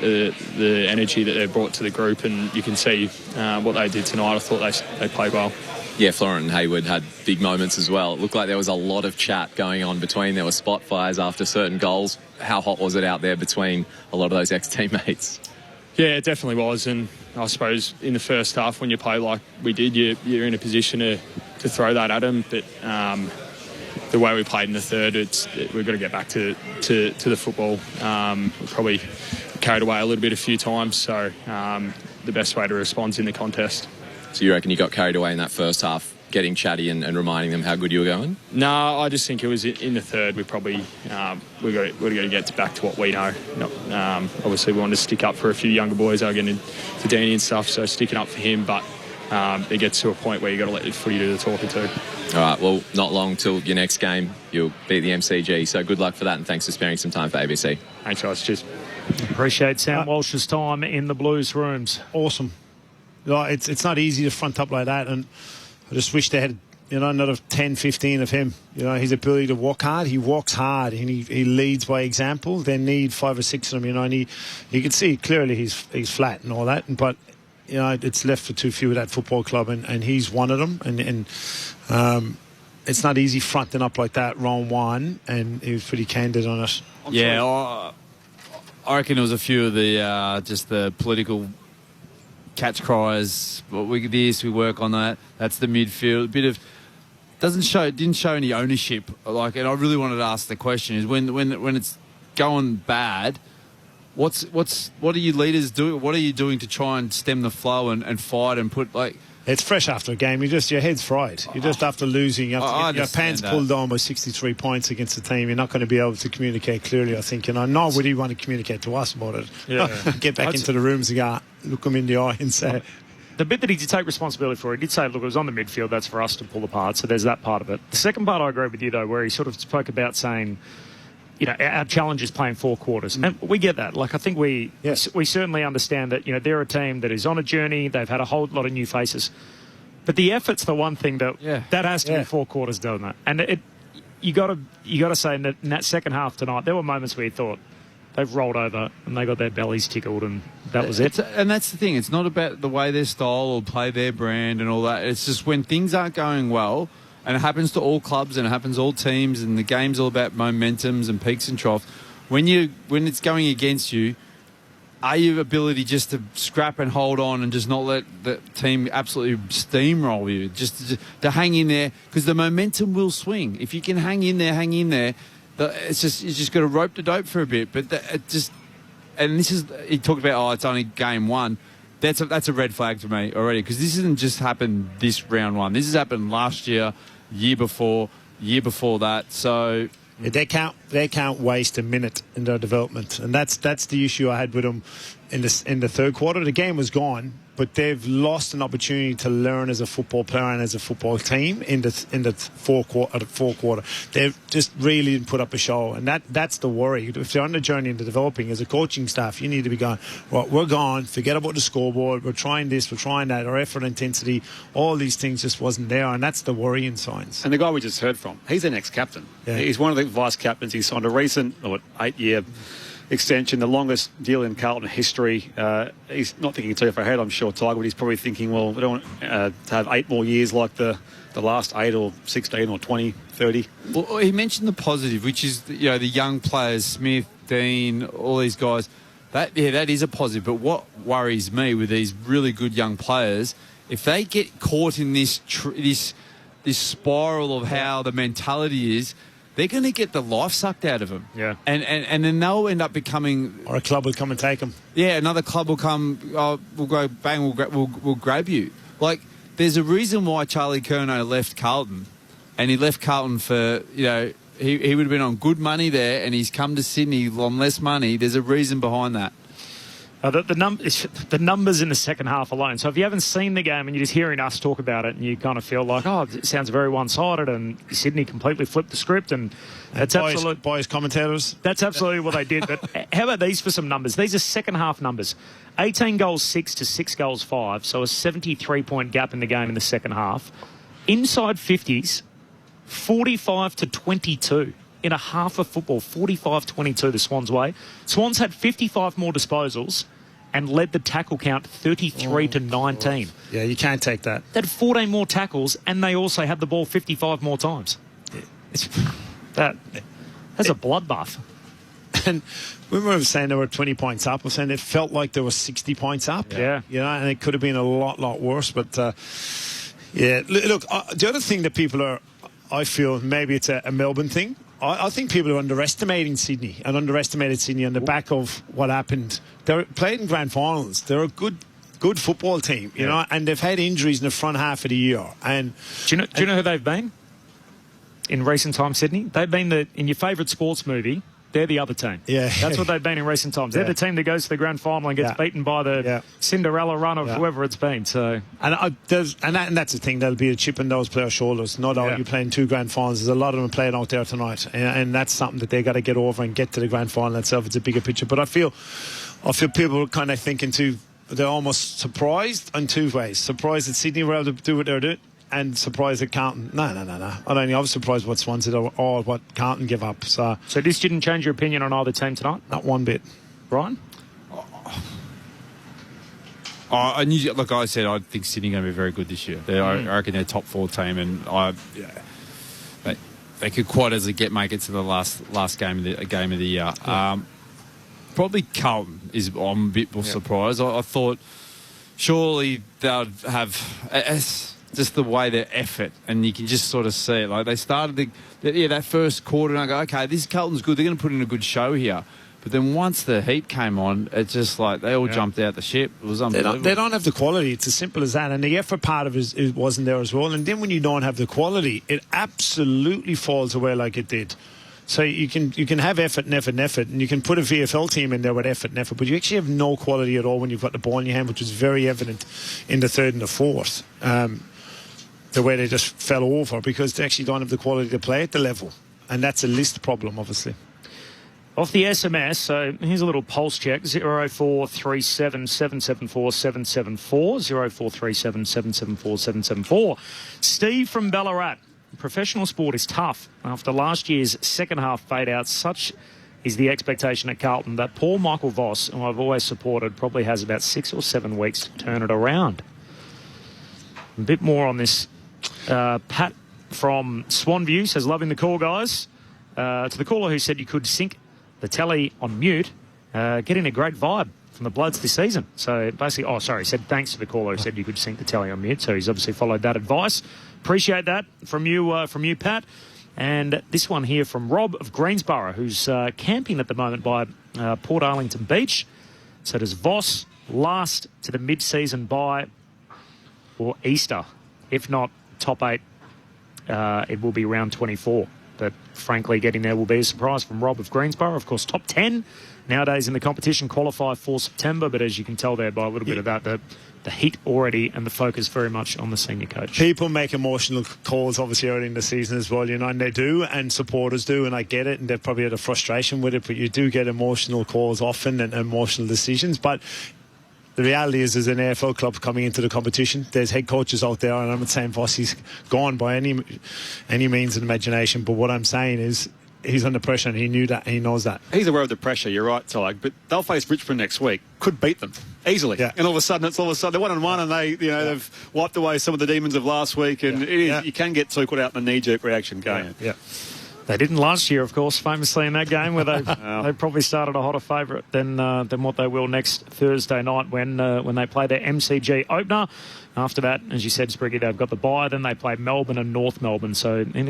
the energy that they brought to the group, and you can see what they did tonight. I thought they played well. Yeah, Florent and Hayward had big moments as well. It looked like there was a lot of chat going on between. There were spot fires after certain goals. How hot was it out there between a lot of those ex-teammates? Yeah, it definitely was. And I suppose in the first half, when you play like we did, you're in a position to throw that at them. But the way we played in the third, we've got to get back to the football. We probably carried away a little bit a few times. So the best way to respond is in the contest. So you reckon you got carried away in that first half, getting chatty and reminding them how good you were going? No, I just think it was in the third. We probably we've got to get back to what we know. Obviously, we wanted to stick up for a few younger boys. I get into Danny and stuff, so sticking up for him. But it gets to a point where you got to let the footy do the talking too. All right. Well, not long till your next game. You'll beat the MCG. So good luck for that, and thanks for sparing some time for ABC. Thanks, guys. Cheers. Appreciate Sam Walsh's time in the Blues rooms. Awesome. It's not easy to front up like that, and I just wish they had another 10, 15 of him. His ability to walk hard. He walks hard, and he leads by example. They need 5 or 6 of them, and you can see clearly he's flat and all that, but it's left for too few of that football club, and he's one of them, and it's not easy fronting up like that round one, and he was pretty candid on it. I reckon it was a few of the just the political catch cries. Well, we work on that. That's the midfield. A bit of didn't show any ownership. And I really wanted to ask the question: is when it's going bad, what are you leaders doing? What are you doing to try and stem the flow and fight and put It's fresh after a game. Your head's fried. You're just after losing. You have to get your pants pulled down by 63 points against the team. You're not going to be able to communicate clearly, I think. Nor would he want to communicate to us about it. Yeah. Get back into the rooms and look them in the eye and say... The bit that he did take responsibility for, he did say, look, it was on the midfield, that's for us to pull apart, so there's that part of it. The second part I agree with you, though, where he sort of spoke about saying... our challenge is playing 4 quarters. And we get that. I think we certainly understand that, they're a team that is on a journey. They've had a whole lot of new faces. But the effort's the one thing that has to be 4 quarters, doesn't it? And you got to say in that second half tonight, there were moments where you thought they've rolled over and they got their bellies tickled and that was it. And that's the thing. It's not about the way their style or play their brand and all that. It's just when things aren't going well, and it happens to all clubs and it happens to all teams, and the game's all about momentums and peaks and troughs. When it's going against you, are your ability just to scrap and hold on and just not let the team absolutely steamroll you, just to hang in there, because the momentum will swing. If you can hang in there. You just got to rope the dope for a bit. But and this is, he talked about, it's only game one. That's a red flag for me already, because this hasn't just happened this round one. This has happened last year, year before that. So they can't waste a minute in their development, and that's the issue I had with them in the third quarter. The game was gone, but they've lost an opportunity to learn as a football player and as a football team in the fourth quarter. They've just really didn't put up a show, and that's the worry. If they're on the journey into developing as a coaching staff, you need to be going, well, we're gone, forget about the scoreboard, we're trying this, we're trying that, our effort intensity, all these things just wasn't there, and that's the worrying signs. And the guy we just heard from, he's an ex-captain. Yeah. He's one of the vice captains. He signed a recent 8-year extension, the longest deal in Carlton history. He's not thinking too far ahead, I'm sure, Tiger, but he's probably thinking, well, we don't want to have 8 more years like the last 8 or 16 or 20, 30. Well, he mentioned the positive, which is the young players, Smith, Dean, all these guys. That is a positive. But what worries me with these really good young players, if they get caught in this spiral of how the mentality is, they're going to get the life sucked out of them. Yeah. And then they'll end up becoming... Or a club will come and take them. Yeah, another club will come, we'll go, bang, we'll grab you. Like, there's a reason why Charlie Curnow left Carlton. And he left Carlton for, he would have been on good money there, and he's come to Sydney on less money. There's a reason behind that. The numbers in the second half alone. So if you haven't seen the game and you're just hearing us talk about it and you kind of feel like, it sounds very one-sided and Sydney completely flipped the script and that's absolutely... Boys commentators. That's absolutely what they did. But how about these for some numbers? These are second half numbers. 18 goals 6 to 6 goals 5. So a 73-point gap in the game in the second half. Inside 50s, 45 to 22. In a half of football, 45-22 the Swans' way. Swans had 55 more disposals and led the tackle count 33 to 19. Yeah, you can't take that. They had 14 more tackles and they also had the ball 55 more times. That's a bloodbath. And we were saying they were 20 points up. We're saying it felt like there was 60 points up. Yeah. And it could have been a lot worse. But, look, the other thing that people are, I feel maybe it's a Melbourne thing. I think people are underestimating Sydney and underestimated Sydney on the back of what happened. They're played in grand finals. They're a good football team, you know, and they've had injuries in the front half of the year. And do you know who they've been in recent times, Sydney? They've been in your favourite sports movie. They're the other team. Yeah. That's what they've been in recent times. They're the team that goes to the grand final and gets beaten by the Cinderella run of whoever it's been. So, and that's the thing. There'll be a chip in those players' shoulders. Not only you're playing 2 grand finals. There's a lot of them playing out there tonight, and that's something that they got to get over and get to the grand final itself. It's a bigger picture. But I feel people are kind of thinking too. They're almost surprised in 2 ways. Surprised that Sydney were able to do what they're doing, and surprised at Carlton. No. I was surprised what Swans did or what Carlton give up. So this didn't change your opinion on either team tonight? Not one bit. Brian? I knew, like I said, I think Sydney are going to be very good this year. I reckon they're a top 4 team, and they could quite easily make it to the last game of the year. Probably Carlton I'm a bit more surprised. I thought surely they'd have just the way their effort, and you can just sort of see it. Like they started that first quarter, and I go, okay, this Carlton's good. They're going to put in a good show here. But then once the heat came on, it's just like they all jumped out the ship. It was unbelievable. They don't have the quality. It's as simple as that. And the effort part of it wasn't there as well. And then when you don't have the quality, it absolutely falls away like it did. So you can have effort, and you can put a VFL team in there with effort and effort, but you actually have no quality at all when you've got the ball in your hand, which was very evident in the third and the fourth. The way they just fell over because they actually don't have the quality to play at the level. And that's a list problem, obviously. Off the SMS, so here's a little pulse check, 0437 774 774, 0437 774 774. Steve from Ballarat. Professional sport is tough. After last year's second half fade out, such is the expectation at Carlton that Paul Michael Voss, who I've always supported, probably has about 6 or 7 weeks to turn it around. A bit more on this. Pat from Swanview says, loving the call, guys. To the caller who said you could sync the telly on mute, getting a great vibe from the Bloods this season. So basically, he said thanks to the caller who said you could sync the telly on mute. So he's obviously followed that advice. Appreciate that from you, Pat. And this one here from Rob of Greensborough, who's camping at the moment by Port Arlington Beach. So does Voss last to the mid-season bye or Easter? If not top 8, it will be round 24. But frankly, getting there will be a surprise from Rob of Greensborough. Of course, top 10 nowadays in the competition qualify for September. But as you can tell there by a little bit of that, the heat already and the focus very much on the senior coach. People make emotional calls obviously early in the season as well, and they do, and supporters do, and I get it, and they've probably had a frustration with it, but you do get emotional calls often and emotional decisions. But the reality is, there's an AFL club coming into the competition. There's head coaches out there, and I'm not saying Vossi's gone by any means of imagination, but what I'm saying is he's under pressure, and he knew that, and he knows that. He's aware of the pressure, you're right, Tyler, but they'll face Richmond next week. Could beat them easily. Yeah. And all of a sudden, they're 1-1, and they've wiped away some of the demons of last week, and you can get too caught out in a knee-jerk reaction, can't you? Yeah. They didn't last year, of course, famously in that game where they probably started a hotter favourite than what they will next Thursday night when they play their MCG opener. After that, as you said, Spriggy, they've got the bye. Then they play Melbourne and North Melbourne. So they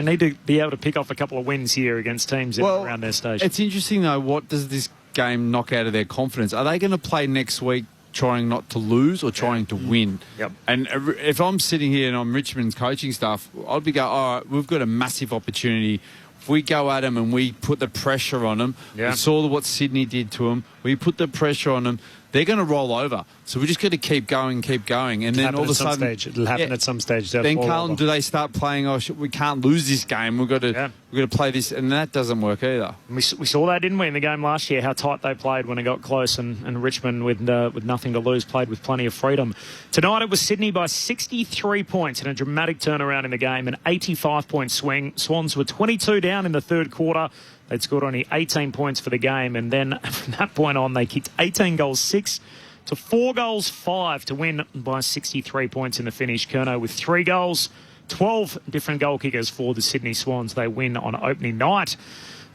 need to be able to pick off a couple of wins here against teams around their station. It's interesting, though, what does this game knock out of their confidence? Are they going to play next week trying not to lose or trying to win? Yep. And if I'm sitting here and I'm Richmond's coaching staff, I'd be going, all right, we've got a massive opportunity. If we go at them and we put the pressure on them, we saw what Sydney did to them, we put the pressure on them, they're going to roll over. So we just got to keep going. And then all of a sudden... It'll happen at some stage. Then, Carlton, do they start playing, we can't lose this game, we've got to play this, and that doesn't work either. We saw that, didn't we, in the game last year, how tight they played when it got close, and Richmond, with nothing to lose, played with plenty of freedom. Tonight it was Sydney by 63 points in a dramatic turnaround in the game, an 85-point swing. Swans were 22 down in the third quarter. They'd scored only 18 points for the game, and then from that point on, they kicked 18 goals 6 to 4 goals 5 to win by 63 points in the finish. Curnow with 3 goals, 12 different goal kickers for the Sydney Swans. They win on opening night.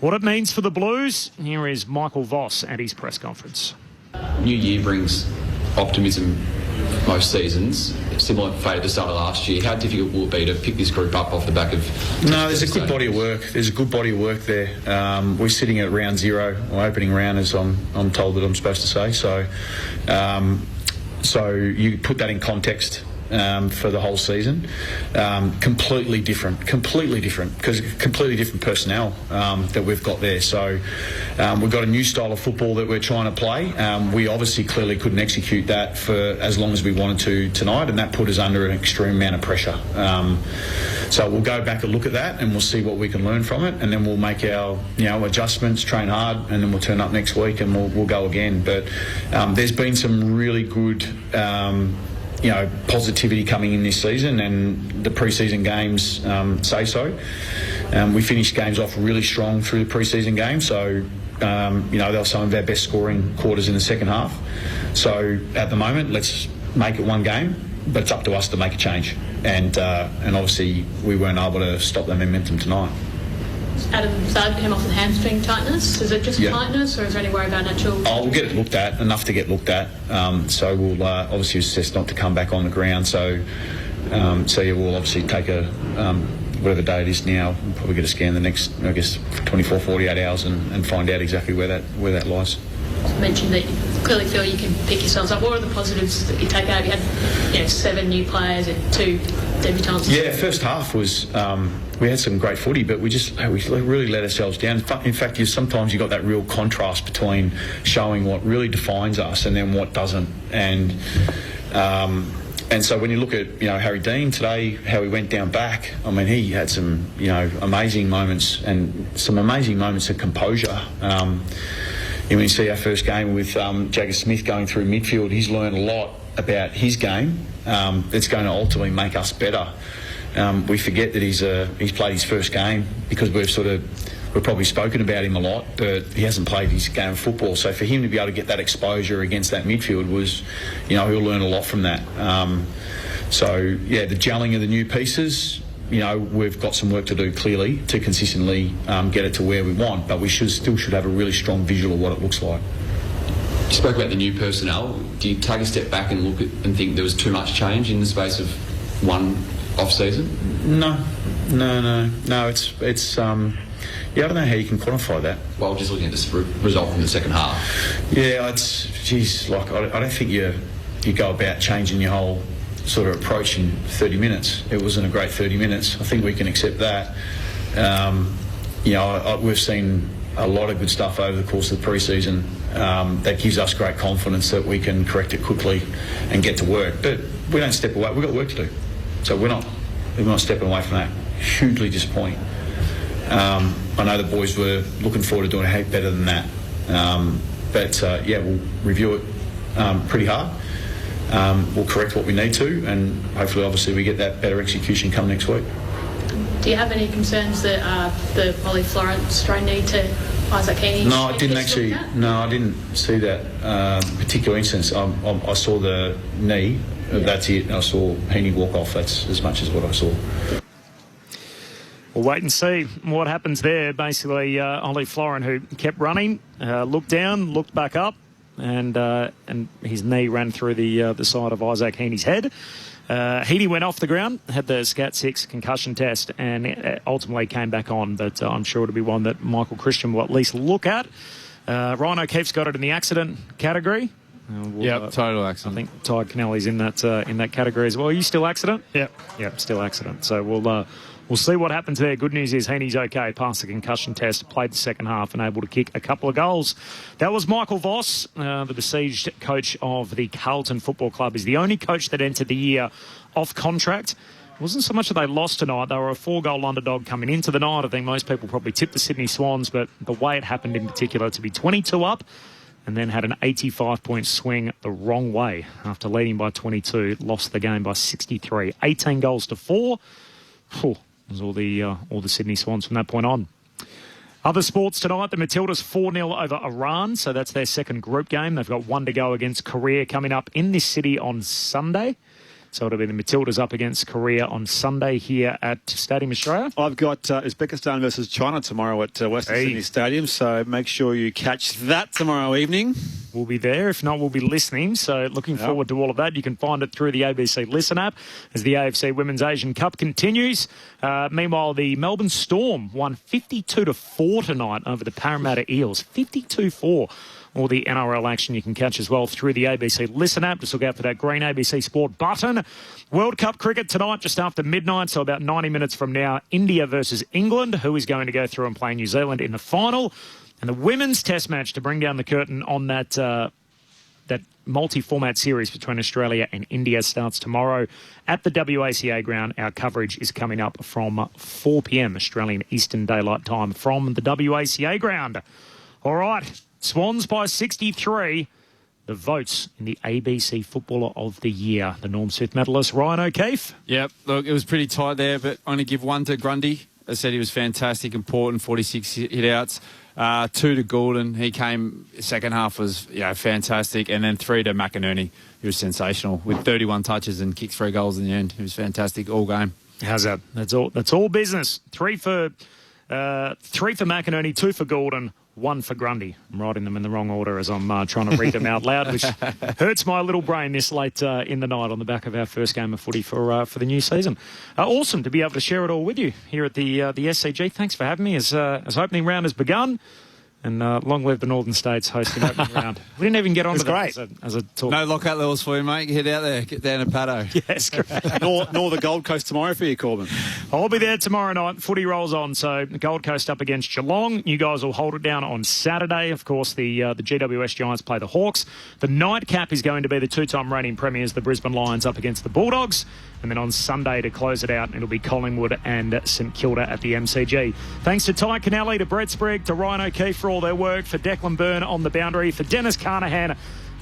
What it means for the Blues, here is Michael Voss at his press conference. New year brings optimism most seasons. Similar fate at the start of last year. How difficult will it be to pick this group up off the back of... No, there's a good body of work. There's a good body of work there. We're sitting at round 0, or opening round, as I'm told that I'm supposed to say. So you put that in context for the whole season. Completely different, because completely different personnel that we've got there. So we've got a new style of football that we're trying to play. We obviously clearly couldn't execute that for as long as we wanted to tonight, and that put us under an extreme amount of pressure. So we'll go back and look at that, and we'll see what we can learn from it, and then we'll make our adjustments, train hard, and then we'll turn up next week and we'll go again. But there's been some really good positivity coming in this season, and the pre-season games say so. We finished games off really strong through the pre-season game, so they were some of our best scoring quarters in the second half. So at the moment, let's make it one game, but it's up to us to make a change, and obviously we weren't able to stop that momentum tonight. Adam Zard came off with hamstring tightness. Is it just tightness, or is there any worry about actual... We'll get it looked at, enough to get looked at. So we'll obviously assess not to come back on the ground. So we'll obviously take a... whatever day it is now, we'll probably get a scan the next, 24, 48 hours and find out exactly where that lies. You mentioned that you clearly feel you can pick yourselves up. What are the positives that you take out? You had 7 new players and 2 debutants. Yeah, first half was... we had some great footy, but we really let ourselves down. In fact, sometimes you got that real contrast between showing what really defines us and then what doesn't. And so when you look at Harry Dean today, how he went down back, I mean, he had some amazing moments and some amazing moments of composure. When you see our first game with Jagger Smith going through midfield, he's learned a lot about his game that's going to ultimately make us better. We forget that he's played his first game because we've probably spoken about him a lot, but he hasn't played his game of football. So for him to be able to get that exposure against that midfield was, he'll learn a lot from that. The gelling of the new pieces, we've got some work to do clearly to consistently get it to where we want, but we still should have a really strong visual of what it looks like. You spoke about the new personnel. Do you take a step back and look at and think there was too much change in the space of one off season? No. It's yeah, I don't know how you can quantify that. Well, just looking at this result from the second half. Yeah, I don't think you go about changing your whole sort of approach in 30 minutes. It wasn't a great 30 minutes. I think we can accept that. We've seen a lot of good stuff over the course of the pre-season that gives us great confidence that we can correct it quickly and get to work. But we don't step away. We've got work to do. So we're not stepping away from that. Hugely disappointing. I know the boys were looking forward to doing a heap better than that. We'll review it pretty hard. We'll correct what we need to, and hopefully, obviously, we get that better execution come next week. Do you have any concerns that the Ollie Florence throw knee to Isaac Heaney? No, I didn't actually. No, I didn't see that particular instance. I saw the knee. Yeah. That's it. I saw Heaney walk off. That's as much as what I saw. We'll wait and see what happens there. Basically, Ollie Florin, who kept running, looked down, looked back up, and his knee ran through the side of Isaac Heaney's head. Heaney went off the ground, had the SCAT-6 concussion test, and ultimately came back on. But I'm sure it'll be one that Michael Christian will at least look at. Ryan O'Keefe's got it in the accident category. Total accident. I think Ty Kennelly's in that category as well. Are you still accident? Yep, still accident. So we'll see what happens there. Good news is Heaney's okay, passed the concussion test, played the second half and able to kick a couple of goals. That was Michael Voss, the besieged coach of the Carlton Football Club. He's the only coach that entered the year off contract. It wasn't so much that they lost tonight. They were a 4-goal underdog coming into the night. I think most people probably tipped the Sydney Swans, but the way it happened in particular to be 22 up and then had an 85-point swing the wrong way after leading by 22, lost the game by 63. 18 goals to 4. It was all the Sydney Swans from that point on. Other sports tonight, the Matildas 4-0 over Iran, so that's their second group game. They've got one to go against Korea coming up in this city on Sunday. So it'll be the Matildas up against Korea on Sunday here at Stadium Australia. I've got Uzbekistan versus China tomorrow at Western Sydney Stadium, so make sure you catch that tomorrow evening. We'll be there. If not, we'll be listening. So looking forward to all of that. You can find it through the ABC Listen app as the AFC Women's Asian Cup continues. Meanwhile, the Melbourne Storm won 52-4 tonight over the Parramatta Eels. 52-4. All the NRL action you can catch as well through the ABC Listen app. Just look out for that green ABC Sport button. World Cup cricket tonight just after midnight, so about 90 minutes from now. India versus England, who is going to go through and play New Zealand in the final. And the women's test match to bring down the curtain on that multi-format series between Australia and India starts tomorrow at the WACA ground. Our coverage is coming up from 4 p.m. Australian Eastern Daylight Time from the WACA ground. All right. Swans by 63. The votes in the ABC Footballer of the Year. The Norm Smith medalist, Ryan O'Keefe. Yep, look, it was pretty tight there, but only give one to Grundy. I said he was fantastic, important, 46 hit-outs. 2 to Gordon. He came, second half was fantastic. And then 3 to McInerney. He was sensational with 31 touches and kicked 3 goals in the end. He was fantastic all game. How's that? That's all business. 3 for McInerney, 2 for Gordon, 1 for Grundy. I'm writing them in the wrong order as I'm trying to read them out loud, which hurts my little brain this late in the night on the back of our first game of footy for the new season. Awesome to be able to share it all with you here at the SCG. Thanks for having me as opening round has begun. And long live the Northern States hosting opening round. We didn't even get on to that as a talk. No lockout levels for you, mate. Head out there, get down to Paddo. Yes, correct. nor the Gold Coast tomorrow for you, Corbin. I'll be there tomorrow night. Footy rolls on. So Gold Coast up against Geelong. You guys will hold it down on Saturday. Of course, the GWS Giants play the Hawks. The nightcap is going to be the 2-time reigning premiers, the Brisbane Lions, up against the Bulldogs. And then on Sunday to close it out, it'll be Collingwood and St Kilda at the MCG. Thanks to Ty Kennelly, to Brett Sprigg, to Ryan O'Keefe for all their work, for Declan Byrne on the boundary, for Dennis Carnahan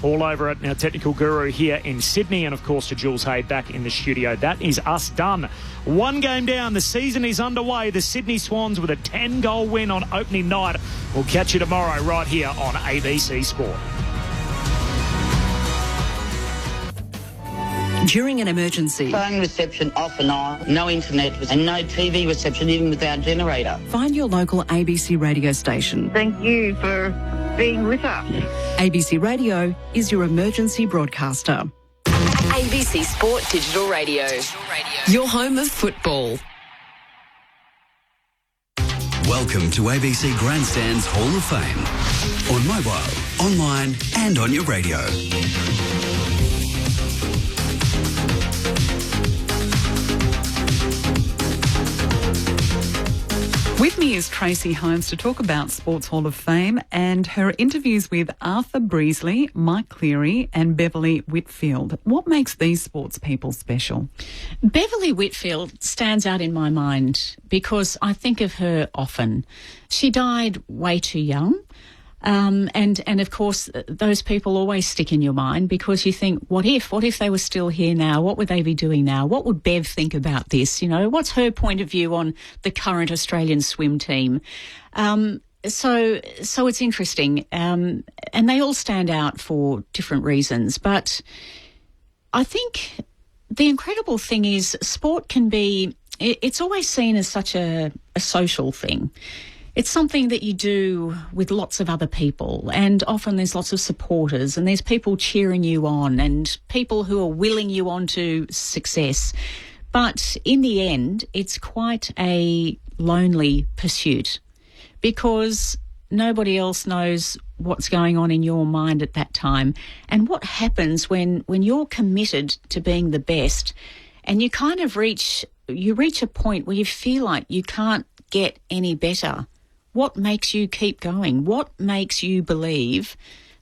all over it, our technical guru here in Sydney, and of course to Jules Hay back in the studio. That is us done. 1 game down. The season is underway. The Sydney Swans with a 10-goal win on opening night. We'll catch you tomorrow right here on ABC Sport. During an emergency, phone reception off and on, no internet and no TV reception even with our generator. Find your local ABC radio station. Thank you for being with us. ABC Radio is your emergency broadcaster. ABC Sport Digital Radio. Your home of football. Welcome to ABC Grandstand's Hall of Fame. On mobile, online and on your radio. With me is Tracy Holmes to talk about Sports Hall of Fame and her interviews with Arthur Breasley, Mike Cleary and Beverly Whitfield. What makes these sports people special? Beverly Whitfield stands out in my mind because I think of her often. She died way too young. And of course, those people always stick in your mind because you think, what if they were still here now? What would they be doing now? What would Bev think about this? You know, what's her point of view on the current Australian swim team? So it's interesting. And they all stand out for different reasons. But I think the incredible thing is sport can be, it's always seen as such a social thing. It's something that you do with lots of other people, and often there's lots of supporters and there's people cheering you on and people who are willing you on to success. But in the end, it's quite a lonely pursuit because nobody else knows what's going on in your mind at that time. And what happens when you're committed to being the best and you kind of reach a point where you feel like you can't get any better. What makes you keep going? What makes you believe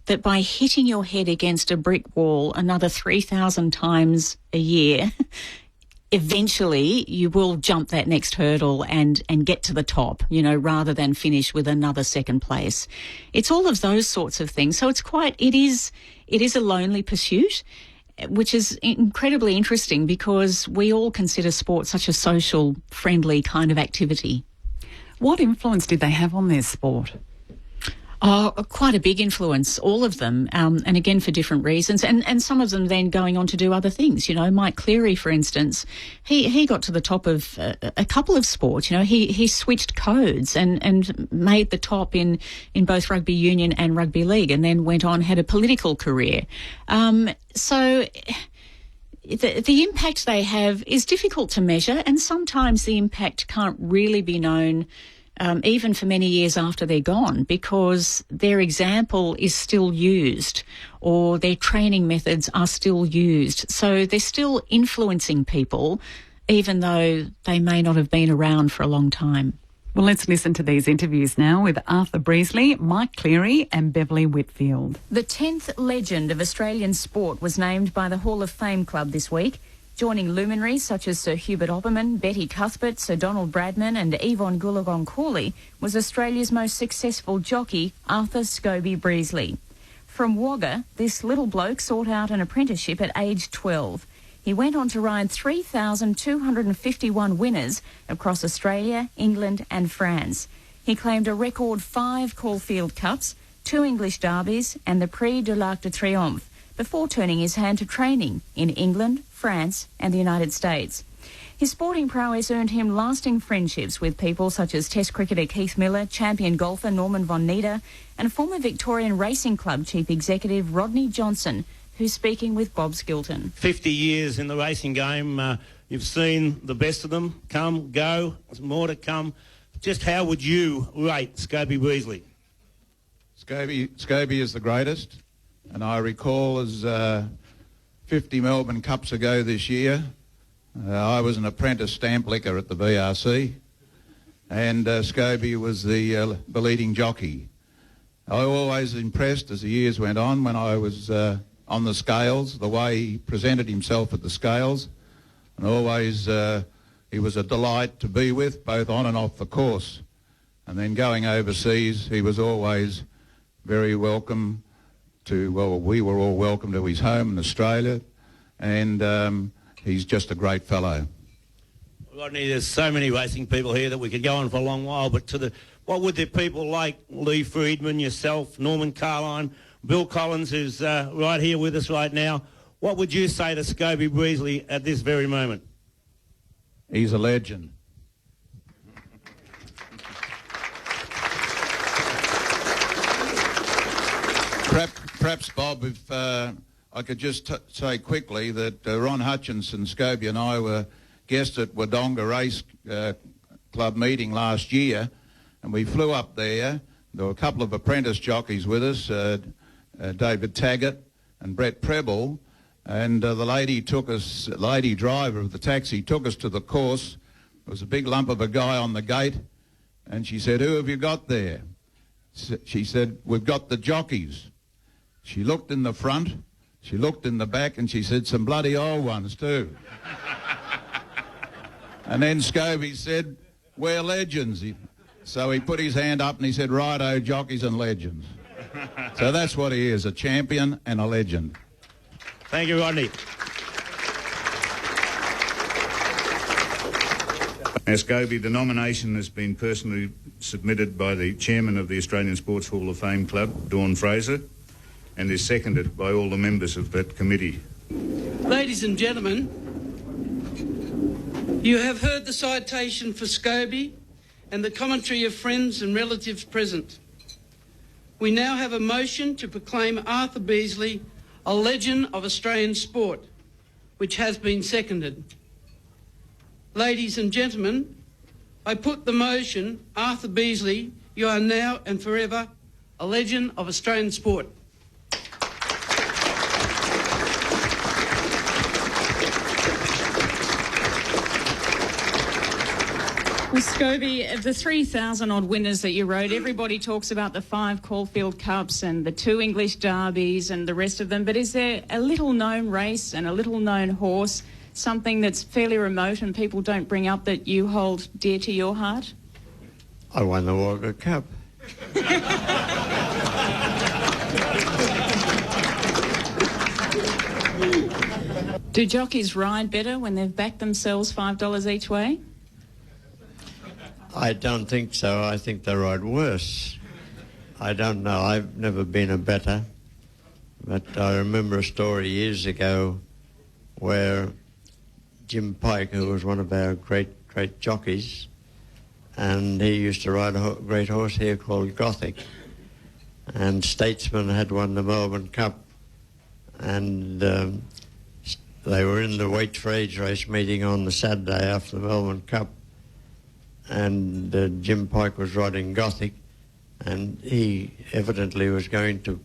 that by hitting your head against a brick wall another 3,000 times a year, eventually you will jump that next hurdle and get to the top, you know, rather than finish with another second place? It's all of those sorts of things. So it is a lonely pursuit, which is incredibly interesting because we all consider sport such a social, friendly kind of activity. What influence did they have on their sport? Oh, quite a big influence, all of them, and again for different reasons, and some of them then going on to do other things. You know, Mike Cleary, for instance, he got to the top of a couple of sports. You know, he switched codes and made the top in both rugby union and rugby league, and then went on, had a political career. So the impact they have is difficult to measure, and sometimes the impact can't really be known even for many years after they're gone because their example is still used or their training methods are still used. So they're still influencing people even though they may not have been around for a long time. Well, let's listen to these interviews now with Arthur Breasley, Mike Cleary and Beverly Whitfield. The 10th legend of Australian sport was named by the Hall of Fame Club this week, joining luminaries such as Sir Hubert Opperman, Betty Cuthbert, Sir Donald Bradman and Yvonne Goolagong-Cooley was Australia's most successful jockey, Arthur Scobie Breasley. From Wagga, this little bloke sought out an apprenticeship at age 12. He went on to ride 3,251 winners across Australia, England and France. He claimed a record 5 Caulfield Cups, 2 English Derbies and the Prix de l'Arc de Triomphe before turning his hand to training in England, France and the United States. His sporting prowess earned him lasting friendships with people such as Test cricketer Keith Miller, champion golfer Norman von Nieder and former Victorian Racing Club Chief Executive Rodney Johnson, who's speaking with Bob Skilton. 50 years in the racing game, you've seen the best of them come, go, there's more to come. Just how would you rate Scobie Breasley? Scobie is the greatest, and I recall as 50 Melbourne Cups ago this year, I was an apprentice stamp licker at the BRC, and Scobie was the leading jockey. I always impressed as the years went on when I was on the scales, the way he presented himself at the scales, and always he was a delight to be with, both on and off the course. And then going overseas, he was always very welcome to, well, we were all welcome to his home in Australia, and he's just a great fellow. Rodney, there's so many racing people here that we could go on for a long while, but what would the people like Lee Friedman, yourself, Norman Carline, Bill Collins, who's right here with us right now, what would you say to Scobie Breasley at this very moment? He's a legend. Perhaps, Bob, if I could just say quickly that Ron Hutchinson, Scobie and I were guests at Wodonga Race Club meeting last year, and we flew up there. There were a couple of apprentice jockeys with us, David Taggart and Brett Preble, and the lady driver of the taxi took us to the course. There was a big lump of a guy on the gate, and she said, "Who have you got there?" She said, "We've got the jockeys." She looked in the front, she looked in the back, and she said, "Some bloody old ones too." And then Scobie said, "We're legends." So he put his hand up and he said, "Righto, jockeys and legends." So that's what he is, a champion and a legend. Thank you, Rodney. Now, Scobie, the nomination has been personally submitted by the chairman of the Australian Sports Hall of Fame Club, Dawn Fraser, and is seconded by all the members of that committee. Ladies and gentlemen, you have heard the citation for Scobie and the commentary of friends and relatives present. We now have a motion to proclaim Arthur Beasley a legend of Australian sport, which has been seconded. Ladies and gentlemen, I put the motion, Arthur Beasley, you are now and forever a legend of Australian sport. Well, Scobie, of the 3,000 odd winners that you rode, everybody talks about the 5 Caulfield Cups and the 2 English Derbies and the rest of them, but is there a little known race and a little known horse, something that's fairly remote and people don't bring up, that you hold dear to your heart? I won the Walker Cup. Do jockeys ride better when they've backed themselves $5 each way? I don't think so. I think they ride worse. I don't know. I've never been a bettor. But I remember a story years ago where Jim Pike, who was one of our great jockeys, and he used to ride a great horse here called Gothic. And Statesman had won the Melbourne Cup, and they were in the weight for age race meeting on the Saturday after the Melbourne Cup, and Jim Pike was riding Gothic, and he evidently was going to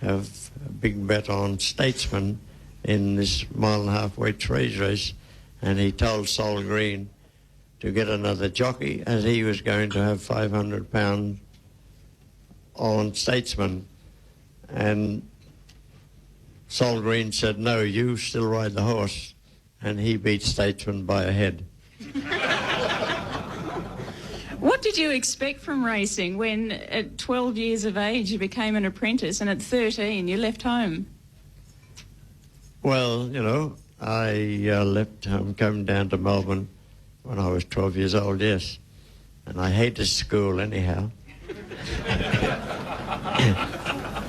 have a big bet on Statesman in this mile-and-a-half weight for age race, and he told Sol Green to get another jockey, as he was going to have £500 on Statesman. And Sol Green said, "No, you still ride the horse," and he beat Statesman by a head. What did you expect from racing when at 12 years of age you became an apprentice and at 13 you left home? Well, you know, I left home, came down to Melbourne when I was 12 years old, yes. And I hated school anyhow.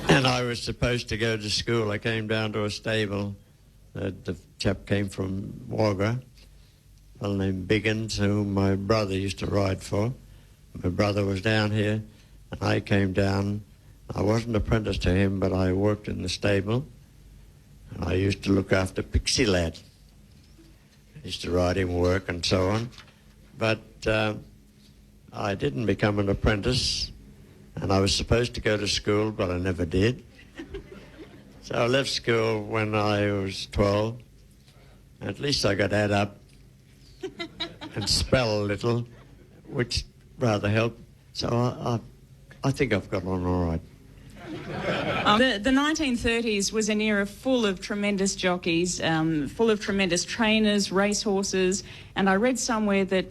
And I was supposed to go to school. I came down to a stable. The chap came from Wagga, a fellow named Biggins, whom my brother used to ride for. My brother was down here, and I came down. I wasn't apprenticed to him, but I worked in the stable. And I used to look after Pixie Lad. I used to ride him work and so on. But I didn't become an apprentice, and I was supposed to go to school, but I never did. So I left school when I was 12. At least I could add up and spell a little, which rather helped. So I think I've got on all right. The 1930s was an era full of tremendous jockeys, full of tremendous trainers, racehorses, and I read somewhere that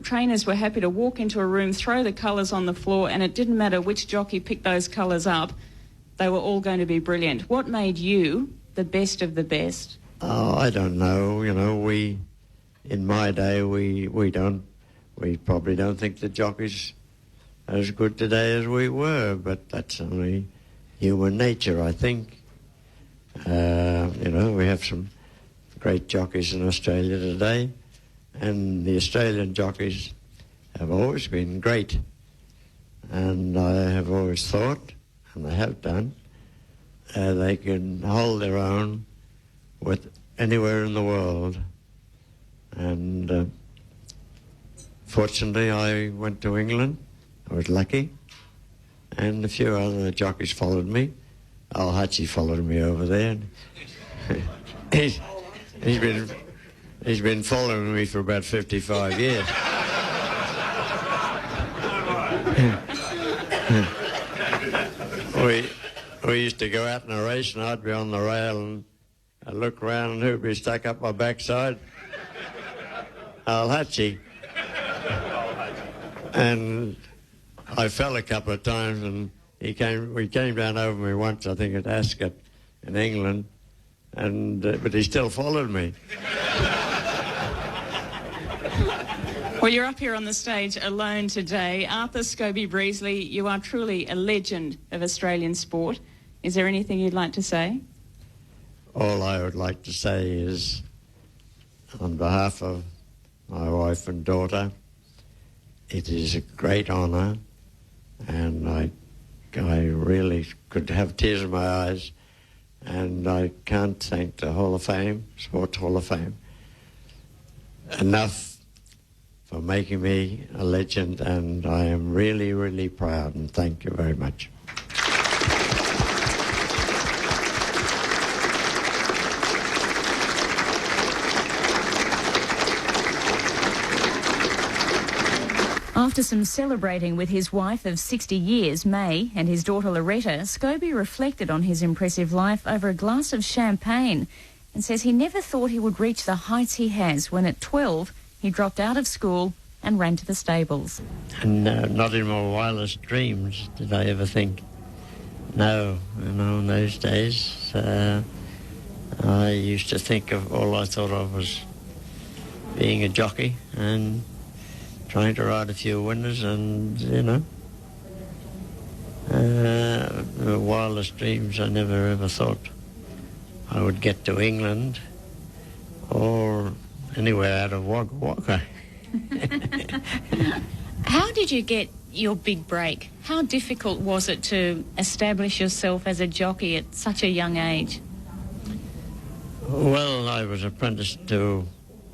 trainers were happy to walk into a room, throw the colours on the floor, and it didn't matter which jockey picked those colours up, they were all going to be brilliant. What made you the best of the best? Oh, I don't know. You know, in my day, we probably don't think the jockeys are as good today as we were, but that's only human nature, I think. You know, we have some great jockeys in Australia today, and the Australian jockeys have always been great. And I have always thought, and I have done, they can hold their own with anywhere in the world. And fortunately, I went to England. I was lucky. And a few other jockeys followed me. Al Hutchie followed me over there. He's been following me for about 55 years. We used to go out in a race, and I'd be on the rail, and I'd look around, and who'd be stuck up my backside? Al Hutchie. And I fell a couple of times, and we came down over me once, I think at Ascot in England, and but he still followed me. Well, you're up here on the stage alone today. Arthur Scobie-Breesley, you are truly a legend of Australian sport. Is there anything you'd like to say? All I would like to say is, on behalf of my wife and daughter, it is a great honour, and I really could have tears in my eyes, and I can't thank the Hall of Fame, Sports Hall of Fame, enough for making me a legend, and I am really, really proud, and thank you very much. After some celebrating with his wife of 60 years, May, and his daughter Loretta, Scobie reflected on his impressive life over a glass of champagne and says he never thought he would reach the heights he has when at 12 he dropped out of school and ran to the stables. And not in my wildest dreams did I ever think. No, in those days, I used to think of, all I thought of was being a jockey and trying to ride a few winners, and, the wildest dreams, I never ever thought I would get to England or anywhere out of Wagga Wagga. How did you get your big break? How difficult was it to establish yourself as a jockey at such a young age? Well, I was apprenticed to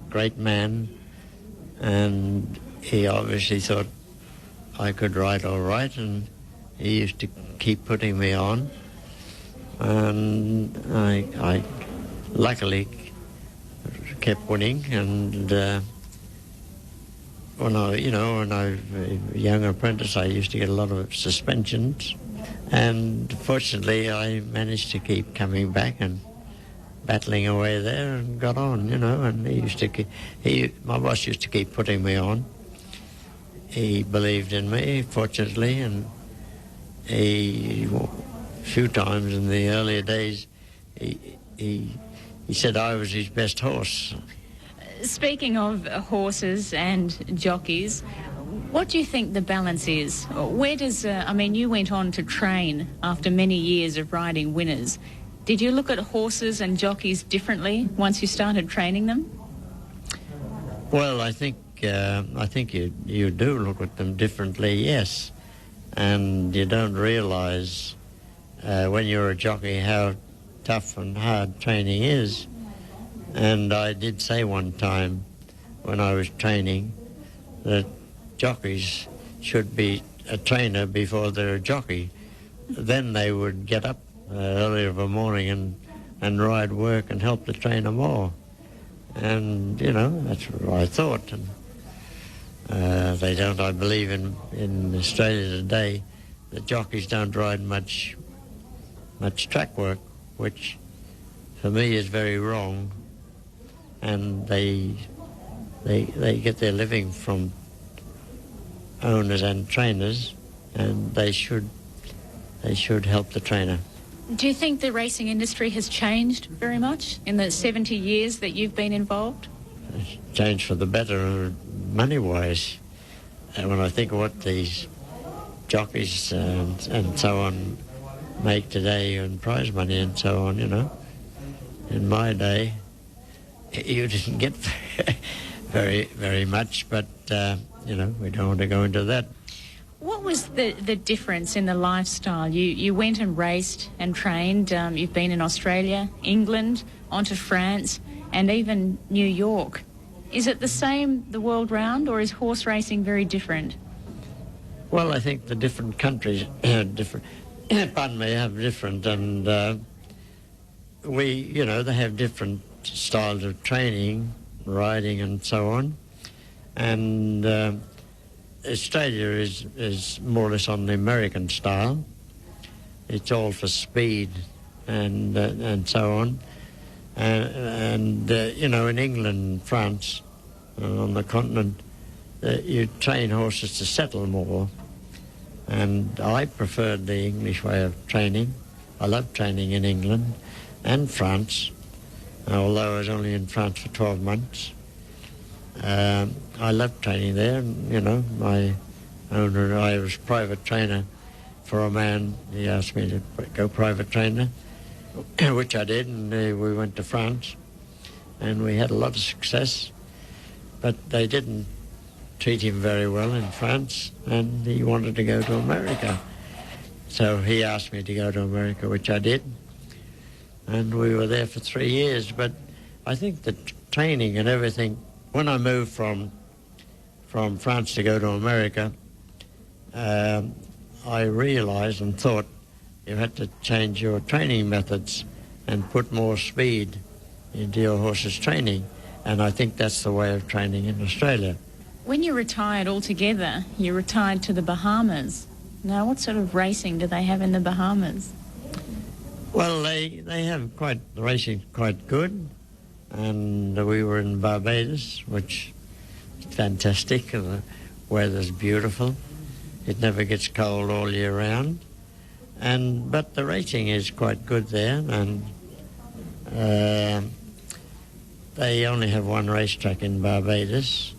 a great man, and he obviously thought I could ride all right, and he used to keep putting me on. And I luckily kept winning, and when I was a young apprentice, I used to get a lot of suspensions, and fortunately I managed to keep coming back and battling away there and got on, and my boss used to keep putting me on. He believed in me, fortunately, and a few times in the earlier days, he said I was his best horse. Speaking of horses and jockeys, what do you think the balance is? Where does, you went on to train after many years of riding winners. Did you look at horses and jockeys differently once you started training them? Well, I think you do look at them differently, yes. And you don't realise when you're a jockey how tough and hard training is. And I did say one time when I was training that jockeys should be a trainer before they're a jockey. Then they would get up early of a morning and ride work and help the trainer more. And, that's what I thought. And they don't, I believe, in Australia today, the jockeys don't ride much track work, which for me is very wrong. And they get their living from owners and trainers, and they should help the trainer. Do you think the racing industry has changed very much in the 70 years that you've been involved? It's changed for the better, money-wise. And when I think of what these jockeys and so on make today, and prize money and so on, in my day, you didn't get very, very much, but, we don't want to go into that. What was the difference in the lifestyle? You went and raced and trained. You've been in Australia, England, on to France, and even New York. Is it the same the world round, or is horse racing very different? Well, I think the different countries have different, have different, and they have different styles of training, riding and so on. And Australia is more or less on the American style. It's all for speed and so on. And in England, France, on the continent, you train horses to settle more. And I preferred the English way of training. I loved training in England and France, although I was only in France for 12 months. I loved training there. My owner, I was private trainer for a man. He asked me to go private trainer, which I did, and we went to France, and we had a lot of success. But they didn't treat him very well in France, and he wanted to go to America. So he asked me to go to America, which I did, and we were there for 3 years. But I think the training and everything, when I moved from France to go to America, I realized and thought you had to change your training methods and put more speed into your horse's training. And I think that's the way of training in Australia. When you retired altogether, you retired to the Bahamas. Now, what sort of racing do they have in the Bahamas? Well, they have the racing quite good. And we were in Barbados, which is fantastic. The weather's beautiful. It never gets cold all year round. But the racing is quite good there, and they only have one racetrack in Barbados,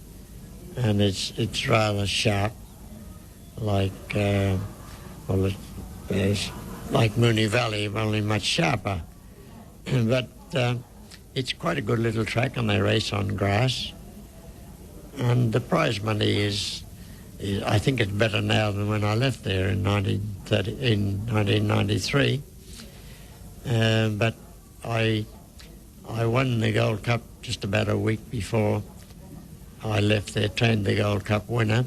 and it's rather sharp, like like Moonee Valley, only much sharper. But it's quite a good little track, and they race on grass. And the prize money is I think it's better now than when I left there in 1993. But I won the Gold Cup just about a week before I left there, trained the Gold Cup winner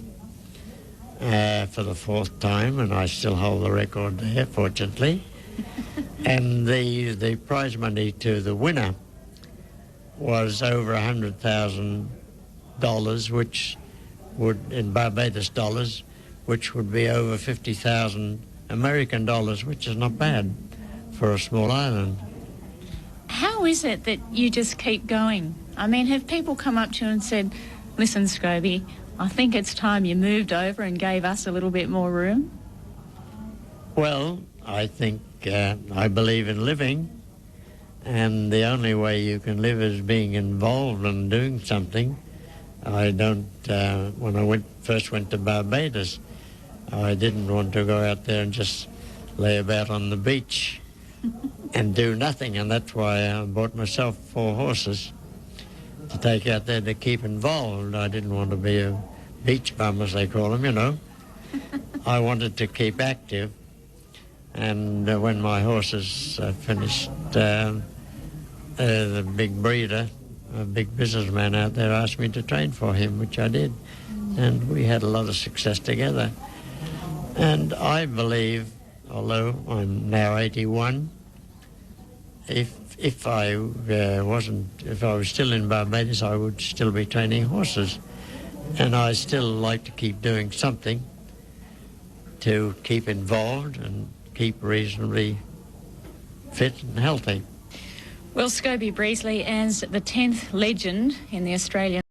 for the 4th time, and I still hold the record there, fortunately. And the prize money to the winner was over $100,000, which would, in Barbados dollars, which would be over 50,000 American dollars, which is not bad for a small island. How is it that you just keep going? I mean, have people come up to you and said, listen, Scobie, I think it's time you moved over and gave us a little bit more room? Well, I think I believe in living, and the only way you can live is being involved and doing something. I don't, when I first went to Barbados, I didn't want to go out there and just lay about on the beach and do nothing, and that's why I bought myself 4 horses to take out there to keep involved. I didn't want to be a beach bum, as they call them, you know. I wanted to keep active, and when my horses finished, the big breeder, a big businessman out there, asked me to train for him, which I did, and we had a lot of success together. And I believe, although I'm now 81, if I was still in Barbados, I would still be training horses, and I still like to keep doing something to keep involved and keep reasonably fit and healthy. Well, Scobie Breezley, as the 10th legend in the Australian